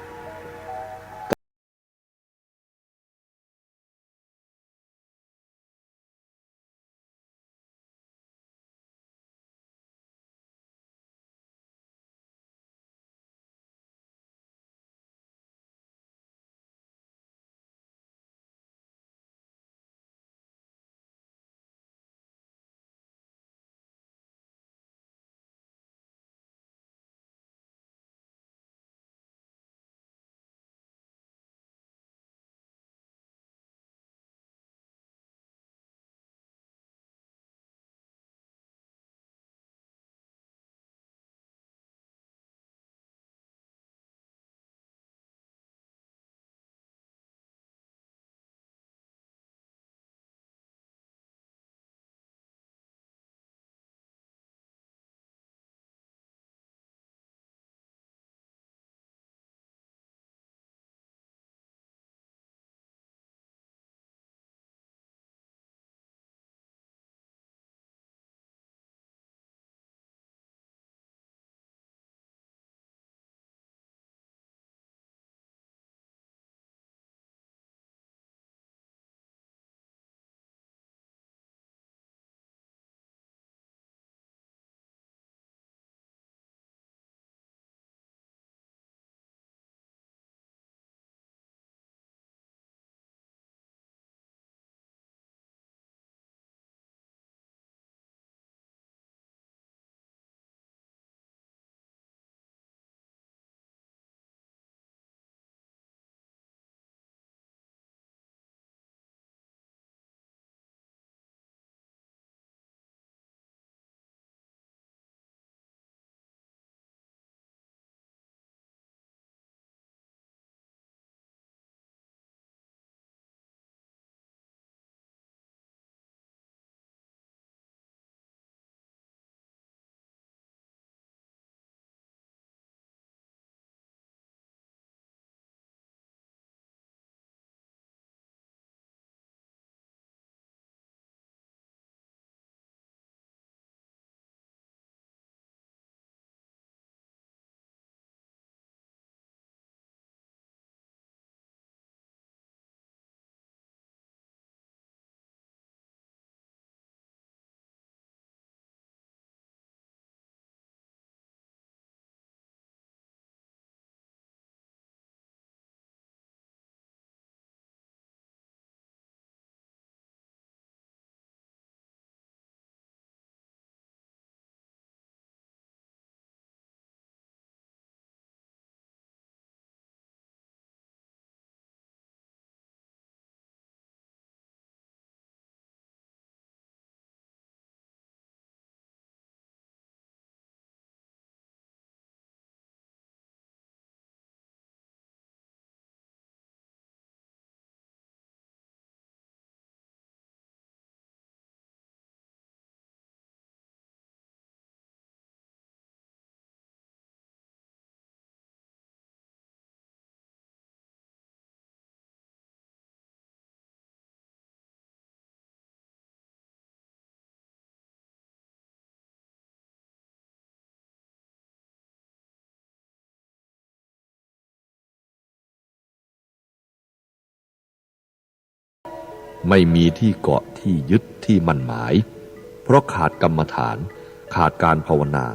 S9: ไม่มีที่เกาะที่ยึดที่มั่นหมายเพราะขาดกรรมฐานขาดการภาวนา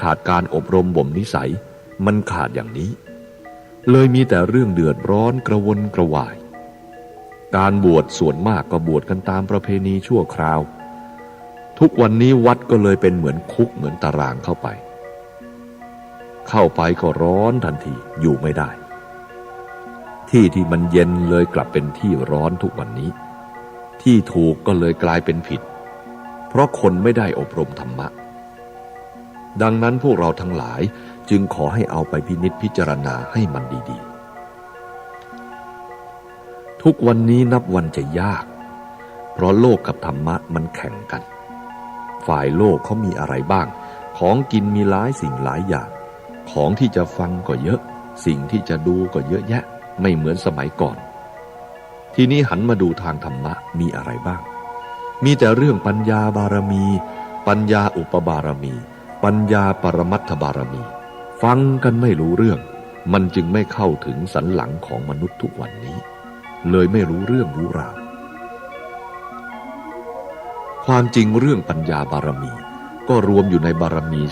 S9: ขาดการอบรมบ่มนิสัยมันขาดอย่างนี้เลยมีแต่เรื่องเดือดร้อนกระวนกระวายการบวชส่วนมากก็บวชกันตามประเพณีชั่วคราวทุกวันนี้วัดก็เลยเป็นเหมือนคุกเหมือนตารางเข้าไปก็ร้อนทันทีอยู่ไม่ได้ที่ที่มันเย็นเลยกลับเป็นที่ร้อนทุกวันนี้ที่ถูกก็เลยกลายเป็นผิดเพราะคนไม่ได้อบรมธรรมะดังนั้นพวกเราทั้งหลายจึงขอให้เอาไปพินิจพิจารณาให้มันดีๆทุกวันนี้นับวันจะยากเพราะโลกกับธรรมะมันแข่งกันฝ่ายโลกเขามีอะไรบ้างของกินมีหลายสิ่งหลายอย่างของที่จะฟังก็เยอะสิ่งที่จะดูก็เยอะแยะไม่เหมือนสมัยก่อนทีนี้หันมาดูทางธรรมะมีอะไรบ้างมีแต่เรื่องปัญญาบารมีปัญญาอุปบารมี ปัญญาปรมัตถบารมีฟังกันไม่รู้เรื่องมันจึงไม่เข้าถึงสันหลังของมนุษย์ทุกวันนี้เลยไม่รู้เรื่องรู้ราวความจริงเรื่องปัญญาบารมีก็รวมอยู่ในบารมี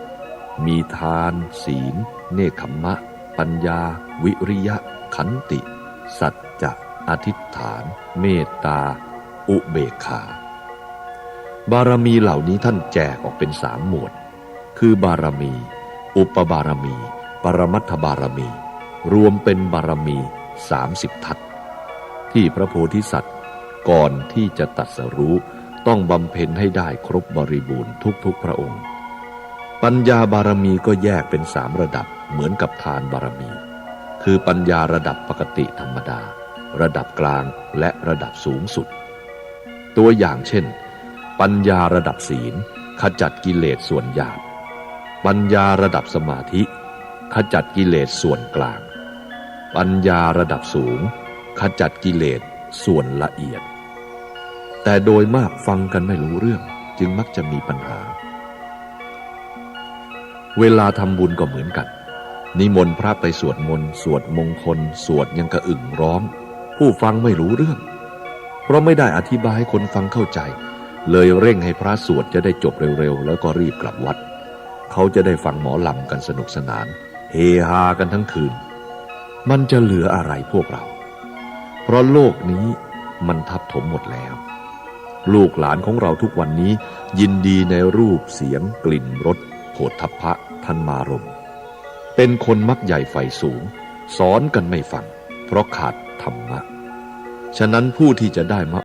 S9: 10มีทานศีลเนกขัมมะปัญญาวิริยะขันติสัจจะอธิษฐานเมตตาอุเบกขาบารมีเหล่านี้ท่านแจกออกเป็น3หมวดคือบารมีอุปบารมีปรมัตถบารมีรวมเป็นบารมี30ทัศน์ที่พระโพธิสัตว์ก่อนที่จะตรัสรู้ต้องบำเพ็ญให้ได้ครบบริบูรณ์ทุกพระองค์ปัญญาบารมีก็แยกเป็น3ระดับเหมือนกับทานบารมีคือปัญญาระดับปกติธรรมดาระดับกลางและระดับสูงสุดตัวอย่างเช่นปัญญาระดับศีลขจัดกิเลสส่วนหยาบปัญญาระดับสมาธิขจัดกิเลสส่วนกลางปัญญาระดับสูงขจัดกิเลสส่วนละเอียดแต่โดยมากฟังกันไม่รู้เรื่องจึงมักจะมีปัญหาเวลาทำบุญก็เหมือนกันนิมนต์พระไปสวดมนต์สวดมงคลสวดยังกระอึ่งร้องผู้ฟังไม่รู้เรื่องเพราะไม่ได้อธิบายให้คนฟังเข้าใจเลยเร่งให้พระสวดจะได้จบเร็วๆแล้วก็รีบกลับวัดเขาจะได้ฟังหมอลำกันสนุกสนานเฮฮากันทั้งคืนมันจะเหลืออะไรพวกเราเพราะโลกนี้มันทับถมหมดแล้วลูกหลานของเราทุกวันนี้ยินดีในรูปเสียงกลิ่นรสโผฏฐัพพะธรรมารมณ์เป็นคนมักใหญ่ไฟสูงสอนกันไม่ฟังเพราะขาดธรรมะฉะนั้นผู้ที่จะได้มรรค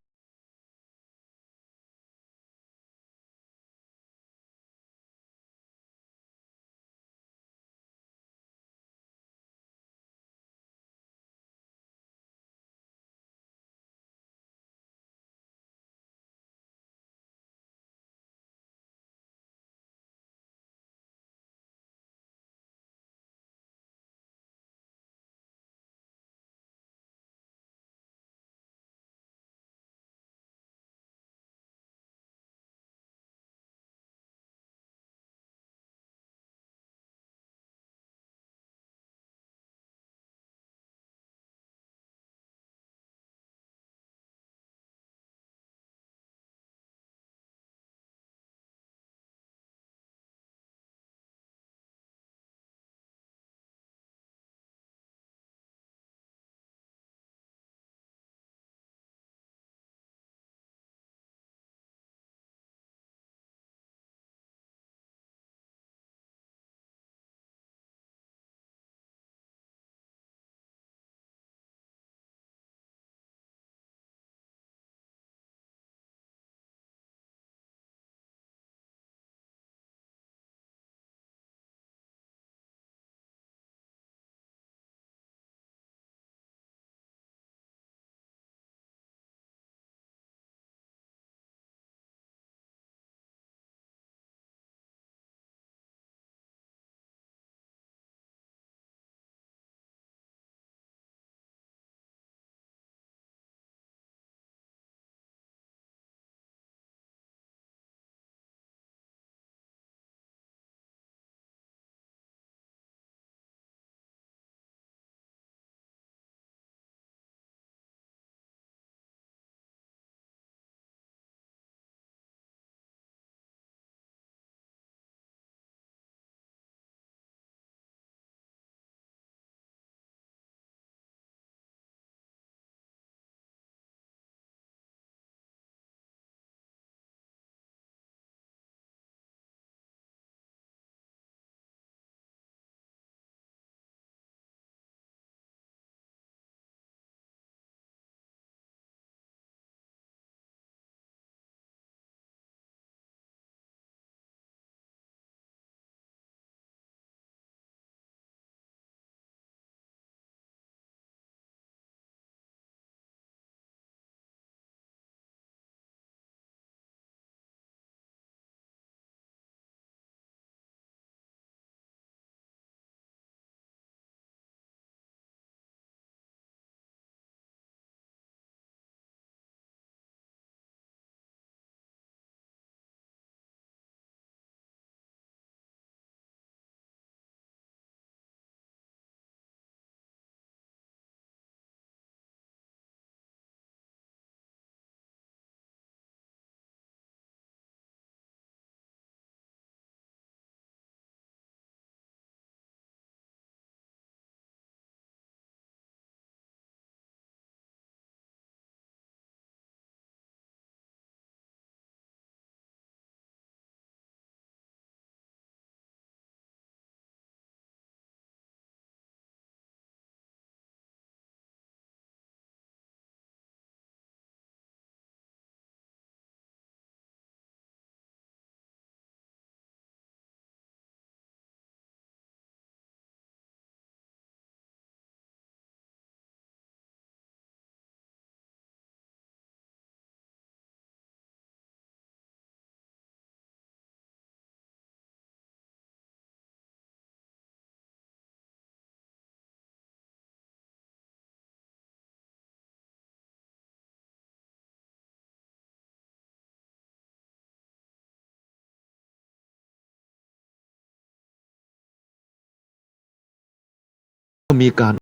S9: มีการ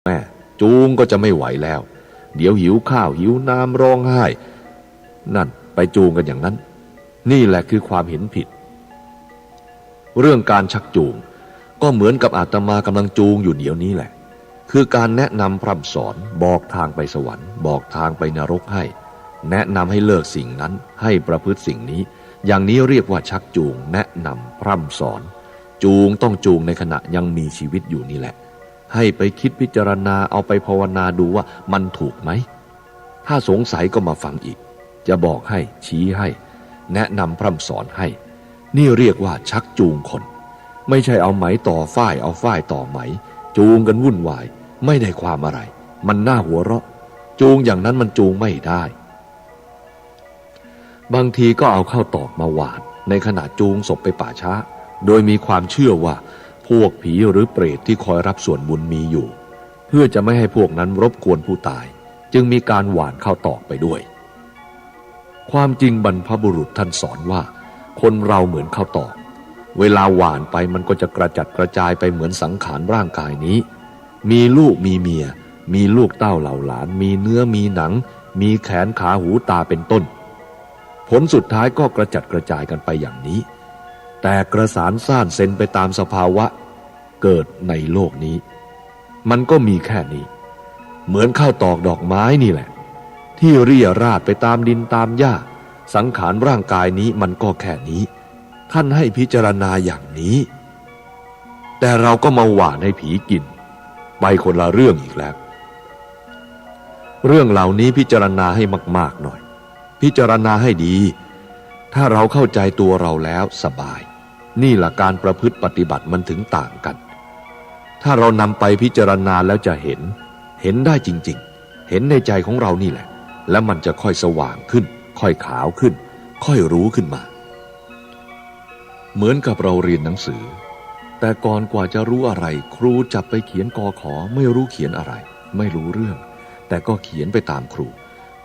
S9: แม่จูงก็จะไม่ไหวแล้ว เดี๋ยวหิวข้าวหิวน้ำร้องไห้นั่นไปจูงกันอย่างนั้นนี่แหละคือความเห็นผิดเรื่องการชักจูงก็เหมือนกับอาตมากำลังจูงอยู่เดี๋ยวนี้แหละคือการแนะนำพร่ำสอนบอกทางไปสวรรค์บอกทางไปนรกให้แนะนำให้เลิกสิ่งนั้นให้ประพฤติสิ่งนี้อย่างนี้เรียกว่าชักจูงแนะนำพร่ำสอนจูงต้องจูงในขณะยังมีชีวิตอยู่นี่แหละให้ไปคิดพิจารณาเอาไปภาวนาดูว่ามันถูกไหมถ้าสงสัยก็มาฟังอีกจะบอกให้ชี้ให้แนะนำพร่ำสอนให้นี่เรียกว่าชักจูงคนไม่ใช่เอาไหมต่อฝ้ายเอาฝ้ายต่อไหมจูงกันวุ่นวายไม่ได้ความอะไรมันน่าหัวเราะจูงอย่างนั้นมันจูงไม่ได้ บางทีก็เอาข้าวตอกมาหวานในขณะจูงศพไปป่าช้าโดยมีความเชื่อว่าพวกผีหรือเปรตที่คอยรับส่วนบุญมีอยู่เพื่อจะไม่ให้พวกนั้นรบกวนผู้ตายจึงมีการหวานข้าวตอกไปด้วยความจริงบรรพบุรุษท่านสอนว่าคนเราเหมือนข้าวตอกเวลาหวานไปมันก็จะกระจัดกระจายไปเหมือนสังขารร่างกายนี้มีลูกมีเมียมีลูกเต้าเหล่าหลานมีเนื้อมีหนังมีแขนขาหูตาเป็นต้นผลสุดท้ายก็กระจัดกระจายกันไปอย่างนี้แต่กระสานซ่านเซนไปตามสภาวะเกิดในโลกนี้มันก็มีแค่นี้เหมือนข้าวตอกดอกไม้นี่แหละที่เรี่ยราดไปตามดินตามหญ้าสังขารร่างกายนี้มันก็แค่นี้ท่านให้พิจารณาอย่างนี้แต่เราก็มาหว่านให้ผีกินไปคนละเรื่องอีกแล้วเรื่องเหล่านี้พิจารณาให้มากๆหน่อยพิจารณาให้ดีถ้าเราเข้าใจตัวเราแล้วสบายนี่แหละการประพฤติปฏิบัติมันถึงต่างกันถ้าเรานำไปพิจารณาแล้วจะเห็นได้จริงๆเห็นในใจของเรานี่แหละแล้วมันจะค่อยสว่างขึ้นค่อยขาวขึ้นค่อยรู้ขึ้นมาเหมือนกับเราเรียนหนังสือแต่ก่อนกว่าจะรู้อะไรครูจับไปเขียนกขอไม่รู้เขียนอะไรไม่รู้เรื่องแต่ก็เขียนไปตามครู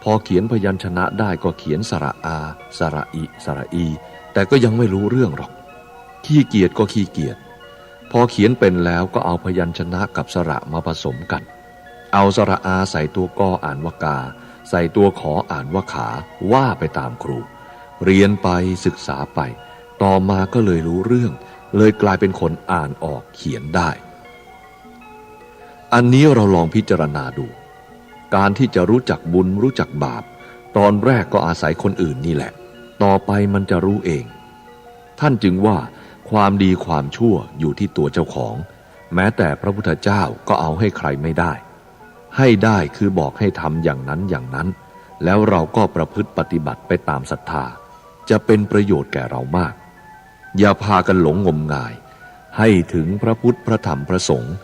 S9: พอเขียนพยัญชนะได้ก็เขียนสระอาสระอิสระอีแต่ก็ยังไม่รู้เรื่องหรอกขี้เกียจก็ขี้เกียจพอเขียนเป็นแล้วก็เอาพยัญชนะกับสระมาผสมกันเอาสระอาใส่ตัวกออ่านว่ากาใส่ตัวขออ่านว่าขาว่าไปตามครูเรียนไปศึกษาไปต่อมาก็เลยรู้เรื่องเลยกลายเป็นคนอ่านออกเขียนได้อันนี้เราลองพิจารณาดูการที่จะรู้จักบุญรู้จักบาปตอนแรกก็อาศัยคนอื่นนี่แหละต่อไปมันจะรู้เองท่านจึงว่าความดีความชั่วอยู่ที่ตัวเจ้าของแม้แต่พระพุทธเจ้าก็เอาให้ใครไม่ได้ให้ได้คือบอกให้ทำอย่างนั้นอย่างนั้นแล้วเราก็ประพฤติปฏิบัติไปตามศรัทธาจะเป็นประโยชน์แก่เรามากอย่าพากันหลงงมงายให้ถึงพระพุทธพระธรรมพระสงฆ์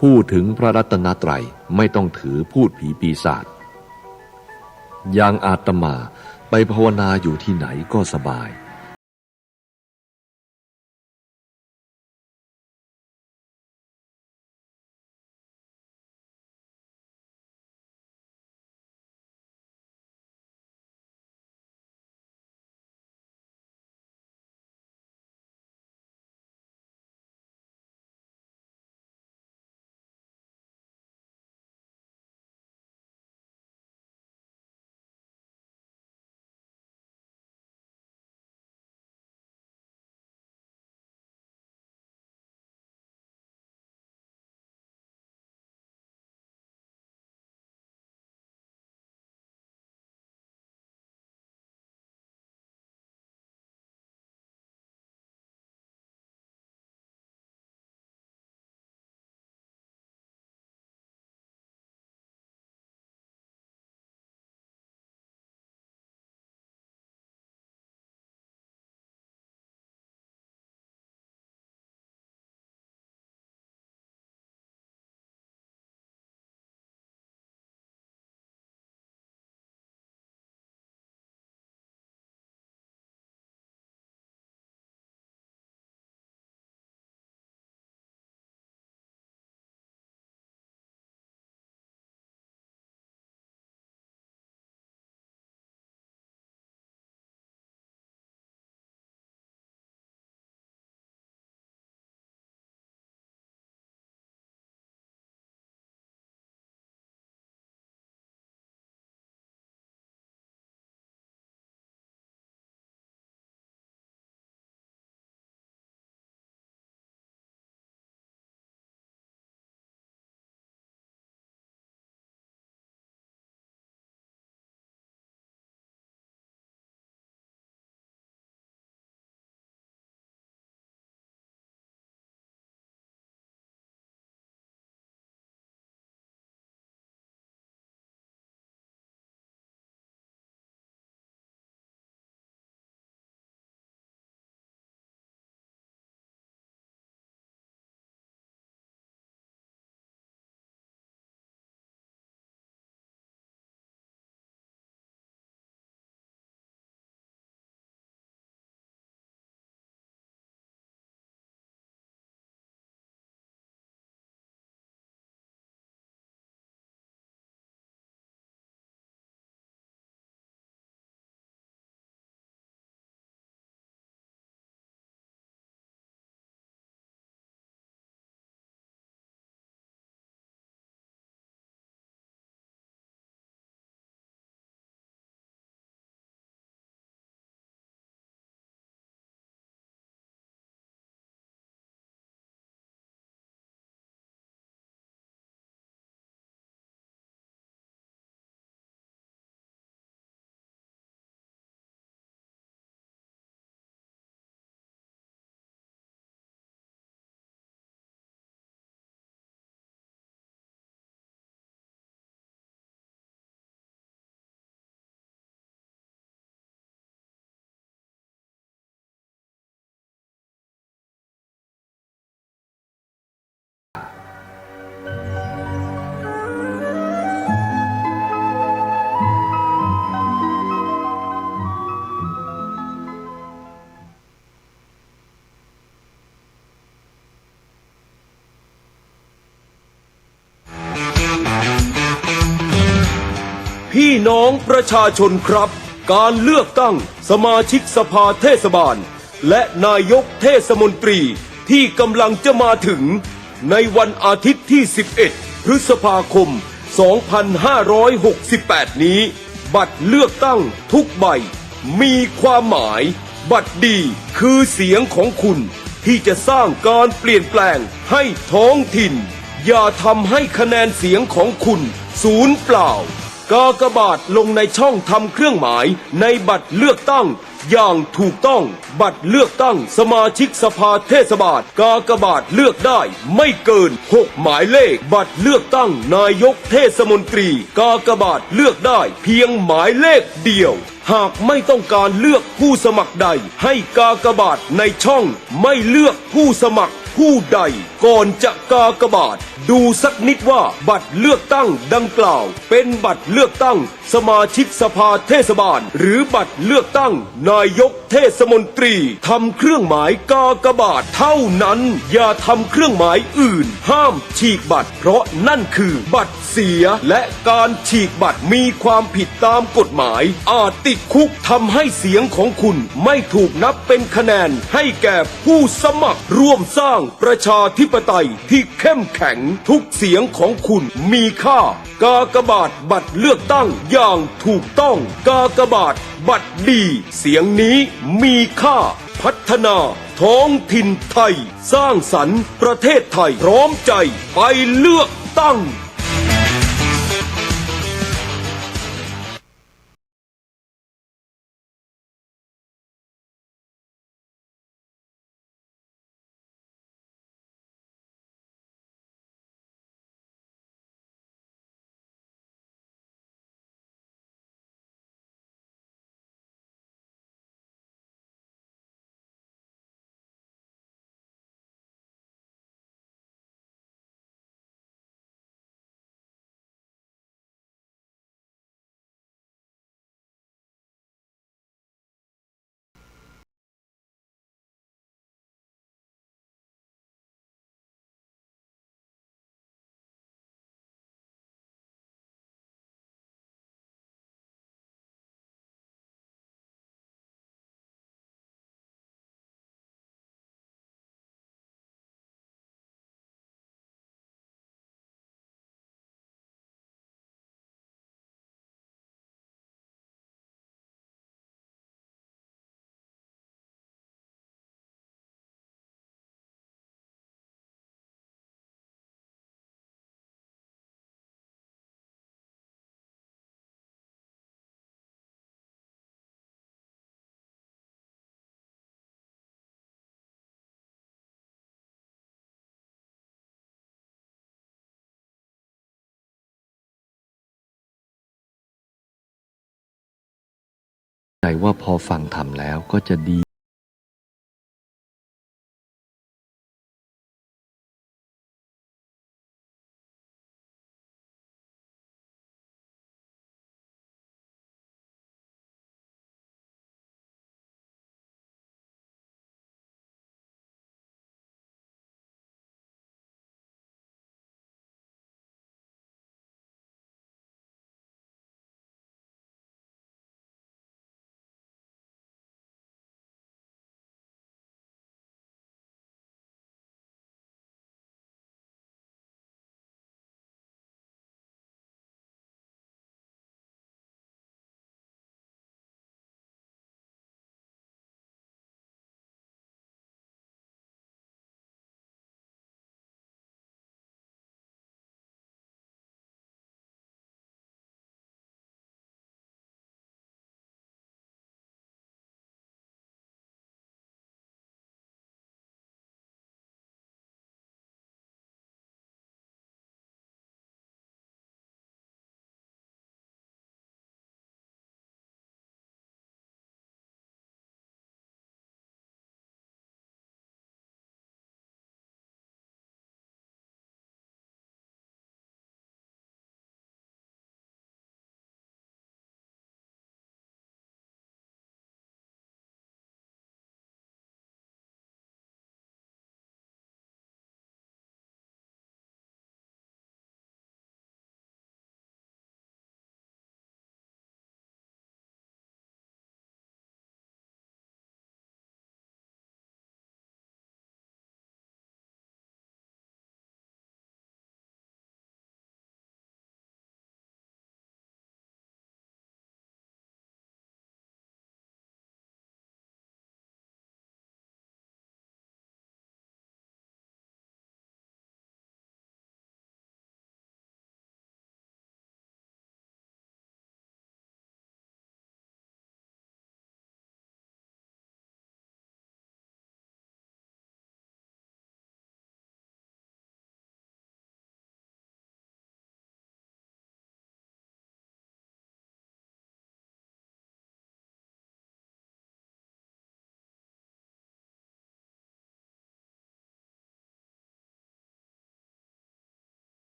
S9: พูดถึงพระรัตนตรัยไม่ต้องถือพูดผีปีศาจอย่างอาตมาไปภาวนาอยู่ที่ไหนก็สบาย
S6: น้องประชาชนครับการเลือกตั้งสมาชิกสภาเทศบาลและนายกเทศมนตรีที่กำลังจะมาถึงในวันอาทิตย์ที่ 11 พฤษภาคม 2568 นี้บัตรเลือกตั้งทุกใบมีความหมายบัตรดีคือเสียงของคุณที่จะสร้างการเปลี่ยนแปลงให้ท้องถิ่นอย่าทำให้คะแนนเสียงของคุณสูญเปล่ากากบาทลงในช่องทำเครื่องหมายในบัตรเลือกตั้งอย่างถูกต้องบัตรเลือกตั้งสมาชิกสภาเทศบาลกากบาทเลือกได้ไม่เกิน6หมายเลขบัตรเลือกตั้งนายกเทศมนตรีกากบาทเลือกได้เพียงหมายเลขเดียวหากไม่ต้องการเลือกผู้สมัครใดให้กากบาทในช่องไม่เลือกผู้สมัครผู้ใดก่อนจะกากบาทดูสักนิดว่าบัตรเลือกตั้งดังกล่าวเป็นบัตรเลือกตั้งสมาชิกสภาเทศบาลหรือบัตรเลือกตั้งนายกเทศมนตรีทำเครื่องหมายกากบาทเท่านั้นอย่าทำเครื่องหมายอื่นห้ามฉีกบัตรเพราะนั่นคือบัตรเสียและการฉีกบัตรมีความผิดตามกฎหมายอาจติดคุกทำให้เสียงของคุณไม่ถูกนับเป็นคะแนนให้แก่ผู้สมัครร่วมสร้างประชาธิปไตยที่เข้มแข็งทุกเสียงของคุณมีค่ากากบาทบัตรเลือกตั้งอย่างถูกต้องกากบาทบัตรดีเสียงนี้มีค่าพัฒนาท้องถิ่นไทยสร้างสรรค์ประเทศไทยพร้อมใจไปเลือกตั้ง
S9: ใจว่าพอฟังธรรมแล้วก็จะดี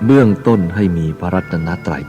S9: เบื้องต้นให้มีพระรัตนตรัย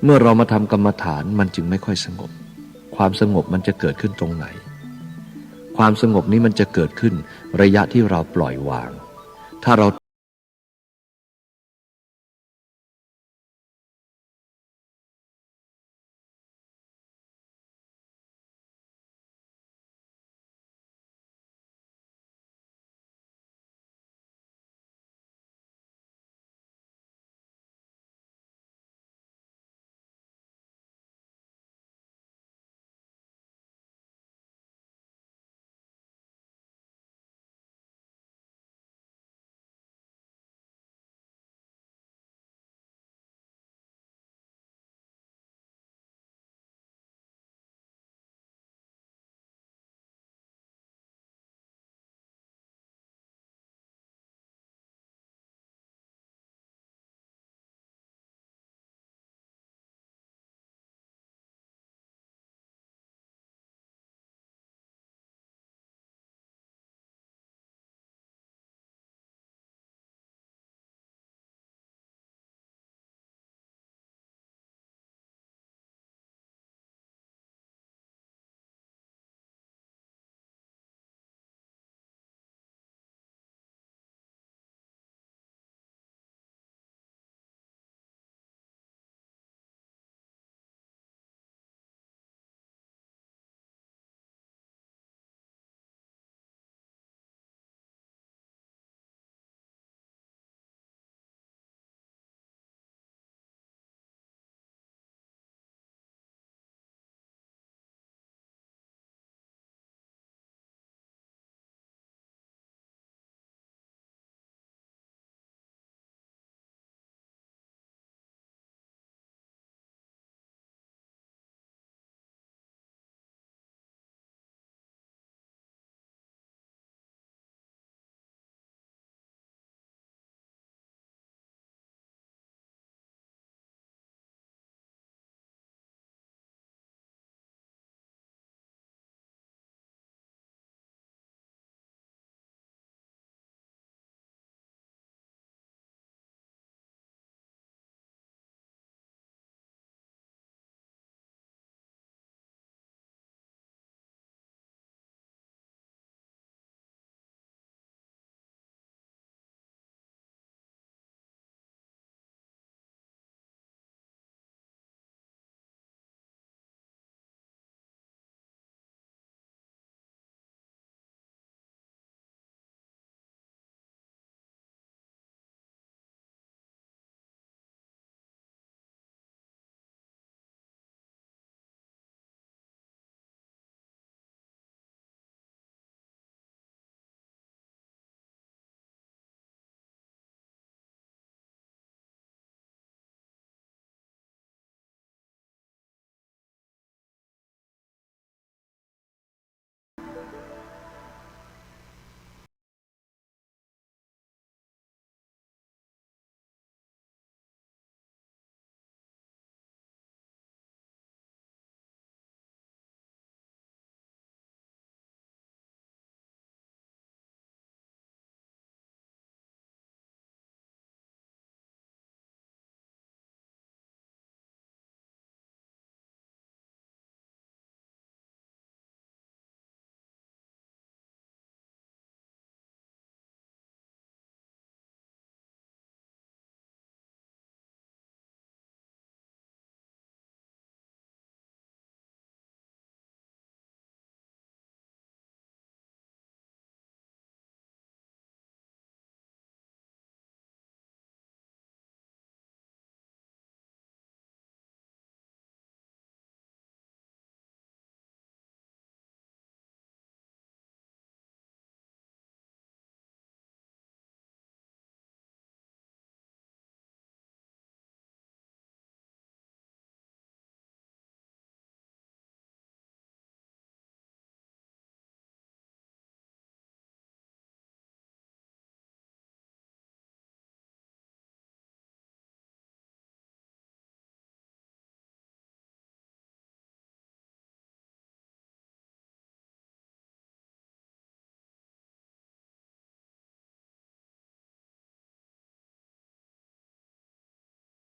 S9: เมื่อเรามาทำกรรมฐานมันจึงไม่ค่อยสงบความสงบมันจะเกิดขึ้นตรงไหนความสงบนี้มันจะเกิดขึ้นระยะที่เราปล่อยวางถ้าเรา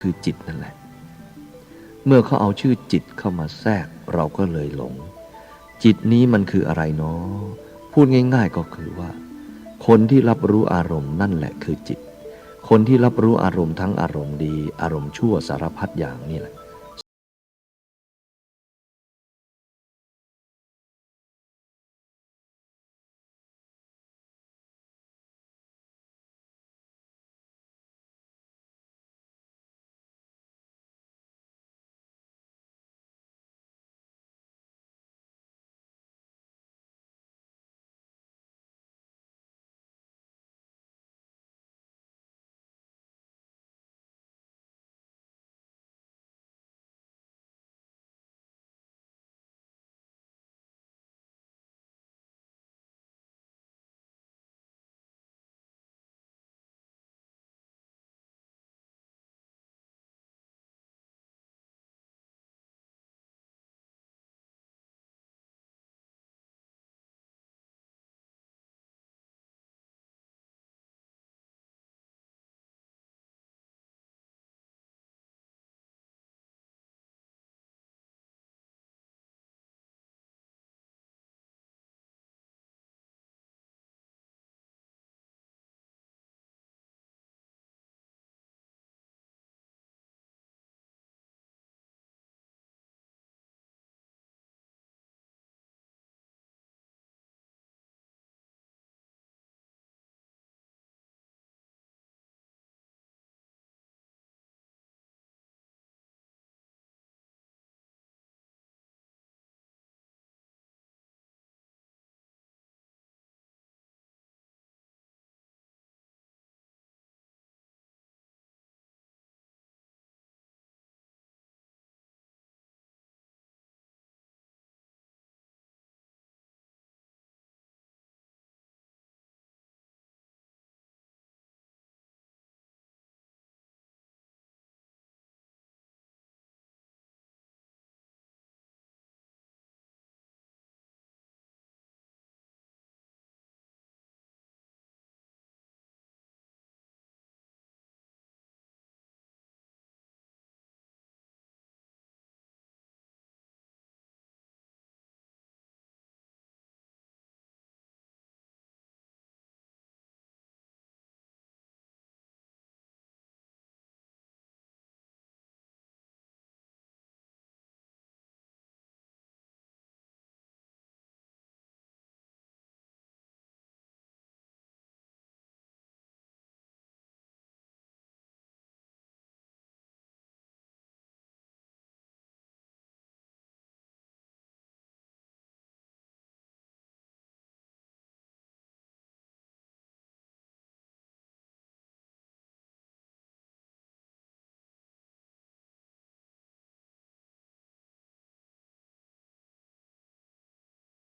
S9: คือจิตนั่นแหละ เมื่อเขาเอาชื่อจิตเข้ามาแทรกเราก็เลยหลงจิตนี้มันคืออะไรเนาะพูดง่ายๆก็คือว่าคนที่รับรู้อารมณ์นั่นแหละคือจิตคนที่รับรู้อารมณ์ทั้งอารมณ์ดีอารมณ์ชั่วสารพัดอย่างนี่แหละ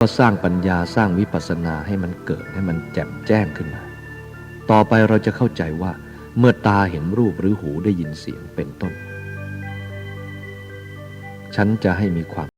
S9: ก็สร้างปัญญาสร้างวิปัสสนาให้มันเกิดให้มันแจ่มแจ้งขึ้นมาต่อไปเราจะเข้าใจว่าเมื่อตาเห็นรูปหรือหูได้ยินเสียงเป็นต้นฉันจะให้มีความ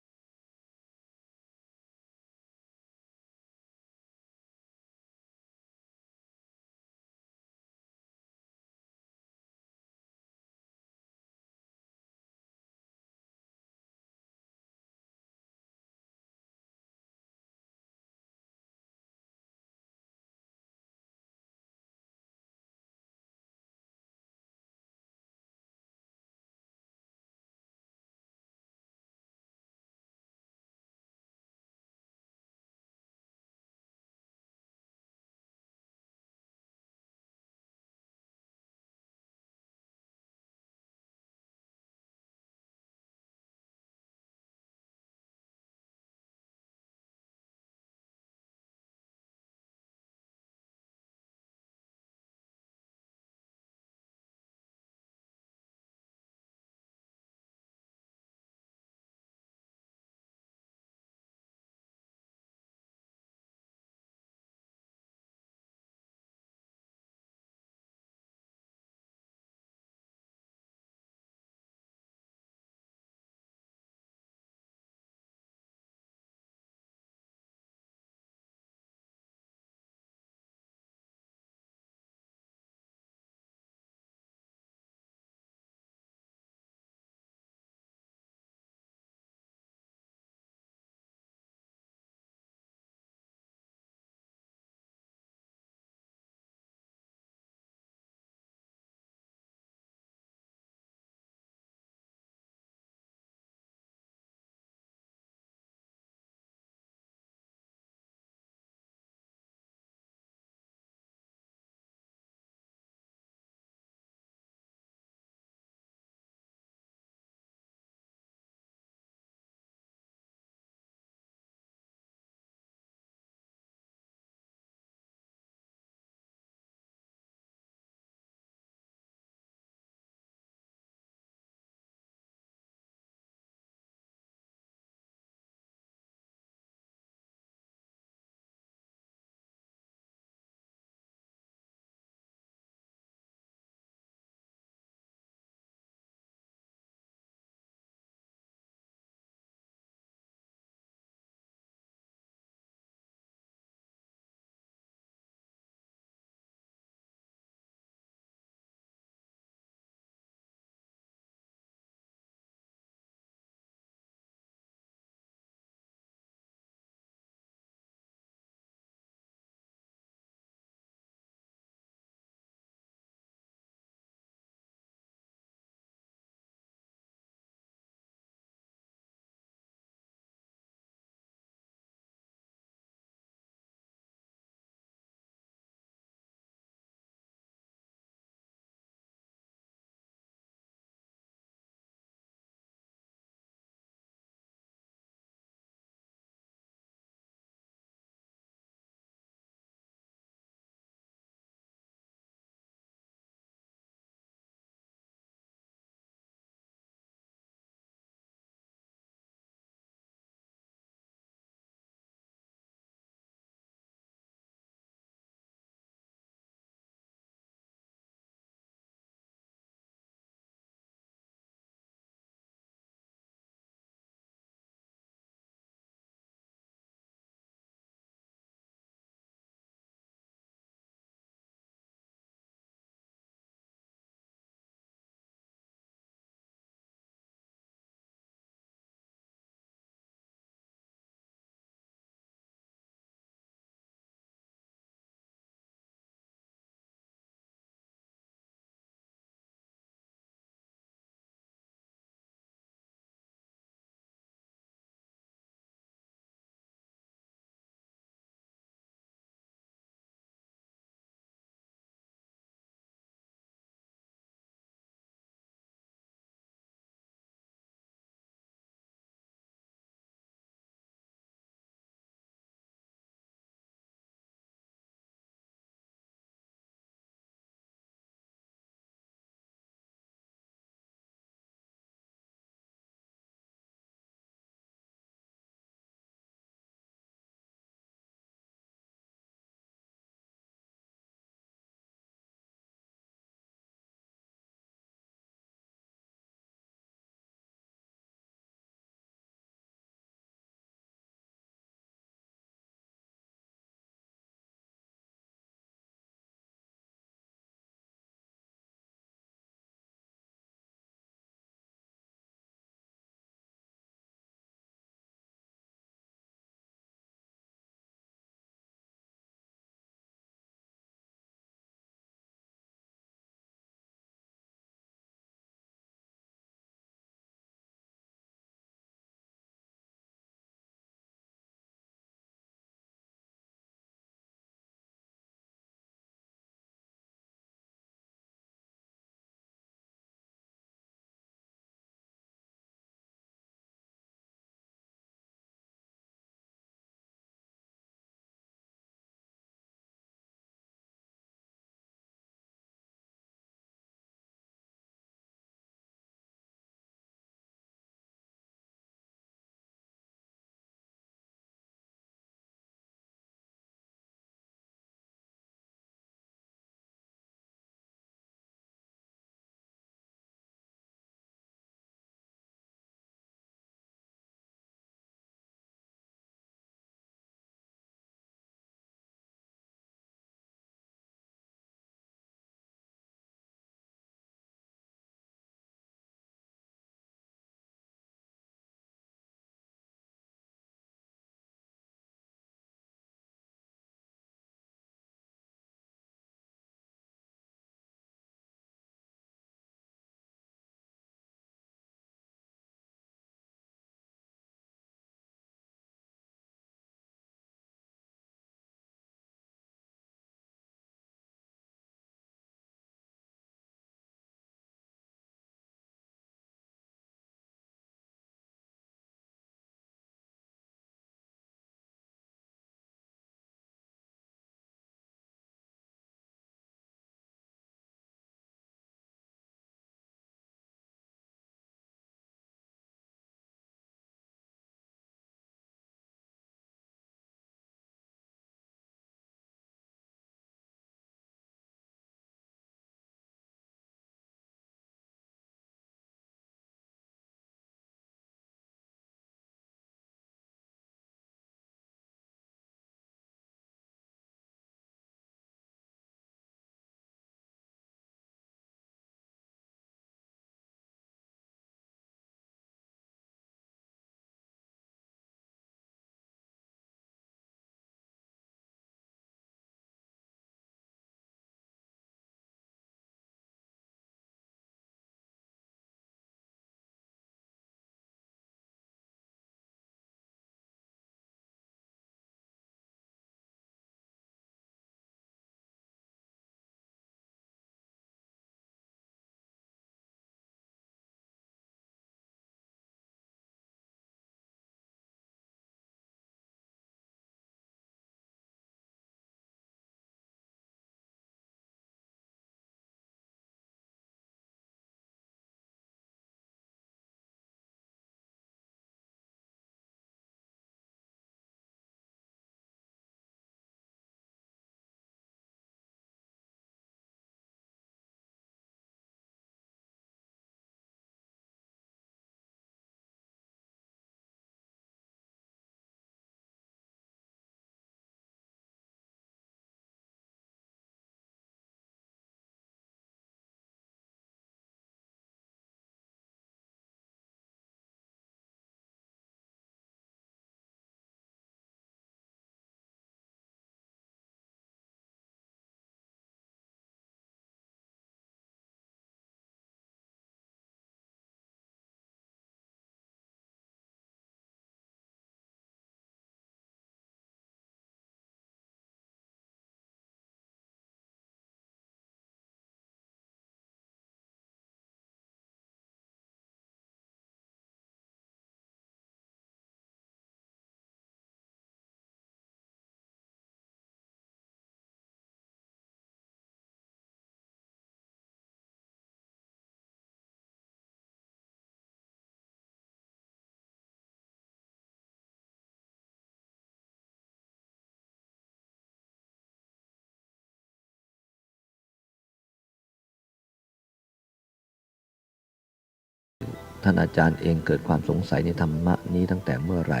S10: ท่านอาจารย์เองเกิดความสงสัยในธรรมะนี้ตั้งแต่เมื่อไหร่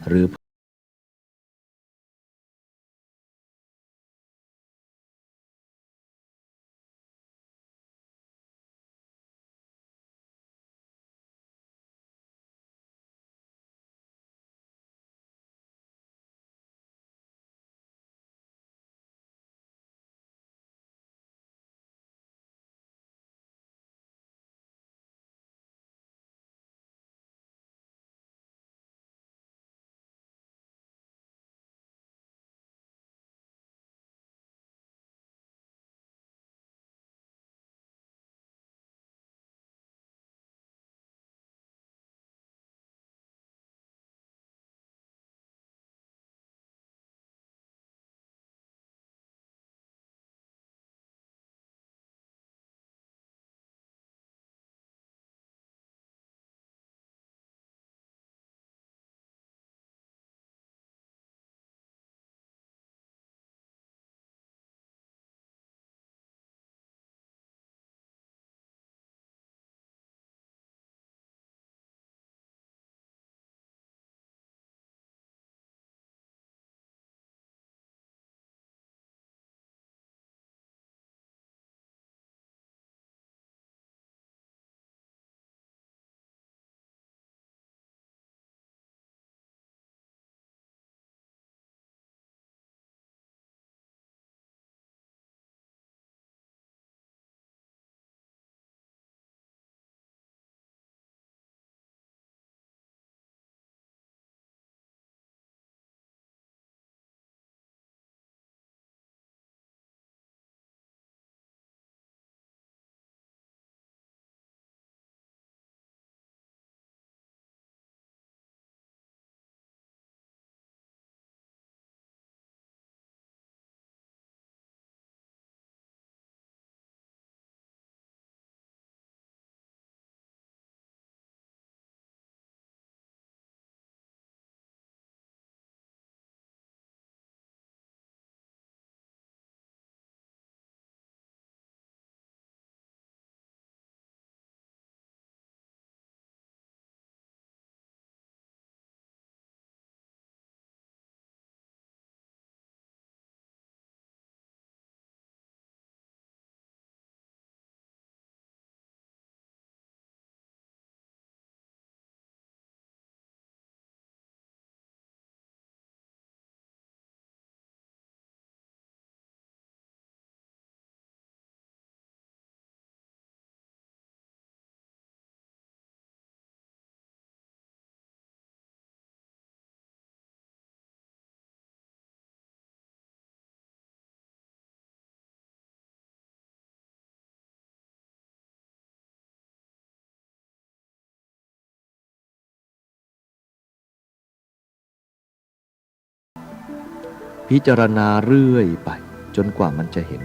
S10: หรือพิจารณาเรื่อยไปจนกว่ามันจะเห็น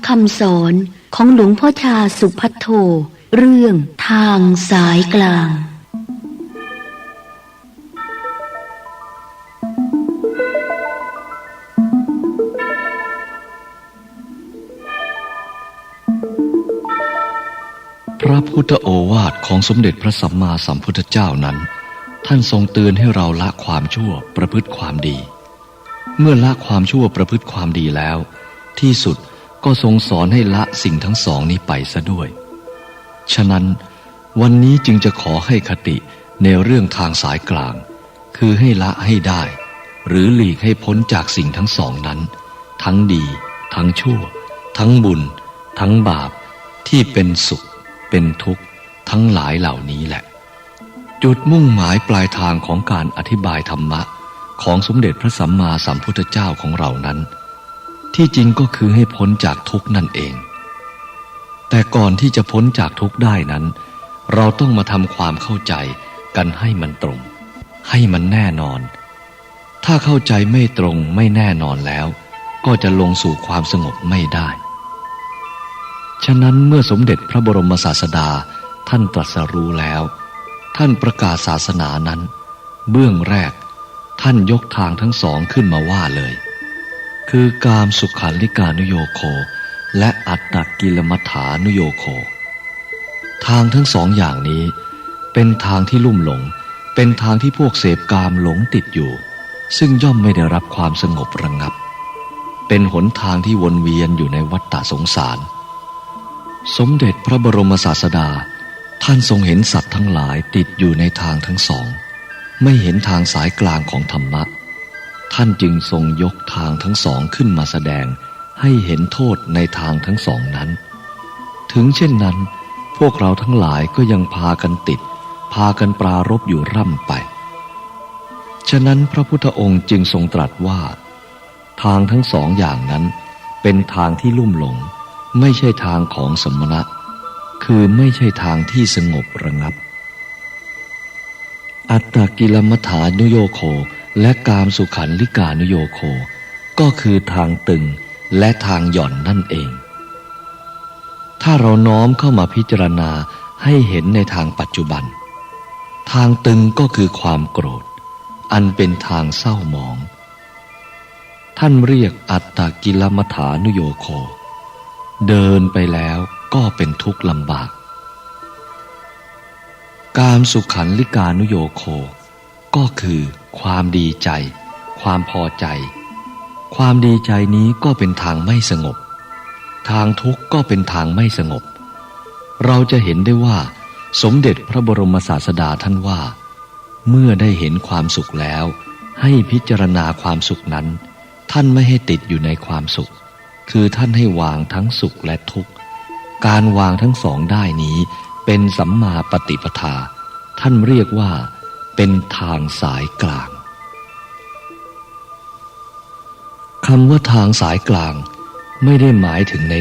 S2: คำสอนของหลวงพ่อชาสุภัทโทเรื่องทางสายกลาง
S11: พระพุทธโอวาทของสมเด็จพระสัมมาสัมพุทธเจ้านั้นท่านทรงเตือนให้เราละความชั่วประพฤติความดีเมื่อละความชั่วประพฤติความดีแล้วที่สุด ก็ทรงสอนให้ละสิ่งทั้งสองนี้ไปซะด้วยฉะนั้นวันนี้จึงจะขอให้คติในเรื่องทางสายกลางคือให้ละให้ได้หรือหลีกให้พ้นจากสิ่งทั้งสองนั้นทั้งดีทั้งชั่วทั้งบุญทั้งบาปที่เป็นสุขเป็นทุกข์ทั้งหลายเหล่านี้แหละจุดมุ่งหมายปลายทางของการอธิบายธรรมะของสมเด็จพระสัมมาสัมพุทธเจ้าของเรานั้นที่จริงก็คือให้พ้นจากทุกข์นั่นเองแต่ก่อนที่จะพ้นจากทุกข์ได้นั้นเราต้องมาทำความเข้าใจกันให้มันตรงให้มันแน่นอนถ้าเข้าใจไม่ตรงไม่แน่นอนแล้วก็จะลงสู่ความสงบไม่ได้ฉะนั้นเมื่อสมเด็จพระบรมศาสดาท่านตรัสรู้แล้วท่านประกาศศาสนานั้นเบื้องแรกท่านยกทางทั้งสองขึ้นมาว่าเลยคือกามสุขันลิกานุโยโคและอัตตกิลมัฏฐานุโยโคทางทั้งสองอย่างนี้เป็นทางที่ลุ่มหลงเป็นทางที่พวกเสพกามหลงติดอยู่ซึ่งย่อมไม่ได้รับความสงบระงับเป็นหนทางที่วนเวียนอยู่ในวัฏฏะสงสารสมเด็จพระบรมศาสดาท่านทรงเห็นสัตว์ทั้งหลายติดอยู่ในทางทั้งสองไม่เห็นทางสายกลางของธรรมะท่านจึงทรงยกทางทั้งสองขึ้นมาแสดงให้เห็นโทษในทางทั้งสองนั้นถึงเช่นนั้นพวกเราทั้งหลายก็ยังพากันติดพากันปรารภอยู่ร่ำไปฉะนั้นพระพุทธองค์จึงทรงตรัสว่าทางทั้งสองอย่างนั้นเป็นทางที่ลุ่มหลงไม่ใช่ทางของสมณะคือไม่ใช่ทางที่สงบระงับอัตตกิลมัฏฐานุโยโคและกามสุขันลิกานุโยโคก็คือทางตึงและทางหย่อนนั่นเองถ้าเราน้อมเข้ามาพิจารณาให้เห็นในทางปัจจุบันทางตึงก็คือความโกรธอันเป็นทางเศร้าหมองท่านเรียกอัตตกิลมัฏฐานุโยโคเดินไปแล้วก็เป็นทุกข์ลำบากกามสุขันลิกานุโยโคก็คือความดีใจความพอใจความดีใจนี้ก็เป็นทางไม่สงบทางทุกข์ก็เป็นทางไม่สงบเราจะเห็นได้ว่าสมเด็จพระบรมศาสดาท่านว่าเมื่อได้เห็นความสุขแล้วให้พิจารณาความสุขนั้นท่านไม่ให้ติดอยู่ในความสุขคือท่านให้วางทั้งสุขและทุกข์การวางทั้งสองได้นี้เป็นสัมมาปฏิปทาท่านเรียกว่าเป็นทางสายกลางคำว่าทางสายกลางไม่ได้หมายถึงใน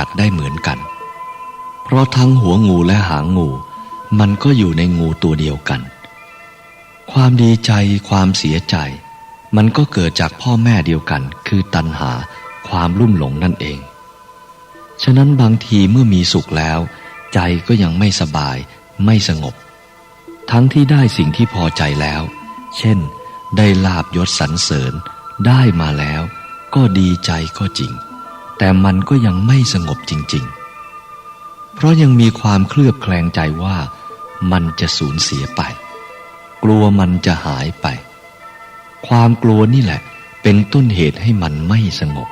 S11: กัดได้เหมือนกันเพราะทั้งหัวงูและหางงูมันก็อยู่ในงูตัวเดียวกันความดีใจความเสียใจมันก็เกิดจากพ่อแม่เดียวกันคือตัณหาความลุ่มหลงนั่นเองฉะนั้นบางทีเมื่อมีสุขแล้วใจก็ยังไม่สบายไม่สงบทั้งที่ได้สิ่งที่พอใจแล้วเช่นได้ลาภยศสรรเสริญได้มาแล้วก็ดีใจก็จริงแต่มันก็ยังไม่สงบจริงๆเพราะยังมีความเคลือบแคลงใจว่ามันจะสูญเสียไปกลัวมันจะหายไปความกลัวนี่แหละเป็นต้นเหตุให้มันไม่สงบ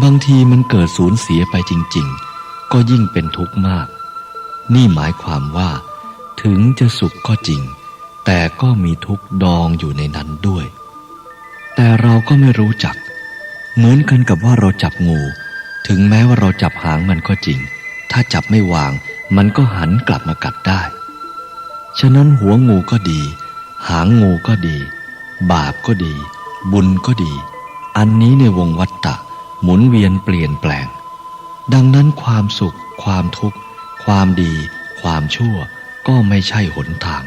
S11: บางทีมันเกิดสูญเสียไปจริงๆก็ยิ่งเป็นทุกข์มากนี่หมายความว่าถึงจะสุขก็จริง แต่ก็มีทุกข์ดองอยู่ในนั้นด้วยแต่เราก็ไม่รู้จักเหมือนกันกับว่าเราจับงูถึงแม้ว่าเราจับหางมันก็จริงถ้าจับไม่วางมันก็หันกลับมากัดได้ฉะนั้นหัวงูก็ดีหางงูก็ดีบาปก็ดีบุญก็ดีอันนี้ในวงวัฏฏะหมุนเวียนเปลี่ยนแปลงดังนั้นความสุขความทุกข์ความดีความชั่วก็ไม่ใช่หนทาง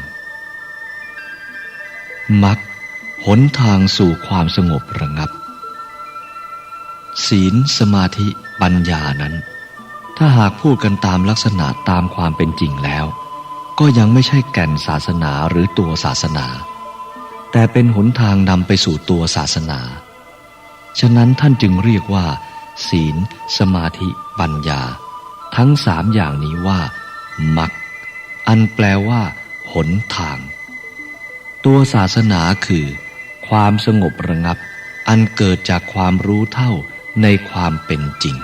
S11: มรรคหนทางสู่ความสงบระงับศีลสมาธิปัญญานั้นถ้าหากพูดกันตามลักษณะตามความเป็นจริงแล้วก็ยังไม่ใช่แก่นศาสนาหรือตัวศาสนาแต่เป็นหนทางนำไปสู่ตัวศาสนาฉะนั้นท่านจึงเรียกว่าศีลสมาธิปัญญาทั้งสามอย่างนี้ว่ามรรคอันแปลว่าหนทางตัวศาสนาคือความสงบระงับอันเกิดจากความรู้เท่าในความเป็นจริง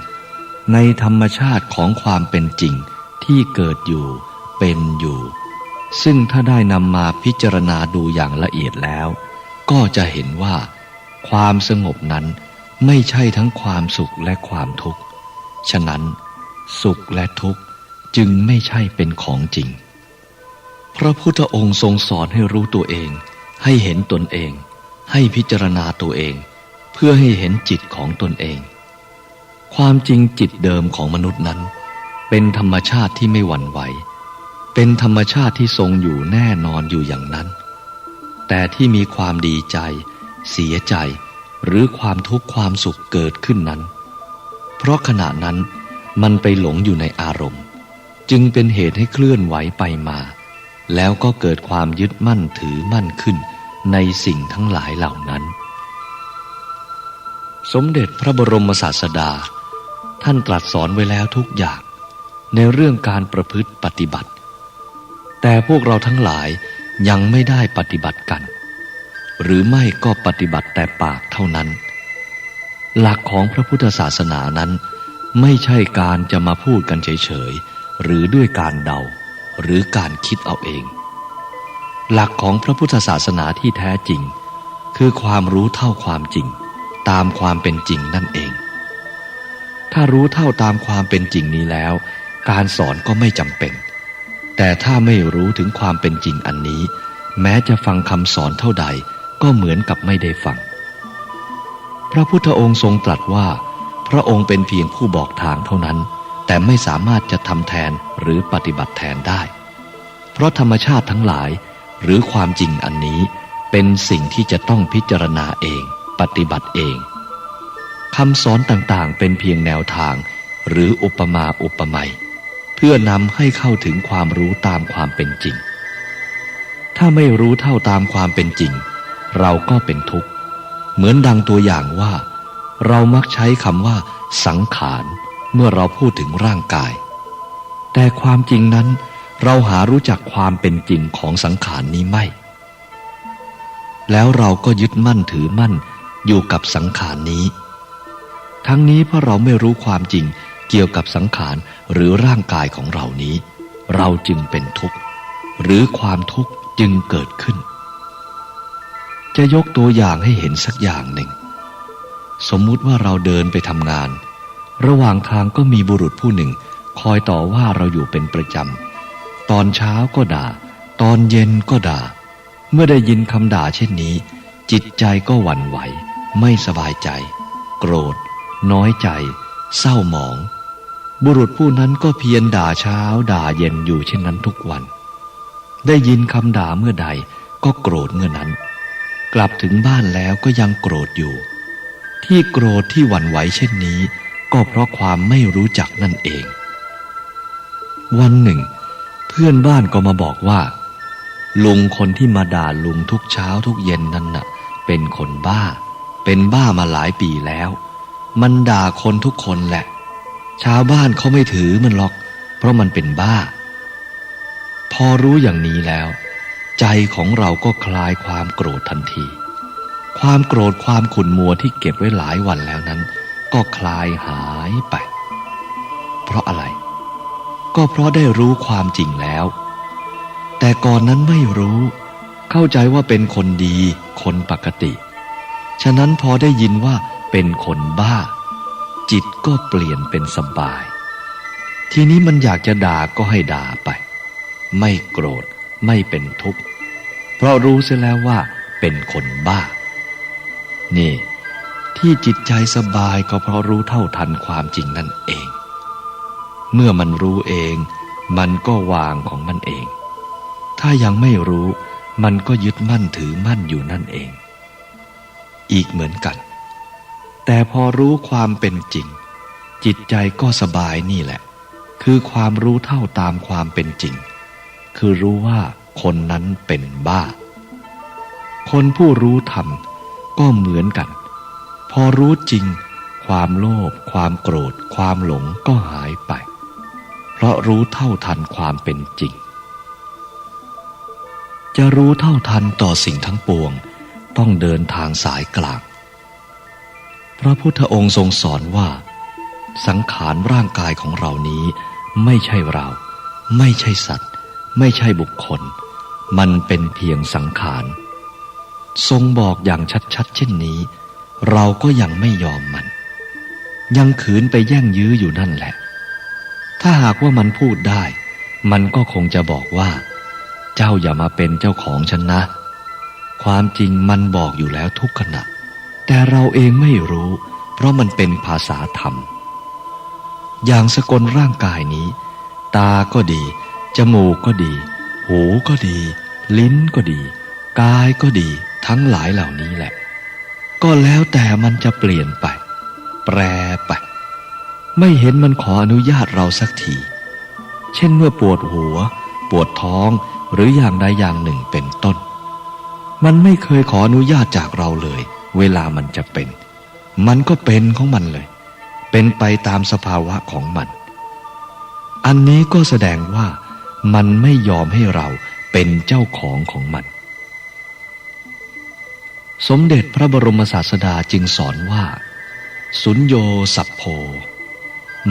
S11: ในธรรมชาติของความเป็นจริงที่เกิดอยู่เป็นอยู่ซึ่งถ้าได้นำมาพิจารณาดูอย่างละเอียดแล้วก็จะเห็นว่าความสงบนั้นไม่ใช่ทั้งความสุขและความทุกข์ฉะนั้นสุขและทุกข์จึงไม่ใช่เป็นของจริงพระพุทธองค์ทรงสอนให้รู้ตัวเองให้เห็นตนเองให้พิจารณาตัวเองเพื่อให้เห็นจิตของตนเองความจริงจิตเดิมของมนุษย์นั้นเป็นธรรมชาติที่ไม่หวั่นไหวเป็นธรรมชาติที่ทรงอยู่แน่นอนอยู่อย่างนั้นแต่ที่มีความดีใจเสียใจหรือความทุกข์ความสุขเกิดขึ้นนั้นเพราะขณะนั้นมันไปหลงอยู่ในอารมณ์จึงเป็นเหตุให้เคลื่อนไหวไปมาแล้วก็เกิดความยึดมั่นถือมั่นขึ้นในสิ่งทั้งหลายเหล่านั้นสมเด็จพระบรมศาสดาท่านตรัสสอนไว้แล้วทุกอย่างในเรื่องการประพฤติปฏิบัติแต่พวกเราทั้งหลายยังไม่ได้ปฏิบัติกันหรือไม่ก็ปฏิบัติแต่ปากเท่านั้นหลักของพระพุทธศาสนานั้นไม่ใช่การจะมาพูดกันเฉยๆหรือด้วยการเดาหรือการคิดเอาเองหลักของพระพุทธศาสนาที่แท้จริงคือความรู้เท่าความจริงตามความเป็นจริงนั่นเองถ้ารู้เท่าตามความเป็นจริงนี้แล้วการสอนก็ไม่จำเป็นแต่ถ้าไม่รู้ถึงความเป็นจริงอันนี้แม้จะฟังคำสอนเท่าใดก็เหมือนกับไม่ได้ฟังพระพุทธองค์ทรงตรัสว่าพระองค์เป็นเพียงผู้บอกทางเท่านั้นแต่ไม่สามารถจะทำแทนหรือปฏิบัติแทนได้เพราะธรรมชาติทั้งหลายหรือความจริงอันนี้เป็นสิ่งที่จะต้องพิจารณาเองปฏิบัติเองคำสอนต่างๆเป็นเพียงแนวทางหรืออุปมาอุปไมยเพื่อนำให้เข้าถึงความรู้ตามความเป็นจริงถ้าไม่รู้เท่าตามความเป็นจริงเราก็เป็นทุกข์เหมือนดังตัวอย่างว่าเรามักใช้คำว่าสังขารเมื่อเราพูดถึงร่างกายแต่ความจริงนั้นเราหารู้จักความเป็นจริงของสังขารนี้ไม่แล้วเราก็ยึดมั่นถือมั่นอยู่กับสังขารนี้ทั้งนี้เพราะเราไม่รู้ความจริงเกี่ยวกับสังขารหรือร่างกายของเรานี้เราจึงเป็นทุกข์หรือความทุกข์จึงเกิดขึ้นจะยกตัวอย่างให้เห็นสักอย่างหนึ่งสมมุติว่าเราเดินไปทำงานระหว่างทางก็มีบุรุษผู้หนึ่งคอยต่อว่าเราอยู่เป็นประจำตอนเช้าก็ด่าตอนเย็นก็ด่าเมื่อได้ยินคำด่าเช่นนี้จิตใจก็หวั่นไหวไม่สบายใจโกรธน้อยใจเศร้าหมองบุรุษผู้นั้นก็เพียรด่าเช้าด่าเย็นอยู่เช่นนั้นทุกวันได้ยินคำด่าเมื่อใดก็โกรธเมื่อนั้นกลับถึงบ้านแล้วก็ยังโกรธอยู่ที่โกรธที่หวั่นไหวเช่นนี้ก็เพราะความไม่รู้จักนั่นเองวันหนึ่งเพื่อนบ้านก็มาบอกว่าลุงคนที่มาด่าลุงทุกเช้าทุกเย็นนั้นน่ะเป็นคนบ้าเป็นบ้ามาหลายปีแล้วมันด่าคนทุกคนแหละชาวบ้านเขาไม่ถือมันหรอกเพราะมันเป็นบ้าพอรู้อย่างนี้แล้วใจของเราก็คลายความโกรธทันทีความโกรธความขุ่นมัวที่เก็บไว้หลายวันแล้วนั้นก็คลายหายไปเพราะอะไรก็เพราะได้รู้ความจริงแล้วแต่ก่อนนั้นไม่รู้ เข้าใจว่าเป็นคนดีคนปกติฉะนั้นพอได้ยินว่าเป็นคนบ้าจิตก็เปลี่ยนเป็นสบายทีนี้มันอยากจะด่าก็ให้ด่าไปไม่โกรธไม่เป็นทุกข์เพราะรู้เสียแล้วว่าเป็นคนบ้านี่ที่จิตใจสบายก็เพราะรู้เท่าทันความจริงนั่นเองเมื่อมันรู้เองมันก็วางของมันเองถ้ายังไม่รู้มันก็ยึดมั่นถือมั่นอยู่นั่นเองอีกเหมือนกันแต่พอรู้ความเป็นจริงจิตใจก็สบายนี่แหละคือความรู้เท่าตามความเป็นจริงคือรู้ว่าคนนั้นเป็นบ้าคนผู้รู้ธรรมก็เหมือนกันพอรู้จริงความโลภความโกรธความหลงก็หายไปเพราะรู้เท่าทันความเป็นจริงจะรู้เท่าทันต่อสิ่งทั้งปวงต้องเดินทางสายกลางพระพุทธองค์ทรงสอนว่าสังขารร่างกายของเรานี้ไม่ใช่เราไม่ใช่สัตว์ไม่ใช่บุคคลมันเป็นเพียงสังขารทรงบอกอย่างชัดๆเช่นนี้เราก็ยังไม่ยอมมันยังขืนไปแย่งยื้ออยู่นั่นแหละถ้าหากว่ามันพูดได้มันก็คงจะบอกว่าเจ้าอย่ามาเป็นเจ้าของฉันนะความจริงมันบอกอยู่แล้วทุกขณะแต่เราเองไม่รู้เพราะมันเป็นภาษาธรรมอย่างสกลร่างกายนี้ตาก็ดีจมูกก็ดีหูก็ดีลิ้นก็ดีกายก็ดีทั้งหลายเหล่านี้แหละก็แล้วแต่มันจะเปลี่ยนไปแปรไปไม่เห็นมันขออนุญาตเราสักทีเช่นเมื่อปวดหัวปวดท้องหรืออย่างใดอย่างหนึ่งเป็นต้นมันไม่เคยขออนุญาตจากเราเลยเวลามันจะเป็นมันก็เป็นของมันเลยเป็นไปตามสภาวะของมันอันนี้ก็แสดงว่ามันไม่ยอมให้เราเป็นเจ้าของมันสมเด็จพระบรมศาสดาจึงสอนว่าสุญโญสัพโพ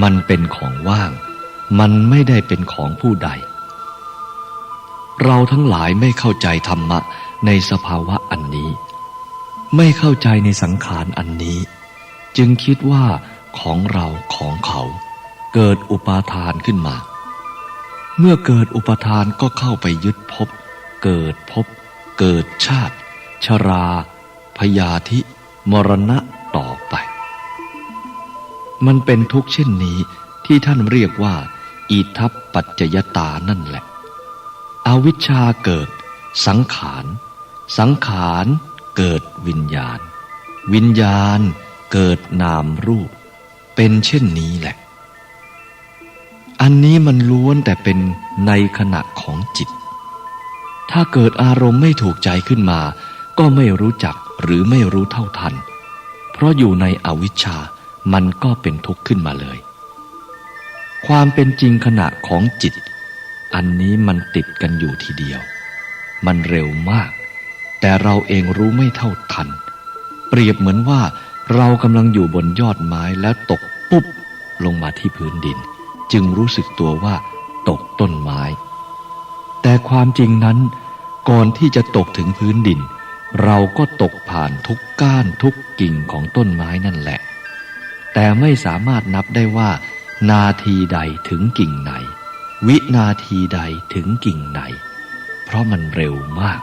S11: มันเป็นของว่างมันไม่ได้เป็นของผู้ใดเราทั้งหลายไม่เข้าใจธรรมะในสภาวะอันนี้ไม่เข้าใจในสังขารอันนี้จึงคิดว่าของเราของเขาเกิดอุปาทานขึ้นมาเมื่อเกิดอุปาทานก็เข้าไปยึดภพเกิดชาติชราพยาธิมรณะต่อไปมันเป็นทุกข์เช่นนี้ที่ท่านเรียกว่าอิทัปปัจจยตานั่นแหละอวิชชาเกิดสังขารสังขารเกิดวิญญาณวิญญาณเกิดนามรูปเป็นเช่นนี้แหละอันนี้มันล้วนแต่เป็นในขณะของจิตถ้าเกิดอารมณ์ไม่ถูกใจขึ้นมาก็ไม่รู้จักหรือไม่รู้เท่าทันเพราะอยู่ในอวิชชามันก็เป็นทุกข์ขึ้นมาเลยความเป็นจริงขณะของจิตอันนี้มันติดกันอยู่ทีเดียวมันเร็วมากแต่เราเองรู้ไม่เท่าทันเปรียบเหมือนว่าเรากำลังอยู่บนยอดไม้แล้วตกปุ๊บลงมาที่พื้นดินจึงรู้สึกตัวว่าตกต้นไม้แต่ความจริงนั้นก่อนที่จะตกถึงพื้นดินเราก็ตกผ่านทุกก้านทุกกิ่งของต้นไม้นั่นแหละแต่ไม่สามารถนับได้ว่านาทีใดถึงกิ่งไหนวินาทีใดถึงกิ่งไหนเพราะมันเร็วมาก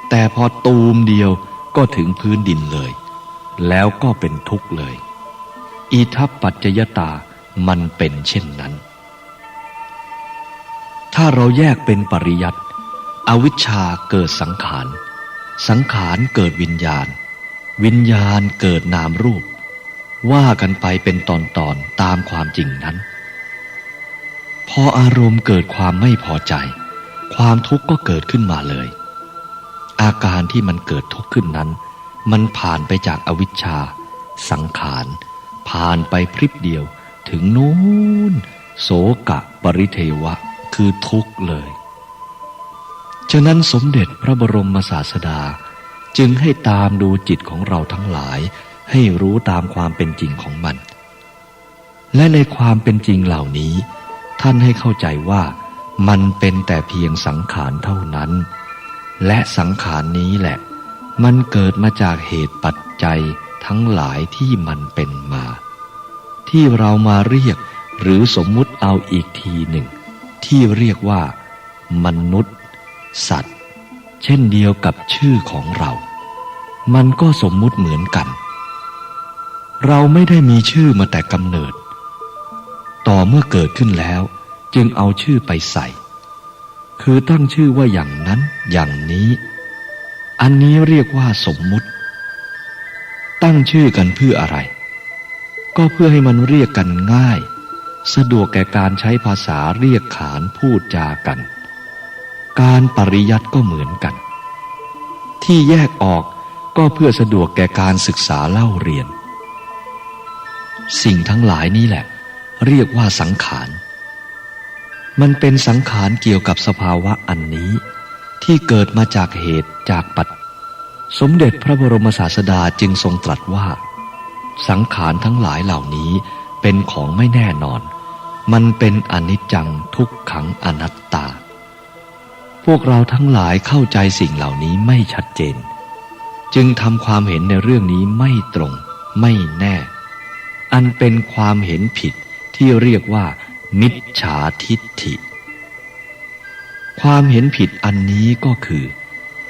S11: แต่พอตูมเดียวก็ถึงพื้นดินเลยแล้วก็เป็นทุกข์เลยอิทัปปัจจยตามันเป็นเช่นนั้นถ้าเราแยกเป็นปริยัติอวิชชาเกิดสังขารสังขารเกิดวิญญาณวิญญาณเกิดนามรูปว่ากันไปเป็นตอนตามความจริงนั้นพออารมณ์เกิดความไม่พอใจความทุกข์ก็เกิดขึ้นมาเลยอาการที่มันเกิดทุกข์ขึ้นนั้นมันผ่านไปจากอวิชชาสังขารผ่านไปพริบเดียวถึงนู้นโสกะปริเทวะคือทุกข์เลยฉะนั้นสมเด็จพระบรมศาสดาจึงให้ตามดูจิตของเราทั้งหลายให้รู้ตามความเป็นจริงของมันและในความเป็นจริงเหล่านี้ท่านให้เข้าใจว่ามันเป็นแต่เพียงสังขารเท่านั้น และสังขารนี้แหละมันเกิดมาจากเหตุปัจจัยทั้งหลายที่มันเป็นมาที่เรามาเรียกหรือสมมุติเอาอีกทีหนึ่งที่เรียกว่ามนุษย์สัตว์เช่นเดียวกับชื่อของเรามันก็สมมุติเหมือนกันเราไม่ได้มีชื่อมาแต่กำเนิดต่อเมื่อเกิดขึ้นแล้วจึงเอาชื่อไปใส่คือตั้งชื่อว่าอย่างนั้นอย่างนี้อันนี้เรียกว่าสมมุติตั้งชื่อกันเพื่ออะไรก็เพื่อให้มันเรียกกันง่ายสะดวกแก่การใช้ภาษาเรียกขานพูดจากันการปริยัติก็เหมือนกันที่แยกออกก็เพื่อสะดวกแก่การศึกษาเล่าเรียนสิ่งทั้งหลายนี้แหละเรียกว่าสังขารมันเป็นสังขารเกี่ยวกับสภาวะอันนี้ที่เกิดมาจากเหตุจากปัจจัยสมเด็จพระบรมศาสดาจึงทรงตรัสว่าสังขารทั้งหลายเหล่านี้เป็นของไม่แน่นอนมันเป็นอนิจจังทุกขังอนัตตาพวกเราทั้งหลายเข้าใจสิ่งเหล่านี้ไม่ชัดเจนจึงทำความเห็นในเรื่องนี้ไม่ตรงไม่แน่อันเป็นความเห็นผิดที่เรียกว่ามิจฉาทิฏฐิความเห็นผิดอันนี้ก็คือ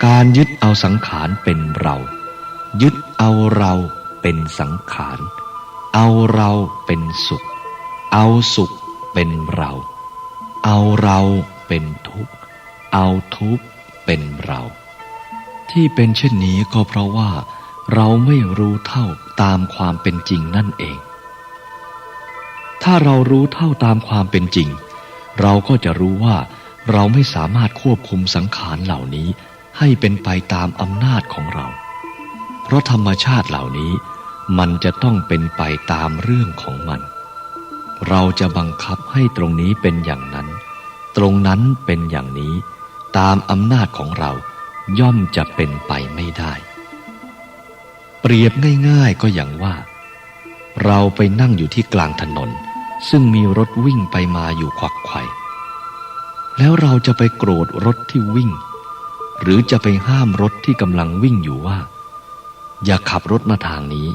S11: การยึดเอาสังขารเป็นเรายึดเอาเราเป็นสังขารเอาเราเป็นสุขเอาสุขเป็นเราเอาเราเป็นทุกข์เอาทุกข์เป็นเราที่เป็นเช่นนี้ก็เพราะว่าเราไม่รู้เท่าตามความเป็นจริงนั่นเองถ้าเรารู้เท่าตามความเป็นจริงเราก็จะรู้ว่าเราไม่สามารถควบคุมสังขารเหล่านี้ให้เป็นไปตามอำนาจของเราเพราะธรรมชาติเหล่านี้มันจะต้องเป็นไปตามเรื่องของมันเราจะบังคับให้ตรงนี้เป็นอย่างนั้นตรงนั้นเป็นอย่างนี้ตามอำนาจของเราย่อมจะเป็นไปไม่ได้เปรียบง่ายๆก็อย่างว่าเราไปนั่งอยู่ที่กลางถนนซึ่งมีรถวิ่งไปมาอยู่ขวักไขว่แล้วเราจะไปโกรธรถที่วิ่งหรือจะไปห้ามรถที่กำลังวิ่งอยู่ว่าอย่าขับรถมาทางนี้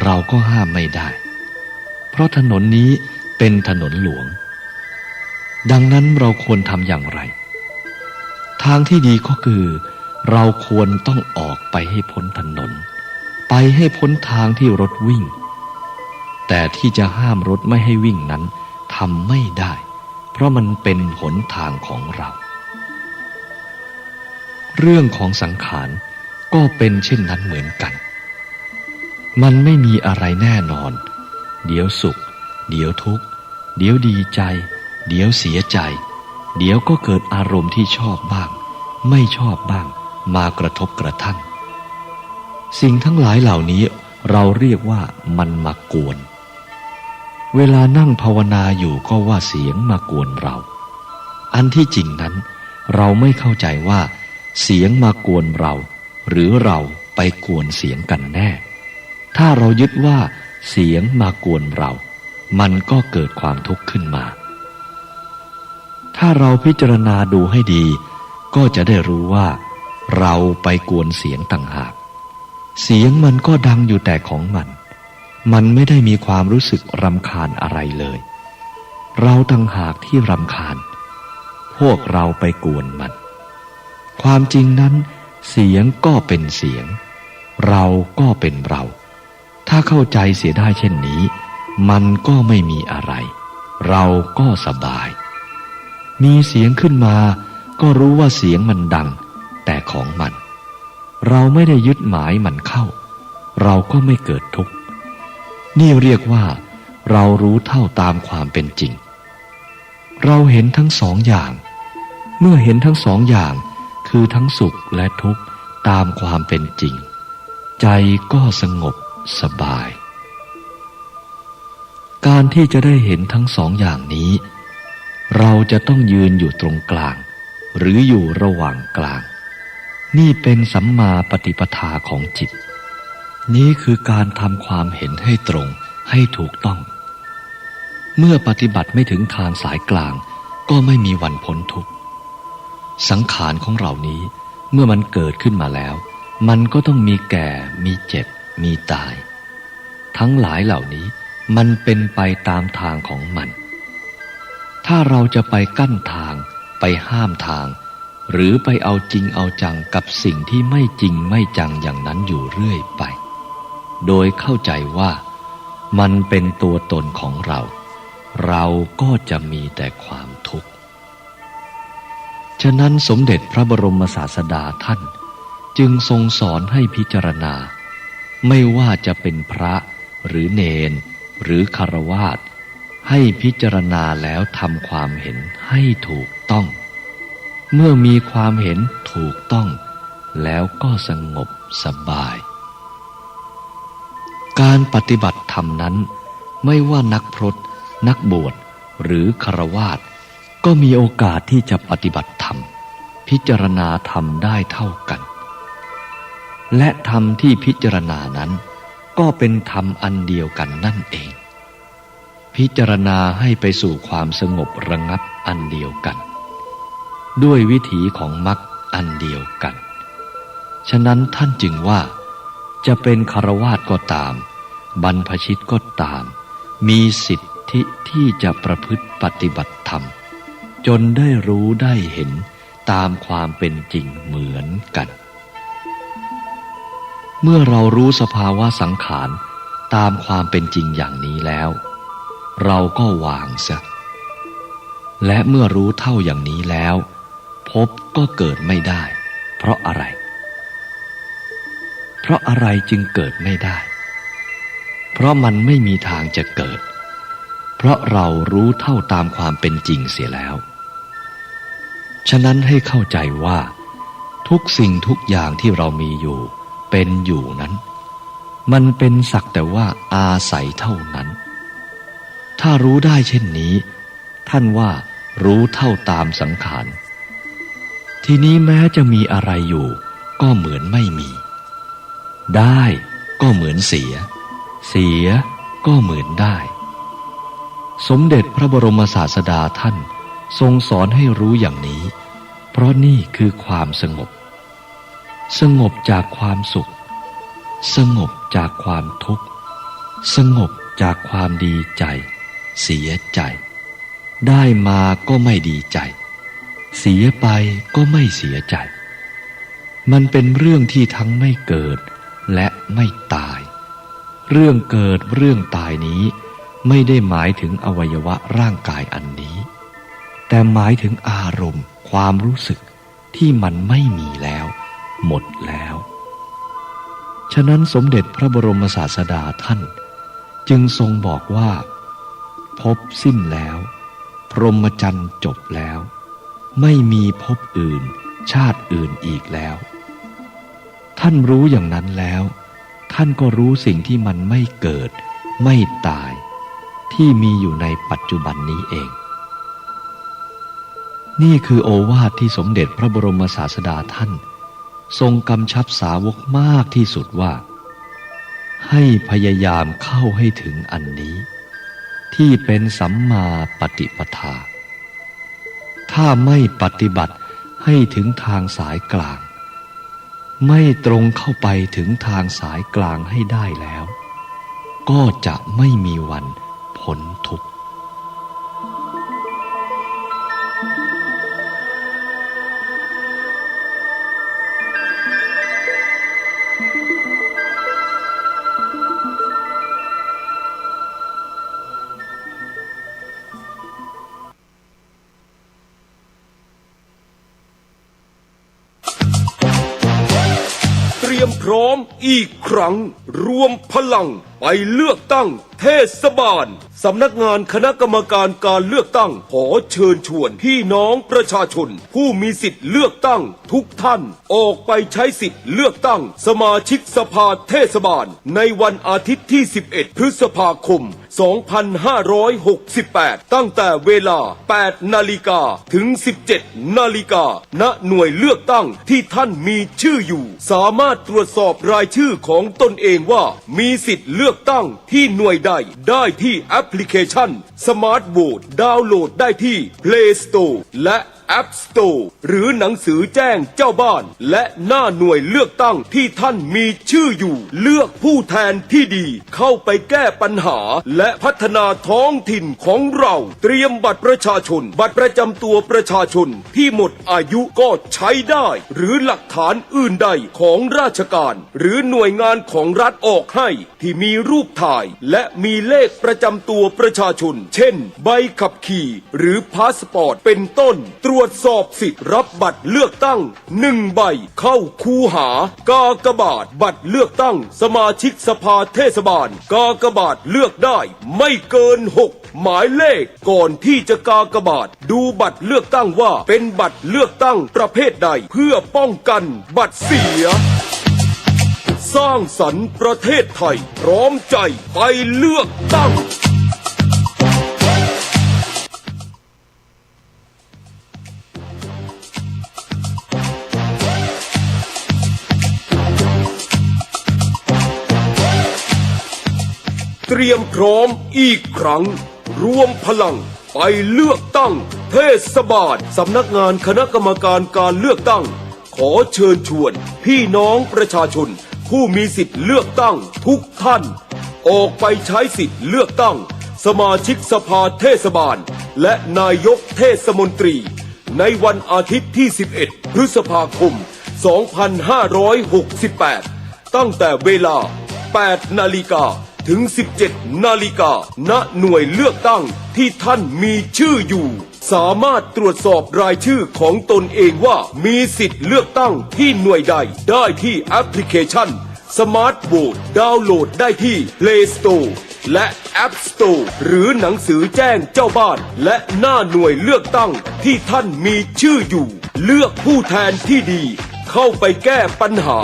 S11: เราก็ห้ามไม่ได้เพราะถนนนี้เป็นถนนหลวงดังนั้นเราควรทำอย่างไรทางที่ดีก็คือเราควรต้องออกไปให้พ้นถนนไปให้พ้นทางที่รถวิ่งแต่ที่จะห้ามรถไม่ให้วิ่งนั้นทำไม่ได้เพราะมันเป็นหนทางของเราเรื่องของสังขารก็เป็นเช่นนั้นเหมือนกันมันไม่มีอะไรแน่นอนเดี๋ยวสุขเดี๋ยวทุกข์เดี๋ยวดีใจเดี๋ยวเสียใจเดี๋ยวก็เกิดอารมณ์ที่ชอบบ้างไม่ชอบบ้างมากระทบกระทั่งสิ่งทั้งหลายเหล่านี้เราเรียกว่ามันมากวนเวลานั่งภาวนาอยู่ก็ว่าเสียงมากวนเราอันที่จริงนั้นเราไม่เข้าใจว่าเสียงมากวนเราหรือเราไปกวนเสียงกันแน่ถ้าเรายึดว่าเสียงมากวนเรามันก็เกิดความทุกข์ขึ้นมาถ้าเราพิจารณาดูให้ดีก็จะได้รู้ว่าเราไปกวนเสียงต่างหากเสียงมันก็ดังอยู่แต่ของมันไม่ได้มีความรู้สึกรำคาญอะไรเลยเราต่างหากที่รำคาญพวกเราไปกวนมันความจริงนั้นเสียงก็เป็นเสียงเราก็เป็นเราถ้าเข้าใจเสียได้เช่นนี้มันก็ไม่มีอะไรเราก็สบายมีเสียงขึ้นมาก็รู้ว่าเสียงมันดังแต่ของมันเราไม่ได้ยึดหมายมันเข้าเราก็ไม่เกิดทุกข์นี่เรียกว่าเรารู้เท่าตามความเป็นจริงเราเห็นทั้งสองอย่างเมื่อเห็นทั้งสองอย่างคือทั้งสุขและทุกข์ตามความเป็นจริงใจก็สงบสบายการที่จะได้เห็นทั้งสองอย่างนี้เราจะต้องยืนอยู่ตรงกลางหรืออยู่ระหว่างกลางนี่เป็นสัมมาปฏิปทาของจิตนี้คือการทำความเห็นให้ตรงให้ถูกต้องเมื่อปฏิบัติไม่ถึงทางสายกลางก็ไม่มีวันพ้นทุกข์สังขารของเรานี้ เมื่อมันเกิดขึ้นมาแล้วมันก็ต้องมีแก่มีเจ็บมีตายทั้งหลายเหล่านี้มันเป็นไปตามทางของมันถ้าเราจะไปกั้นทางไปห้ามทางหรือไปเอาจริงเอาจังกับสิ่งที่ไม่จริงไม่จังอย่างนั้นอยู่เรื่อยไปโดยเข้าใจว่ามันเป็นตัวตนของเราเราก็จะมีแต่ความทุกข์ฉะนั้นสมเด็จพระบรมศาสดาท่านจึงทรงสอนให้พิจารณาไม่ว่าจะเป็นพระหรือเณรหรือฆราวาสให้พิจารณาแล้วทำความเห็นให้ถูกต้องเมื่อมีความเห็นถูกต้องแล้วก็สงบสบายการปฏิบัติธรรมนั้นไม่ว่านักพรตนักบวชหรือฆราวาสก็มีโอกาสที่จะปฏิบัติธรรมพิจารณาธรรมได้เท่ากันและธรรมที่พิจารณานั้นก็เป็นธรรมอันเดียวกันนั่นเองพิจารณาให้ไปสู่ความสงบระงับอันเดียวกันด้วยวิถีของมรรคอันเดียวกันฉะนั้นท่านจึงว่าจะเป็นฆราวาสก็ตามบรรพชิตก็ตามมีสิทธิที่จะประพฤติปฏิบัติธรรมจนได้รู้ได้เห็นตามความเป็นจริงเหมือนกันเมื่อเรารู้สภาวะสังขารตามความเป็นจริงอย่างนี้แล้วเราก็วางซะและเมื่อรู้เท่าอย่างนี้แล้วภพก็เกิดไม่ได้เพราะอะไรจึงเกิดไม่ได้เพราะมันไม่มีทางจะเกิดเพราะเรารู้เท่าตามความเป็นจริงเสียแล้วฉะนั้นให้เข้าใจว่าทุกสิ่งทุกอย่างที่เรามีอยู่เป็นอยู่นั้นมันเป็นสักแต่ว่าอาศัยเท่านั้นถ้ารู้ได้เช่นนี้ท่านว่ารู้เท่าตามสังขารทีนี้แม้จะมีอะไรอยู่ก็เหมือนไม่มีได้ก็เหมือนเสียก็เหมือนได้สมเด็จพระบรมศาสดาท่านทรงสอนให้รู้อย่างนี้เพราะนี่คือความสงบจากความสุขสงบจากความทุกข์สงบจากความดีใจเสียใจได้มาก็ไม่ดีใจเสียไปก็ไม่เสียใจมันเป็นเรื่องที่ทั้งไม่เกิดและไม่ตายเรื่องเกิดเรื่องตายนี้ไม่ได้หมายถึงอวัยวะร่างกายอันนี้แต่หมายถึงอารมณ์ความรู้สึกที่มันไม่มีแล้วหมดแล้วฉะนั้นสมเด็จพระบรมศาสดาท่านจึงทรงบอกว่าภพสิ้นแล้วพรหมจรรย์จบแล้วไม่มีภพอื่นชาติอื่นอีกแล้วท่านรู้อย่างนั้นแล้วท่านก็รู้สิ่งที่มันไม่เกิดไม่ตายที่มีอยู่ในปัจจุบันนี้เองนี่คือโอวาทที่สมเด็จพระบรมศาสดาท่านทรงกำชับสาวกมากที่สุดว่าให้พยายามเข้าให้ถึงอันนี้ที่เป็นสัมมาปฏิปทาถ้าไม่ปฏิบัติให้ถึงทางสายกลางไม่ตรงเข้าไปถึงทางสายกลางให้ได้แล้วก็จะไม่มีวันพ้นทุกข์
S6: พร้อมอีกครั้งรวมพลังไปเลือกตั้งเทศบาลสำนักงานคณะกรรมการการเลือกตั้งขอเชิญชวนพี่น้องประชาชนผู้มีสิทธิ์เลือกตั้งทุกท่านออกไปใช้สิทธิ์เลือกตั้งสมาชิกสภาเทศบาลในวันอาทิตย์ที่ 11 พฤษภาคม 2568 ตั้งแต่เวลา 8 นาฬิกาถึง 17 นาฬิกาณหน่วยเลือกตั้งที่ท่านมีชื่ออยู่สามารถตรวจสอบรายชื่อของตนเองว่ามีสิทธิ์เลือกตั้งที่หน่วยใดได้ที่แอปพลิเคชัน Smart Vote ดาวน์โหลดได้ที่ Play Store และ App Store หรือหนังสือแจ้งเจ้าบ้านและหน้าหน่วยเลือกตั้งที่ท่านมีชื่ออยู่เลือกผู้แทนที่ดีเข้าไปแก้ปัญหาและพัฒนาท้องถิ่นของเราเตรียมบัตรประชาชนบัตรประจำตัวประชาชนที่หมดอายุก็ใช้ได้หรือหลักฐานอื่นใดของราชการหรือหน่วยงานของรัฐออกให้ที่มีรูปถ่ายและมีเลขประจำตัวประชาชนเช่นใบขับขี่หรือพาสปอร์ตเป็นต้นตรวจสอบสิทธิ์รับบัตรเลือกตั้ง1 ใบเข้าคูหากากบาทบัตรเลือกตั้งสมาชิกสภาเทศบาลกากบาทเลือกได้ไม่เกิน6หมายเลขก่อนที่จะกากบาทดูบัตรเลือกตั้งว่าเป็นบัตรเลือกตั้งประเภทใดเพื่อป้องกันบัตรเสียสร้างสรรค์ประเทศไทยพร้อมใจไปเลือกตั้งเตรียมพร้อมอีกครั้งรวมพลังไปเลือกตั้งเทศบาลสำนักงานคณะกรรมการการเลือกตั้งขอเชิญชวนพี่น้องประชาชนผู้มีสิทธิ์เลือกตั้งทุกท่านออกไปใช้สิทธิ์เลือกตั้งสมาชิกสภาเทศบาลและนายกเทศมนตรีในวันอาทิตย์ที่11 พฤษภาคม 2568 ตั้งแต่เวลา 8 นาฬิกาถึง 17 นาฬิกาณหน่วยเลือกตั้งที่ท่านมีชื่ออยู่สามารถตรวจสอบรายชื่อของตนเองว่ามีสิทธิ์เลือกตั้งที่หน่วยใดได้ที่แอปพลิเคชัน Smart Vote ดาวน์โหลดได้ที่ Play Store และ App Store หรือหนังสือแจ้งเจ้าบ้านและหน้าหน่วยเลือกตั้งที่ท่านมีชื่ออยู่เลือกผู้แทนที่ดีเข้าไปแก้ปัญหา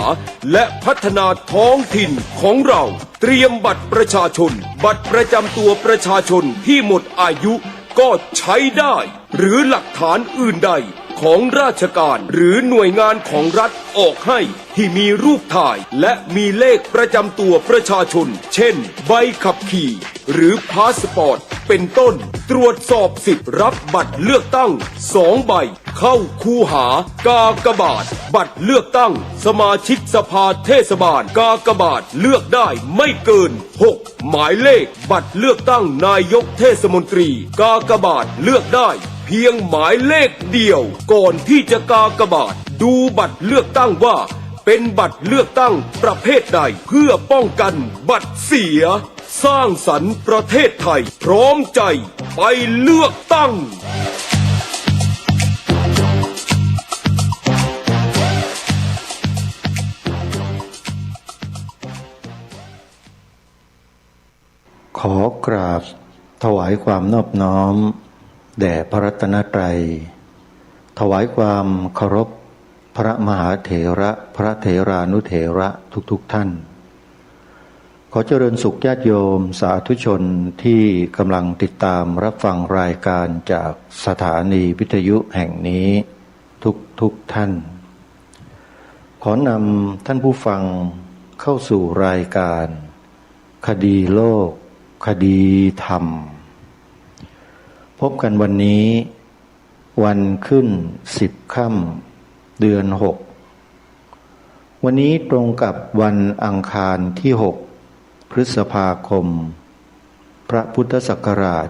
S6: และพัฒนาท้องถิ่นของเราเตรียมบัตรประชาชนบัตรประจำตัวประชาชนที่หมดอายุก็ใช้ได้หรือหลักฐานอื่นใดของราชการหรือหน่วยงานของรัฐออกให้ที่มีรูปถ่ายและมีเลขประจำตัวประชาชนเช่นใบขับขี่หรือพาสปอร์ตเป็นต้นตรวจสอบสิทธิ์รับบัตรเลือกตั้ง2 ใบเข้าคูหากากบาทบัตรเลือกตั้งสมาชิกสภาเทศบาลกากบาทเลือกได้ไม่เกิน6หมายเลขบัตรเลือกตั้งนายกเทศมนตรีกากบาทเลือกได้เพียงหมายเลขเดียวก่อนที่จะกากบาทดูบัตรเลือกตั้งว่าเป็นบัตรเลือกตั้งประเภทใดเพื่อป้องกันบัตรเสียสร้างสรรค์ประเทศไทยพร้อมใจไปเลือกตั้ง
S12: ขอกราบถวายความนอบน้อมแด่พระรัตนตรัยถวายความเคารพพระมหาเถระพระเถรานุเถระทุกท่านขอเจริญสุขญาติโยมสาธุชนที่กำลังติดตามรับฟังรายการจากสถานีวิทยุแห่งนี้ทุกท่านขอนำท่านผู้ฟังเข้าสู่รายการคดีโลกคดีธรรมพบกันวันนี้วันขึ้น10 ค่ำเดือน6วันนี้ตรงกับวันอังคารที่6พฤษภาคมพระพุทธศักราช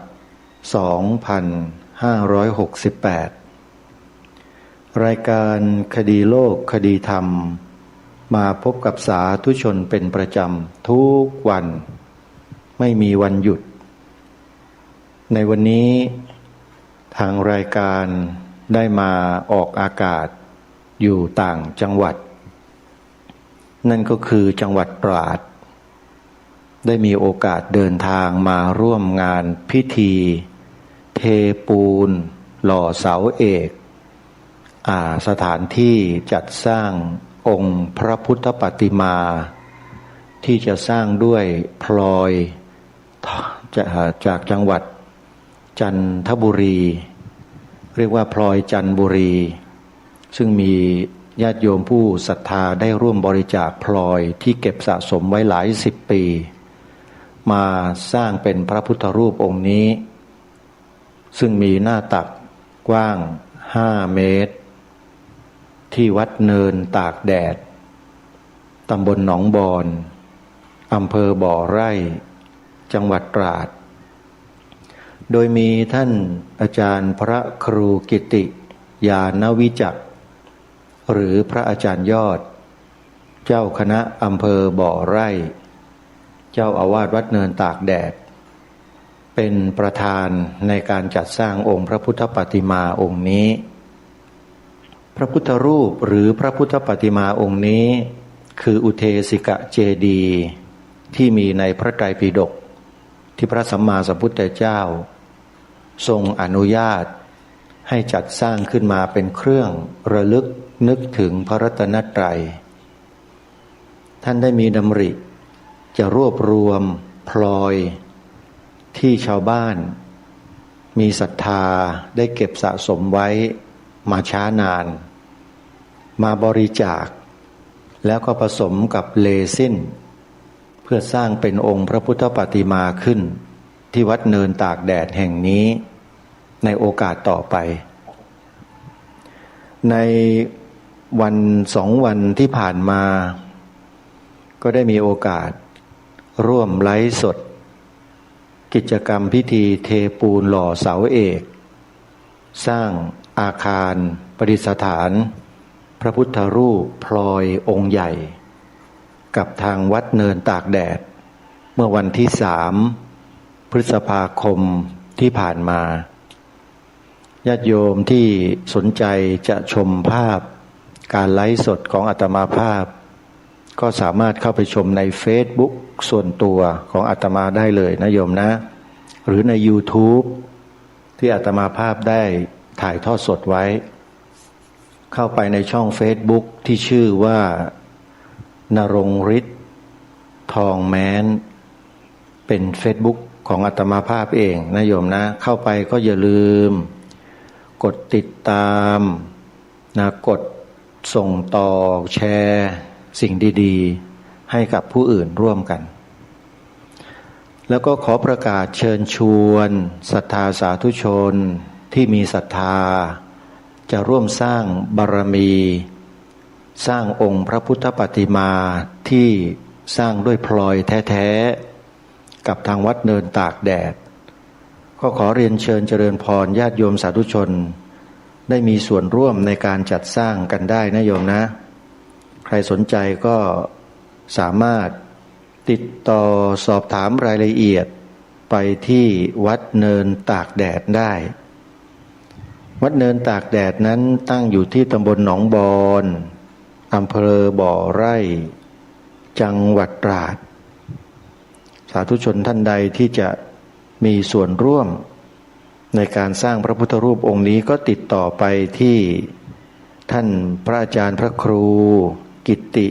S12: 2568รายการคดีโลกคดีธรรมมาพบกับสาธุชนเป็นประจำทุกวันไม่มีวันหยุดในวันนี้ทางรายการได้มาออกอากาศอยู่ต่างจังหวัดนั่นก็คือจังหวัดตราดได้มีโอกาสเดินทางมาร่วมงานพิธีเทปูนหล่อเสาเอกสถานที่จัดสร้างองค์พระพุทธปฏิมาที่จะสร้างด้วยพลอยจากจังหวัดจันทบุรีเรียกว่าพลอยจันทบุรีซึ่งมีญาติโยมผู้ศรัทธาได้ร่วมบริจาคพลอยที่เก็บสะสมไว้หลาย10 ปีมาสร้างเป็นพระพุทธรูปองค์นี้ซึ่งมีหน้าตักกว้าง 5 เมตรที่วัดเนินตากแดดตำบลหนองบอนอำเภอบ่อไร่จังหวัดตราดโดยมีท่านอาจารย์พระครูกิติยานวิจักรหรือพระอาจารย์ยอดเจ้าคณะอำเภอบ่อไร่เจ้าอาวาสวัดเนินตากแดดเป็นประธานในการจัดสร้างองค์พระพุทธปฏิมาองค์นี้พระพุทธรูปหรือพระพุทธปฏิมาองค์นี้คืออุเทสิกเจดีย์ที่มีในพระไตรปิฎกที่พระสัมมาสัมพุทธเจ้าทรงอนุญาตให้จัดสร้างขึ้นมาเป็นเครื่องระลึกนึกถึงพระรัตนตรัยท่านได้มีดำริจะรวบรวมพลอยที่ชาวบ้านมีศรัทธาได้เก็บสะสมไว้มาช้านานมาบริจาคแล้วก็ผสมกับเลซินเพื่อสร้างเป็นองค์พระพุทธปฏิมาขึ้นที่วัดเนินตากแดดแห่งนี้ในโอกาสต่อไปในวัน2 วันที่ผ่านมาก็ได้มีโอกาสร่วมไลฟ์สดกิจกรรมพิธีเทปูนหล่อเสาเอกสร้างอาคารประดิษฐานพระพุทธรูปพลอยองค์ใหญ่กับทางวัดเนินตากแดดเมื่อวันที่3 พฤษภาคมที่ผ่านมาญาติโยมที่สนใจจะชมภาพการไลฟ์สดของอาตมาภาพก็สามารถเข้าไปชมใน Facebook ส่วนตัวของอาตมาได้เลยนะโยมนะหรือใน YouTube ที่อาตมาภาพได้ถ่ายทอดสดไว้เข้าไปในช่อง Facebook ที่ชื่อว่านรงค์ฤทธิ์ทองแม้นเป็น Facebook ของอาตมาภาพเองนะโยมนะเข้าไปก็อย่าลืมกดติดตามนะกดส่งต่อแชร์สิ่งดีๆให้กับผู้อื่นร่วมกันแล้วก็ขอประกาศเชิญชวนศรัทธาสาธุชนที่มีศรัทธาจะร่วมสร้างบารมีสร้างองค์พระพุทธปฏิมาที่สร้างด้วยพลอยแท้ๆกับทางวัดเนินตากแดดก็ขอเรียนเชิญเจริญพรญาติโยมสาธุชนได้มีส่วนร่วมในการจัดสร้างกันได้นะโยมนะใครสนใจก็สามารถติดต่อสอบถามรายละเอียดไปที่วัดเนินตากแดดได้วัดเนินตากแดดนั้นตั้งอยู่ที่ตำบลหนองบอนอำเภอบ่อไร่จังหวัดตราดสาธุชนท่านใดที่จะมีส่วนร่วมในการสร้างพระพุทธรูปองค์นี้ก็ติดต่อไปที่ท่านพระอาจารย์พระครูกิติ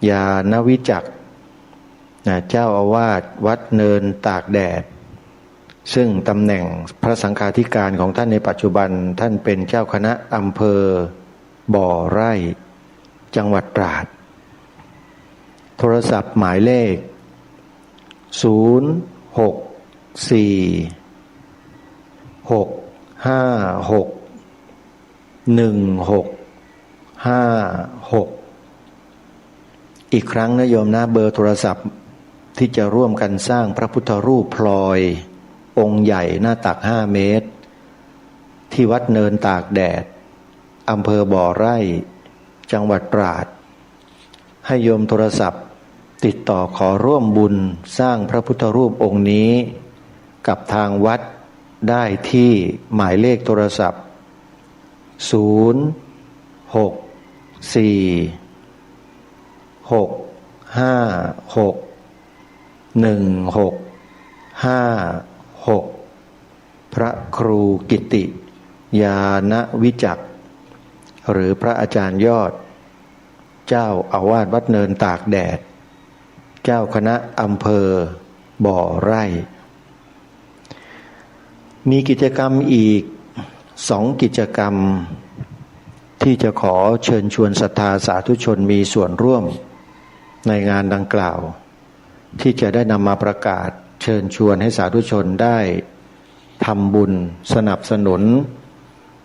S12: ยานวิจักรเจ้าอาวาสวัดเนินตากแดดซึ่งตำแหน่งพระสังฆาธิการของท่านในปัจจุบันท่านเป็นเจ้าคณะอำเภอบ่อไร่จังหวัดตราดโทรศัพท์หมายเลข064-656-1656อีกครั้งนะโยมนะเบอร์โทรศัพท์ที่จะร่วมกันสร้างพระพุทธรูปพลอยองค์ใหญ่หน้าตัก5 เมตรที่วัดเนินตากแดดอำเภอบ่อไร่จังหวัดตราดให้โยมโทรศัพท์ติดต่อขอร่วมบุญสร้างพระพุทธรูปองค์นี้กับทางวัดได้ที่หมายเลขโทรศัพท์064-656-1656พระครูกิติยานวิจักรหรือพระอาจารย์ยอดเจ้าอาวาสวัดเนินตากแดดเจ้าคณะอำเภอบ่อไร่มีกิจกรรมอีก2 กิจกรรมที่จะขอเชิญชวนศรัทธาสาธุชนมีส่วนร่วมในงานดังกล่าวที่จะได้นำมาประกาศเชิญชวนให้สาธุชนได้ทำบุญสนับสนุน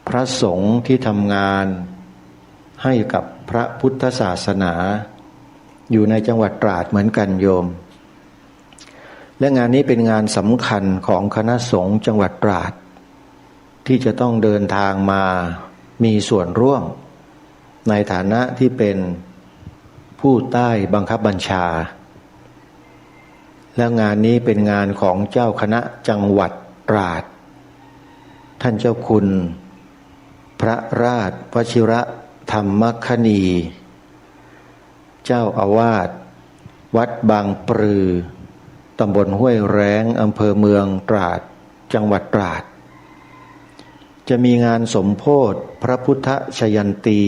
S12: พระสงฆ์ที่ทำงานให้กับพระพุทธศาสนาอยู่ในจังหวัดตราดเหมือนกันโยมและงานนี้เป็นงานสำคัญของคณะสงฆ์จังหวัดตราดที่จะต้องเดินทางมามีส่วนร่วมในฐานะที่เป็นผู้ใต้บังคับบัญชาและงานนี้เป็นงานของเจ้าคณะจังหวัดตราดท่านเจ้าคุณพระราชวชิระธรรมคณีเจ้าอาวาสวัดบางปลือตำบลห้วยแร้งอำเภอเมืองตราดจังหวัดตราดจะมีงานสมโภชพระพุทธชยันตี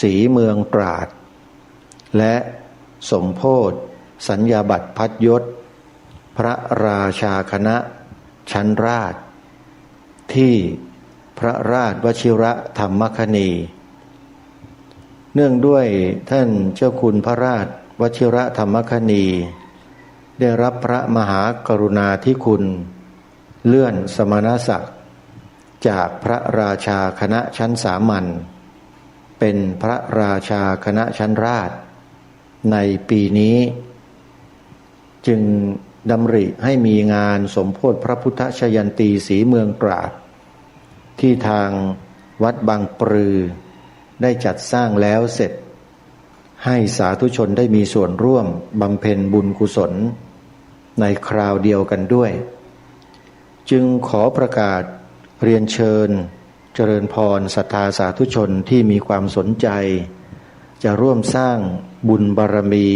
S12: ศรีเมืองตราดและสมโภชสัญญาบัตรพัดยศพระราชาคณะชั้นราชที่พระราชวชิระธรรมคณีเนื่องด้วยท่านเจ้าคุณพระราชวชิระธรรมคณีได้รับพระมหากรุณาธิคุณเลื่อนสมณศักดิ์จากพระราชาคณะชั้นสามัญเป็นพระราชาคณะชั้นราชในปีนี้จึงดำริให้มีงานสมโภชพระพุทธชยันตีศรีเมืองตราดที่ทางวัดบางปลือได้จัดสร้างแล้วเสร็จให้สาธุชนได้มีส่วนร่วมบำเพ็ญบุญกุศลในคราวเดียวกันด้วยจึงขอประกาศเรียนเชิญเจริญพรศรัทธาสาธุชนที่มีความสนใจจะร่วมสร้างบุญบารมี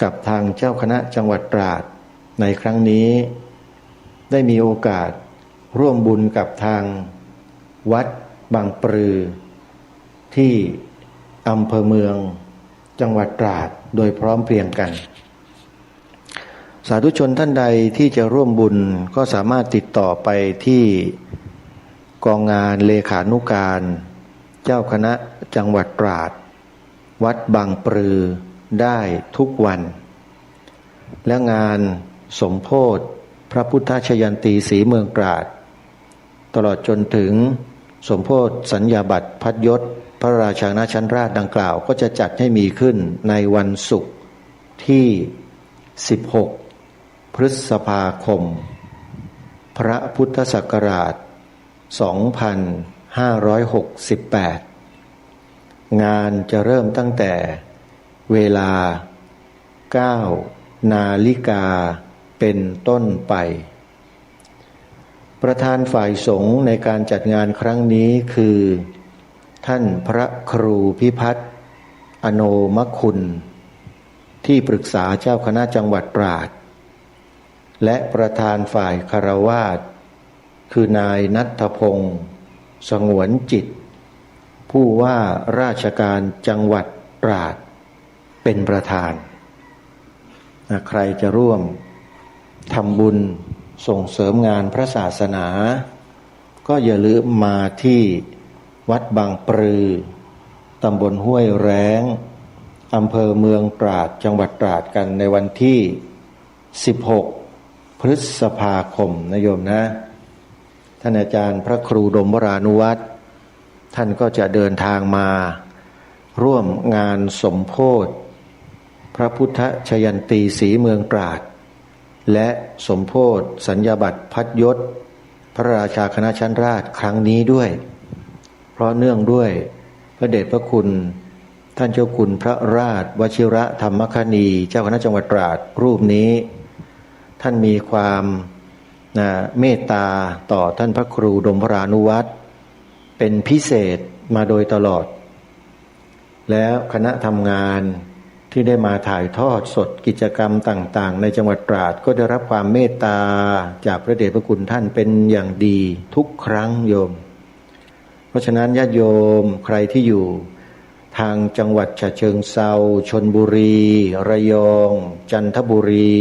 S12: กับทางเจ้าคณะจังหวัดตราดในครั้งนี้ได้มีโอกาสร่วมบุญกับทางวัดบางปลือที่อำเภอเมืองจังหวัดตราดโดยพร้อมเพรียงกันสาธุชนท่านใดที่จะร่วมบุญก็สามารถติดต่อไปที่กองงานเลขานุการเจ้าคณะจังหวัดตราดวัดบางปลือได้ทุกวันและงานสมโภชพระพุทธชยันตีศรีเมืองตราดตลอดจนถึงสมโภชสัญญาบัตรพัดยศพระราชาคณะชั้นราชดังกล่าวก็จะจัดให้มีขึ้นในวันศุกร์ที่16พฤษภาคมพระพุทธศักราช2568งานจะเริ่มตั้งแต่เวลา 9 นาฬิกาเป็นต้นไปประธานฝ่ายสงฆ์ในการจัดงานครั้งนี้คือท่านพระครูพิพัฒน์อโนมคุณที่ปรึกษาเจ้าคณะจังหวัดตราดและประธานฝ่ายคฤหัสถ์คือนายณัฐพงษ์สงวนจิตผู้ว่าราชการจังหวัดตราดเป็นประธานใครจะร่วมทำบุญส่งเสริมงานพระศาสนาก็อย่าลืมมาที่วัดบางปลือตำบลห้วยแร้งอำเภอเมืองตราดจังหวัดตราดกันในวันที่16พฤษภาคมนะโยมนะท่านอาจารย์พระครูดมวรานุวัฒน์ท่านก็จะเดินทางมาร่วมงานสมโภชพระพุทธชยันตีศรีเมืองตราดและสมโภชสัญญาบัตรพัดยศพระราชาคณะชั้นราชครั้งนี้ด้วยเพราะเนื่องด้วยพระเดชพระคุณท่านเจ้าคุณพระราชวชิระธรรมคณีเจ้าคณะจังหวัดตราดรูปนี้ท่านมีความเมตตาต่อท่านพระครูดมวรานุวัฒน์เป็นพิเศษมาโดยตลอดแล้วคณะทำงานที่ได้มาถ่ายทอดสดกิจกรรมต่างๆในจังหวัดตราดก็ได้รับความเมตตาจากพระเดชพระคุณท่านเป็นอย่างดีทุกครั้งโยมเพราะฉะนั้นญาติโยมใครที่อยู่ทางจังหวัดฉะเชิงเทราชลบุรีระยองจันทบุรี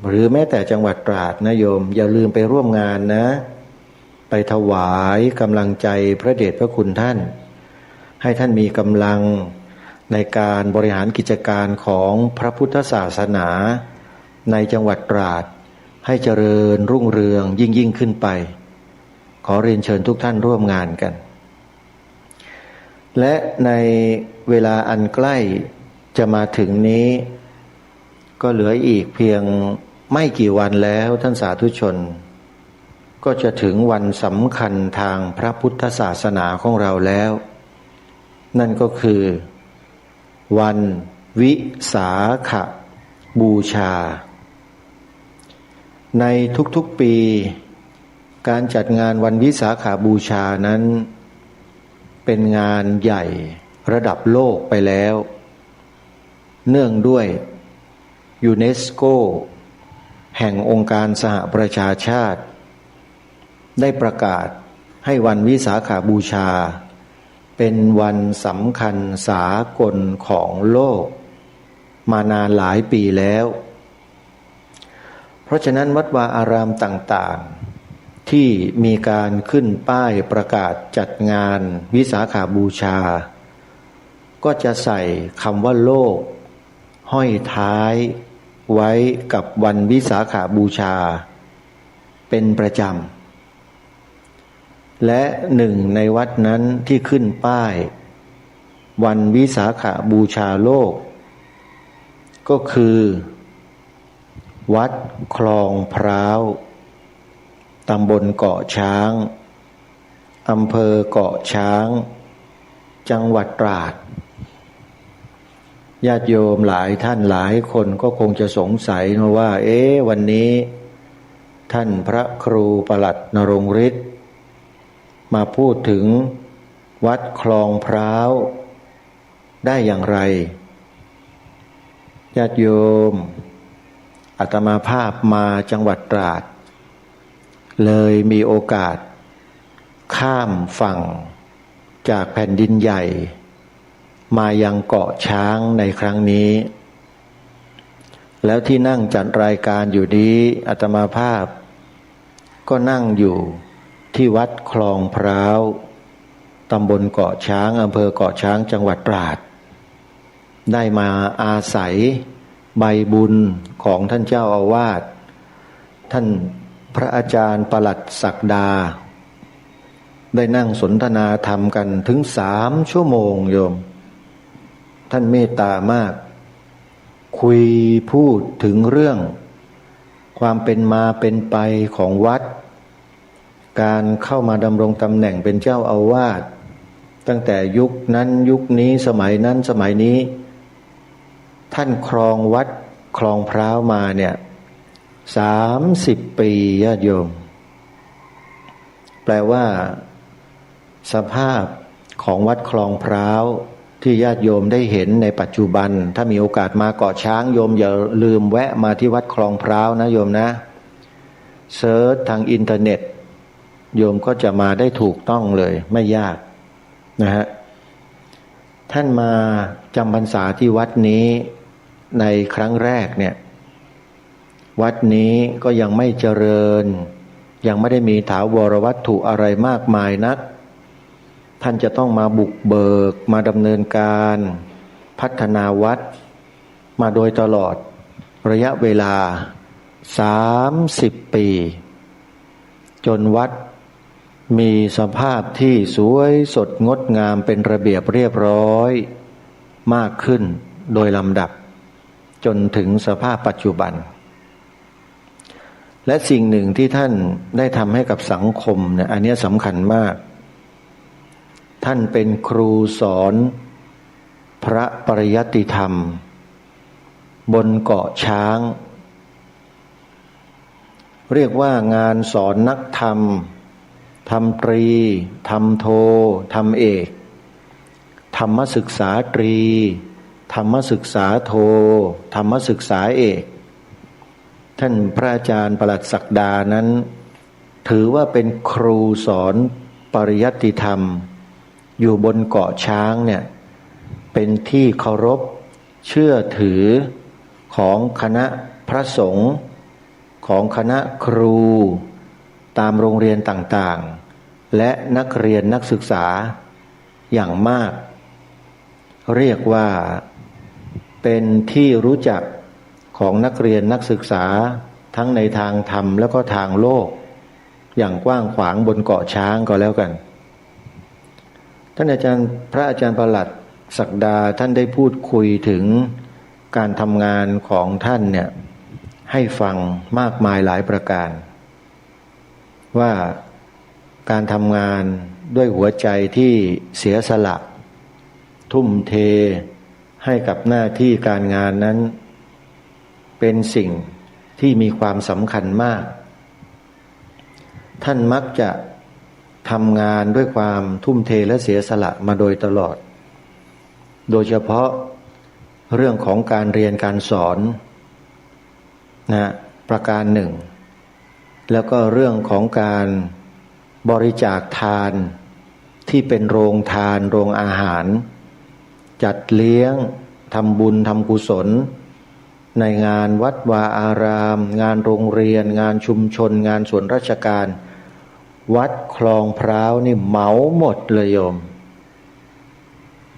S12: หรือแม้แต่จังหวัดตราดนะโยมอย่าลืมไปร่วมงานนะไปถวายกำลังใจพระเดชพระคุณท่านให้ท่านมีกำลังในการบริหารกิจการของพระพุทธศาสนาในจังหวัดตราดให้เจริญรุ่งเรืองยิ่งขึ้นไป ขอเรียนเชิญทุกท่านร่วมงานกัน และในเวลาอันใกล้จะมาถึงนี้ก็เหลืออีกเพียงไม่กี่วันแล้วท่านสาธุชนก็จะถึงวันสำคัญทางพระพุทธศาสนาของเราแล้ว นั่นก็คือวันวิสาขบูชาในทุกๆปีการจัดงานวันวิสาขบูชานั้นเป็นงานใหญ่ระดับโลกไปแล้วเนื่องด้วยยูเนสโกแห่งองค์การสหประชาชาติได้ประกาศให้วันวิสาขบูชาเป็นวันสำคัญสากลของโลกมานานหลายปีแล้วเพราะฉะนั้นวัดวาอารามต่างๆที่มีการขึ้นป้ายประกาศจัดงานวิสาขบูชาก็จะใส่คำว่าโลกห้อยท้ายไว้กับวันวิสาขบูชาเป็นประจำและหนึ่งในวัดนั้นที่ขึ้นป้ายวันวิสาขบูชาโลกก็คือวัดคลองพร้าวตำบลเกาะช้างอำเภอเกาะช้างจังหวัดตราดญาติโยมหลายท่านหลายคนก็คงจะสงสัยนะว่าวันนี้ท่านพระครูปลัดนรงฤทธิ์มาพูดถึงวัดคลองพร้าวได้อย่างไรญาติโยมอาตมาภาพมาจังหวัดตราดเลยมีโอกาสข้ามฝั่งจากแผ่นดินใหญ่มายังเกาะช้างในครั้งนี้แล้วที่นั่งจัดรายการอยู่นี้อาตมาภาพก็นั่งอยู่ที่วัดคลองพร้าวตำบลเกาะช้างอำเภอเกาะช้างจังหวัดตราดได้มาอาศัยใบบุญของท่านเจ้าอาวาสท่านพระอาจารย์ปลัดศักดาได้นั่งสนทนาธรรมกันถึง3 ชั่วโมงโยมท่านเมตตามากคุยพูดถึงเรื่องความเป็นมาเป็นไปของวัดการเข้ามาดำรงตำแหน่งเป็นเจ้าอาวาสตั้งแต่ยุคนั้นยุคนี้สมัยนั้นสมัยนี้ท่านครองวัดคลองพร้าวมาเนี่ย30 ปีญาติโยมแปลว่าสภาพของวัดคลองพร้าวที่ญาติโยมได้เห็นในปัจจุบันถ้ามีโอกาสมาเกาะช้างโยมอย่าลืมแวะมาที่วัดคลองพร้าวนะโยมนะเซิร์ชทางอินเทอร์เน็ตโยมก็จะมาได้ถูกต้องเลยไม่ยากนะฮะท่านมาจำพรรษาที่วัดนี้ในครั้งแรกเนี่ยวัดนี้ก็ยังไม่เจริญยังไม่ได้มีถาวรวัตถุอะไรมากมายนักท่านจะต้องมาบุกเบิกมาดำเนินการพัฒนาวัดมาโดยตลอดระยะเวลา30 ปีจนวัดมีสภาพที่สวยสดงดงามเป็นระเบียบเรียบร้อยมากขึ้นโดยลำดับจนถึงสภาพปัจจุบันและสิ่งหนึ่งที่ท่านได้ทำให้กับสังคมเนี่ยอันนี้สำคัญมากท่านเป็นครูสอนพระปริยัติธรรมบนเกาะช้างเรียกว่างานสอนนักธรรมทำตรีทำโททำเอกธรรมศึกษาตรีธรรมศึกษาโทธรรมศึกษาเอกท่านพระอาจารย์ปลัดศักดานั้นถือว่าเป็นครูสอนปริยัติธรรมอยู่บนเกาะช้างเนี่ยเป็นที่เคารพเชื่อถือของคณะพระสงฆ์ของคณะครูตามโรงเรียนต่างๆและนักเรียนนักศึกษาอย่างมากเรียกว่าเป็นที่รู้จักของนักเรียนนักศึกษาทั้งในทางธรรมแล้วก็ทางโลก อย่างกว้างขวางบนเกาะช้างก็แล้วกันท่านอาจารย์พระอาจารย์ประหลัดศักดาท่านได้พูดคุยถึงการทำงานของท่านเนี่ยให้ฟังมากมายหลายประการว่าการทำงานด้วยหัวใจที่เสียสละทุ่มเทให้กับหน้าที่การงานนั้นเป็นสิ่งที่มีความสำคัญมากท่านมักจะทำงานด้วยความทุ่มเทและเสียสละมาโดยตลอดโดยเฉพาะเรื่องของการเรียนการสอนนะประการหนึ่งแล้วก็เรื่องของการบริจาคทานที่เป็นโรงทานโรงอาหารจัดเลี้ยงทำบุญทำกุศลในงานวัดวาอารามงานโรงเรียนงานชุมชนงานส่วนราชการวัดคลองพร้าวนี่เหมาหมดเลยโยม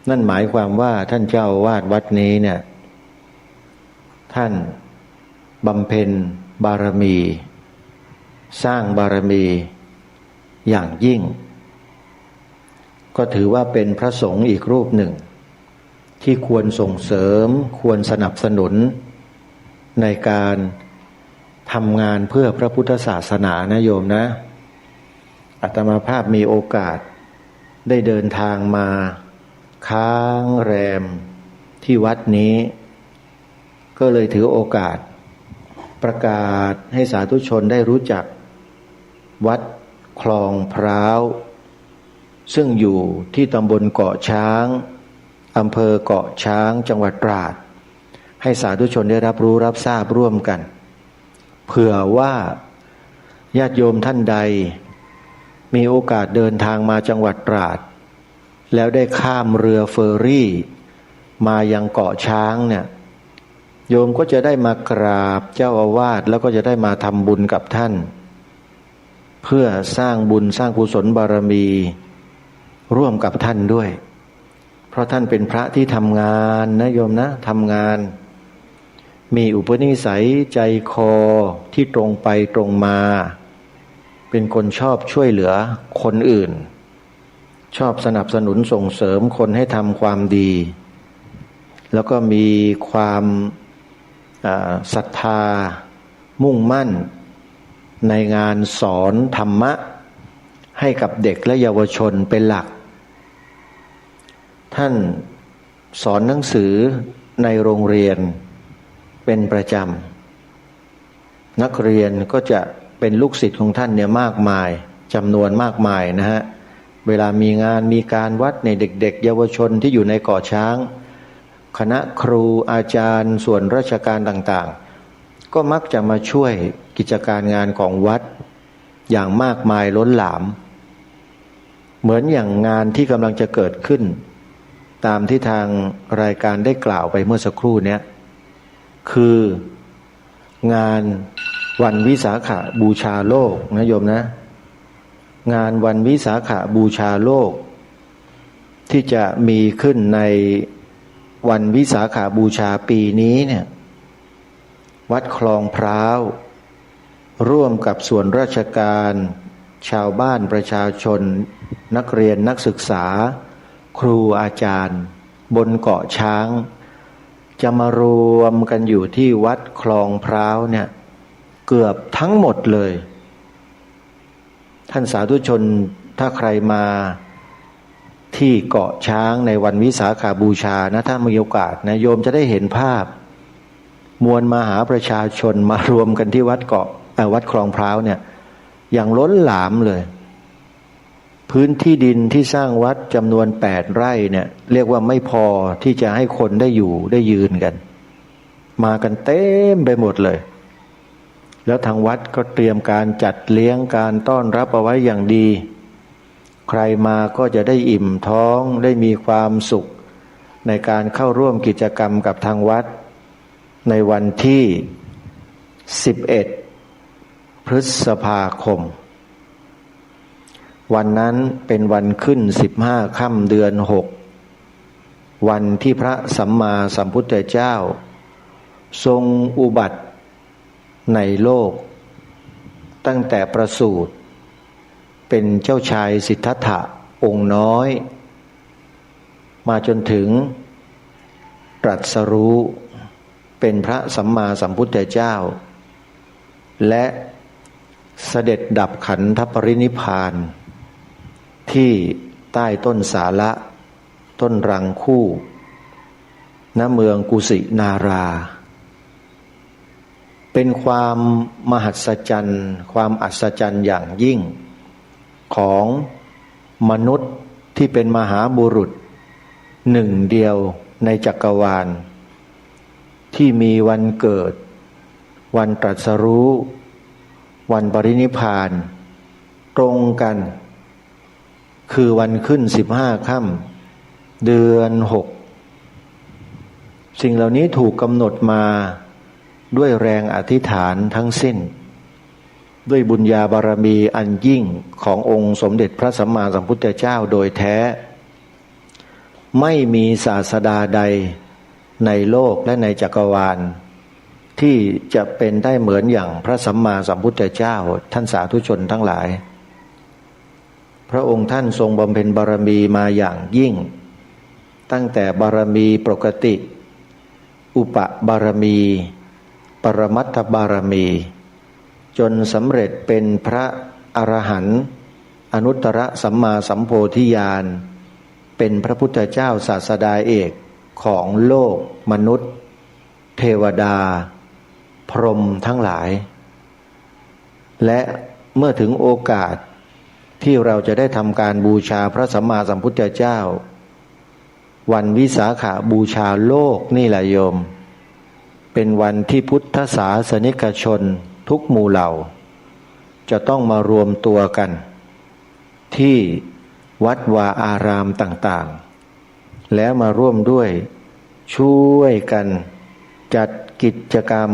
S12: นั่นหมายความว่าท่านเจ้าอาวาสวัดนี้เนี่ยท่านบำเพ็ญบารมีสร้างบารมีอย่างยิ่งก็ถือว่าเป็นพระสงฆ์อีกรูปหนึ่งที่ควรส่งเสริมควรสนับสนุนในการทำงานเพื่อพระพุทธศาสนานะโยมนะอาตมาภาพมีโอกาสได้เดินทางมาค้างแรมที่วัดนี้ก็เลยถือโอกาสประกาศให้สาธุชนได้รู้จักวัดคลองพร้าวซึ่งอยู่ที่ตำบลเกาะช้างอำเภอเกาะช้างจังหวัดตราดให้สาธุชนได้รับรู้รับทราบร่วมกันเผื่อว่าญาติโยมท่านใดมีโอกาสเดินทางมาจังหวัดตราดแล้วได้ข้ามเรือเฟอร์รี่มายังเกาะช้างเนี่ยโยมก็จะได้มากราบเจ้าอาวาสแล้วก็จะได้มาทำบุญกับท่านเพื่อสร้างบุญสร้างกุศลบารมีร่วมกับท่านด้วยเพราะท่านเป็นพระที่ทำงานนะโยมนะทำงานมีอุปนิสัยใจคอที่ตรงไปตรงมาเป็นคนชอบช่วยเหลือคนอื่นชอบสนับสนุนส่งเสริมคนให้ทำความดีแล้วก็มีความศรัทธามุ่งมั่นในงานสอนธรรมะให้กับเด็กและเยาวชนเป็นหลักท่านสอนหนังสือในโรงเรียนเป็นประจำนักเรียนก็จะเป็นลูกศิษย์ของท่านเนี่ยมากมายจำนวนมากมายนะฮะเวลามีงานมีการวัดในเด็กๆเยาวชนที่อยู่ในเกาะช้างคณะครูอาจารย์ส่วนราชการต่างๆก็มักจะมาช่วยกิจการงานของวัดอย่างมากมายล้นหลามเหมือนอย่างงานที่กำลังจะเกิดขึ้นตามที่ทางรายการได้กล่าวไปเมื่อสักครู่นี้คืองานวันวิสาขบูชาโลกนะโยมนะงานวันวิสาขบูชาโลกที่จะมีขึ้นในวันวิสาขบูชาปีนี้เนี่ยวัดคลองพร้าวร่วมกับส่วนราชการชาวบ้านประชาชนนักเรียนนักศึกษาครูอาจารย์บนเกาะช้างจะมารวมกันอยู่ที่วัดคลองพร้าวเนี่ยเกือบทั้งหมดเลยท่านสาธุชนถ้าใครมาที่เกาะช้างในวันวิสาขบูชานะถ้ามีโอกาสนะโยมจะได้เห็นภาพมวลมหาประชาชนมารวมกันที่วัดวัดคลองพร้าวเนี่ยอย่างล้นหลามเลยพื้นที่ดินที่สร้างวัดจำนวน8 ไร่เนี่ยเรียกว่าไม่พอที่จะให้คนได้อยู่ได้ยืนกันมากันเต็มไปหมดเลยแล้วทางวัดก็เตรียมการจัดเลี้ยงการต้อนรับเอาไว้อย่างดีใครมาก็จะได้อิ่มท้องได้มีความสุขในการเข้าร่วมกิจกรรมกับทางวัดในวันที่11 พฤษภาคมวันนั้นเป็นวันขึ้น15 ค่ำเดือน6วันที่พระสัมมาสัมพุทธเจ้าทรงอุบัติในโลกตั้งแต่ประสูติ เป็นเจ้าชายสิทธัตถะองค์น้อยมาจนถึงตรัสรู้เป็นพระสัมมาสัมพุทธเจ้าและเสด็จดับขันธปรินิพพานที่ใต้ต้นสาละต้นรังคู่ณเมืองกุสินาราเป็นความมหัศจรรย์ความอัศจรรย์อย่างยิ่งของมนุษย์ที่เป็นมหาบุรุษหนึ่งเดียวในจักรวาลที่มีวันเกิดวันตรัสรู้วันปรินิพพานตรงกันคือวันขึ้น15 ค่ำเดือน6สิ่งเหล่านี้ถูกกำหนดมาด้วยแรงอธิษฐานทั้งสิ้นด้วยบุญญาบารมีอันยิ่งขององค์สมเด็จพระสัมมาสัมพุทธเจ้าโดยแท้ไม่มีศาสดาใดในโลกและในจักรวาลที่จะเป็นได้เหมือนอย่างพระสัมมาสัมพุทธเจ้าท่านสาธุชนทั้งหลายพระองค์ท่านทรงบำเพ็ญบารมีมาอย่างยิ่งตั้งแต่บารมีปกติอุปบารมีปรมัตถบารมีจนสำเร็จเป็นพระอรหันต์อนุตตรสัมมาสัมโพธิญาณเป็นพระพุทธเจ้าศาสดาเอกของโลกมนุษย์เทวดาพรหมทั้งหลายและเมื่อถึงโอกาสที่เราจะได้ทำการบูชาพระสัมมาสัมพุทธเจ้าวันวิสาขบูชาโลกนี่แหละโยมเป็นวันที่พุทธศาสนิกชนทุกหมู่เหล่าจะต้องมารวมตัวกันที่วัดวาอารามต่างๆแล้วมาร่วมด้วยช่วยกันจัดกิจกรรม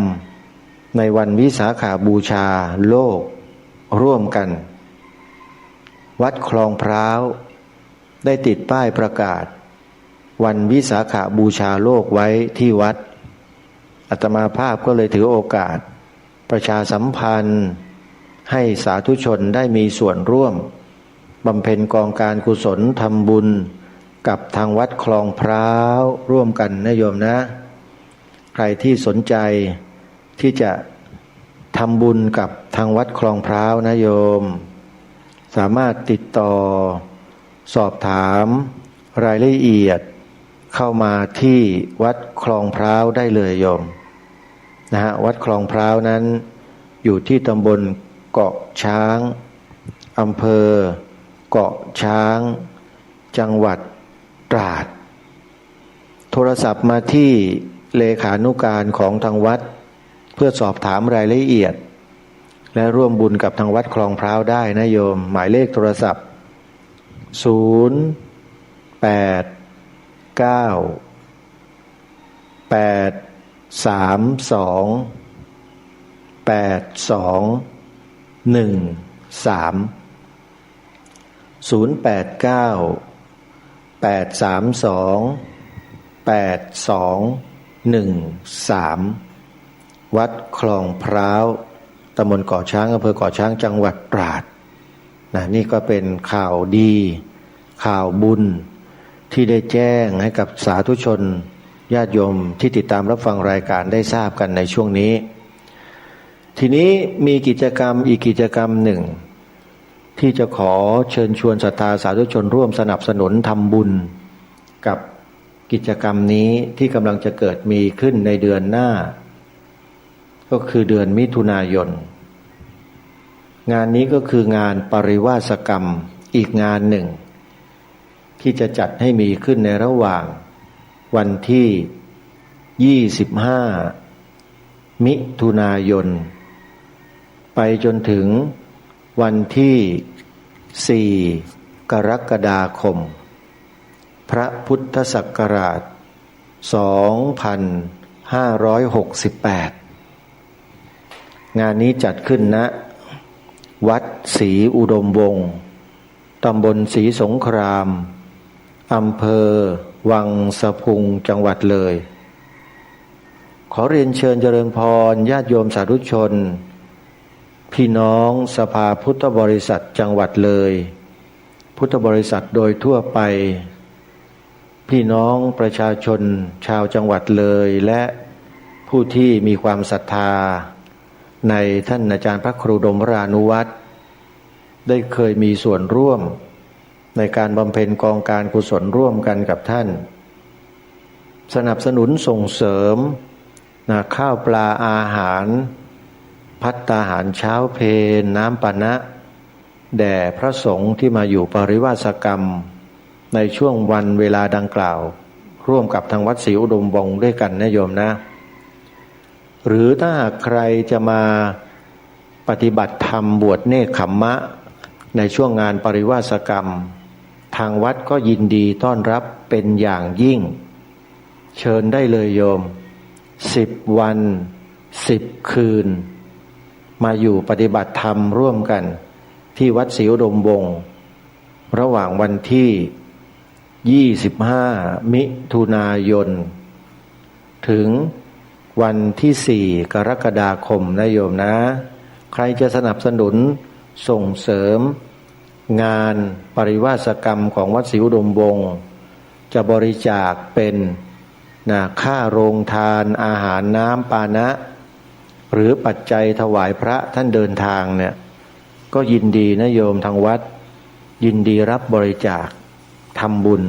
S12: ในวันวิสาขบูชาโลกร่วมกันวัดคลองพร้าวได้ติดป้ายประกาศวันวิสาขบูชาโลกไว้ที่วัดอาตมาภาพก็เลยถือโอกาสประชาสัมพันธ์ให้สาธุชนได้มีส่วนร่วมบำเพ็ญกองการกุศลทำบุญกับทางวัดคลองพร้าวร่วมกันนะโยมนะใครที่สนใจที่จะทำบุญกับทางวัดคลองพร้าวนะโยมสามารถติดต่อสอบถามรายละเอียดเข้ามาที่วัดคลองพร้าวได้เลยโยมนะฮะวัดคลองพร้าวนั้นอยู่ที่ตำบลเกาะช้างอำเภอเกาะช้างจังหวัดตราดโทรศัพท์มาที่เลขานุการของทางวัดเพื่อสอบถามรายละเอียดและร่วมบุญกับทางวัดคลองพร้าวได้นะโยมหมายเลขโทรศัพท์วัดคลองพร้าวตำบลเกาะช้างอำเภอเกาะช้างจังหวัดตราดนะนี่ก็เป็นข่าวดีข่าวบุญที่ได้แจ้งให้กับสาธุชนญาติโยมที่ติดตามรับฟังรายการได้ทราบกันในช่วงนี้ทีนี้มีกิจกรรมอีกกิจกรรมหนึ่งที่จะขอเชิญชวนศรัทธาสาธุชนร่วมสนับสนุนทำบุญกับกิจกรรมนี้ที่กำลังจะเกิดมีขึ้นในเดือนหน้าก็คือเดือนมิถุนายนงานนี้ก็คืองานปริวาสกรรมอีกงานหนึ่งที่จะจัดให้มีขึ้นในระหว่างวันที่25มิถุนายนไปจนถึงวันที่4กรกฎาคมพระพุทธศักราช2568งานนี้จัดขึ้นณวัดศรีอุดมวงศ์ตำบลศรีสงครามอำเภอวังสะพุงจังหวัดเลยขอเรียนเชิญเจริญพรญาติโยมสาธุชน พี่น้องสภาพุทธบริษัทจังหวัดเลยพุทธบริษัทโดยทั่วไปพี่น้องประชาชนชาวจังหวัดเลยและผู้ที่มีความศรัทธาในท่านอาจารย์พระครูดมวรานุวัตรได้เคยมีส่วนร่วมในการบำเพ็ญกองการกุศลร่วมกันกับท่านสนับสนุนส่งเสริมข้าวปลาอาหารภัตตาหารเช้าเพลน้ำปานะแด่พระสงฆ์ที่มาอยู่ปริวาสกรรมในช่วงวันเวลาดังกล่าวร่วมกับทางวัดศรีอุดมวงศ์ด้วยกันนะโยมนะหรือถ้าหากใครจะมาปฏิบัติธรรมบวชเนกขัมมะในช่วงงานปริวาสกรรมทางวัดก็ยินดีต้อนรับเป็นอย่างยิ่งเชิญได้เลยโยม10 วัน 10 คืนมาอยู่ปฏิบัติธรรมร่วมกันที่วัดศรีอุดมวงศ์ระหว่างวันที่25 มิถุนายนถึงวันที่4 กรกฎาคมนะโยมนะใครจะสนับสนุนส่งเสริมงานปริวาสกรรมของวัดศรีอุดมวงศ์จะบริจาคเป็นค่าโรงทานอาหารน้ำปานะหรือปัจจัยถวายพระท่านเดินทางเนี่ยก็ยินดีนะโยมทางวัดยินดีรับบริจาคทำบุญ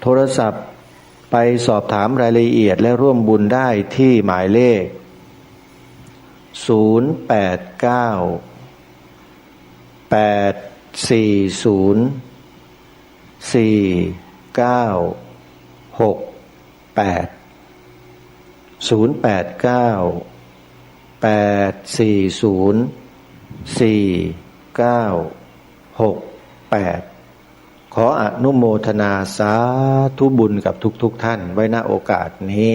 S12: โทรศัพท์ไปสอบถามรายละเอียดและร่วมบุญได้ที่หมายเลขขออนุโมทนาสาธุบุญกับทุกท่านไว้ณโอกาสนี้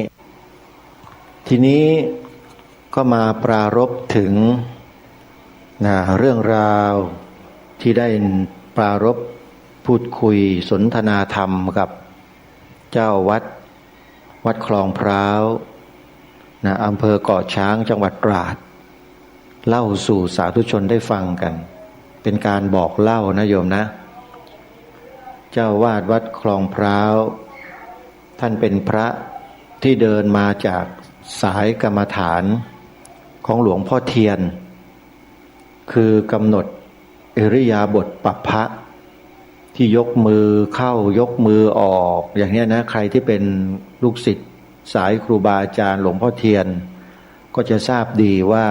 S12: ทีนี้ก็มาปรารภถึงเรื่องราวที่ได้ปรารภพูดคุยสนทนาธรรมกับเจ้าวัดคลองพร้าวอำเภอเกาะช้างจังหวัดตราดเล่าสู่สาธุชนได้ฟังกันเป็นการบอกเล่านะโยมนะเจ้าวาดวัดคลองพร้าวท่านเป็นพระที่เดินมาจากสายกรรมฐานของหลวงพ่อเทียนคือกำหนดอิริยาบถปัปพะที่ยกมือเข้ายกมือออกอย่างนี้นะใครที่เป็นลูกศิษย์สายครูบาอาจารย์หลวงพ่อเทียนก็จะทราบดีว่า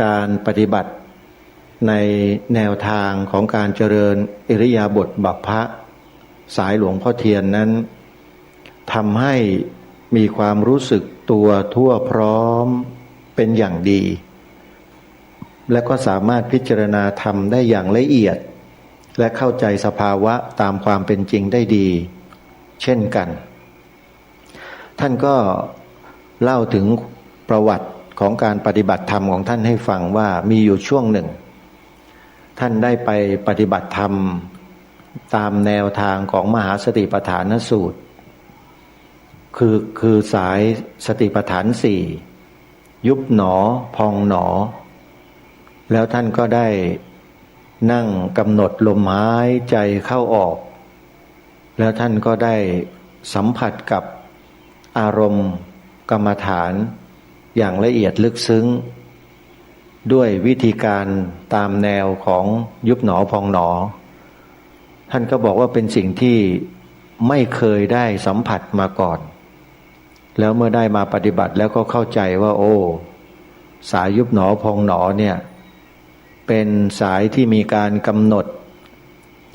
S12: การปฏิบัติในแนวทางของการเจริญอิริยาบถบัพพะสายหลวงพ่อเทียนนั้นทำให้มีความรู้สึกตัวทั่วพร้อมเป็นอย่างดีและก็สามารถพิจารณาธรรมได้อย่างละเอียดและเข้าใจสภาวะตามความเป็นจริงได้ดีเช่นกันท่านก็เล่าถึงประวัติของการปฏิบัติธรรมของท่านให้ฟังว่ามีอยู่ช่วงหนึ่งท่านได้ไปปฏิบัติธรรมตามแนวทางของมหาสติปัฏฐานสูตรคือสายสติปัฏฐาน4ยุบหนอพองหนอแล้วท่านก็ได้นั่งกำหนดลมหายใจเข้าออกแล้วท่านก็ได้สัมผัสกับอารมณ์กรรมฐานอย่างละเอียดลึกซึ้งด้วยวิธีการตามแนวของยุบหนอพองหนอท่านก็บอกว่าเป็นสิ่งที่ไม่เคยได้สัมผัสมาก่อนแล้วเมื่อได้มาปฏิบัติแล้วก็เข้าใจว่าโอ้สายยุบหนอพองหนอเนี่ยเป็นสายที่มีการกำหนด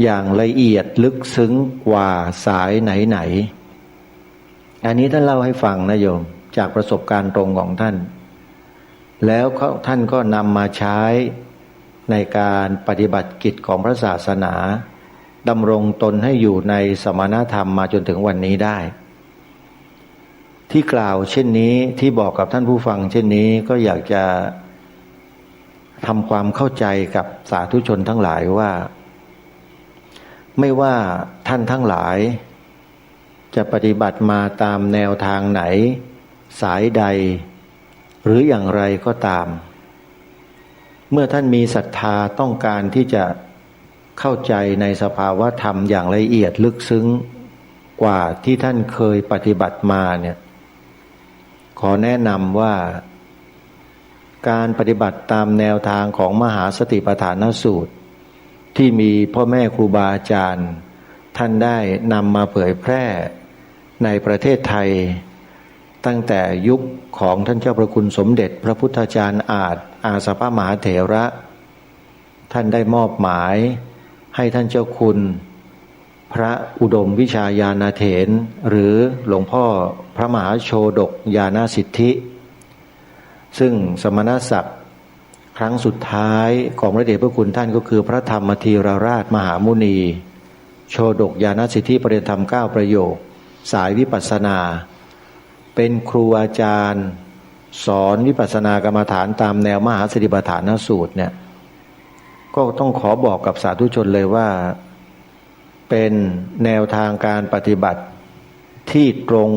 S12: อย่างละเอียดลึกซึ้งกว่าสายไหนๆอันนี้ท่านเล่าให้ฟังนะโยมจากประสบการณ์ตรงของท่านแล้วท่านก็นำมาใช้ในการปฏิบัติกิจของพระศาสนาดำรงตนให้อยู่ในสมณธรรมมาจนถึงวันนี้ได้ที่กล่าวเช่นนี้ที่บอกกับท่านผู้ฟังเช่นนี้ก็อยากจะทำความเข้าใจกับสาธุชนทั้งหลายว่าไม่ว่าท่านทั้งหลายจะปฏิบัติมาตามแนวทางไหนสายใดหรืออย่างไรก็ตาม เมื่อท่านมีศรัทธาต้องการที่จะเข้าใจในสภาวะธรรมอย่างละเอียดลึกซึ้งกว่าที่ท่านเคยปฏิบัติมาเนี่ยขอแนะนำว่าการปฏิบัติตามแนวทางของมหาสติปัฏฐานสูตรที่มีพ่อแม่ครูบาอาจารย์ท่านได้นำมาเผยแพร่ในประเทศไทยตั้งแต่ยุคของท่านเจ้าพระคุณสมเด็จพระพุทธาจารย์อาสพมหาเถระท่านได้มอบหมายให้ท่านเจ้าคุณพระอุดมวิชาญาณเถรหรือหลวงพ่อพระมหาโชดกญาณสิทธิซึ่งสมณศักดิ์ครั้งสุดท้ายของพระเดชพระคุณท่านก็คือพระธรรมธีรราชมหามุนีโชดกญาณสิทธิปริยธรรม9ประโยคสายวิปัสสนาเป็นครูอาจารย์สอนวิปัสสนากรรมฐานตามแนวมหาสติปัฏฐานสูตรเนี่ยก็ต้องขอบอกกับสาธุชนเลยว่าเป็นแนวทางการปฏิบัติที่ตรง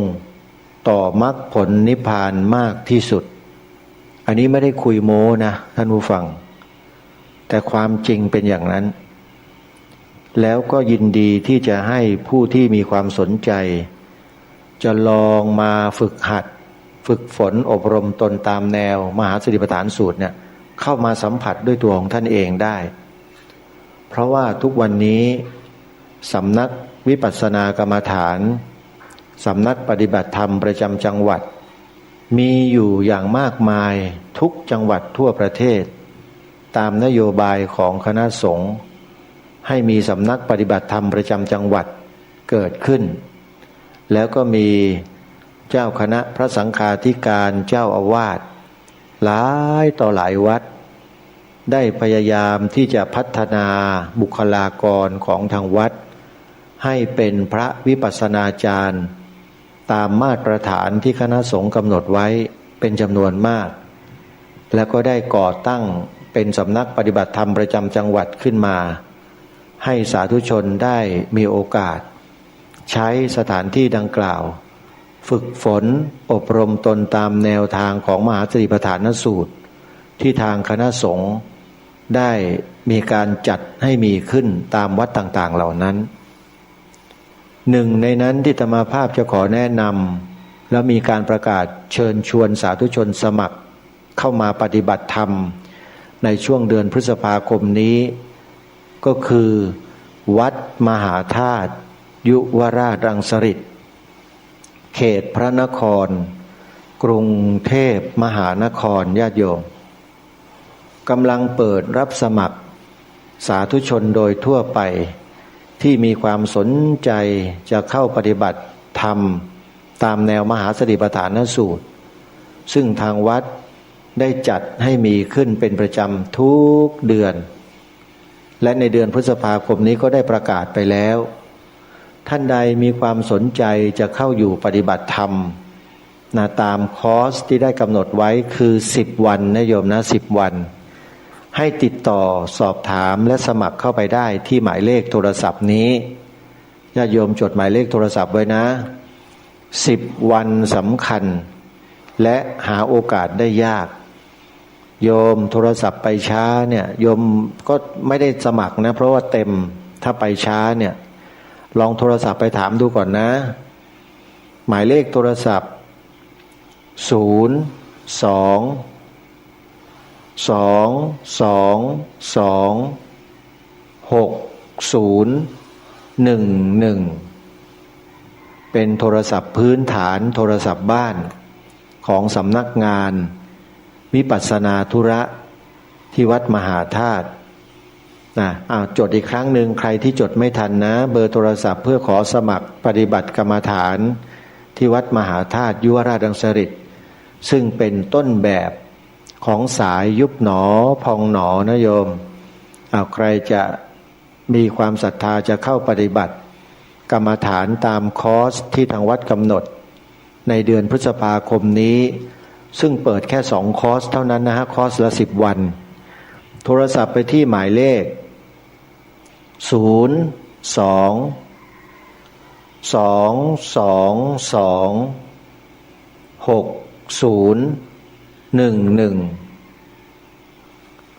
S12: ต่อมรรคผลนิพพานมากที่สุดอันนี้ไม่ได้คุยโม้นะท่านผู้ฟังแต่ความจริงเป็นอย่างนั้นแล้วก็ยินดีที่จะให้ผู้ที่มีความสนใจจะลองมาฝึกหัดฝึกฝนอบรมตนตามแนวมหาสติปัฏฐานสูตรเนี่ยเข้ามาสัมผัสด้วยตัวของท่านเองได้เพราะว่าทุกวันนี้สำนักวิปัสสนากรรมฐานสำนักปฏิบัติธรรมประจำจังหวัดมีอยู่อย่างมากมายทุกจังหวัดทั่วประเทศตามนโยบายของคณะสงฆ์ให้มีสำนักปฏิบัติธรรมประจำจังหวัดเกิดขึ้นแล้วก็มีเจ้าคณะพระสังฆาธิการเจ้าอาวาสหลายต่อหลายวัดได้พยายามที่จะพัฒนาบุคลากรของทางวัดให้เป็นพระวิปัสสนาจารย์ตามมาตรฐานที่คณะสงฆ์กำหนดไว้เป็นจำนวนมากแล้วก็ได้ก่อตั้งเป็นสำนักปฏิบัติธรรมประจำจังหวัดขึ้นมาให้สาธุชนได้มีโอกาสใช้สถานที่ดังกล่าวฝึกฝนอบรมตนตามแนวทางของมหาสติปัฏฐานสูตรที่ทางคณะสงฆ์ได้มีการจัดให้มีขึ้นตามวัดต่างๆเหล่านั้นหนึ่งในนั้นที่อาตมาภาพจะขอแนะนำและมีการประกาศเชิญชวนสาธุชนสมัครเข้ามาปฏิบัติธรรมในช่วงเดือนพฤษภาคมนี้ก็คือวัดมหาธาตุยุวราชรังสฤษฎ์เขตพระนครกรุงเทพมหานครญาติโยมกำลังเปิดรับสมัครสาธุชนโดยทั่วไปที่มีความสนใจจะเข้าปฏิบัติธรรมตามแนวมหาสติปัฏฐานสูตรซึ่งทางวัดได้จัดให้มีขึ้นเป็นประจำทุกเดือนและในเดือนพฤษภาคมนี้ก็ได้ประกาศไปแล้วท่านใดมีความสนใจจะเข้าอยู่ปฏิบัติธรรมตามคอร์สที่ได้กำหนดไว้คือ10 วันนะโยมนะ10 วันให้ติดต่อสอบถามและสมัครเข้าไปได้ที่หมายเลขโทรศัพท์นี้ญาติโยมจดหมายเลขโทรศัพท์ไว้นะ10 วันสำคัญและหาโอกาสได้ยากโยมโทรศัพท์ไปช้าเนี่ยโยมก็ไม่ได้สมัครนะเพราะว่าเต็มถ้าไปช้าเนี่ยลองโทรศัพท์ไปถามดูก่อนนะหมายเลขโทรศัพท์02-222-6011เป็นโทรศัพท์พื้นฐานโทรศัพท์บ้านของสำนักงานวิปัสสนาธุระที่วัดมหาธาตุจดอีกครั้งหนึ่งใครที่จดไม่ทันนะเบอร์โทรศัพท์เพื่อขอสมัครปฏิบัติกรรมฐานที่วัดมหาธาตุยุวราชรังสฤษฎ์ซึ่งเป็นต้นแบบของสายยุบหนอพองหนอนะโยมใครจะมีความศรัทธาจะเข้าปฏิบัติกรรมฐานตามคอร์สที่ทางวัดกำหนดในเดือนพฤษภาคมนี้ซึ่งเปิดแค่2 คอร์สเท่านั้นนะฮะคอร์สละ10 วันโทรศัพท์ไปที่หมายเลข02-222-6011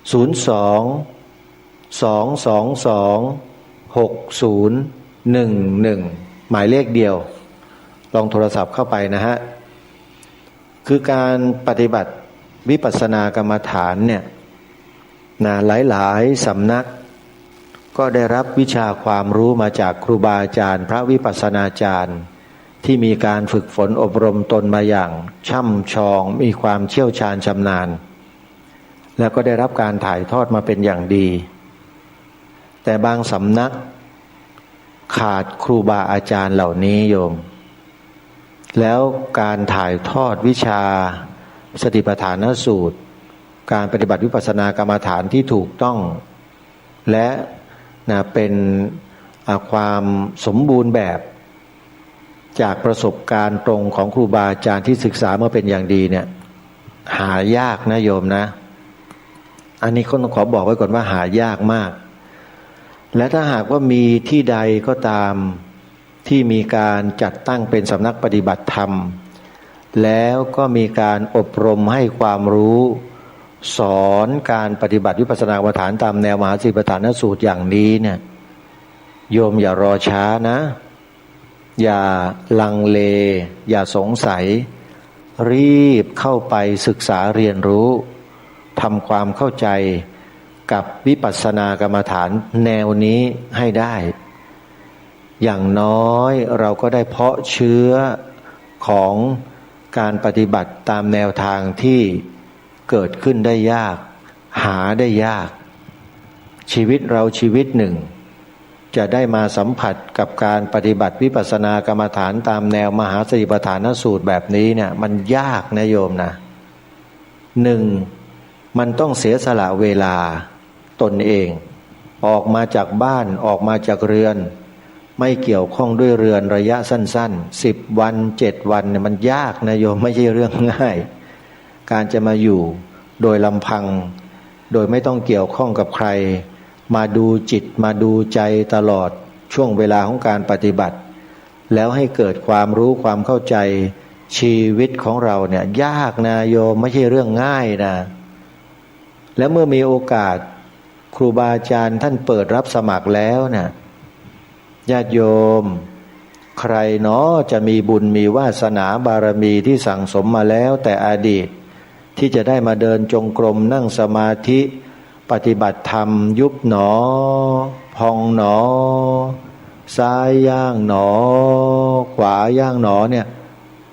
S12: หมายเลขเดียวลองโทรศัพท์เข้าไปนะฮะคือการปฏิบัติวิปัสสนากรรมฐานเนี่ยหลายสำนักก็ได้รับวิชาความรู้มาจากครูบาอาจารย์พระวิปัสสนาจารย์ที่มีการฝึกฝนอบรมตนมาอย่างช่ำชองมีความเชี่ยวชาญชำนาญแล้วก็ได้รับการถ่ายทอดมาเป็นอย่างดีแต่บางสำนักขาดครูบาอาจารย์เหล่านี้โยมแล้วการถ่ายทอดวิชาสติปัฏฐานสูตรการปฏิบัติวิปัสสนากรรมฐานที่ถูกต้องและเป็นความสมบูรณ์แบบจากประสบการณ์ตรงของครูบาอาจารย์ที่ศึกษามาเป็นอย่างดีเนี่ยหายากนะโยมนะอันนี้ก็ต้องขอบอกไว้ก่อนว่าหายากมากและถ้าหากว่ามีที่ใดก็ตามที่มีการจัดตั้งเป็นสำนักปฏิบัติธรรมแล้วก็มีการอบรมให้ความรู้สอนการปฏิบัติวิปัสสนากรรมฐานตามแนวมหาสติปัฏฐานสูตรอย่างนี้เนี่ยโยมอย่ารอช้านะอย่าลังเลอย่าสงสัยรีบเข้าไปศึกษาเรียนรู้ทำความเข้าใจกับวิปัสสนากรรมฐานแนวนี้ให้ได้อย่างน้อยเราก็ได้เพาะเชื้อของการปฏิบัติตามแนวทางที่เกิดขึ้นได้ยากหาได้ยากชีวิตเราชีวิตหนึ่งจะได้มาสัมผัสกับการปฏิบัติวิปัสสนากรรมฐานตามแนวมหาสติปัฏฐานสูตรแบบนี้เนี่ยมันยากนะโยมนะหนึ่งมันต้องเสียสละเวลาตนเองออกมาจากบ้านออกมาจากเรือนไม่เกี่ยวข้องด้วยเรือนระยะสั้นๆ10 วัน7 วันเนี่ยมันยากนะโยมไม่ใช่เรื่องง่ายการจะมาอยู่โดยลำพังโดยไม่ต้องเกี่ยวข้องกับใครมาดูจิตมาดูใจตลอดช่วงเวลาของการปฏิบัติแล้วให้เกิดความรู้ความเข้าใจชีวิตของเราเนี่ยยากนะโยมไม่ใช่เรื่องง่ายนะและเมื่อมีโอกาสครูบาอาจารย์ท่านเปิดรับสมัครแล้วเนี่ยญาติโยมใครเนาะจะมีบุญมีวาสนาบารมีที่สั่งสมมาแล้วแต่อดีตที่จะได้มาเดินจงกรมนั่งสมาธิปฏิบัติธรรมยุบหนอพองหนอซ้ายย่างหนอขวาย่างหนอเนี่ย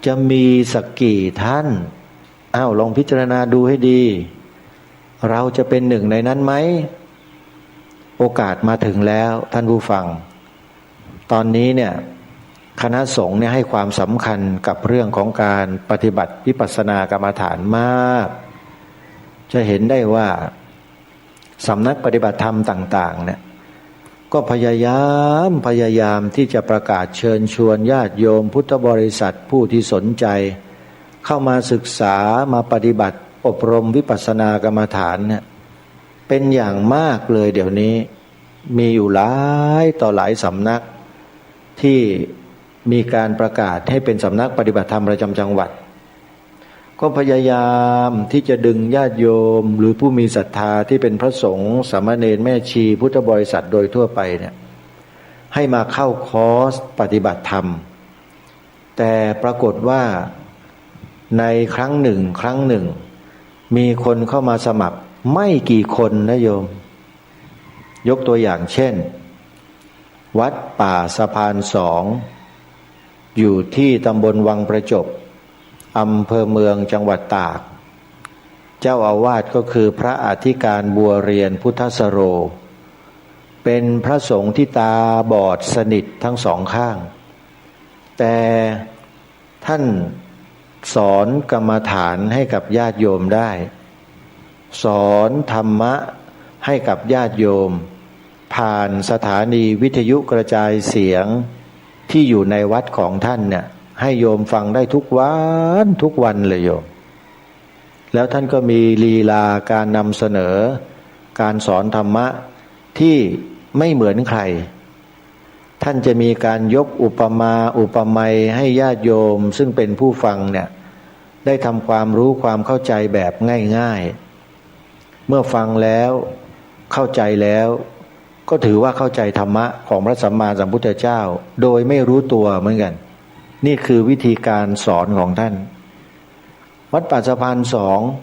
S12: จะมีสักกี่ท่านลองพิจารณาดูให้ดีเราจะเป็นหนึ่งในนั้นไหมโอกาสมาถึงแล้วท่านผู้ฟังตอนนี้เนี่ยคณะสงฆ์เนี่ยให้ความสำคัญกับเรื่องของการปฏิบัติวิปัสสนากรรมฐานมากจะเห็นได้ว่าสำนักปฏิบัติธรรมต่างๆเนี่ยก็พยายามที่จะประกาศเชิญชวนญาติโยมพุทธบริษัทผู้ที่สนใจเข้ามาศึกษามาปฏิบัติอบรมวิปัสสนากรรมฐานเนี่ยเป็นอย่างมากเลยเดี๋ยวนี้มีอยู่หลายต่อหลายสำนักที่มีการประกาศให้เป็นสำนักปฏิบัติธรรมประจำจังหวัดก็พยายามที่จะดึงญาติโยมหรือผู้มีศรัทธาที่เป็นพระสงฆ์สามเณรแม่ชีพุทธบริษัทโดยทั่วไปเนี่ยให้มาเข้าคอร์สปฏิบัติธรรมแต่ปรากฏว่าในครั้งหนึ่งมีคนเข้ามาสมัครไม่กี่คนนะโยมยกตัวอย่างเช่นวัดป่าสะพาน2อยู่ที่ตำบลวังประจบอำเภอเมืองจังหวัดตากเจ้าอาวาสก็คือพระอธิการบัวเรียนพุทธสโรเป็นพระสงฆ์ที่ตาบอดสนิททั้งสองข้างแต่ท่านสอนกรรมฐานให้กับญาติโยมได้สอนธรรมะให้กับญาติโยมผ่านสถานีวิทยุกระจายเสียงที่อยู่ในวัดของท่านเนี่ยให้โยมฟังได้ทุกวันเลยโยมแล้วท่านก็มีลีลาการนำเสนอการสอนธรรมะที่ไม่เหมือนใครท่านจะมีการยกอุปมาอุปไมยให้ญาติโยมซึ่งเป็นผู้ฟังเนี่ยได้ทำความรู้ความเข้าใจแบบง่าย เมื่อฟังแล้วเข้าใจแล้วก็ถือว่าเข้าใจธรรมะของพระสัมมาสัมพุทธเจ้าโดยไม่รู้ตัวเหมือนกันนี่คือวิธีการสอนของท่านวัดป่าสะพาน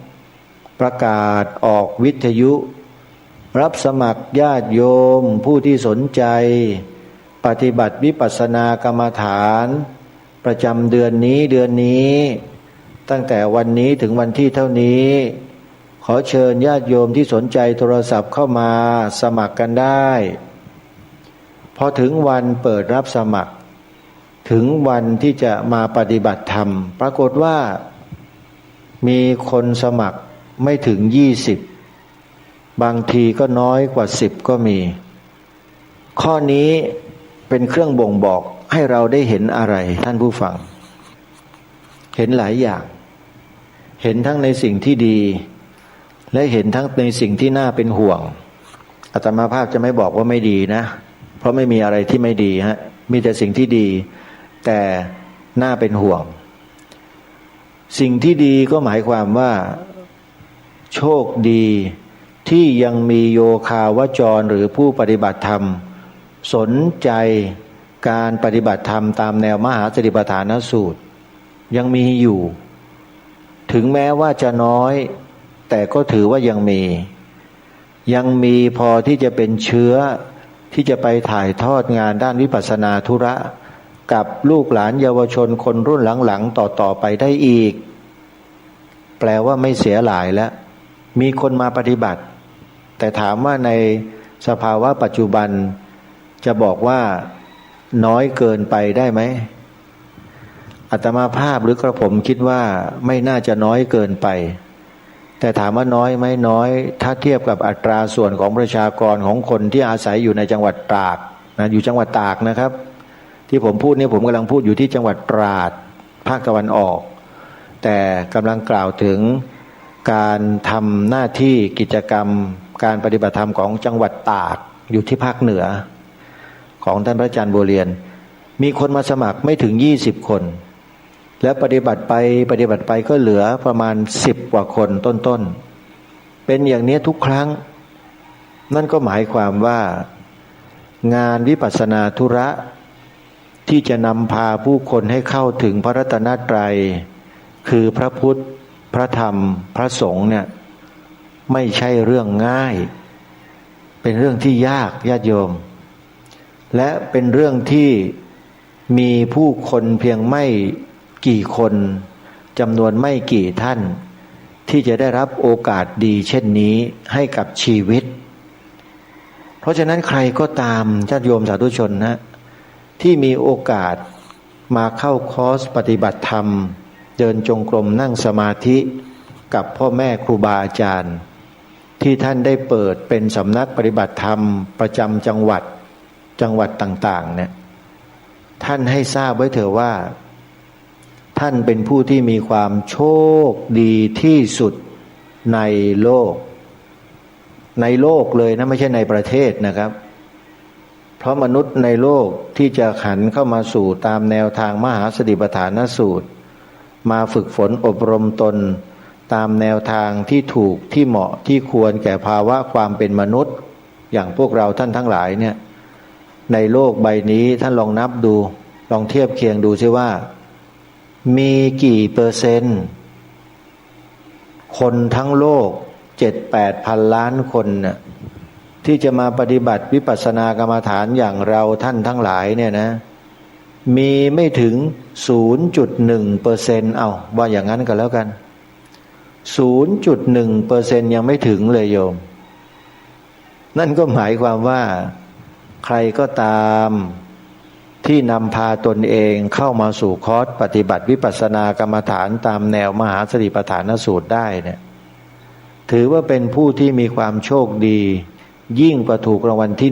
S12: 2ประกาศออกวิทยุรับสมัครญาติโยมผู้ที่สนใจปฏิบัติวิปัสสนากรรมฐานประจำเดือนนี้ตั้งแต่วันนี้ถึงวันที่เท่านี้ขอเชิญญาติโยมที่สนใจโทรศัพท์เข้ามาสมัครกันได้พอถึงวันเปิดรับสมัครถึงวันที่จะมาปฏิบัติธรรมปรากฏว่ามีคนสมัครไม่ถึง20บางทีก็น้อยกว่า10ก็มีข้อนี้เป็นเครื่องบ่งบอกให้เราได้เห็นอะไรท่านผู้ฟังเห็นหลายอย่างเห็นทั้งในสิ่งที่ดีและเห็นทั้งในสิ่งที่น่าเป็นห่วงอาตมาภาพจะไม่บอกว่าไม่ดีนะเพราะไม่มีอะไรที่ไม่ดีฮะมีแต่สิ่งที่ดีแต่น่าเป็นห่วงสิ่งที่ดีก็หมายความว่าโชคดีที่ยังมีโยคาวจรหรือผู้ปฏิบัติธรรมสนใจการปฏิบัติธรรมตามแนวมหาสติปัฏฐานสูตรยังมีอยู่ถึงแม้ว่าจะน้อยแต่ก็ถือว่ายังมีพอที่จะเป็นเชื้อที่จะไปถ่ายทอดงานด้านวิปัสสนาธุระกับลูกหลานเยาวชนคนรุ่นหลังๆต่อไปได้อีกแปลว่าไม่เสียหลายแล้วมีคนมาปฏิบัติแต่ถามว่าในสภาวะปัจจุบันจะบอกว่าน้อยเกินไปได้ไหมอาตมาภาพหรือกระผมคิดว่าไม่น่าจะน้อยเกินไปแต่ถามว่าน้อยไหมน้อยถ้าเทียบกับอัตราส่วนของประชากรของคนที่อาศัยอยู่ในจังหวัดตากนะอยู่จังหวัดตากนะครับที่ผมพูดนี่ผมกำลังพูดอยู่ที่จังหวัดตราดภาคตะวันออกแต่กำลังกล่าวถึงการทำหน้าที่กิจกรรมการปฏิบัติธรรมของจังหวัดตากอยู่ที่ภาคเหนือของท่านพระอาจารย์บัวเรียนมีคนมาสมัครไม่ถึง20คนแล้วปฏิบัติไปก็เหลือประมาณ10กว่าคนต้นๆเป็นอย่างนี้ทุกครั้งนั่นก็หมายความว่างานวิปัสสนาธุระที่จะนำพาผู้คนให้เข้าถึงพระรัตนตรัยคือพระพุทธพระธรรมพระสงฆ์เนี่ยไม่ใช่เรื่องง่ายเป็นเรื่องที่ยากญาติโยมและเป็นเรื่องที่มีผู้คนเพียงไม่กี่คนจำนวนไม่กี่ท่านที่จะได้รับโอกาสดีเช่นนี้ให้กับชีวิตเพราะฉะนั้นใครก็ตามญาติโยมสาธุชนนะที่มีโอกาสมาเข้าคอร์สปฏิบัติธรรมเดินจงกรมนั่งสมาธิกับพ่อแม่ครูบาอาจารย์ที่ท่านได้เปิดเป็นสำนักปฏิบัติธรรมประจำจังหวัดต่างๆเนี่ยท่านให้ทราบไว้เถอะว่าท่านเป็นผู้ที่มีความโชคดีที่สุดในโลกเลยนะไม่ใช่ในประเทศนะครับเพราะมนุษย์ในโลกที่จะหันเข้ามาสู่ตามแนวทางมหาสติปัฏฐานสูตรมาฝึกฝนอบรมตนตามแนวทางที่ถูกที่เหมาะที่ควรแก่ภาวะความเป็นมนุษย์อย่างพวกเราท่านทั้งหลายเนี่ยในโลกใบนี้ท่านลองนับดูลองเทียบเคียงดูซิว่ามีกี่เปอร์เซ็นต์คนทั้งโลก 7-8 พันล้านคนน่ะที่จะมาปฏิบัติวิปัสสนากรรมฐานอย่างเราท่านทั้งหลายเนี่ยนะมีไม่ถึง 0.1% เอาว่าอย่างนั้นก็แล้วกัน 0.1% ยังไม่ถึงเลยโยมนั่นก็หมายความว่าใครก็ตามที่นำพาตนเองเข้ามาสู่คอร์สปฏิบัติวิปัสสนากรรมฐานตามแนวมหาสติปัฏฐานสูตรได้เนี่ยถือว่าเป็นผู้ที่มีความโชคดียิ่งกว่าถูกรางวัลที่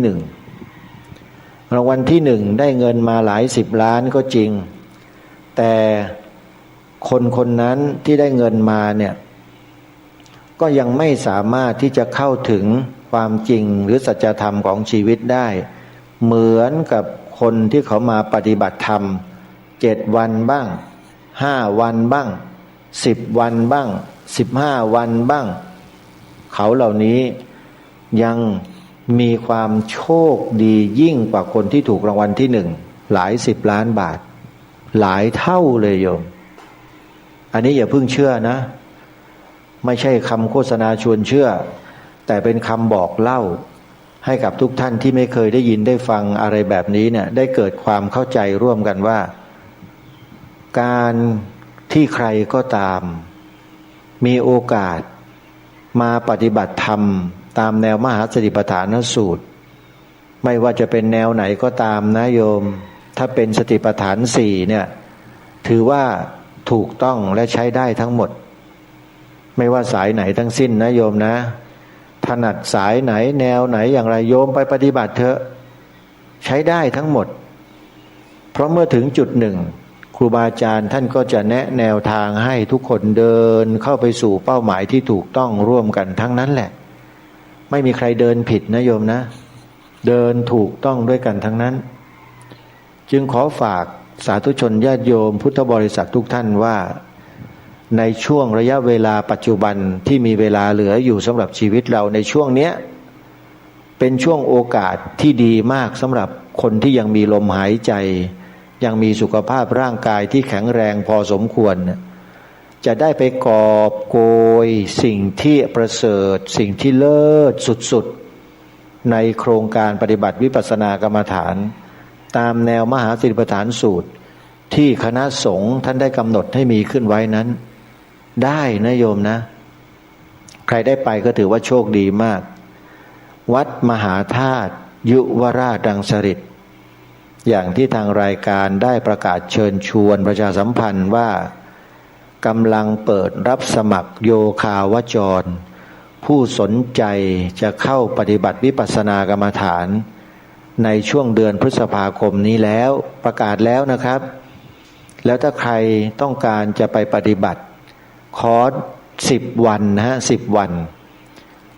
S12: 1รางวัลที่1ได้เงินมาหลาย10ล้านก็จริงแต่คนนั้นที่ได้เงินมาเนี่ยก็ยังไม่สามารถที่จะเข้าถึงความจริงหรือสัจธรรมของชีวิตได้เหมือนกับคนที่เขามาปฏิบัติธรรม7วันบ้าง5วันบ้าง10วันบ้าง15วันบ้าง เขาเหล่านี้ยังมีความโชคดียิ่งกว่าคนที่ถูกรางวัลที่หนึ่งหลาย10 ล้านบาทหลายเท่าเลยโยมอันนี้อย่าเพิ่งเชื่อนะไม่ใช่คำโฆษณาชวนเชื่อแต่เป็นคำบอกเล่าให้กับทุกท่านที่ไม่เคยได้ยินได้ฟังอะไรแบบนี้เนี่ยได้เกิดความเข้าใจร่วมกันว่าการที่ใครก็ตามมีโอกาสมาปฏิบัติธรรมตามแนวมหาสติปัฏฐานสูตรไม่ว่าจะเป็นแนวไหนก็ตามนะโยมถ้าเป็นสติปัฏฐาน4เนี่ยถือว่าถูกต้องและใช้ได้ทั้งหมดไม่ว่าสายไหนทั้งสิ้นนะโยมนะถนัดสายไหนแนวไหนอย่างไรโยมไปปฏิบัติเถอะใช้ได้ทั้งหมดเพราะเมื่อถึงจุดหนึ่งครูบาอาจารย์ท่านก็จะแนะแนวทางให้ทุกคนเดินเข้าไปสู่เป้าหมายที่ถูกต้องร่วมกันทั้งนั้นแหละไม่มีใครเดินผิดนะโยมนะเดินถูกต้องด้วยกันทั้งนั้นจึงขอฝากสาธุชนญาติโยมพุทธบริษัททุกท่านว่าในช่วงระยะเวลาปัจจุบันที่มีเวลาเหลืออยู่สำหรับชีวิตเราในช่วงเนี้ยเป็นช่วงโอกาสที่ดีมากสำหรับคนที่ยังมีลมหายใจยังมีสุขภาพร่างกายที่แข็งแรงพอสมควรจะได้ไปกอบโกยสิ่งที่ประเสริฐสิ่งที่เลิศสุดๆในโครงการปฏิบัติวิปัสสนากรรมฐานตามแนวมหาสติปัฏฐานสูตรที่คณะสงฆ์ท่านได้กำหนดให้มีขึ้นไว้นั้นได้นะโยมนะใครได้ไปก็ถือว่าโชคดีมากวัดมหาธาตุยุวราชรังสฤษฎ์อย่างที่ทางรายการได้ประกาศเชิญชวนประชาสัมพันธ์ว่ากำลังเปิดรับสมัครโยคาวจรผู้สนใจจะเข้าปฏิบัติวิปัสสนากรรมฐานในช่วงเดือนพฤษภาคมนี้แล้วประกาศแล้วนะครับแล้วถ้าใครต้องการจะไปปฏิบัติคอร์ส10 วันนะฮะ10 วัน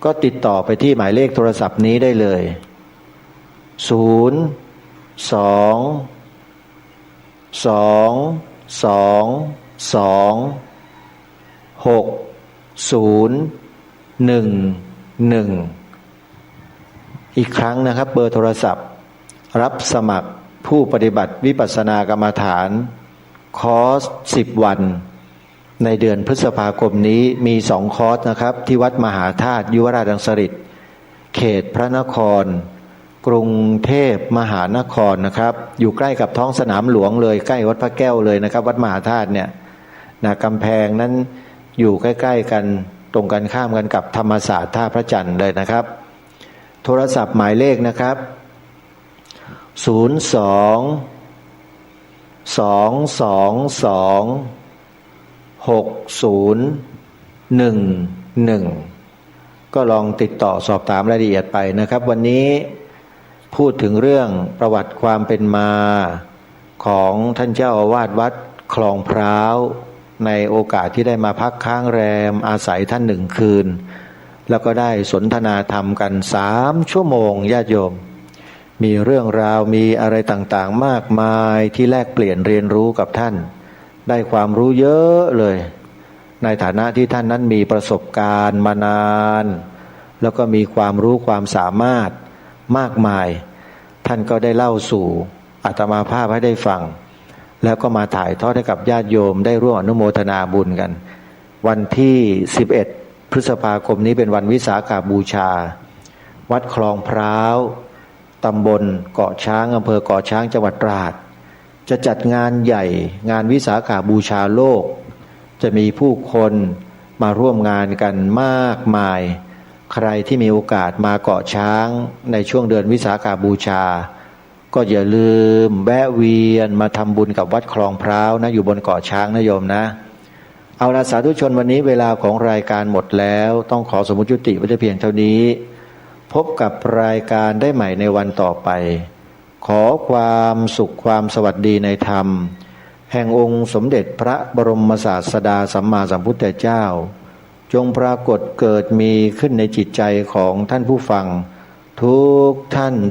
S12: ก็ติดต่อไปที่หมายเลขโทรศัพท์นี้ได้เลยอีกครั้งนะครับเบอร์โทรศัพท์รับสมัครผู้ปฏิบัติวิปัสสนากรรมฐานคอร์ส10 วันในเดือนพฤษภาคมนี้มี2 คอร์สนะครับที่วัดมหาธาตุยุวราชรังสฤษฎ์เขตพระนครกรุงเทพมหานครนะครับอยู่ใกล้กับท้องสนามหลวงเลยใกล้วัดพระแก้วเลยนะครับวัดมหาธาตุเนี่ยนะกำแพงนั้นอยู่ใกล้ๆกันตรงกันข้ามกันกับธรรมศาสตร์ท่าพระจันทร์เลยนะครับโทรศัพท์หมายเลขนะครับ02-222-6011ก็ลองติดต่อสอบถามรายละเอียดไปนะครับวันนี้พูดถึงเรื่องประวัติความเป็นมาของท่านเจ้าอาวาสวัดคลองพร้าวในโอกาสที่ได้มาพักค้างแรมอาศัยท่าน1 คืนแล้วก็ได้สนทนาธรรมกัน3 ชั่วโมงญาติโยมมีเรื่องราวมีอะไรต่างๆมากมายที่แลกเปลี่ยนเรียนรู้กับท่านได้ความรู้เยอะเลยในฐานะที่ท่านนั้นมีประสบการณ์มานานแล้วก็มีความรู้ความสามารถมากมายท่านก็ได้เล่าสู่อาตมาภาพให้ได้ฟังแล้วก็มาถ่ายทอดให้กับญาติโยมได้ร่วมอนุโมทนาบุญกันวันที่11 พฤษภาคมนี้เป็นวันวิสาขบูชาวัดคลองพร้าวตำบลเกาะช้างอำเภอเกาะช้างจังหวัดตราดจะจัดงานใหญ่งานวิสาขบูชาโลกจะมีผู้คนมาร่วมงานกันมากมายใครที่มีโอกาสมาเกาะช้างในช่วงเดือนวิสาขบูชาก็อย่าลืมแวะเวียนมาทำบุญกับวัดคลองพร้าวนะอยู่บนเกาะช้างนะโยมนะเอาล่ะสาธุชนวันนี้เวลาของรายการหมดแล้วต้องขอสมมุติยุติไว้แต่เพียงเท่านี้พบกับรายการได้ใหม่ในวันต่อไปขอความสุขความสวัสดีในธรรมแห่งองค์สมเด็จพระบรมศาสดาสัมมาสัมพุทธเจ้าจงปรากฏเกิดมีขึ้นในจิตใจของท่านผู้ฟังทุกท่าน